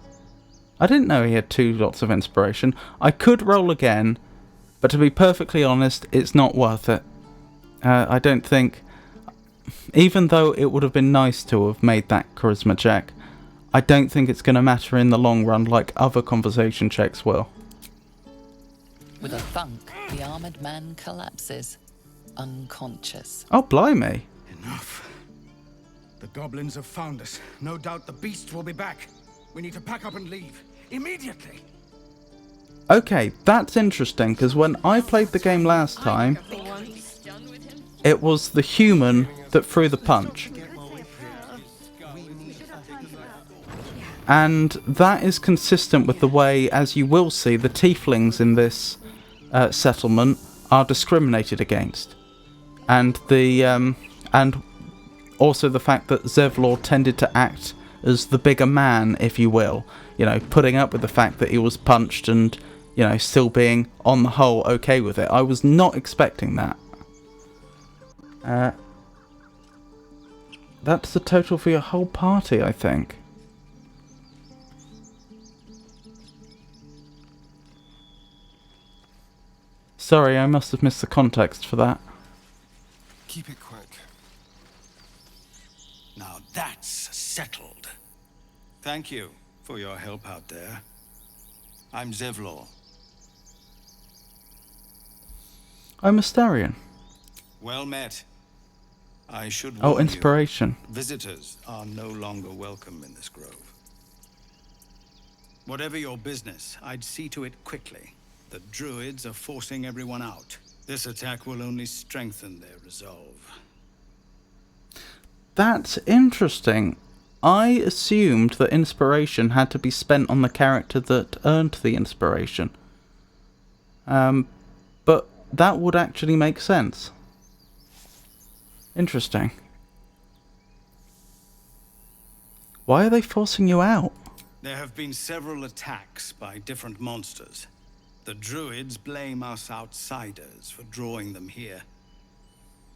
I didn't know he had 2 lots of inspiration. I could roll again, but to be perfectly honest, it's not worth it. I don't think, even though it would have been nice to have made that charisma check, I don't think it's going to matter in the long run like other conversation checks will. With a thunk, the armoured man collapses, unconscious. Oh, blimey. Enough. The goblins have found us. No doubt the beast will be back. We need to pack up and leave. Immediately. Okay, that's interesting, because when I played the game last time, it was the human that threw the punch. And that is consistent with the way, as you will see, the tieflings in this settlement are discriminated against. And and also the fact that Zevlor tended to act as the bigger man, if you will. You know, putting up with the fact that he was punched and, you know, still being, on the whole, okay with it. I was not expecting that. That's the total for your whole party, I think. Sorry, I must have missed the context for that. Keep it quick. Now that's settled. Thank you for your help out there. I'm Zevlor. I'm Astarion. Well met. I should Oh, warn inspiration. you, visitors are no longer welcome in this grove. Whatever your business, I'd see to it quickly. The druids are forcing everyone out. This attack will only strengthen their resolve. That's interesting. I assumed that inspiration had to be spent on the character that earned the inspiration. But that would actually make sense. Interesting. Why are they forcing you out? There have been several attacks by different monsters. The druids blame us outsiders for drawing them here.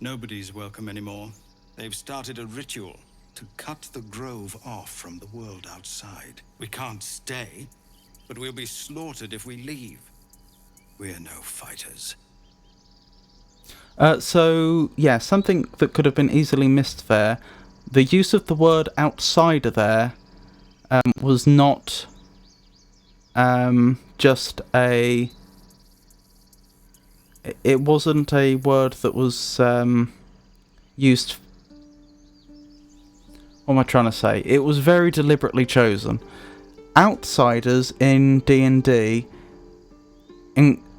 Nobody's welcome anymore. They've started a ritual to cut the grove off from the world outside. We can't stay, but we'll be slaughtered if we leave. We're no fighters. So, yeah, something that could have been easily missed there. The use of the word outsider there was not just a... It wasn't a word that was used... What am I trying to say? It was very deliberately chosen. Outsiders in D&D,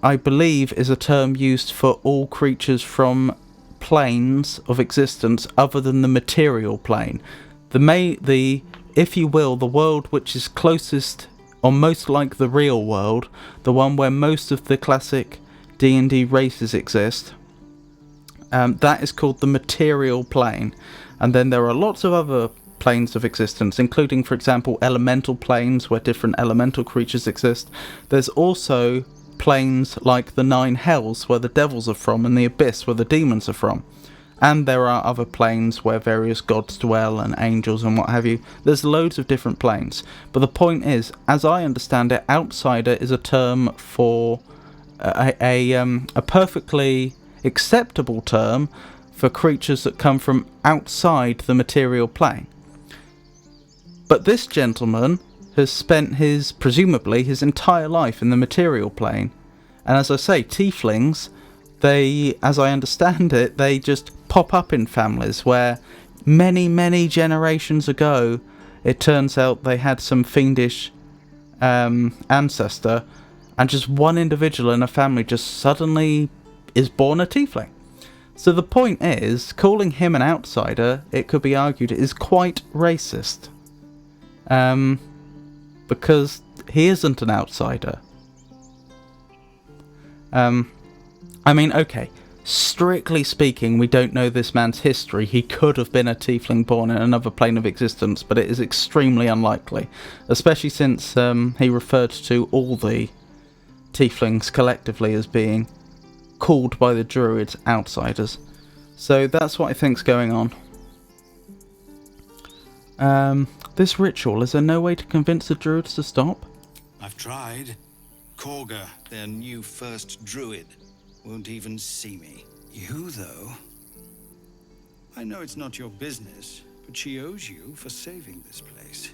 I believe, is a term used for all creatures from planes of existence other than the material plane. If you will, the world which is closest or most like the real world, the one where most of the classic D&D races exist, that is called the material plane. And then there are lots of other planes of existence, including, for example, elemental planes where different elemental creatures exist. There's also planes like the Nine Hells where the devils are from, and the Abyss where the demons are from. And there are other planes where various gods dwell and angels and what have you. There's loads of different planes. But the point is, as I understand it, outsider is a term for a perfectly acceptable term for creatures that come from outside the material plane. But this gentleman has spent presumably his entire life in the material plane. And as I say, tieflings, they, as I understand it, they just pop up in families where many, many generations ago, it turns out they had some fiendish ancestor, and just one individual in a family just suddenly is born a tiefling. So the point is, calling him an outsider, it could be argued, is quite racist. Because he isn't an outsider. I mean, okay, strictly speaking, we don't know this man's history. He could have been a tiefling born in another plane of existence, but it is extremely unlikely. Especially since he referred to all the tieflings collectively as being called by the druids outsiders. So that's what I think's going on. This ritual, is there no way to convince the druids to stop? I've tried. Korga, their new first druid, won't even see me. You, though? I know it's not your business, but she owes you for saving this place.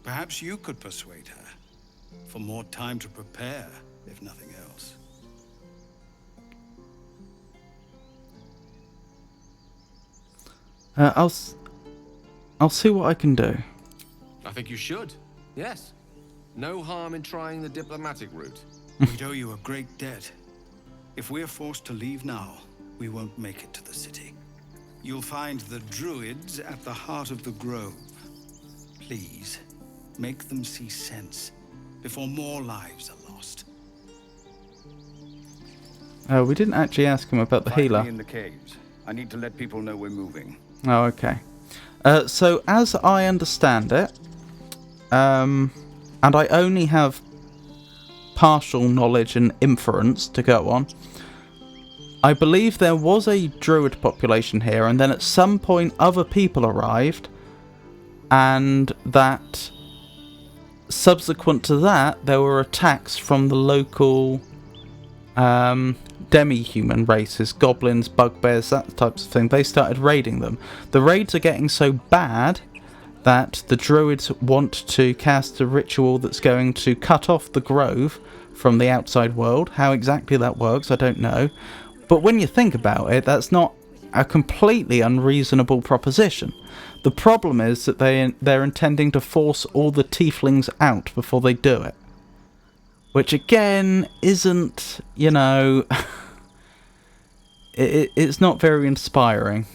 Perhaps you could persuade her. For more time to prepare, if nothing else. I'll see what I can do. I think you should. Yes. No harm in trying the diplomatic route. We'd owe you a great debt. If we're forced to leave now, we won't make it to the city. You'll find the druids at the heart of the grove. Please, make them see sense before more lives are lost. Oh, we didn't actually ask him about the healer. Find me in the caves. I need to let people know we're moving. Oh, okay. So, as I understand it, and I only have partial knowledge and inference to go on, I believe there was a druid population here, and then at some point other people arrived, and that subsequent to that there were attacks from the local demi-human races, goblins, bugbears, that types of thing. They started raiding them. The raids are getting so bad that the druids want to cast a ritual that's going to cut off the grove from the outside world. How exactly that works, I don't know. But when you think about it, that's not a completely unreasonable proposition. The problem is that they're intending to force all the tieflings out before they do it. Which again isn't, you know, it's not very inspiring.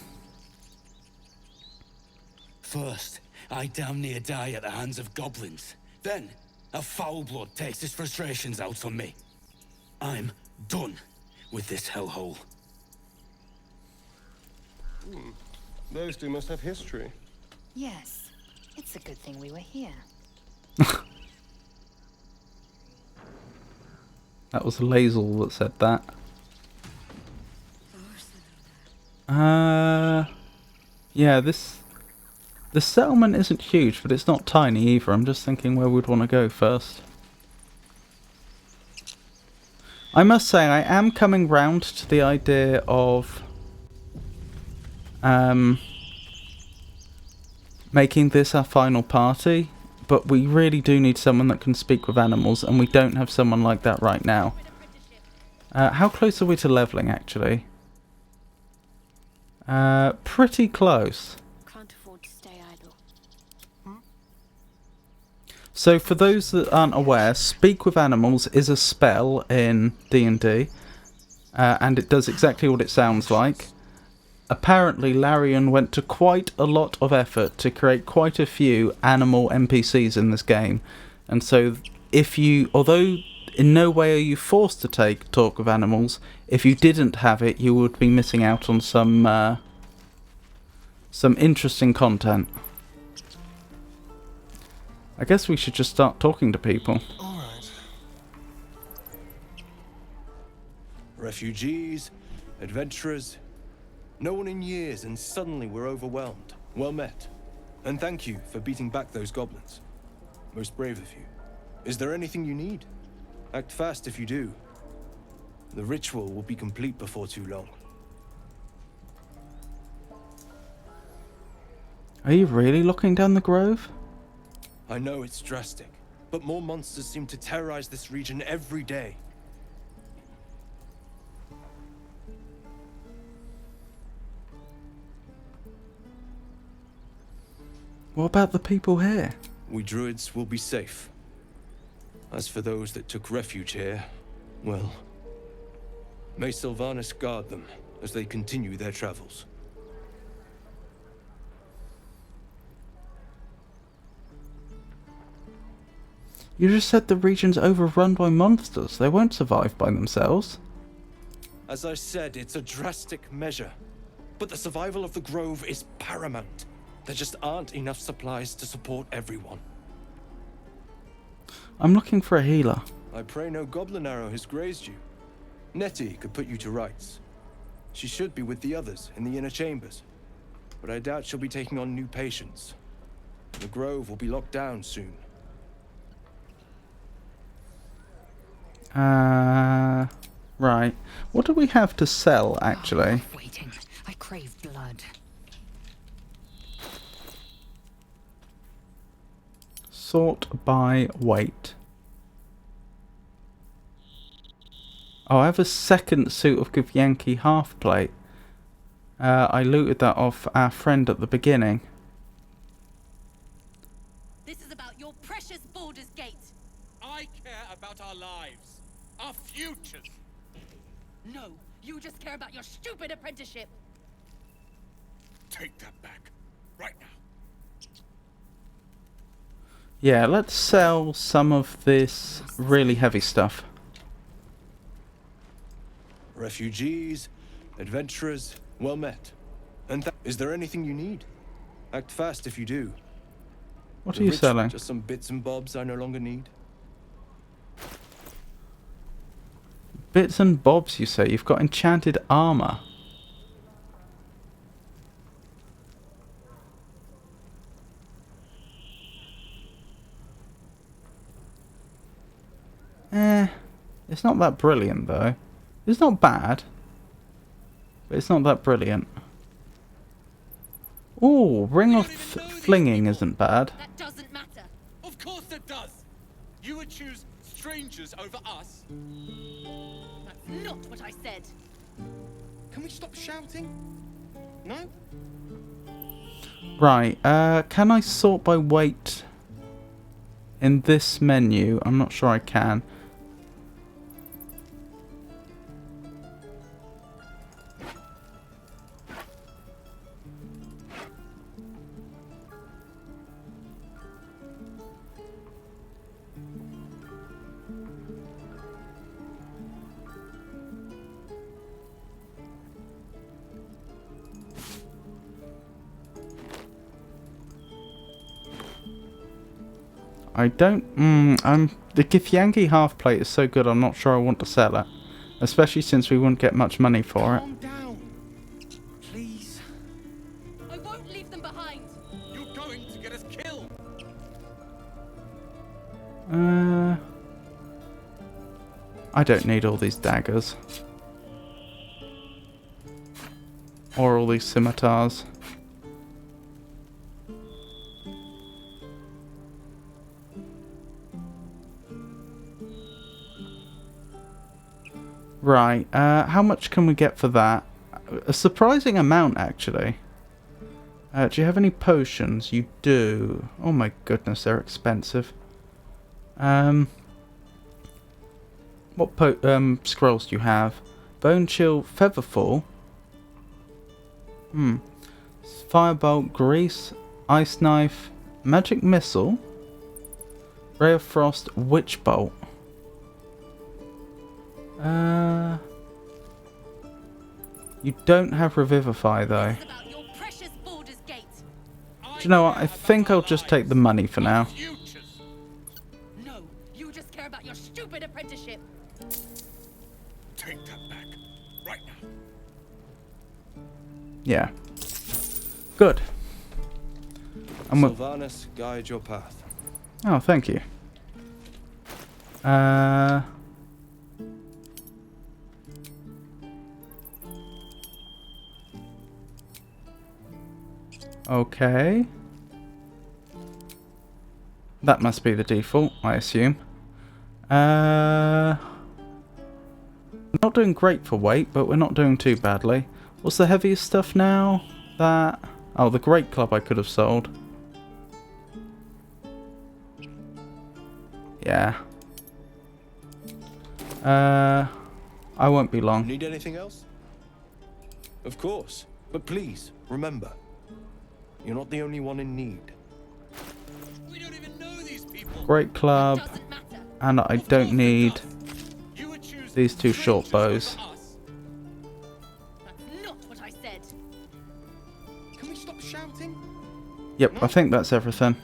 First, I damn near die at the hands of goblins. Then, a foul blood takes his frustrations out on me. I'm done with this hellhole. Those two must have history. Yes, it's a good thing we were here. That was Lazel that said that. Yeah, the settlement isn't huge, but it's not tiny either. I'm just thinking where we'd want to go first. I must say, I am coming round to the idea of making this our final party, but we really do need someone that can speak with animals, and we don't have someone like that right now. How close are we to leveling, actually? Pretty close. Can't afford to stay idle. So for those that aren't aware, Speak with Animals is a spell in D&D, and it does exactly what it sounds like. Apparently Larian went to quite a lot of effort to create quite a few animal NPCs in this game, and so if you, although in no way are you forced to take Talk with Animals, if you didn't have it you would be missing out on some interesting content. I guess we should just start talking to people. Alright. Refugees, adventurers, no one in years, and suddenly we're overwhelmed. Well met. And thank you for beating back those goblins. Most brave of you. Is there anything you need? Act fast if you do. The ritual will be complete before too long. Are you really looking down the grove? I know it's drastic, but more monsters seem to terrorize this region every day. What about the people here? We druids will be safe. As for those that took refuge here, well, may Sylvanas guard them as they continue their travels. You just said the region's overrun by monsters. They won't survive by themselves. As I said, it's a drastic measure. But the survival of the Grove is paramount. There just aren't enough supplies to support everyone. I'm looking for a healer. I pray no goblin arrow has grazed you. Nettie could put you to rights. She should be with the others in the inner chambers. But I doubt she'll be taking on new patients. The Grove will be locked down soon. Right. What do we have to sell, actually? Waiting. I crave blood. Sort by weight. Oh, I have a second suit of Githyanki half plate. I looted that off our friend at the beginning. This is about your precious Baldur's Gate. I care about our lives, our futures. No, you just care about your stupid apprenticeship. Take that back, right now. Yeah, let's sell some of this really heavy stuff. Refugees, adventurers, well met. And is there anything you need? Act fast if you do. What are you selling? Just some bits and bobs I no longer need. Bits and bobs, you say? You've got enchanted armor. It's not that brilliant though. It's not bad, but it's not that brilliant. Ooh, Ring of Flinging isn't bad. That doesn't matter. Of course it does. You would choose strangers over us. That's not what I said. Can we stop shouting? No? Right, can I sort by weight in this menu? I'm not sure I can. I don't. The Githyanki half plate is so good. I'm not sure I want to sell it, especially since we wouldn't get much money for it. Calm down. Please. I won't leave them behind. You're going to get us killed. I don't need all these daggers or all these scimitars. Right, how much can we get for that? A surprising amount, actually. Do you have any potions? You do. Oh my goodness, they're expensive. What scrolls do you have? Bone Chill, Featherfall. Firebolt, Grease, Ice Knife, Magic Missile, Ray of Frost, Witch Bolt. You don't have Revivify though. Do you know what? I think I'll just take the money for now. No, you just care about your stupid apprenticeship. Take that back. Right now. Yeah. Good. Sylvanas, guide your path. Oh, thank you. Okay. That must be the default, I assume. Not doing great for weight, but we're not doing too badly. What's the heaviest stuff now? That... Oh, the Great Club I could have sold. Yeah. I won't be long. Need anything else? Of course. But please, remember, you're not the only one in need. We don't even know these people. Great Club. And I don't need these two short bows. That's not what I said. Can we stop shouting? Yep, I think that's everything.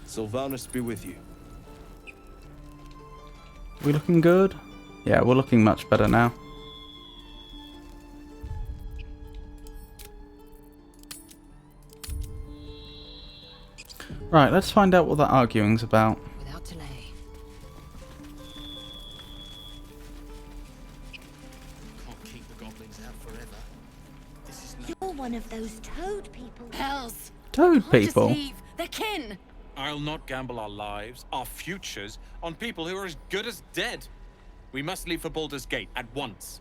Sylvanas be with you. We looking good? Yeah, we're looking much better now. Right, let's find out what that arguing's about. Without delay. Can't keep the goblins out forever. This is no... You're one of those toad people. Hells. Toad Can't people? Just leave. They're kin. I'll not gamble our lives, our futures, on people who are as good as dead. We must leave for Baldur's Gate at once.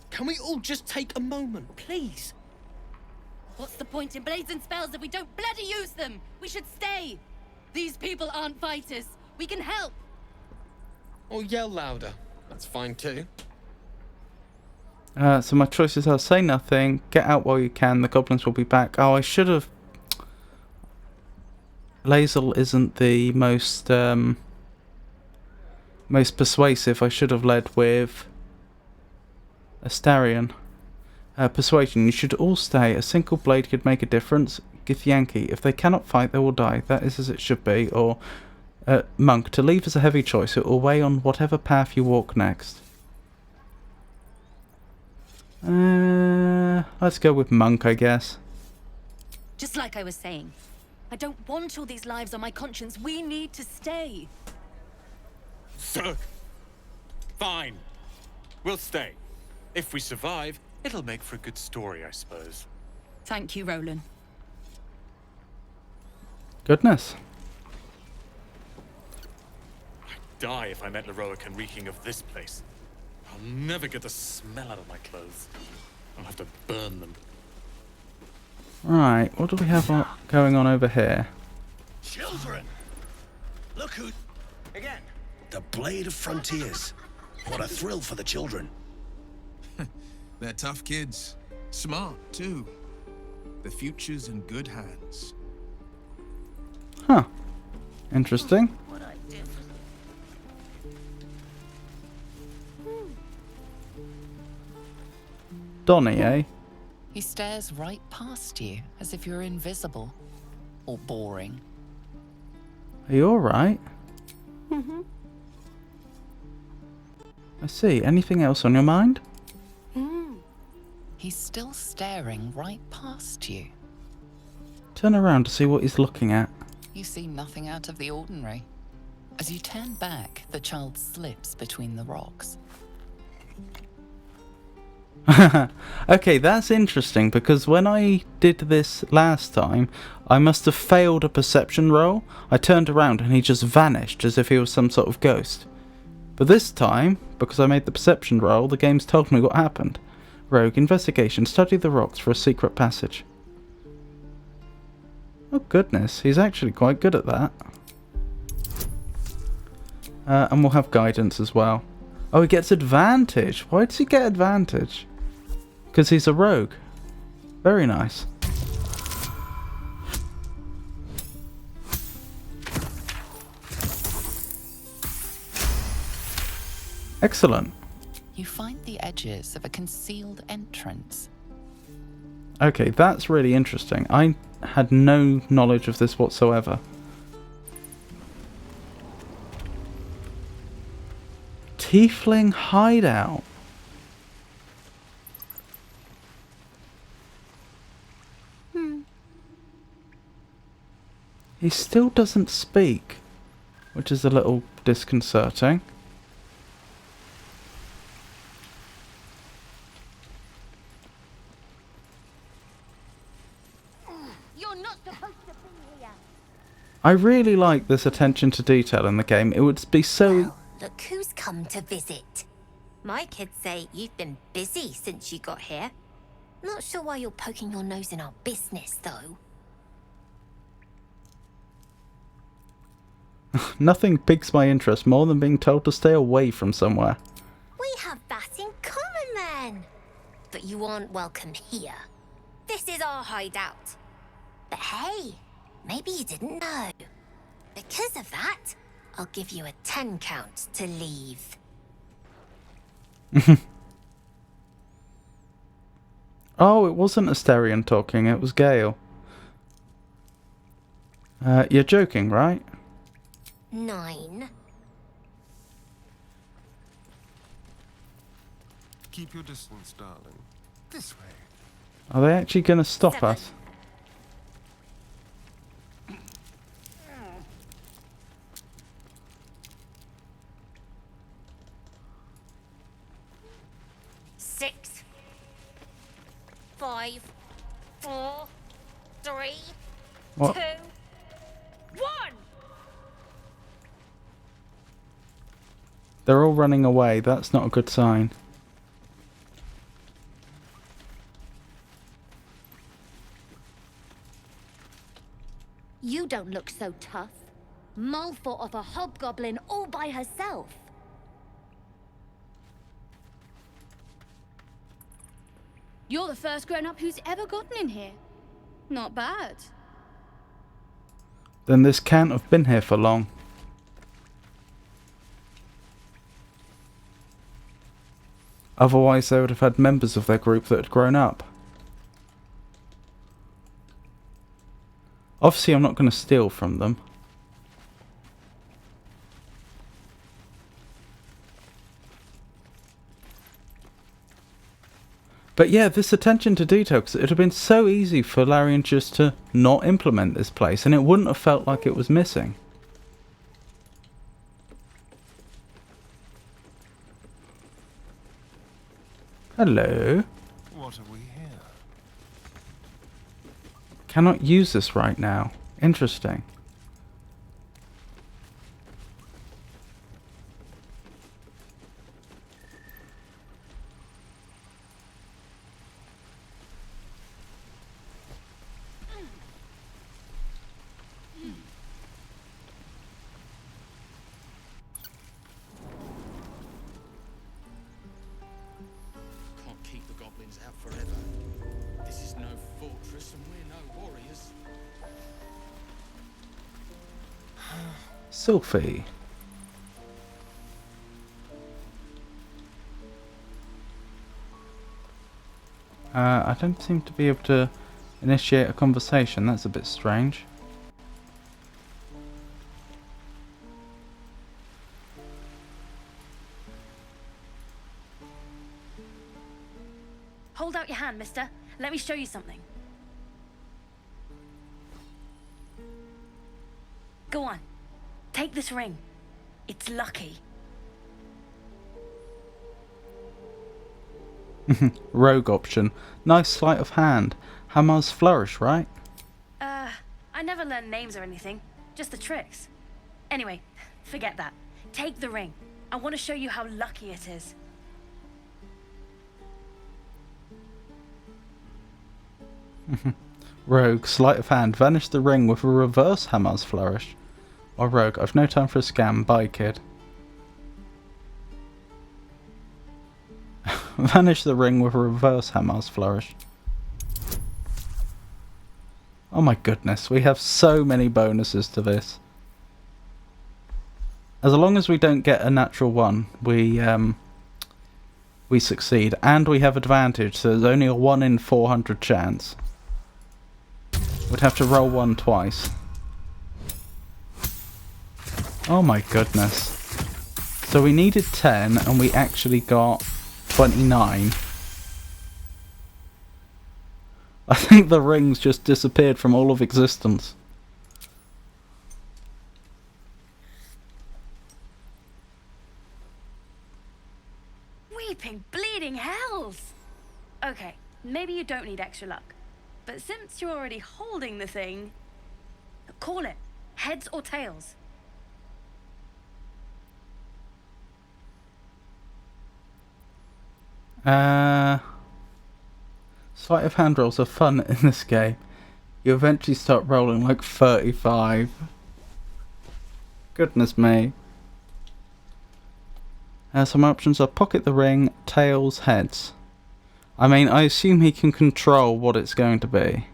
Can we all just take a moment, please? What's the point in blades and spells if we don't bloody use them? We should stay. These people aren't fighters. We can help. Or yell louder. That's fine too. So my choices are say nothing, get out while you can, the goblins will be back. Oh, I should have... Lae'zel isn't the most most persuasive. I should have led with Astarion. Persuasion. You should all stay. A single blade could make a difference. Githyanki. If they cannot fight, they will die. That is as it should be. Or Monk. To leave is a heavy choice. It will weigh on whatever path you walk next. Let's go with Monk, I guess. Just like I was saying, I don't want all these lives on my conscience. We need to stay. Zerg! Fine. We'll stay. If we survive, it'll make for a good story, I suppose. Thank you, Roland. Goodness. I'd die if I met Leroic and reeking of this place. I'll I'll never get the smell out of my clothes. I'll have to burn them. Right, what do we have going on over here? Children! Look who... Again. The Blade of Frontiers. What a thrill for the children. They're tough kids. Smart, too. The future's in good hands. Huh. Interesting. Donnie, eh? He stares right past you, as if you're invisible. Or boring. Are you alright? Mm-hmm. I see. Anything else on your mind? He's still staring right past you. Turn around to see what he's looking at. You see nothing out of the ordinary. As you turn back, the child slips between the rocks. Okay, that's interesting, because when I did this last time, I must have failed a perception roll. I turned around and he just vanished as if he was some sort of ghost. But this time, because I made the perception roll, the game's told me what happened. Rogue investigation. Study the rocks for a secret passage. Oh goodness, he's actually quite good at that. And we'll have guidance as well. Oh, he gets advantage. Why does he get advantage? Because he's a rogue. Very nice. Excellent. You find the edges of a concealed entrance. Okay, that's really interesting. I had no knowledge of this whatsoever. Tiefling hideout. He still doesn't speak, which is a little disconcerting. You're not supposed to be here. I really like this attention to detail in the game. It would be so... Look who's come to visit. My kids say you've been busy since you got here. Not sure why you're poking your nose in our business, though. Nothing piques my interest more than being told to stay away from somewhere. We have that in common, then. But you aren't welcome here. This is our hideout. But hey, maybe you didn't know. Because of that, I'll give you a 10 count to leave. Oh, it wasn't Asterion talking, it was Gale. You're joking, right? 9. Keep your distance, darling. This way. Are they actually going to stop us? Six, 5, 4, 3, What? 2, 1. They're all running away. That's not a good sign. You don't look so tough. Mull fought off a hobgoblin all by herself. You're the first grown-up who's ever gotten in here. Not bad. Then this can't have been here for long. Otherwise they would have had members of their group that had grown up. Obviously I'm not going to steal from them. But yeah, this attention to detail, because it would have been so easy for Larian just to not implement this place, and it wouldn't have felt like it was missing. Hello. What have we here? Cannot use this right now. Interesting. things out forever. This is no fortress and we're no warriors. Sylphie. I don't seem to be able to initiate a conversation. That's a bit strange. Hold out your hand, mister. Let me show you something. Go on. Take this ring. It's lucky. Rogue option. Nice sleight of hand. Hammer's flourish, right? I never learned names or anything. Just the tricks. Anyway, forget that. Take the ring. I want to show you how lucky it is. Rogue, sleight of hand. Vanish the ring with a reverse Hammer's flourish. Or Rogue, I've no time for a scam. Bye, kid. Vanish the ring with a reverse Hammer's flourish. Oh my goodness, we have so many bonuses to this. As long as we don't get a natural one, we succeed. And we have advantage, so there's only a 1 in 400 chance. We'd have to roll 1 twice. Oh my goodness. So we needed 10 and we actually got 29. I think the rings just disappeared from all of existence. Weeping, bleeding hells! Okay, maybe you don't need extra luck. But since you're already holding the thing, call it. Heads or tails. Sleight of hand rolls are fun in this game. You eventually start rolling like 35. Goodness me. Some options are pocket the ring, tails, heads. I mean, I assume he can control what it's going to be.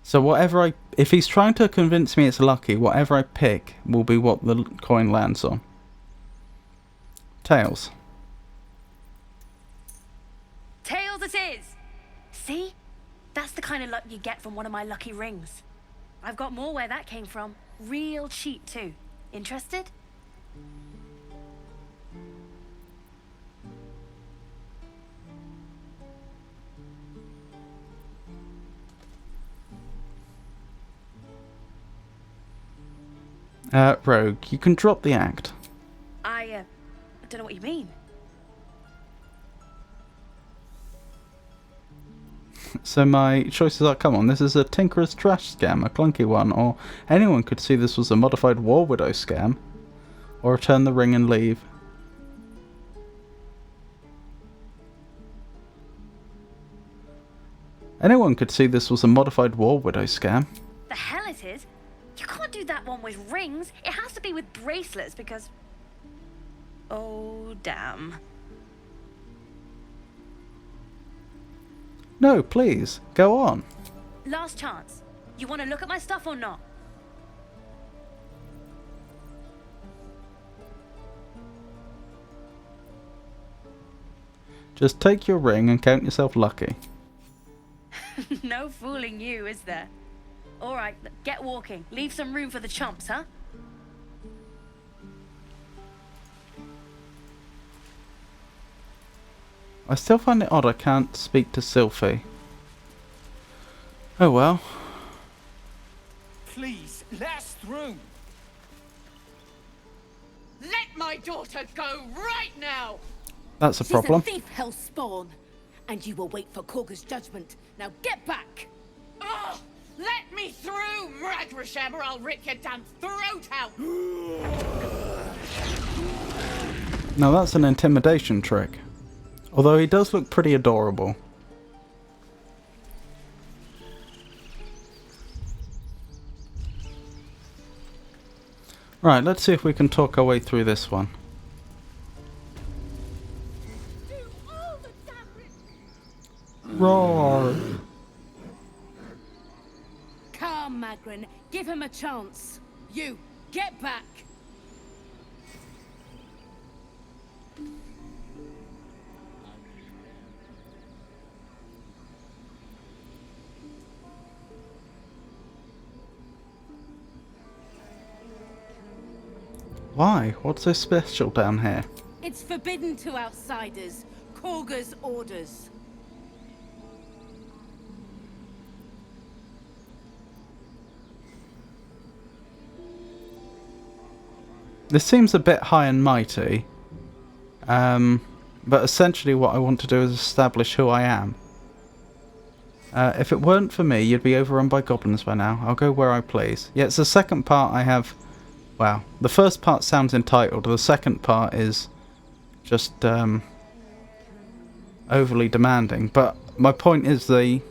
So whatever if he's trying to convince me it's lucky, whatever I pick will be what the coin lands on. Tails. Tails it is! See? That's the kind of luck you get from one of my lucky rings. I've got more where that came from. Real cheap too. Interested? Rogue, you can drop the act. I don't know what you mean. So my choices are, come on, this is a Tinkerer's Trash scam, a clunky one, or anyone could see this was a modified War Widow scam, or return the ring and leave. Anyone could see this was a modified War Widow scam. The hell it is? You can't do that one with rings. It has to be with bracelets because... Oh, damn. No, please, go on. Last chance. You want to look at my stuff or not? Just take your ring and count yourself lucky. No fooling you, is there? All right, get walking. Leave some room for the chumps, huh? I still find it odd I can't speak to Sylphie. Oh well. Please, let us through. Let my daughter go right now! That's a problem. She's a thief, hellspawn. And you will wait for Korga's judgment. Now get back! Oh, let me through, Ragrasham, or I'll rip your damn throat out! Now that's an intimidation trick. Although he does look pretty adorable. Right, let's see if we can talk our way through this one. Do all the damn Roar! Calm, Magrin. Give him a chance. You, get back. Why? What's so special down here? It's forbidden to outsiders. Korga's orders. This seems a bit high and mighty. But essentially what I want to do is establish who I am. If it weren't for me, you'd be overrun by goblins by now. I'll go where I please. Yeah, it's the second part I have... Wow. The first part sounds entitled. The second part is just overly demanding. But my point is they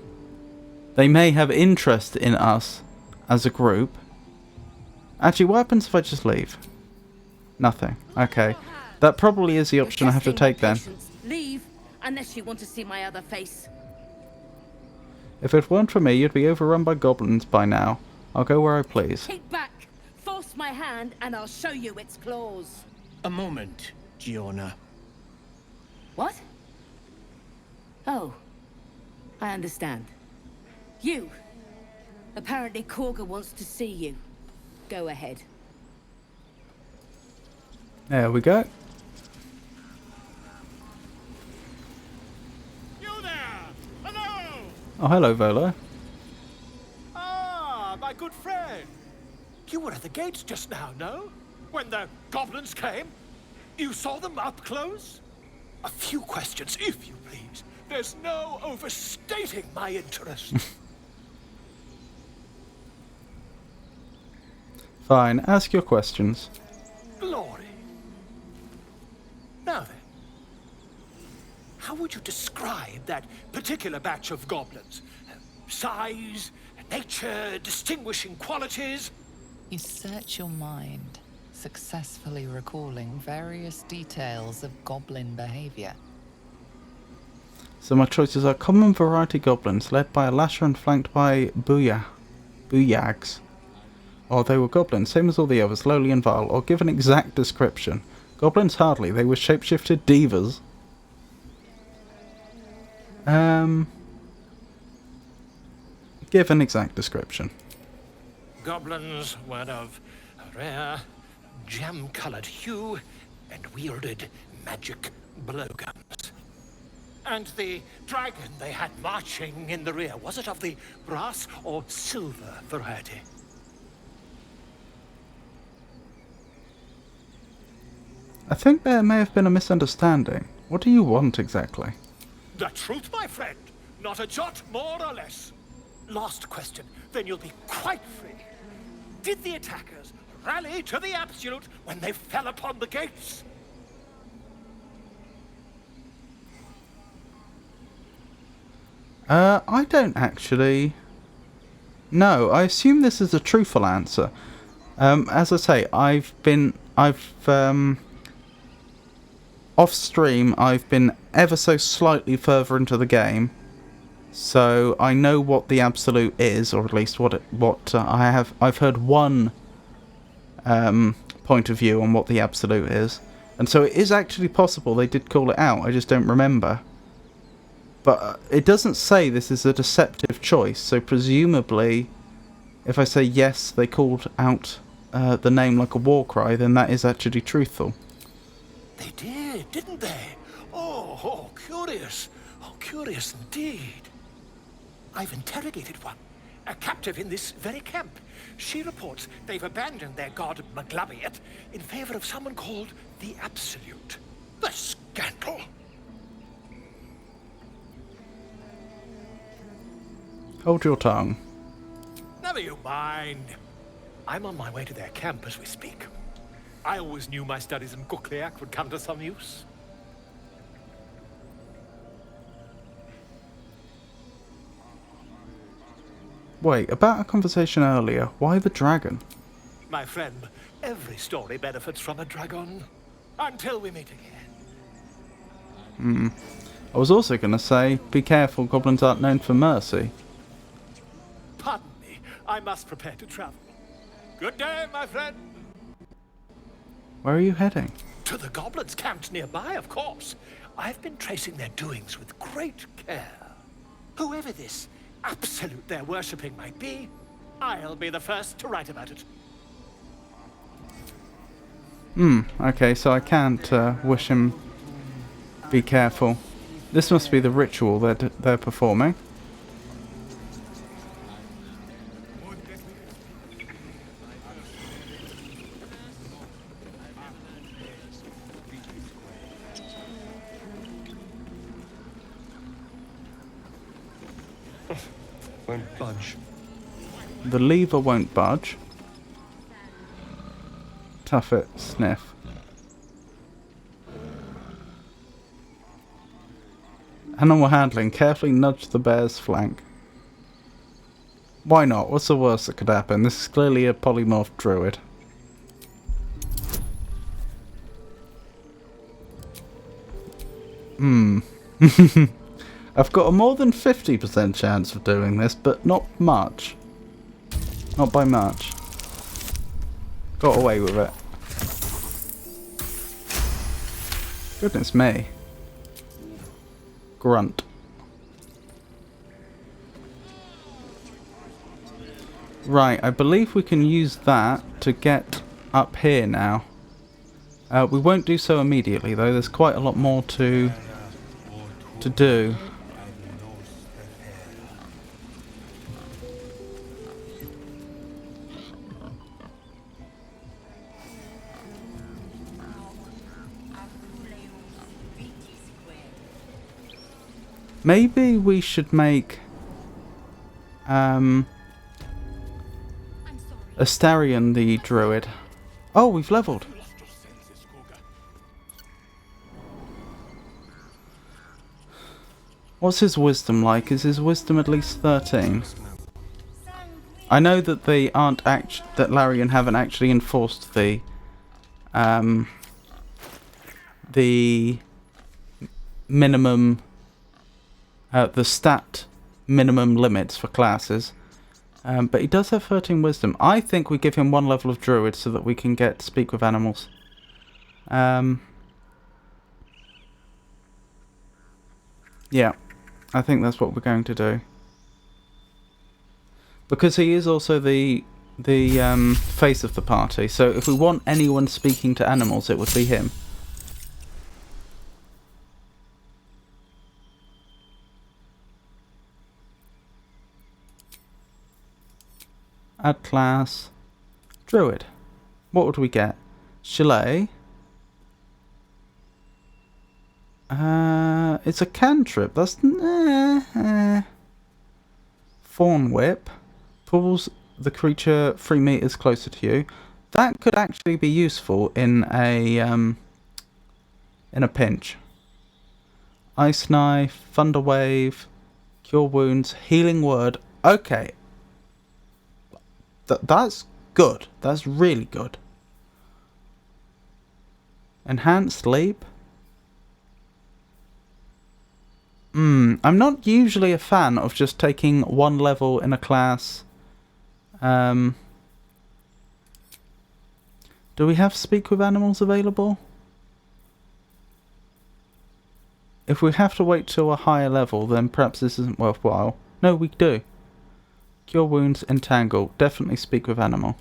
may have interest in us as a group. Actually, what happens if I just leave? Nothing. Okay. That probably is the option I have to take then. Leave, unless you want to see my other face. If it weren't for me, you'd be overrun by goblins by now. I'll go where I please. Keep back. Force my hand, and I'll show you its claws. A moment, Giona. What? Oh. I understand. You. Apparently Korga wants to see you. Go ahead. There we go. You there! Hello! Oh, hello, Volo. Ah, my good friend. You were at the gates just now, no? When the goblins came? You saw them up close? A few questions, if you please. There's no overstating my interest. Fine, ask your questions. Glory. Now then, how would you describe that particular batch of goblins? Size, nature, distinguishing qualities? You search your mind, successfully recalling various details of goblin behavior. So my choices are common variety goblins, led by a lasher and flanked by booyags. Or they were goblins, same as all the others, lowly and vile. Or give an exact description. Goblins hardly, they were shapeshifted divas. Give an exact description. Goblins were of a rare, gem-colored hue and wielded magic blowguns. And the dragon they had marching in the rear, was it of the brass or silver variety? I think there may have been a misunderstanding. What do you want exactly? The truth, my friend. Not a jot more or less. Last question, then you'll be quite free. Did the attackers rally to the absolute when they fell upon the gates? I don't actually... No, I assume this is a truthful answer. As I say, off stream, I've been ever so slightly further into the game, so I know what the absolute is, or at least I've heard one point of view on what the absolute is, and so it is actually possible they did call it out. I just don't remember. But it doesn't say this is a deceptive choice, so presumably, if I say yes, they called out the name like a war cry, then that is actually truthful. They did, didn't they? Oh, curious. Oh, curious indeed. I've interrogated one, a captive in this very camp. She reports they've abandoned their god Maglabiet in favor of someone called the Absolute. The scandal! Hold your tongue. Never you mind. I'm on my way to their camp as we speak. I always knew my studies in Kukliak would come to some use. Wait, about our conversation earlier, why the dragon? My friend, every story benefits from a dragon. Until we meet again. I was also going to say, be careful, goblins aren't known for mercy. Pardon me, I must prepare to travel. Good day, my friend. Where are you heading? To the goblins camped nearby, of course. I've been tracing their doings with great care. Whoever this absolute they're worshipping might be, I'll be the first to write about it. Okay, so I can't wish him be careful. This must be the ritual they're performing. Won't budge. The lever won't budge. Tuffet, sniff. Animal handling. Carefully nudge the bear's flank. Why not? What's the worst that could happen? This is clearly a polymorph druid. I've got a more than 50% chance of doing this, but not much. Not by much. Got away with it. Goodness me. Grunt. Right, I believe we can use that to get up here now. We won't do so immediately though, there's quite a lot more to do. Maybe we should make Astarion the druid. Oh, we've leveled. What's his wisdom like? Is his wisdom at least 13? I know that they aren't that Larian haven't actually enforced the minimum the stat minimum limits for classes. But he does have 13 wisdom. I think we give him 1 level of druid so that we can get speak with animals. Yeah, I think that's what we're going to do. Because he is also the face of the party, so if we want anyone speaking to animals, it would be him. Add class, druid. What would we get? Chalet. It's a cantrip. That's Fawn whip pulls the creature 3 meters closer to you. That could actually be useful in a pinch. Ice knife, thunder wave, cure wounds, healing word. Okay. That's good. That's really good. Enhanced sleep. I'm not usually a fan of just taking 1 level in a class. Do we have speak with animals available? If we have to wait till a higher level, then perhaps this isn't worthwhile. No, we do. Cure wounds, entangle. Definitely speak with animal.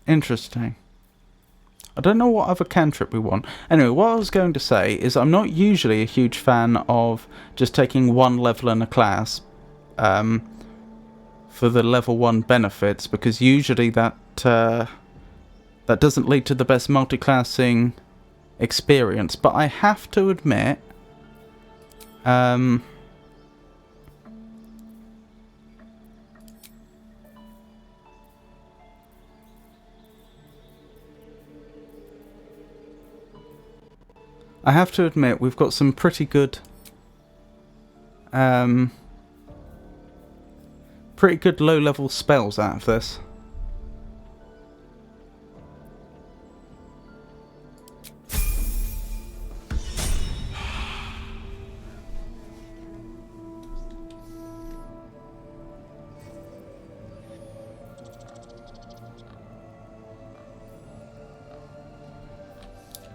Interesting. I don't know what other cantrip we want. Anyway, what I was going to say is I'm not usually a huge fan of just taking 1 level in a class for the level 1 benefits, because usually that doesn't lead to the best multiclassing experience. But I have to admit, I have to admit, we've got some pretty good... pretty good low-level spells out of this.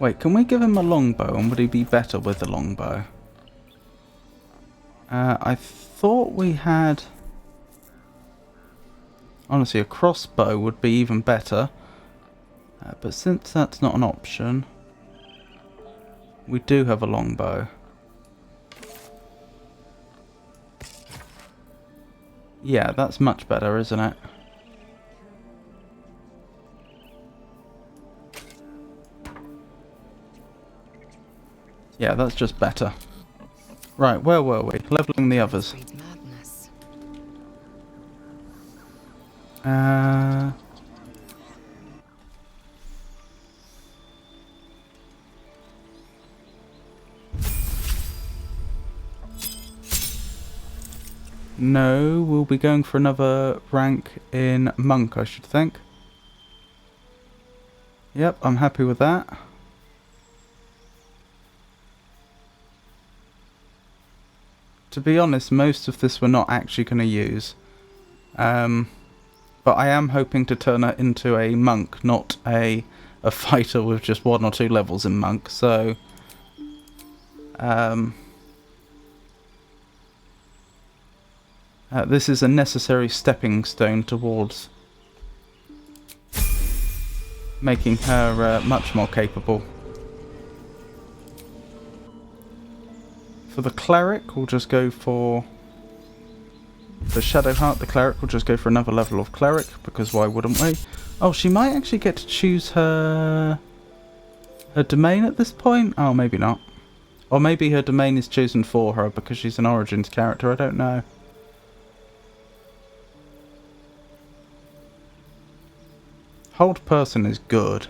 Wait, can we give him a longbow, and would he be better with the longbow? I thought we had... Honestly, a crossbow would be even better. But since that's not an option, we do have a longbow. Yeah, that's much better, isn't it? Yeah, that's just better. Right, where were we? Leveling the others. No, we'll be going for another rank in Monk, I should think. Yep, I'm happy with that. To be honest, most of this we're not actually going to use. But I am hoping to turn it into a monk, not a fighter with just 1 or 2 levels in monk. So, this is a necessary stepping stone towards making her much more capable. For the cleric, we'll just go for the Shadowheart. The cleric will just go for another level of cleric, because why wouldn't we? Oh, she might actually get to choose her domain at this point. Oh, maybe not. Or maybe her domain is chosen for her because she's an Origins character. I don't know. Hold person is good.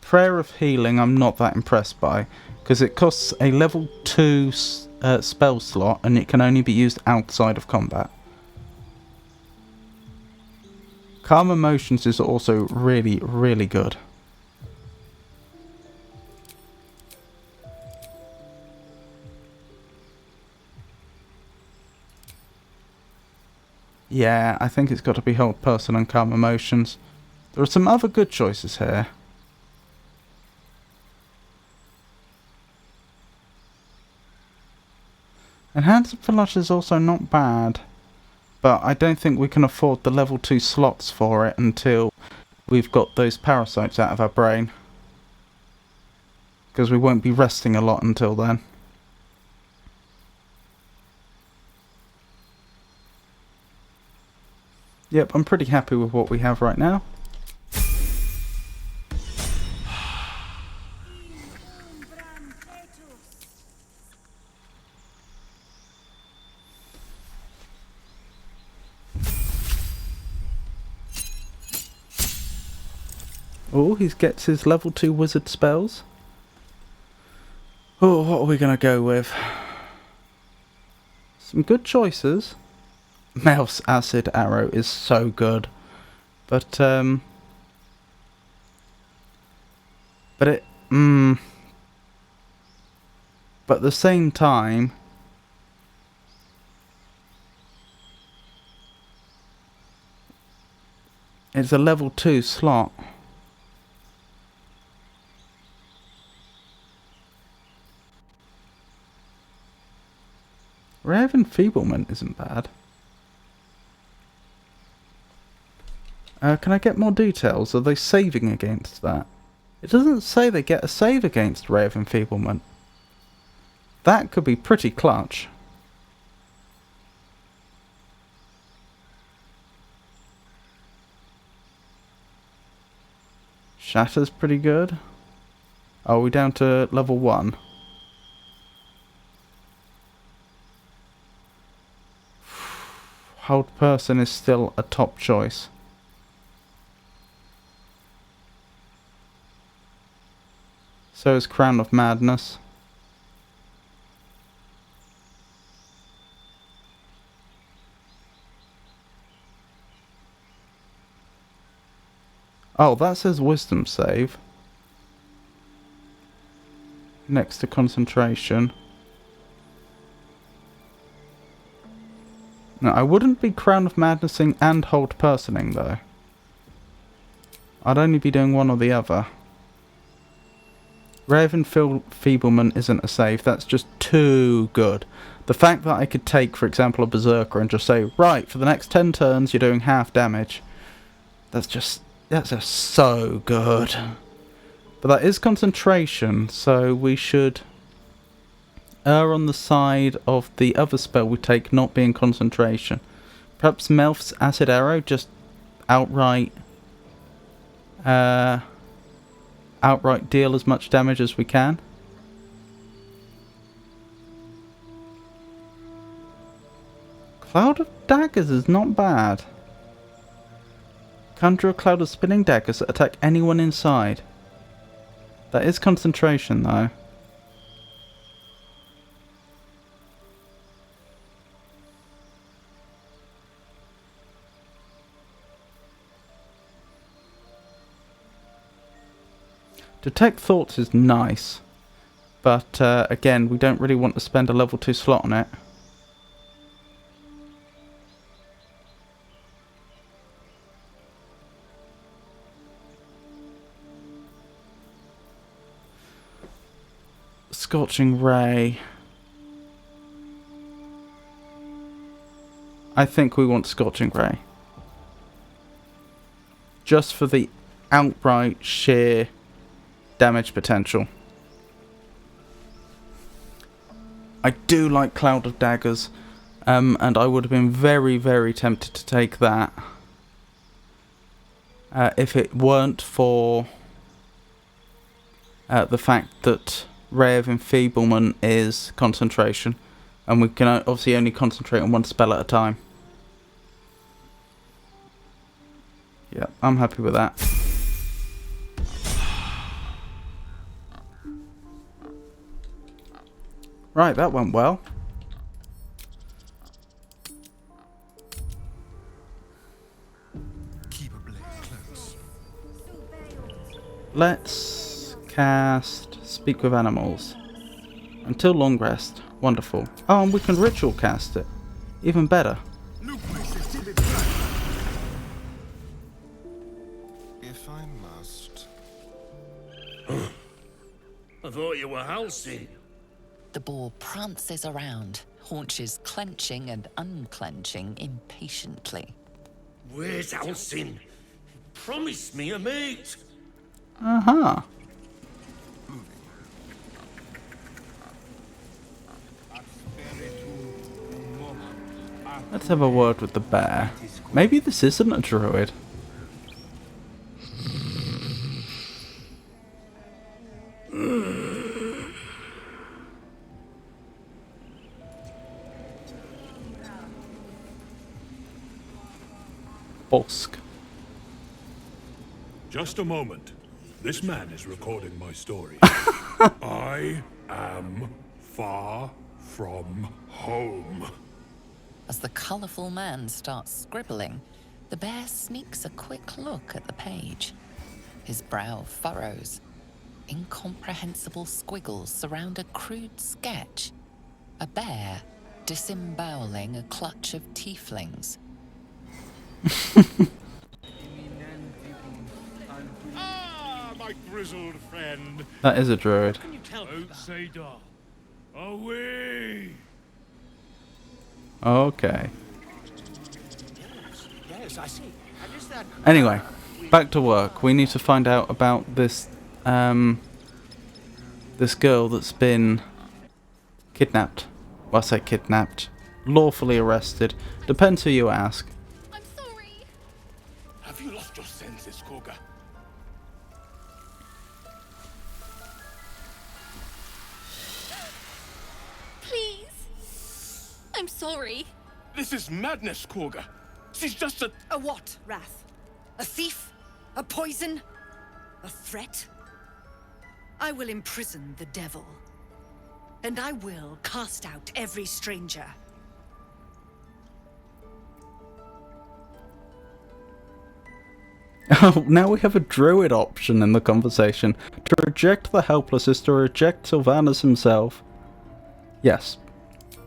Prayer of Healing I'm not that impressed by, because it costs a level 2 spell slot and it can only be used outside of combat. Calm Emotions is also really, really good. Yeah, I think it's got to be Hold Person and Calm Emotions. There are some other good choices here. Enhanced Flush is also not bad, but I don't think we can afford the level 2 slots for it until we've got those parasites out of our brain. Because we won't be resting a lot until then. Yep, I'm pretty happy with what we have right now. Oh, he gets his level 2 wizard spells. Oh, what are we going to go with? Some good choices. Mouse Acid Arrow is so good. But it... But at the same time... It's a level 2 slot. Ray of Enfeeblement isn't bad. Can I get more details? Are they saving against that? It doesn't say they get a save against Ray of Enfeeblement. That could be pretty clutch. Shatter's pretty good. Are we down to level 1? Hold Person is still a top choice. So is Crown of Madness. Oh, that says wisdom save. Next to concentration. No, I wouldn't be Crown of Madnessing and Hold Personing though. I'd only be doing one or the other. Raven Feeblement isn't a save, that's just too good. The fact that I could take, for example, a Berserker and just say, right, for the next 10 turns you're doing half damage. That's just so good. But that is concentration, so we should err on the side of the other spell we take not being concentration. Perhaps Melf's Acid Arrow, just outright deal as much damage as we can. Cloud of Daggers is not bad. Conjure a cloud of spinning daggers that attack anyone inside. That is concentration though. Detect Thoughts is nice, but again, we don't really want to spend a level 2 slot on it. Scorching Ray. I think we want Scorching Ray. Just for the outright sheer damage potential. I do like Cloud of Daggers, and I would have been very, very tempted to take that if it weren't for the fact that Ray of Enfeeblement is concentration, and we can obviously only concentrate on one spell at a time. Yeah, I'm happy with that. Right, that went well. Keep a blade close. Let's cast Speak with Animals. Until long rest. Wonderful. Oh, and we can ritual cast it. Even better. If I must. I thought you were halsey. The boar prances around, haunches clenching and unclenching impatiently. Where's Halsin? Promise me a mate. Uh-huh. Let's have a word with the bear. Maybe this isn't a druid. Bosk. Just a moment. This man is recording my story. I am far from home. As the colourful man starts scribbling, the bear sneaks a quick look at the page. His brow furrows. Incomprehensible squiggles surround a crude sketch. A bear disemboweling a clutch of tieflings. My grizzled friend. That is a druid. Don't say da. Away. Okay. Yes, I see. And is that... Anyway, back to work. We need to find out about this this girl that's been kidnapped. Well, I say kidnapped. Lawfully arrested. Depends who you ask. Have you lost your senses, Koga? Please. I'm sorry. This is madness, Koga. She's just a... A what, Wrath? A thief? A poison? A threat? I will imprison the devil. And I will cast out every stranger. Oh, now we have a druid option in the conversation. To reject the helpless is to reject Sylvanas himself. Yes.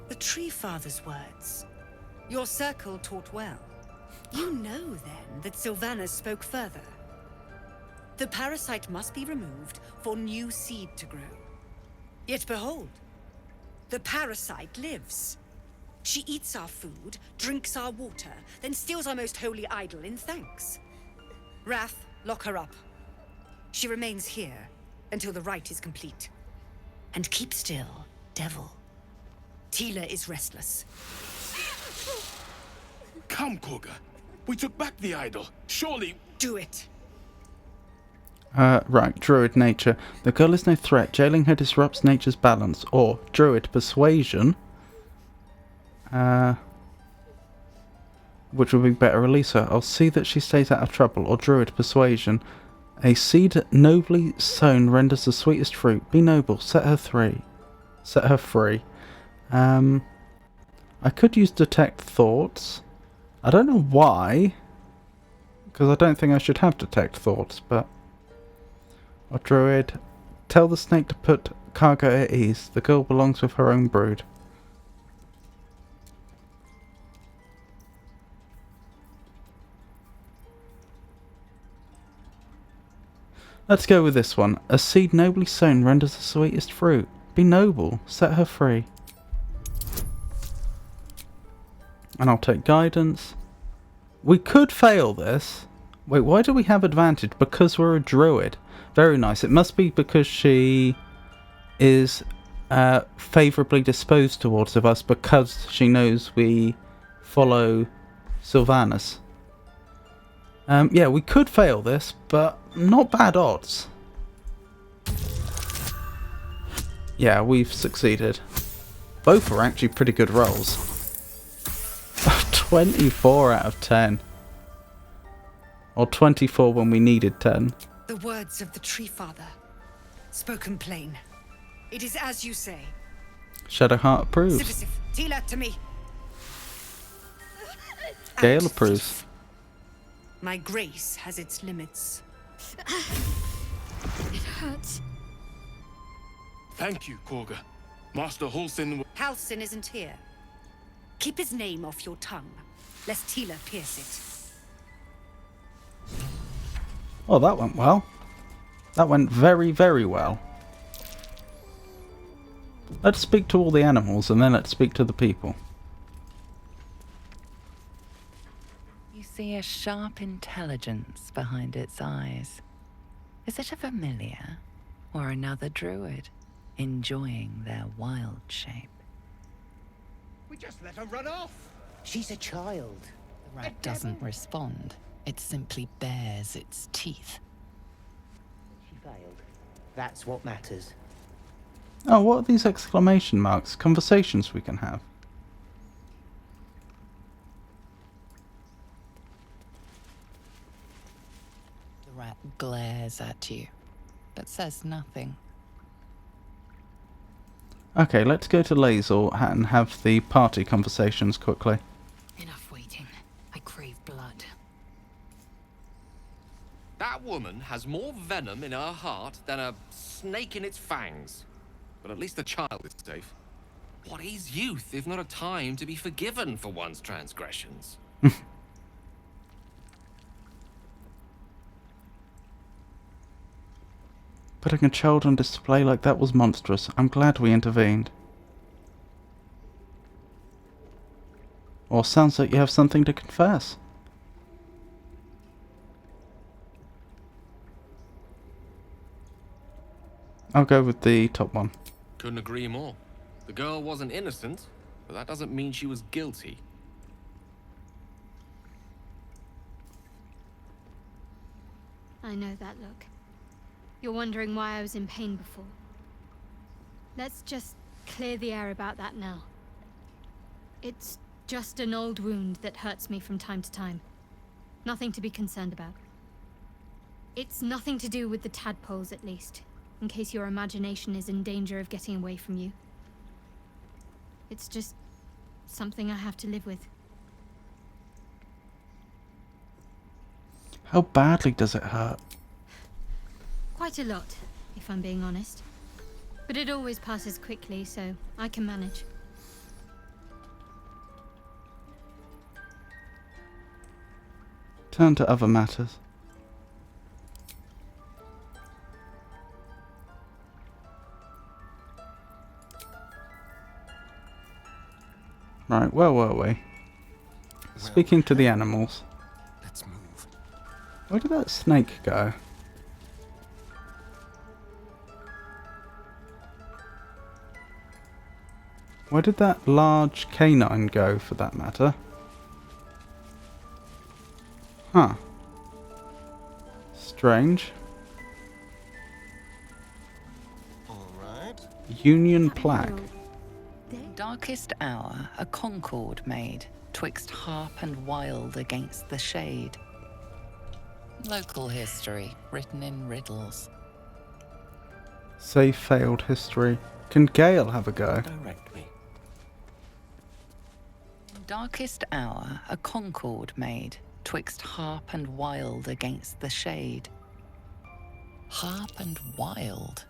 The Tree Father's words. Your circle taught well. You know, then, that Sylvanas spoke further. The parasite must be removed for new seed to grow. Yet behold, the parasite lives. She eats our food, drinks our water, then steals our most holy idol in thanks. Wrath, lock her up. She remains here until the rite is complete. And keep still, devil. Tila is restless. Come, Koga. We took back the idol. Surely... Do it. Right. Druid nature. The girl is no threat. Jailing her disrupts nature's balance. Or druid persuasion. Which would be better. Release her. I'll see that she stays out of trouble. Or druid persuasion. A seed nobly sown renders the sweetest fruit. Be noble. Set her free. Set her free. I could use detect thoughts. I don't know why. Because I don't think I should have detect thoughts, but... Or druid. Tell the snake to put cargo at ease. The girl belongs with her own brood. Let's go with this one. A seed nobly sown renders the sweetest fruit. Be noble. Set her free. And I'll take guidance. We could fail this. Wait, why do we have advantage? Because we're a druid. Very nice. It must be because she is favourably disposed towards us because she knows we follow Sylvanas. Yeah, we could fail this, but not bad odds. Yeah, we've succeeded. Both were actually pretty good rolls. 24 out of 10. Or 24 when we needed 10. The words of the Tree Father. Spoken plain. It is as you say. Shadowheart approves. Civicif, Tila to me. Gale approves. My grace has its limits. It hurts. Thank you, Koga. Master Halsin... Halsin isn't here. Keep his name off your tongue, lest Tila pierce it. Oh, that went well. That went very, very well. Let's speak to all the animals and then let's speak to the people. You see a sharp intelligence behind its eyes. Is it a familiar or another druid enjoying their wild shape? We just let her run off. She's a child. The rat doesn't respond. It simply bares its teeth. She failed. That's what matters. Oh, what are these exclamation marks? Conversations we can have. The rat glares at you, but says nothing. Okay, let's go to Lazel and have the party conversations quickly. Enough waiting. I crave blood. That woman has more venom in her heart than a snake in its fangs. But at least the child is safe. What is youth if not a time to be forgiven for one's transgressions? Putting a child on display like that was monstrous. I'm glad we intervened. Or sounds like you have something to confess. I'll go with the top one. Couldn't agree more. The girl wasn't innocent, but that doesn't mean she was guilty. I know that look. You're wondering why I was in pain before. Let's just clear the air about that now. It's just an old wound that hurts me from time to time. Nothing to be concerned about. It's nothing to do with the tadpoles, at least. in case your imagination is in danger of getting away from you. It's just something I have to live with. How badly does it hurt? Quite a lot, if I'm being honest. But it always passes quickly, so I can manage. Turn to other matters. Right, where were we? Speaking to the animals. Let's move. Where did that snake go? Where did that large canine go, for that matter? Huh. Strange. Alright. Union plaque. Darkest hour, a concord made, twixt harp and wild against the shade. Local history, written in riddles. Save failed history. Can Gale have a go? Direct me. Darkest hour, a concord made, twixt harp and wild against the shade. Harp and wild.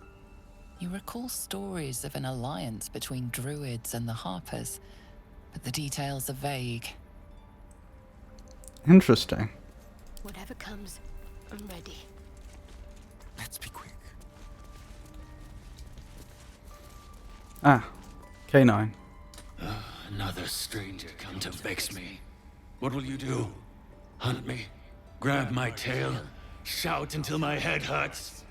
You recall stories of an alliance between druids and the harpers, but the details are vague. Interesting. Whatever comes, I'm ready. Let's be quick. Ah, canine. Another stranger come to vex me. What will you do? Hunt me? Grab my tail? Shout until my head hurts?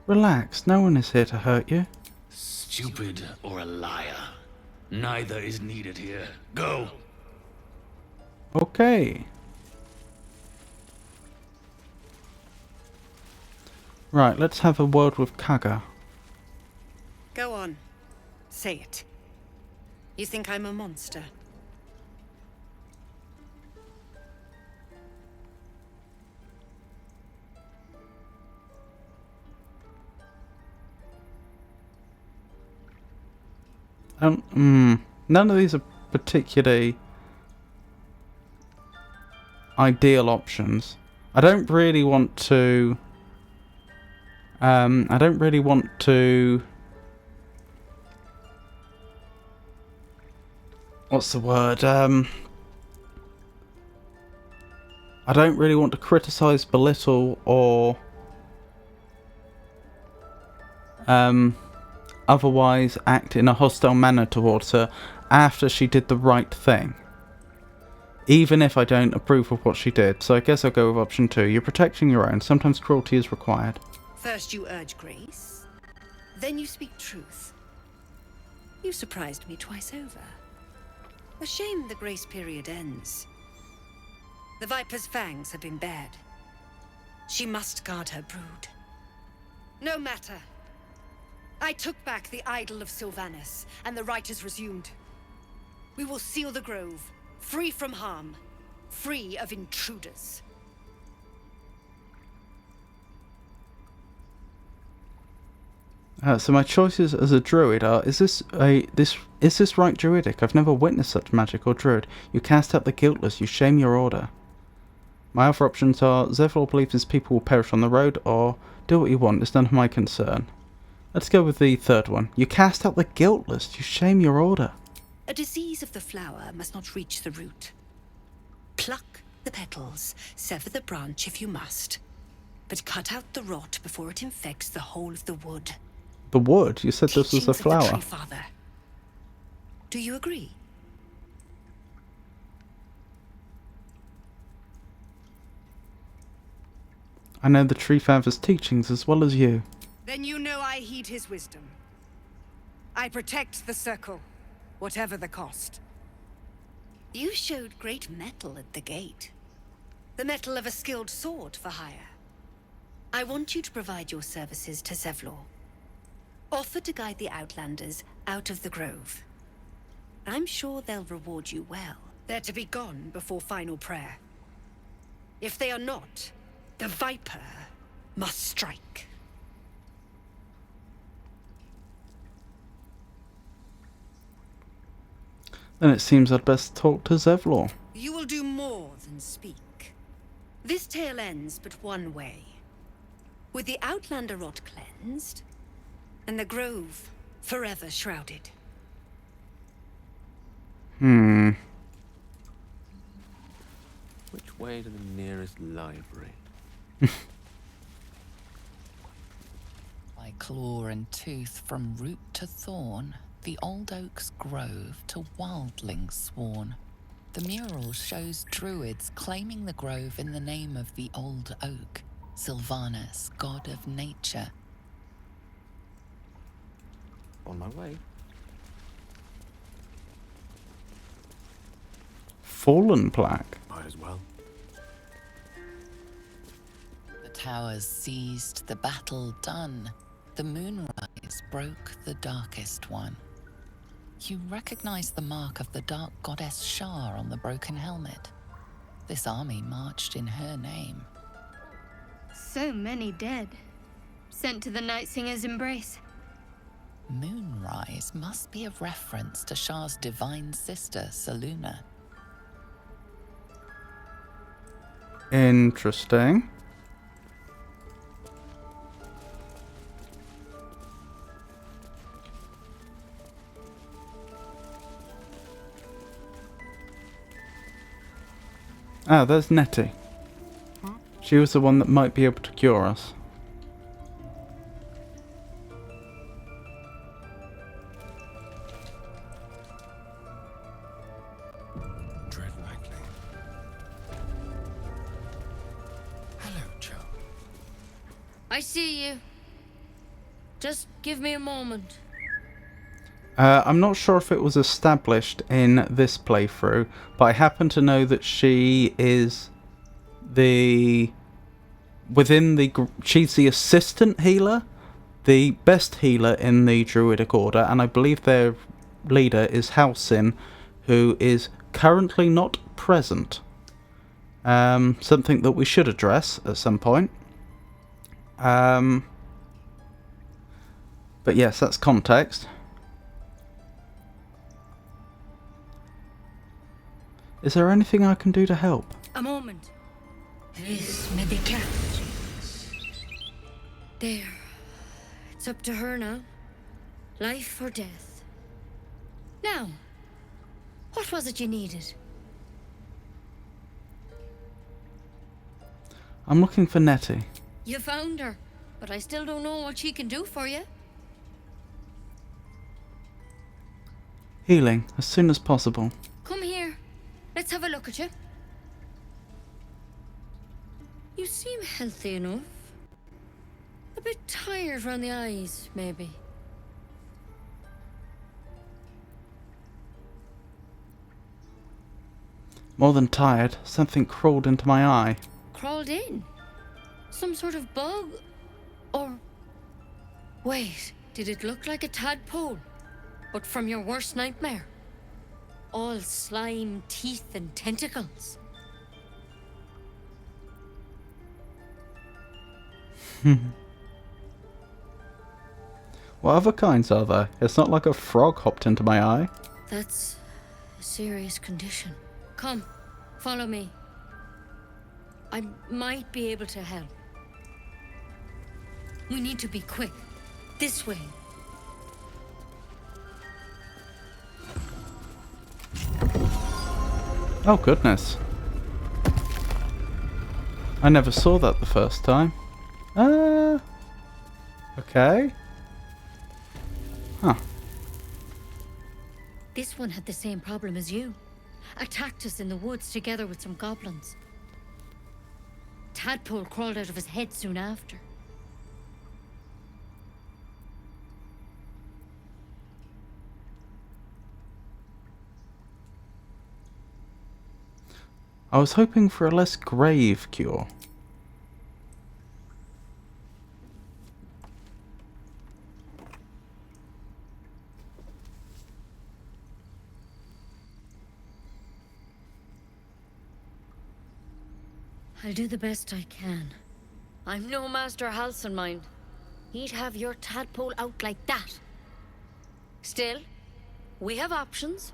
Relax, no one is here to hurt you. Stupid or a liar. Neither is needed here. Go! Okay. Right, let's have a word with Kaga. Go on. Say it. You think I'm a monster? None of these are particularly ideal options. I don't really want to. What's the word? I don't really want to criticize, belittle, or otherwise act in a hostile manner towards her after she did the right thing. Even if I don't approve of what she did. So I guess I'll go with option 2. You're protecting your own. Sometimes cruelty is required. First you urge grace, then you speak truth. You surprised me twice over. A shame the grace period ends. The Viper's fangs have been bared. She must guard her brood. No matter. I took back the idol of Sylvanas, and the rite is resumed. We will seal the grove, free from harm, free of intruders. So my choices as a druid are: is this right druidic? I've never witnessed such magic or druid. You cast out the guiltless. You shame your order. My other options are: Zevlor believes his people will perish on the road, or do what you want. It's none of my concern. Let's go with the third one. You cast out the guiltless. You shame your order. A disease of the flower must not reach the root. Pluck the petals, sever the branch if you must, but cut out the rot before it infects the whole of the wood. The wood? You said this was a Teachings of the flower. Tree Father. Do you agree? I know the Tree Father's teachings as well as you. Then you know I heed his wisdom. I protect the circle, whatever the cost. You showed great mettle at the gate. The mettle of a skilled sword for hire. I want you to provide your services to Zevlor. Offer to guide the Outlanders out of the grove. I'm sure they'll reward you well. They're to be gone before final prayer. If they are not, the Viper must strike. Then it seems I'd best talk to Zevlor. You will do more than speak. This tale ends but one way. With the Outlander rot cleansed, and the Grove forever shrouded. Hmm. Which way to the nearest library? By claw and tooth from root to thorn, the old oak's grove to wildlings sworn. The mural shows druids claiming the grove in the name of the old oak, Sylvanus, god of nature. On my way. Fallen plaque. Might as well. The towers seized, the battle done. The moonrise broke the darkest one. You recognize the mark of the dark goddess Shar on the broken helmet. This army marched in her name. So many dead. Sent to the Night Singer's embrace. Moonrise must be a reference to Shar's divine sister, Selûne. Interesting. Ah, there's Nettie. She was the one that might be able to cure us. Tread lightly. Hello, Joe. I see you. Just give me a moment. I'm not sure if it was established in this playthrough, but I happen to know that she is she's the assistant healer, the best healer in the Druidic Order, and I believe their leader is Halsin, who is currently not present. Something that we should address at some point. But yes, that's context. Is there anything I can do to help? A moment. This medicat. There. It's up to her now. Life or death. Now, what was it you needed? I'm looking for Nettie. You found her, but I still don't know what she can do for you. Healing, as soon as possible. Come here. Let's have a look at you. You seem healthy enough. A bit tired around the eyes, maybe. More than tired, something crawled into my eye. Crawled in? Some sort of bug? Or... Wait, did it look like a tadpole? But from your worst nightmare? All slime, teeth, and tentacles. What other kinds are there? It's not like a frog hopped into my eye. That's a serious condition. Come, follow me. I might be able to help. We need to be quick. This way. Oh goodness. I never saw that the first time. Okay. Huh. This one had the same problem as you. Attacked us in the woods together with some goblins. Tadpole crawled out of his head soon after. I was hoping for a less grave cure. I'll do the best I can. I'm no Master Halsin, mind. He'd have your tadpole out like that. Still, we have options.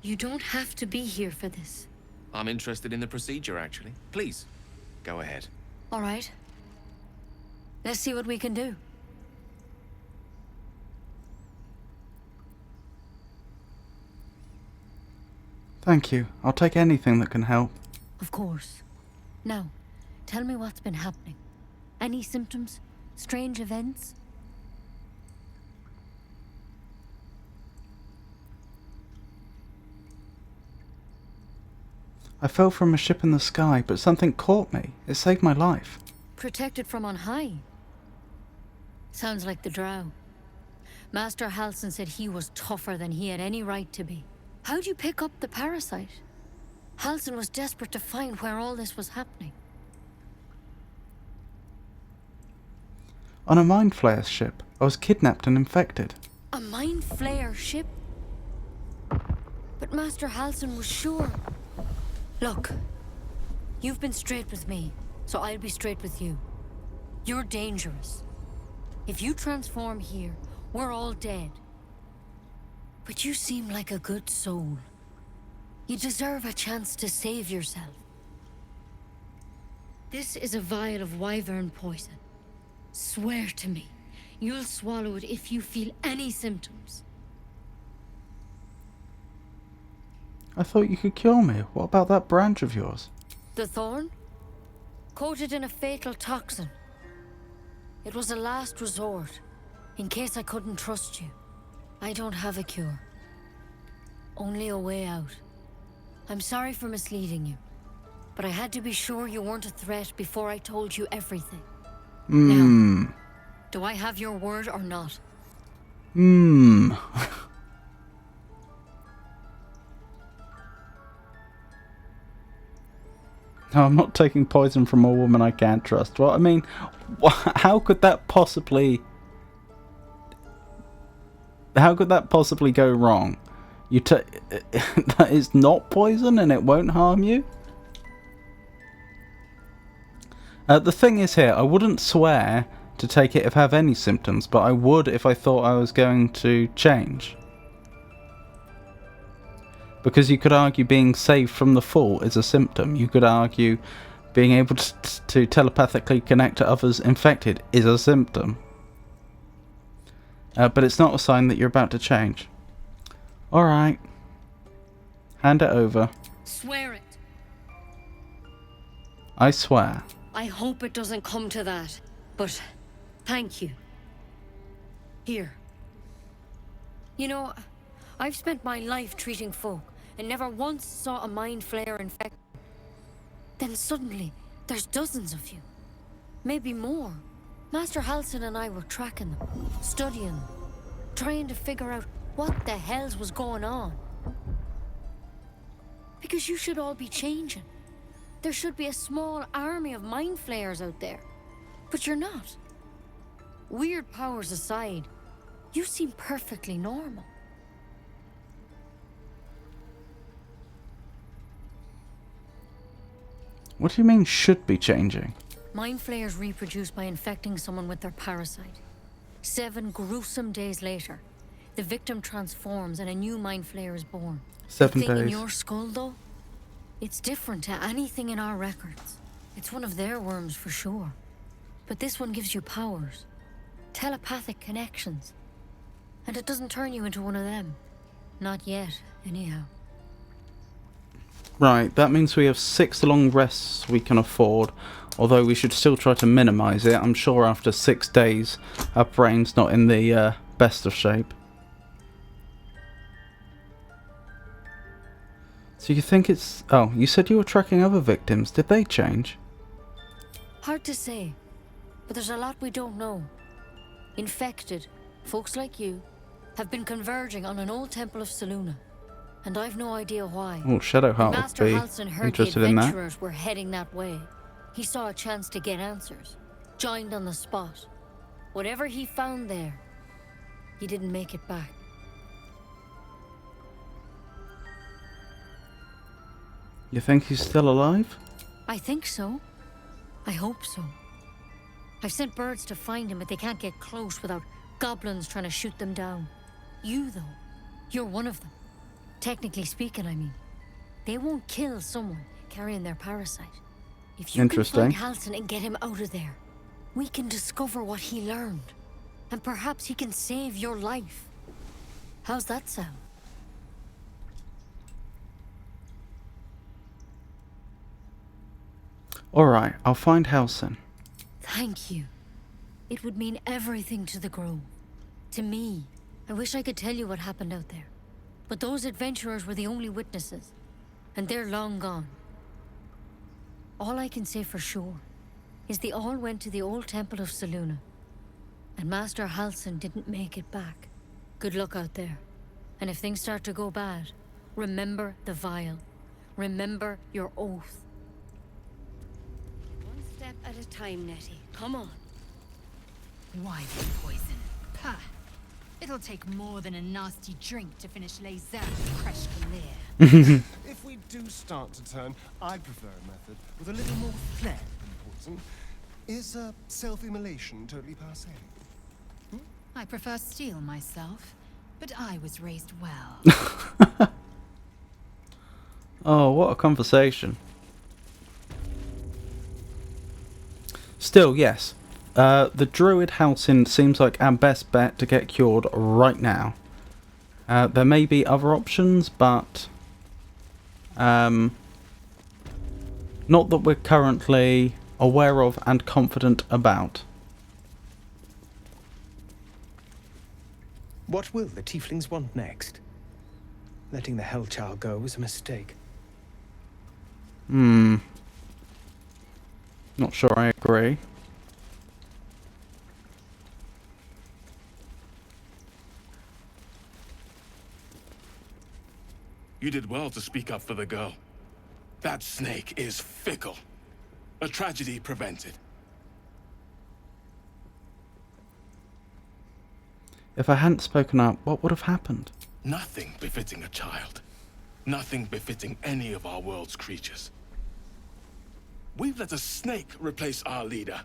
You don't have to be here for this. I'm interested in the procedure, actually. Please, go ahead. All right. Let's see what we can do. Thank you. I'll take anything that can help. Of course. Now, tell me what's been happening. Any symptoms? Strange events? I fell from a ship in the sky, but something caught me. It saved my life. Protected from on high? Sounds like the Drow. Master Halsin said he was tougher than he had any right to be. How'd you pick up the parasite? Halsin was desperate to find where all this was happening. On a Mind Flayer ship, I was kidnapped and infected. A Mind Flayer ship? But Master Halsin was sure. Look, you've been straight with me, so I'll be straight with you. You're dangerous. If you transform here, we're all dead. But you seem like a good soul. You deserve a chance to save yourself. This is a vial of wyvern poison. Swear to me, you'll swallow it if you feel any symptoms. I thought you could cure me. What about that branch of yours? The thorn? Coated in a fatal toxin. It was a last resort, in case I couldn't trust you. I don't have a cure. Only a way out. I'm sorry for misleading you, but I had to be sure you weren't a threat before I told you everything. Now, do I have your word or not? No, I'm not taking poison from a woman I can't trust. Well, I mean, how could that possibly... How could that possibly go wrong? That is not poison and it won't harm you? The thing is here, I wouldn't swear to take it if I have any symptoms, but I would if I thought I was going to change. Because you could argue being saved from the fall is a symptom. You could argue being able to telepathically connect to others infected is a symptom. But it's not a sign that you're about to change. Alright. Hand it over. Swear it. I swear. I hope it doesn't come to that, but thank you. Here. You know, I've spent my life treating folk and never once saw a Mind Flayer infected. Then suddenly, there's dozens of you. Maybe more. Master Halsin and I were tracking them, studying them, trying to figure out what the hells was going on. Because you should all be changing. There should be a small army of Mind Flayers out there. But you're not. Weird powers aside, you seem perfectly normal. What do you mean, should be changing? Mind Flayers reproduce by infecting someone with their parasite. 7 gruesome days later, the victim transforms and a new Mind Flayer is born. 7 the thing days. In your skull, though, it's different to anything in our records. It's one of their worms for sure. But this one gives you powers. Telepathic connections. And it doesn't turn you into one of them. Not yet, anyhow. Right, that means we have 6 long rests we can afford. Although we should still try to minimise it. I'm sure after 6 days, our brain's not in the best of shape. So you think it's... Oh, you said you were tracking other victims. Did they change? Hard to say, but there's a lot we don't know. Infected, folks like you, have been converging on an old temple of Selûne, and I've no idea why. Oh, Shadowheart Master would Halsin be heard interested the in that. adventurers were heading that way. He saw a chance to get answers, joined on the spot. Whatever he found there, he didn't make it back. You think he's still alive? I think so. I hope so. I've sent birds to find him, but they can't get close without goblins trying to shoot them down. You, though, you're one of them. Technically speaking, I mean. They won't kill someone carrying their parasite. If you can find Halsin and get him out of there, we can discover what he learned. And perhaps he can save your life. How's that sound? Alright, I'll find Halsin. Thank you. It would mean everything to the Grove. To me. I wish I could tell you what happened out there. But those adventurers were the only witnesses. And they're long gone. All I can say for sure is they all went to the old temple of Selûne. And Master Halsin didn't make it back. Good luck out there. And if things start to go bad, remember the vial. Remember your oath. One step at a time, Nettie. Come on. Why the poison? Pah! It'll take more than a nasty drink to finish Les Herbes Crèche Galère. If we do start to turn, I prefer a method with a little more flair than poison. Is self-immolation totally passé? I prefer steel myself, but I was raised well. Oh, what a conversation. Still, yes. The druid Halsin seems like our best bet to get cured right now. There may be other options, but not that we're currently aware of and confident about. What will the tieflings want next? Letting the Hellchild go was a mistake. Not sure I agree. You did well to speak up for the girl. That snake is fickle. A tragedy prevented. If I hadn't spoken up, what would have happened? Nothing befitting a child. Nothing befitting any of our world's creatures. We've let a snake replace our leader.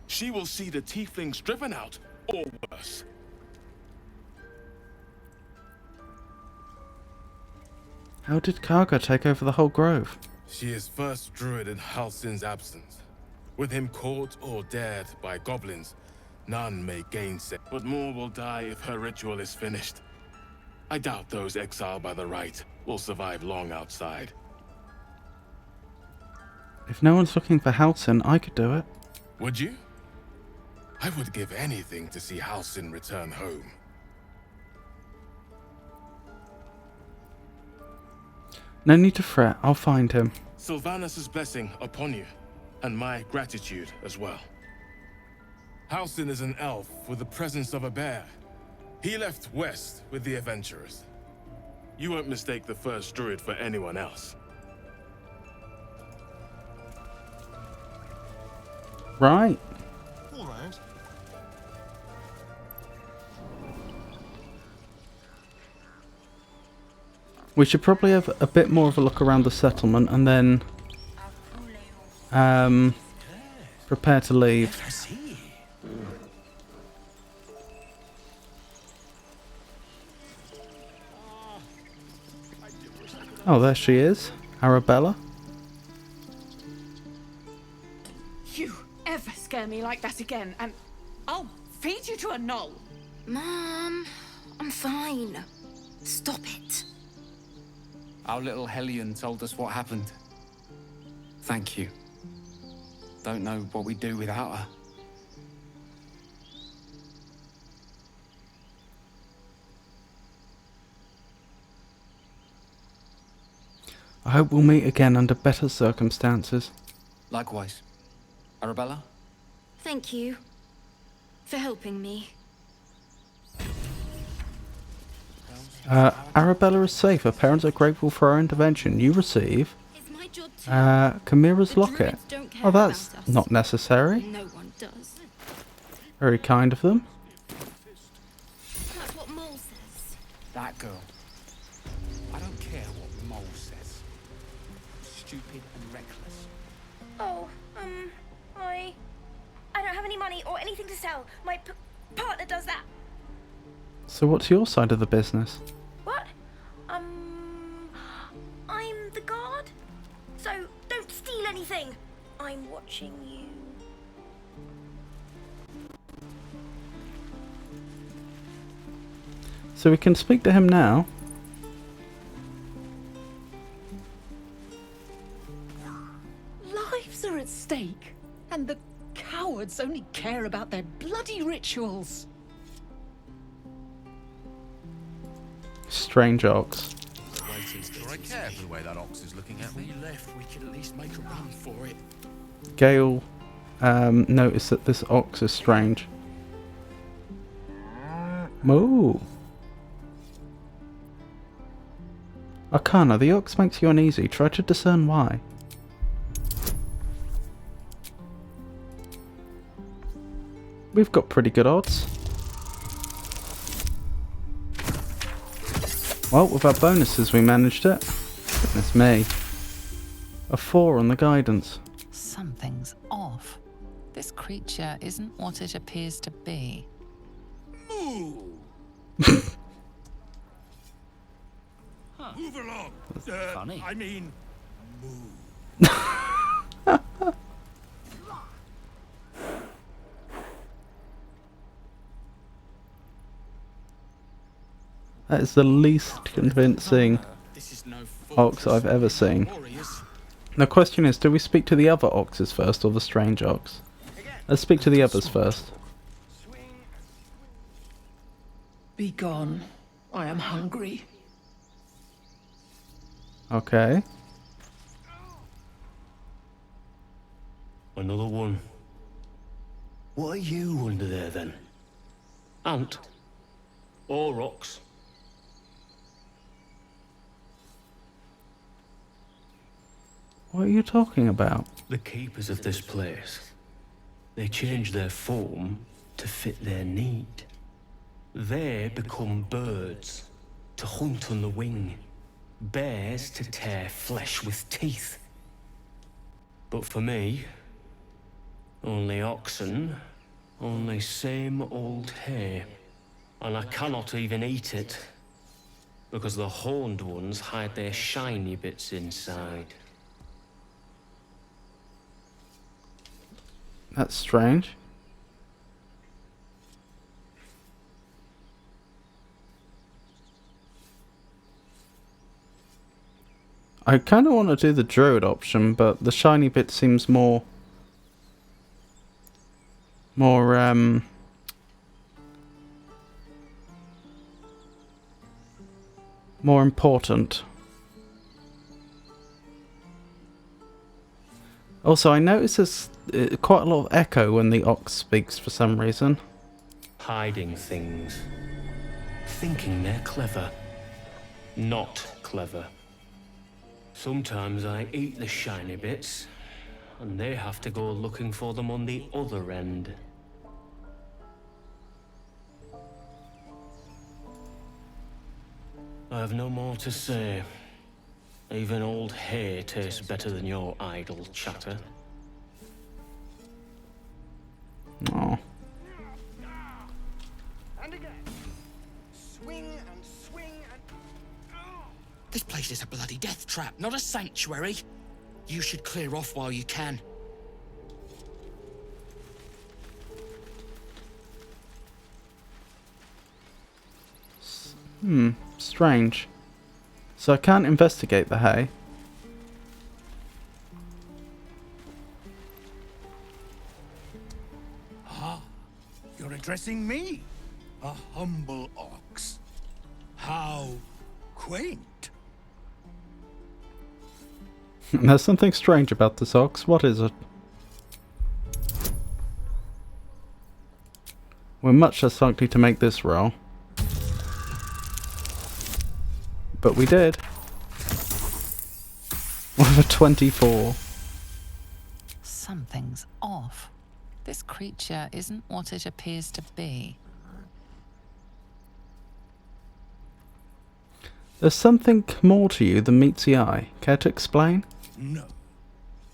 She will see the tieflings driven out, or worse. How did Karga take over the whole grove? She is first druid in Halsin's absence. With him caught or dared by goblins, none may gainsay. But more will die if her ritual is finished. I doubt those exiled by the right will survive long outside. If no one's looking for Halsin, I could do it. Would you? I would give anything to see Halsin return home. No need to fret, I'll find him. Sylvanas' blessing upon you, and my gratitude as well. Halsin is an elf with the presence of a bear. He left west with the adventurers. You won't mistake the first druid for anyone else. Right. All right. We should probably have a bit more of a look around the settlement and then prepare to leave. Oh, there she is, Arabella. You ever scare me like that again, and I'll feed you to a knoll. Mom, I'm fine. Stop it. Our little Hellion told us what happened. Thank you. Don't know what we'd do without her. I hope we'll meet again under better circumstances. Likewise. Arabella? Thank you for helping me. Arabella is safe. Her parents are grateful for her intervention. You receive Chimera's locket. Oh, that's not necessary. No one does. Very kind of them. That's what Mole says. That girl. I don't care what Mole says. Stupid and reckless. Oh, I don't have any money or anything to sell. My partner does that. So what's your side of the business? What? I'm the guard. So don't steal anything. I'm watching you. So we can speak to him now. Lives are at stake, and the cowards only care about their bloody rituals. Strange ox. Sure I care for the way that ox is looking at me. If we left, we could at least make a run for it. Gale noticed that this ox is strange. Moo. Arcana, the ox makes you uneasy. Try to discern why. We've got pretty good odds. Well, with our bonuses we managed it. Goodness me. A 4 on the guidance. Something's off. This creature isn't what it appears to be. Move along. Funny. I mean, That is the least convincing ox I've ever seen. The question is, do we speak to the other oxes first or the strange ox? Let's speak to the others first. Be gone. I am hungry. Okay. Another one. What are you under there then? Ant? Or rocks? What are you talking about? The keepers of this place. They change their form to fit their need. They become birds to hunt on the wing, bears to tear flesh with teeth. But for me, only oxen, only same old hay, and I cannot even eat it, because the horned ones hide their shiny bits inside. That's strange. I kind of want to do the druid option, but the shiny bit seems more important. Also, I notice there's quite a lot of echo when the ox speaks for some reason. Hiding things. Thinking they're clever. Not clever. Sometimes I eat the shiny bits, and they have to go looking for them on the other end. I have no more to say. Even old hay tastes better than your idle chatter. Oh. And again. Swing and swing and... This place is a bloody death trap, not a sanctuary. You should clear off while you can. Strange. So I can't investigate the hay. Ah, you're addressing me, a humble ox. How quaint. There's something strange about this ox. What is it? We're much less likely to make this roll. But we did. With a 24. Something's off. This creature isn't what it appears to be. There's something more to you than meets the eye. Care to explain? No.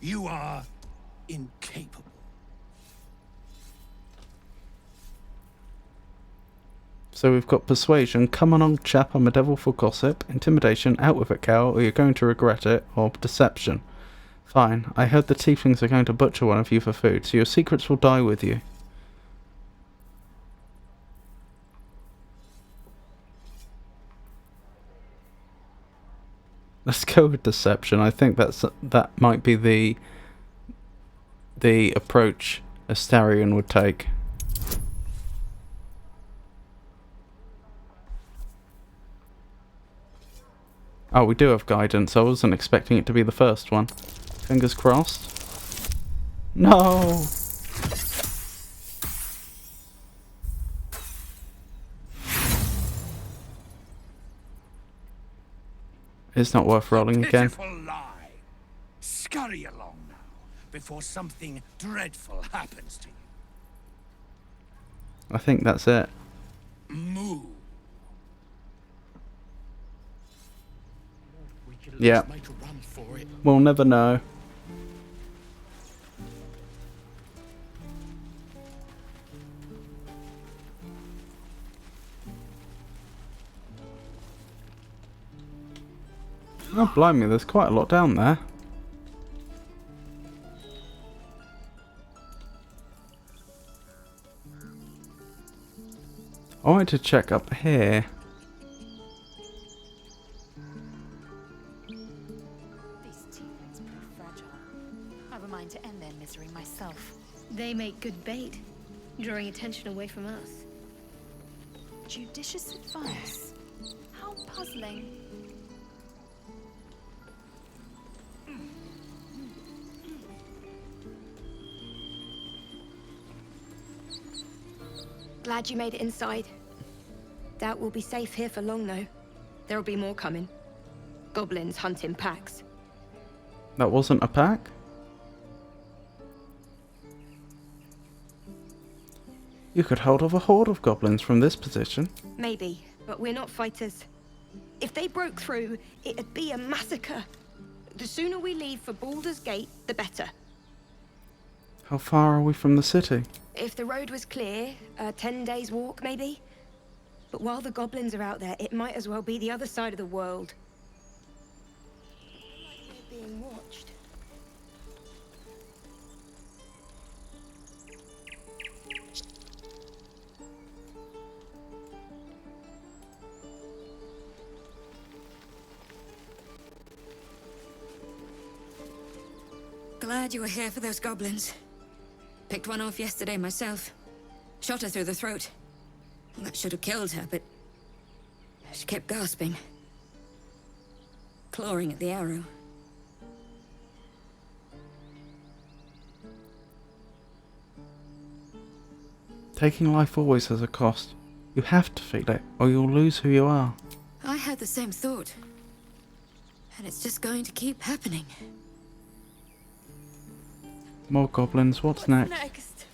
You are incapable. So we've got persuasion, come on old chap, I'm a devil for gossip, intimidation, out with it Cal, or you're going to regret it, or deception. Fine, I heard the tieflings are going to butcher one of you for food, so your secrets will die with you. Let's go with deception. I think that might be the approach Astarion would take. Oh, we do have guidance. I wasn't expecting it to be the first one. Fingers crossed. No! It's not worth rolling again. Pitiful lie. Scurry along now, before something dreadful happens to you. I think that's it. Move. Yeah. Make a run for it. We'll never know. Oh, blimey, there's quite a lot down there. I wanted to check up here. They make good bait, drawing attention away from us. Judicious advice. How puzzling. Glad you made it inside. Doubt we'll be safe here for long, though. There'll be more coming. Goblins hunt in packs. That wasn't a pack? You could hold off a horde of goblins from this position. Maybe, but we're not fighters. If they broke through, it'd be a massacre. The sooner we leave for Baldur's Gate, the better. How far are we from the city? If the road was clear, 10 days walk, maybe? But while the goblins are out there, it might as well be the other side of the world. We're being watched. Glad you were here for those goblins. Picked one off yesterday myself. Shot her through the throat. That should have killed her, but she kept gasping. Clawing at the arrow. Taking life always has a cost. You have to feel it, or you'll lose who you are. I had the same thought. And it's just going to keep happening. More goblins, what's next?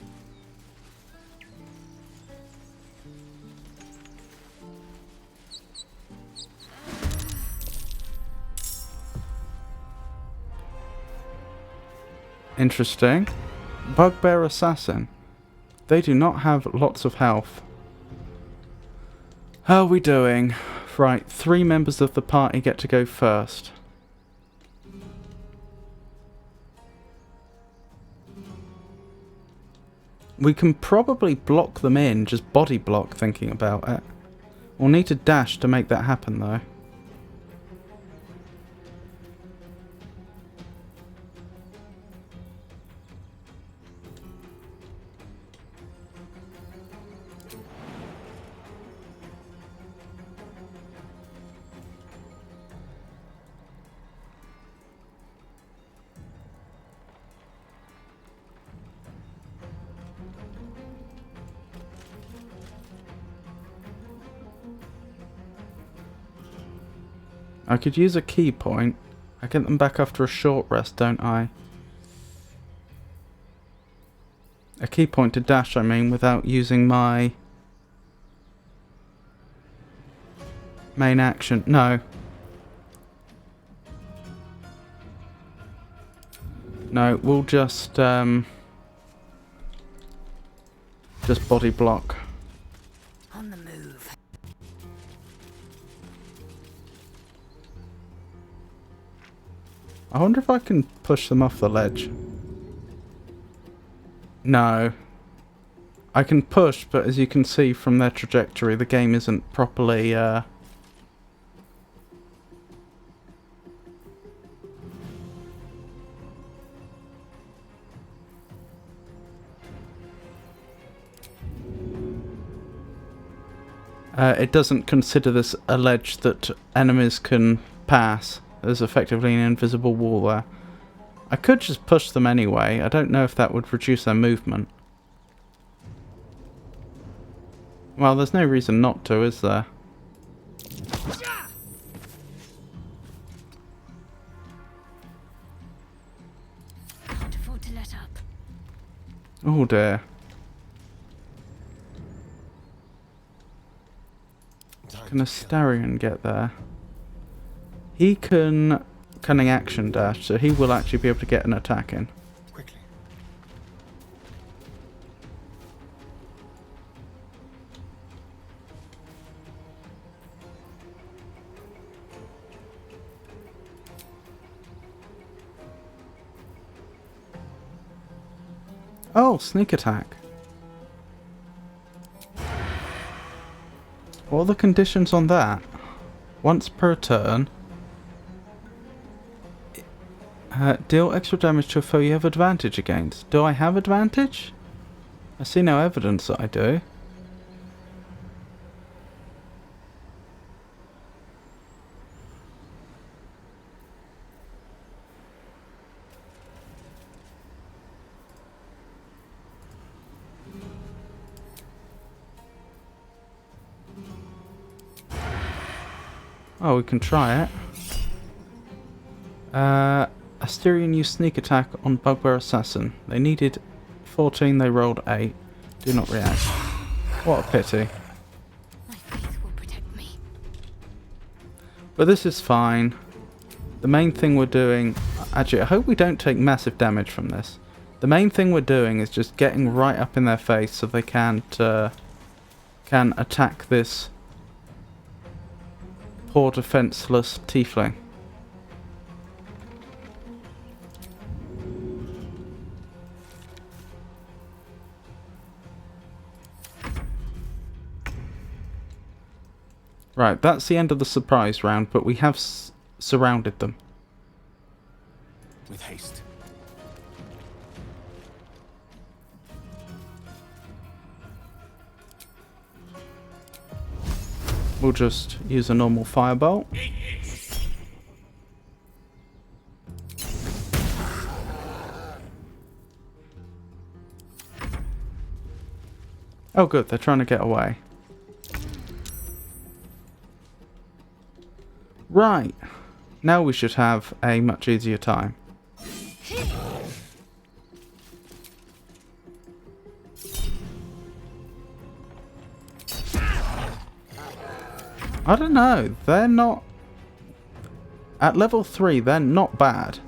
Interesting. Bugbear Assassin. They do not have lots of health. How are we doing? Right, 3 members of the party get to go first. We can probably block them in, just body block thinking about it. We'll need to dash to make that happen though. I could use a key point. I get them back after a short rest, don't I? A key point to dash, I mean, without using my main action. No. No, we'll just body block. On the move. I wonder if I can push them off the ledge. No. I can push, but as you can see from their trajectory, the game isn't properly, it doesn't consider this a ledge that enemies can pass. There's effectively an invisible wall there. I could just push them anyway. I don't know if that would reduce their movement. Well, there's no reason not to, is there? Can't afford to let up. Oh dear. Can Astarion get there? He can cunning action dash, so he will actually be able to get an attack in. Quickly. Oh, sneak attack. What are the conditions on that? Once per turn. Deal extra damage to a foe you have advantage against. Do I have advantage? I see no evidence that I do. Oh, we can try it. Astarion used sneak attack on Bugbear Assassin. They needed 14, they rolled 8. Do not react. What a pity. My faith will protect me. But this is fine. The main thing we're doing... Actually, I hope we don't take massive damage from this. The main thing we're doing is just getting right up in their face so they can't... can attack this poor defenseless tiefling. Right, that's the end of the surprise round, but we have surrounded them. With haste. We'll just use a normal firebolt. Oh good, they're trying to get away. Right, now we should have a much easier time. I don't know, they're not... At level 3, they're not bad.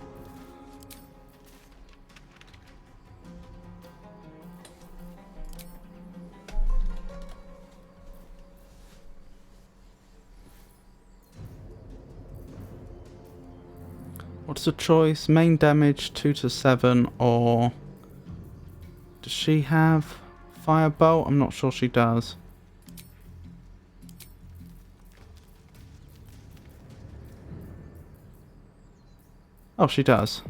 What's the choice? Main damage 2 to 7 or... Does she have Firebolt? I'm not sure she does. Oh, she does.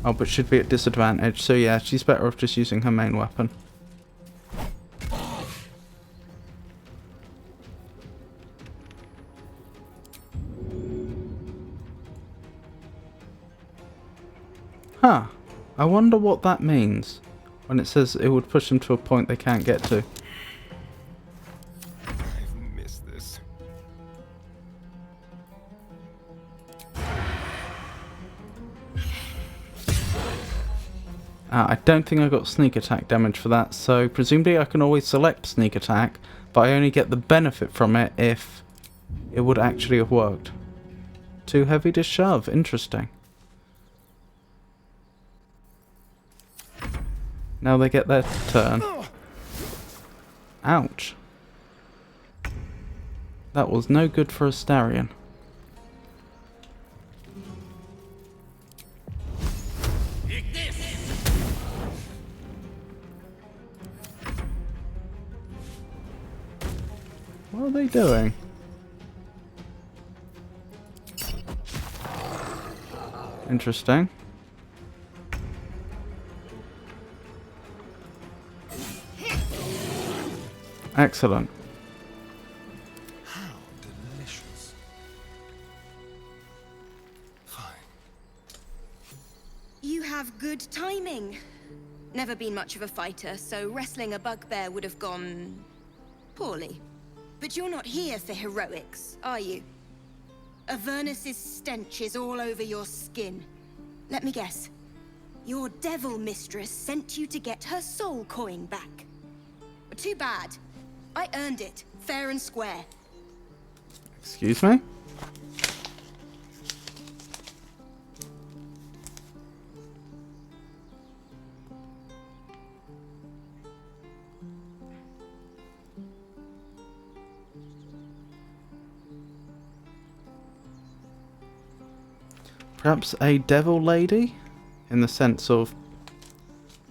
Oh, but should be at disadvantage. So yeah, she's better off just using her main weapon. Huh. I wonder what that means when it says it would push them to a point they can't get to. I've missed this. I don't think I got sneak attack damage for that, so presumably I can always select sneak attack, but I only get the benefit from it if it would actually have worked. Too heavy to shove, interesting. Now they get their turn. Ouch. That was no good for Astarion. What are they doing? Interesting. Excellent. How delicious. Fine. You have good timing. Never been much of a fighter, so wrestling a bugbear would have gone poorly. But you're not here for heroics, are you? Avernus's stench is all over your skin. Let me guess. Your devil mistress sent you to get her soul coin back. Too bad. I earned it, fair and square. Excuse me? Perhaps a devil lady? In the sense of,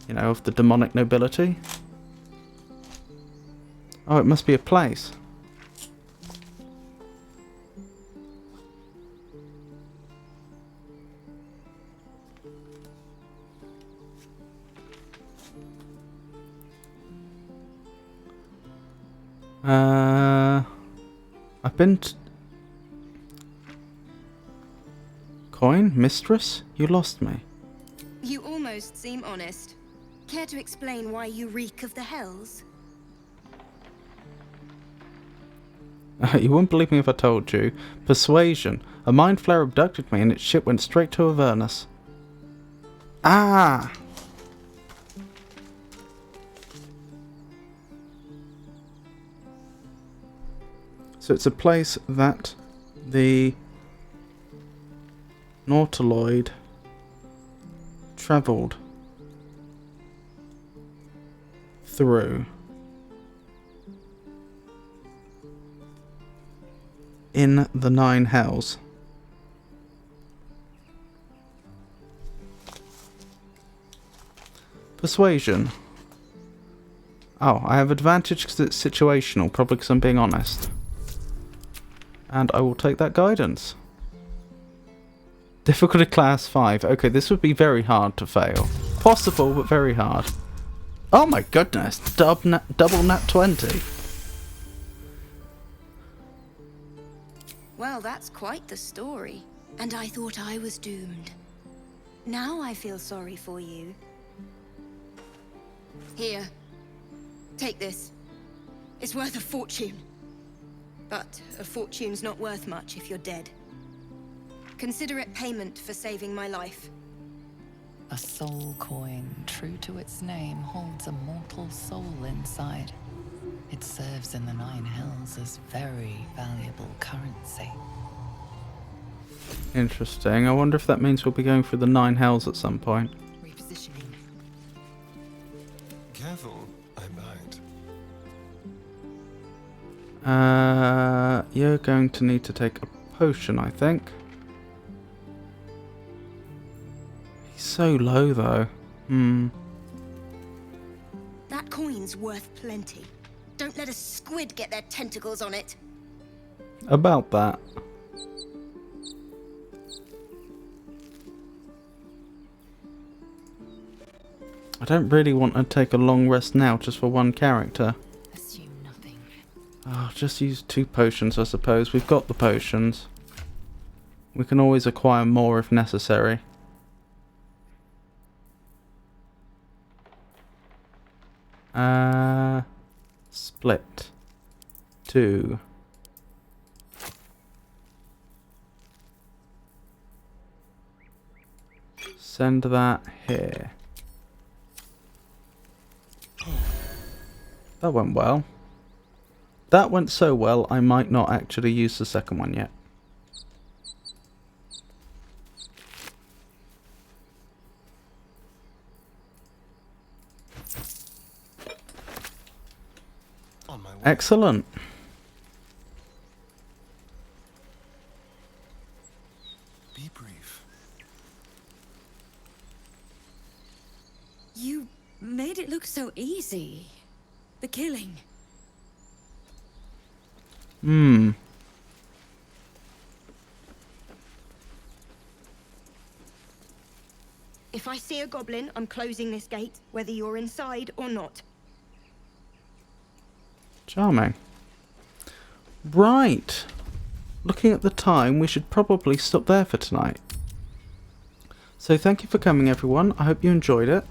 you know, of the demonic nobility? Oh, it must be a place. I've been Coin? Mistress? You lost me. You almost seem honest. Care to explain why you reek of the hells? You wouldn't believe me if I told you. Persuasion. A mind flare abducted me and its ship went straight to Avernus. Ah! So it's a place that the Nautiloid travelled through in the Nine Hells. Persuasion. Oh, I have advantage because it's situational, probably because I'm being honest. And I will take that guidance. Difficulty class 5. Okay, this would be very hard to fail. Possible, but very hard. Oh my goodness, double nat 20. Well, that's quite the story. And I thought I was doomed. Now I feel sorry for you. Here. Take this. It's worth a fortune. But a fortune's not worth much if you're dead. Consider it payment for saving my life. A soul coin, true to its name, holds a mortal soul inside. It serves in the Nine Hells as very valuable currency. Interesting. I wonder if that means we'll be going through the Nine Hells at some point. Repositioning. Careful, I might. You're going to need to take a potion, I think. He's so low, though. That coin's worth plenty. Don't let a squid get their tentacles on it. About that. I don't really want to take a long rest now just for one character. Assume nothing. Oh, just use 2 potions, I suppose. We've got the potions. We can always acquire more if necessary. Split. 2. Send that here. That went well. That went so well, I might not actually use the second one yet. On my way. Excellent. Be brief. You made it look so easy. The killing. Hmm. If I see a goblin, I'm closing this gate, whether you're inside or not. Charming. Right. Looking at the time, we should probably stop there for tonight. So thank you for coming, everyone. I hope you enjoyed it.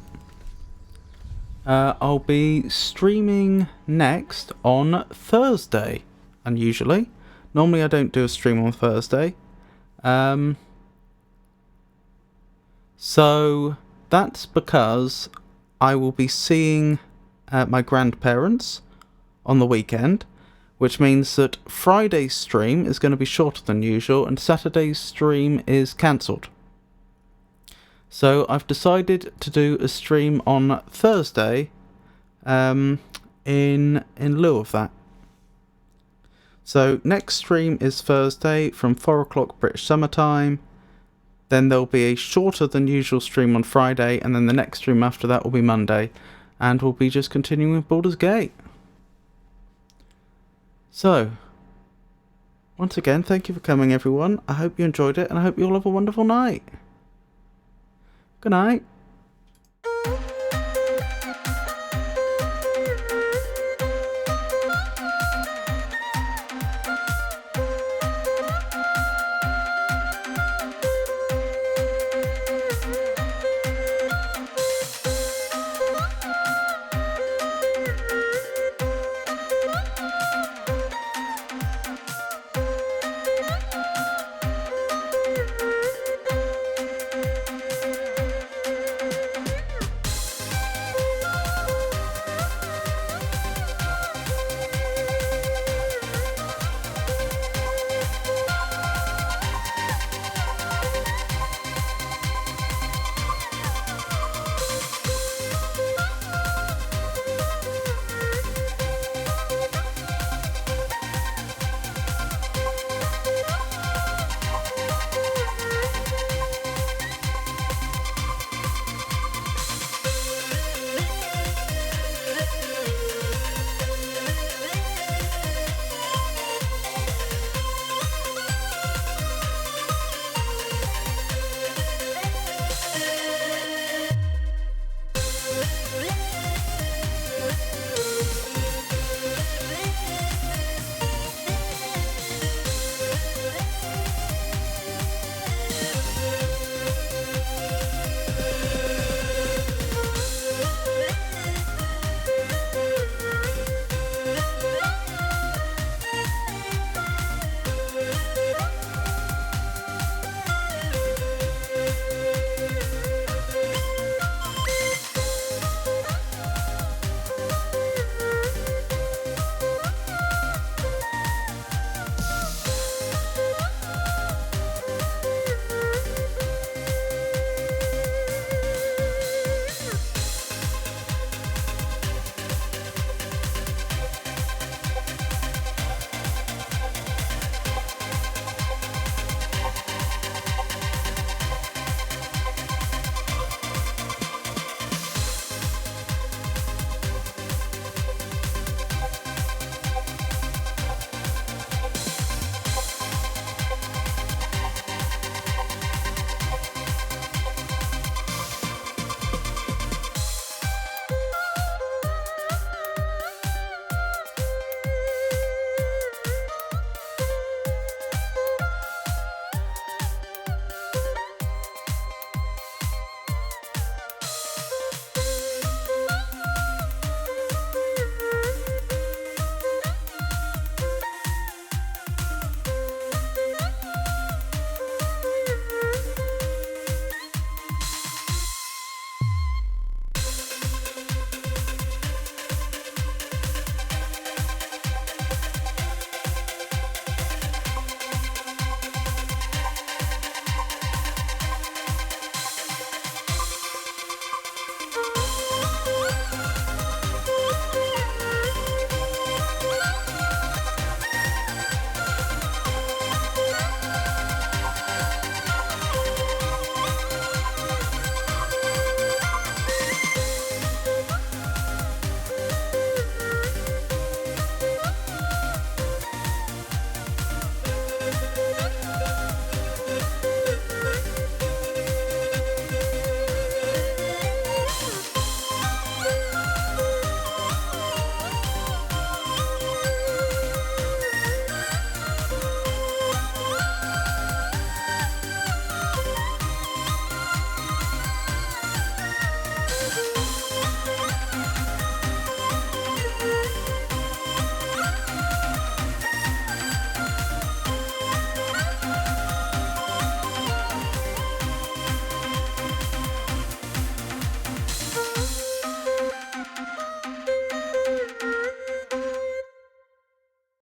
I'll be streaming next on Thursday, unusually. Normally I don't do a stream on Thursday. So that's because I will be seeing my grandparents on the weekend, which means that Friday's stream is going to be shorter than usual and Saturday's stream is cancelled. So I've decided to do a stream on Thursday in lieu of that. So next stream is Thursday from 4 o'clock British Summer Time. Then there'll be a shorter than usual stream on Friday, and then the next stream after that will be Monday, and we'll be just continuing with Baldur's Gate. So, once again, thank you for coming, everyone. I hope you enjoyed it, and I hope you all have a wonderful night. Good night.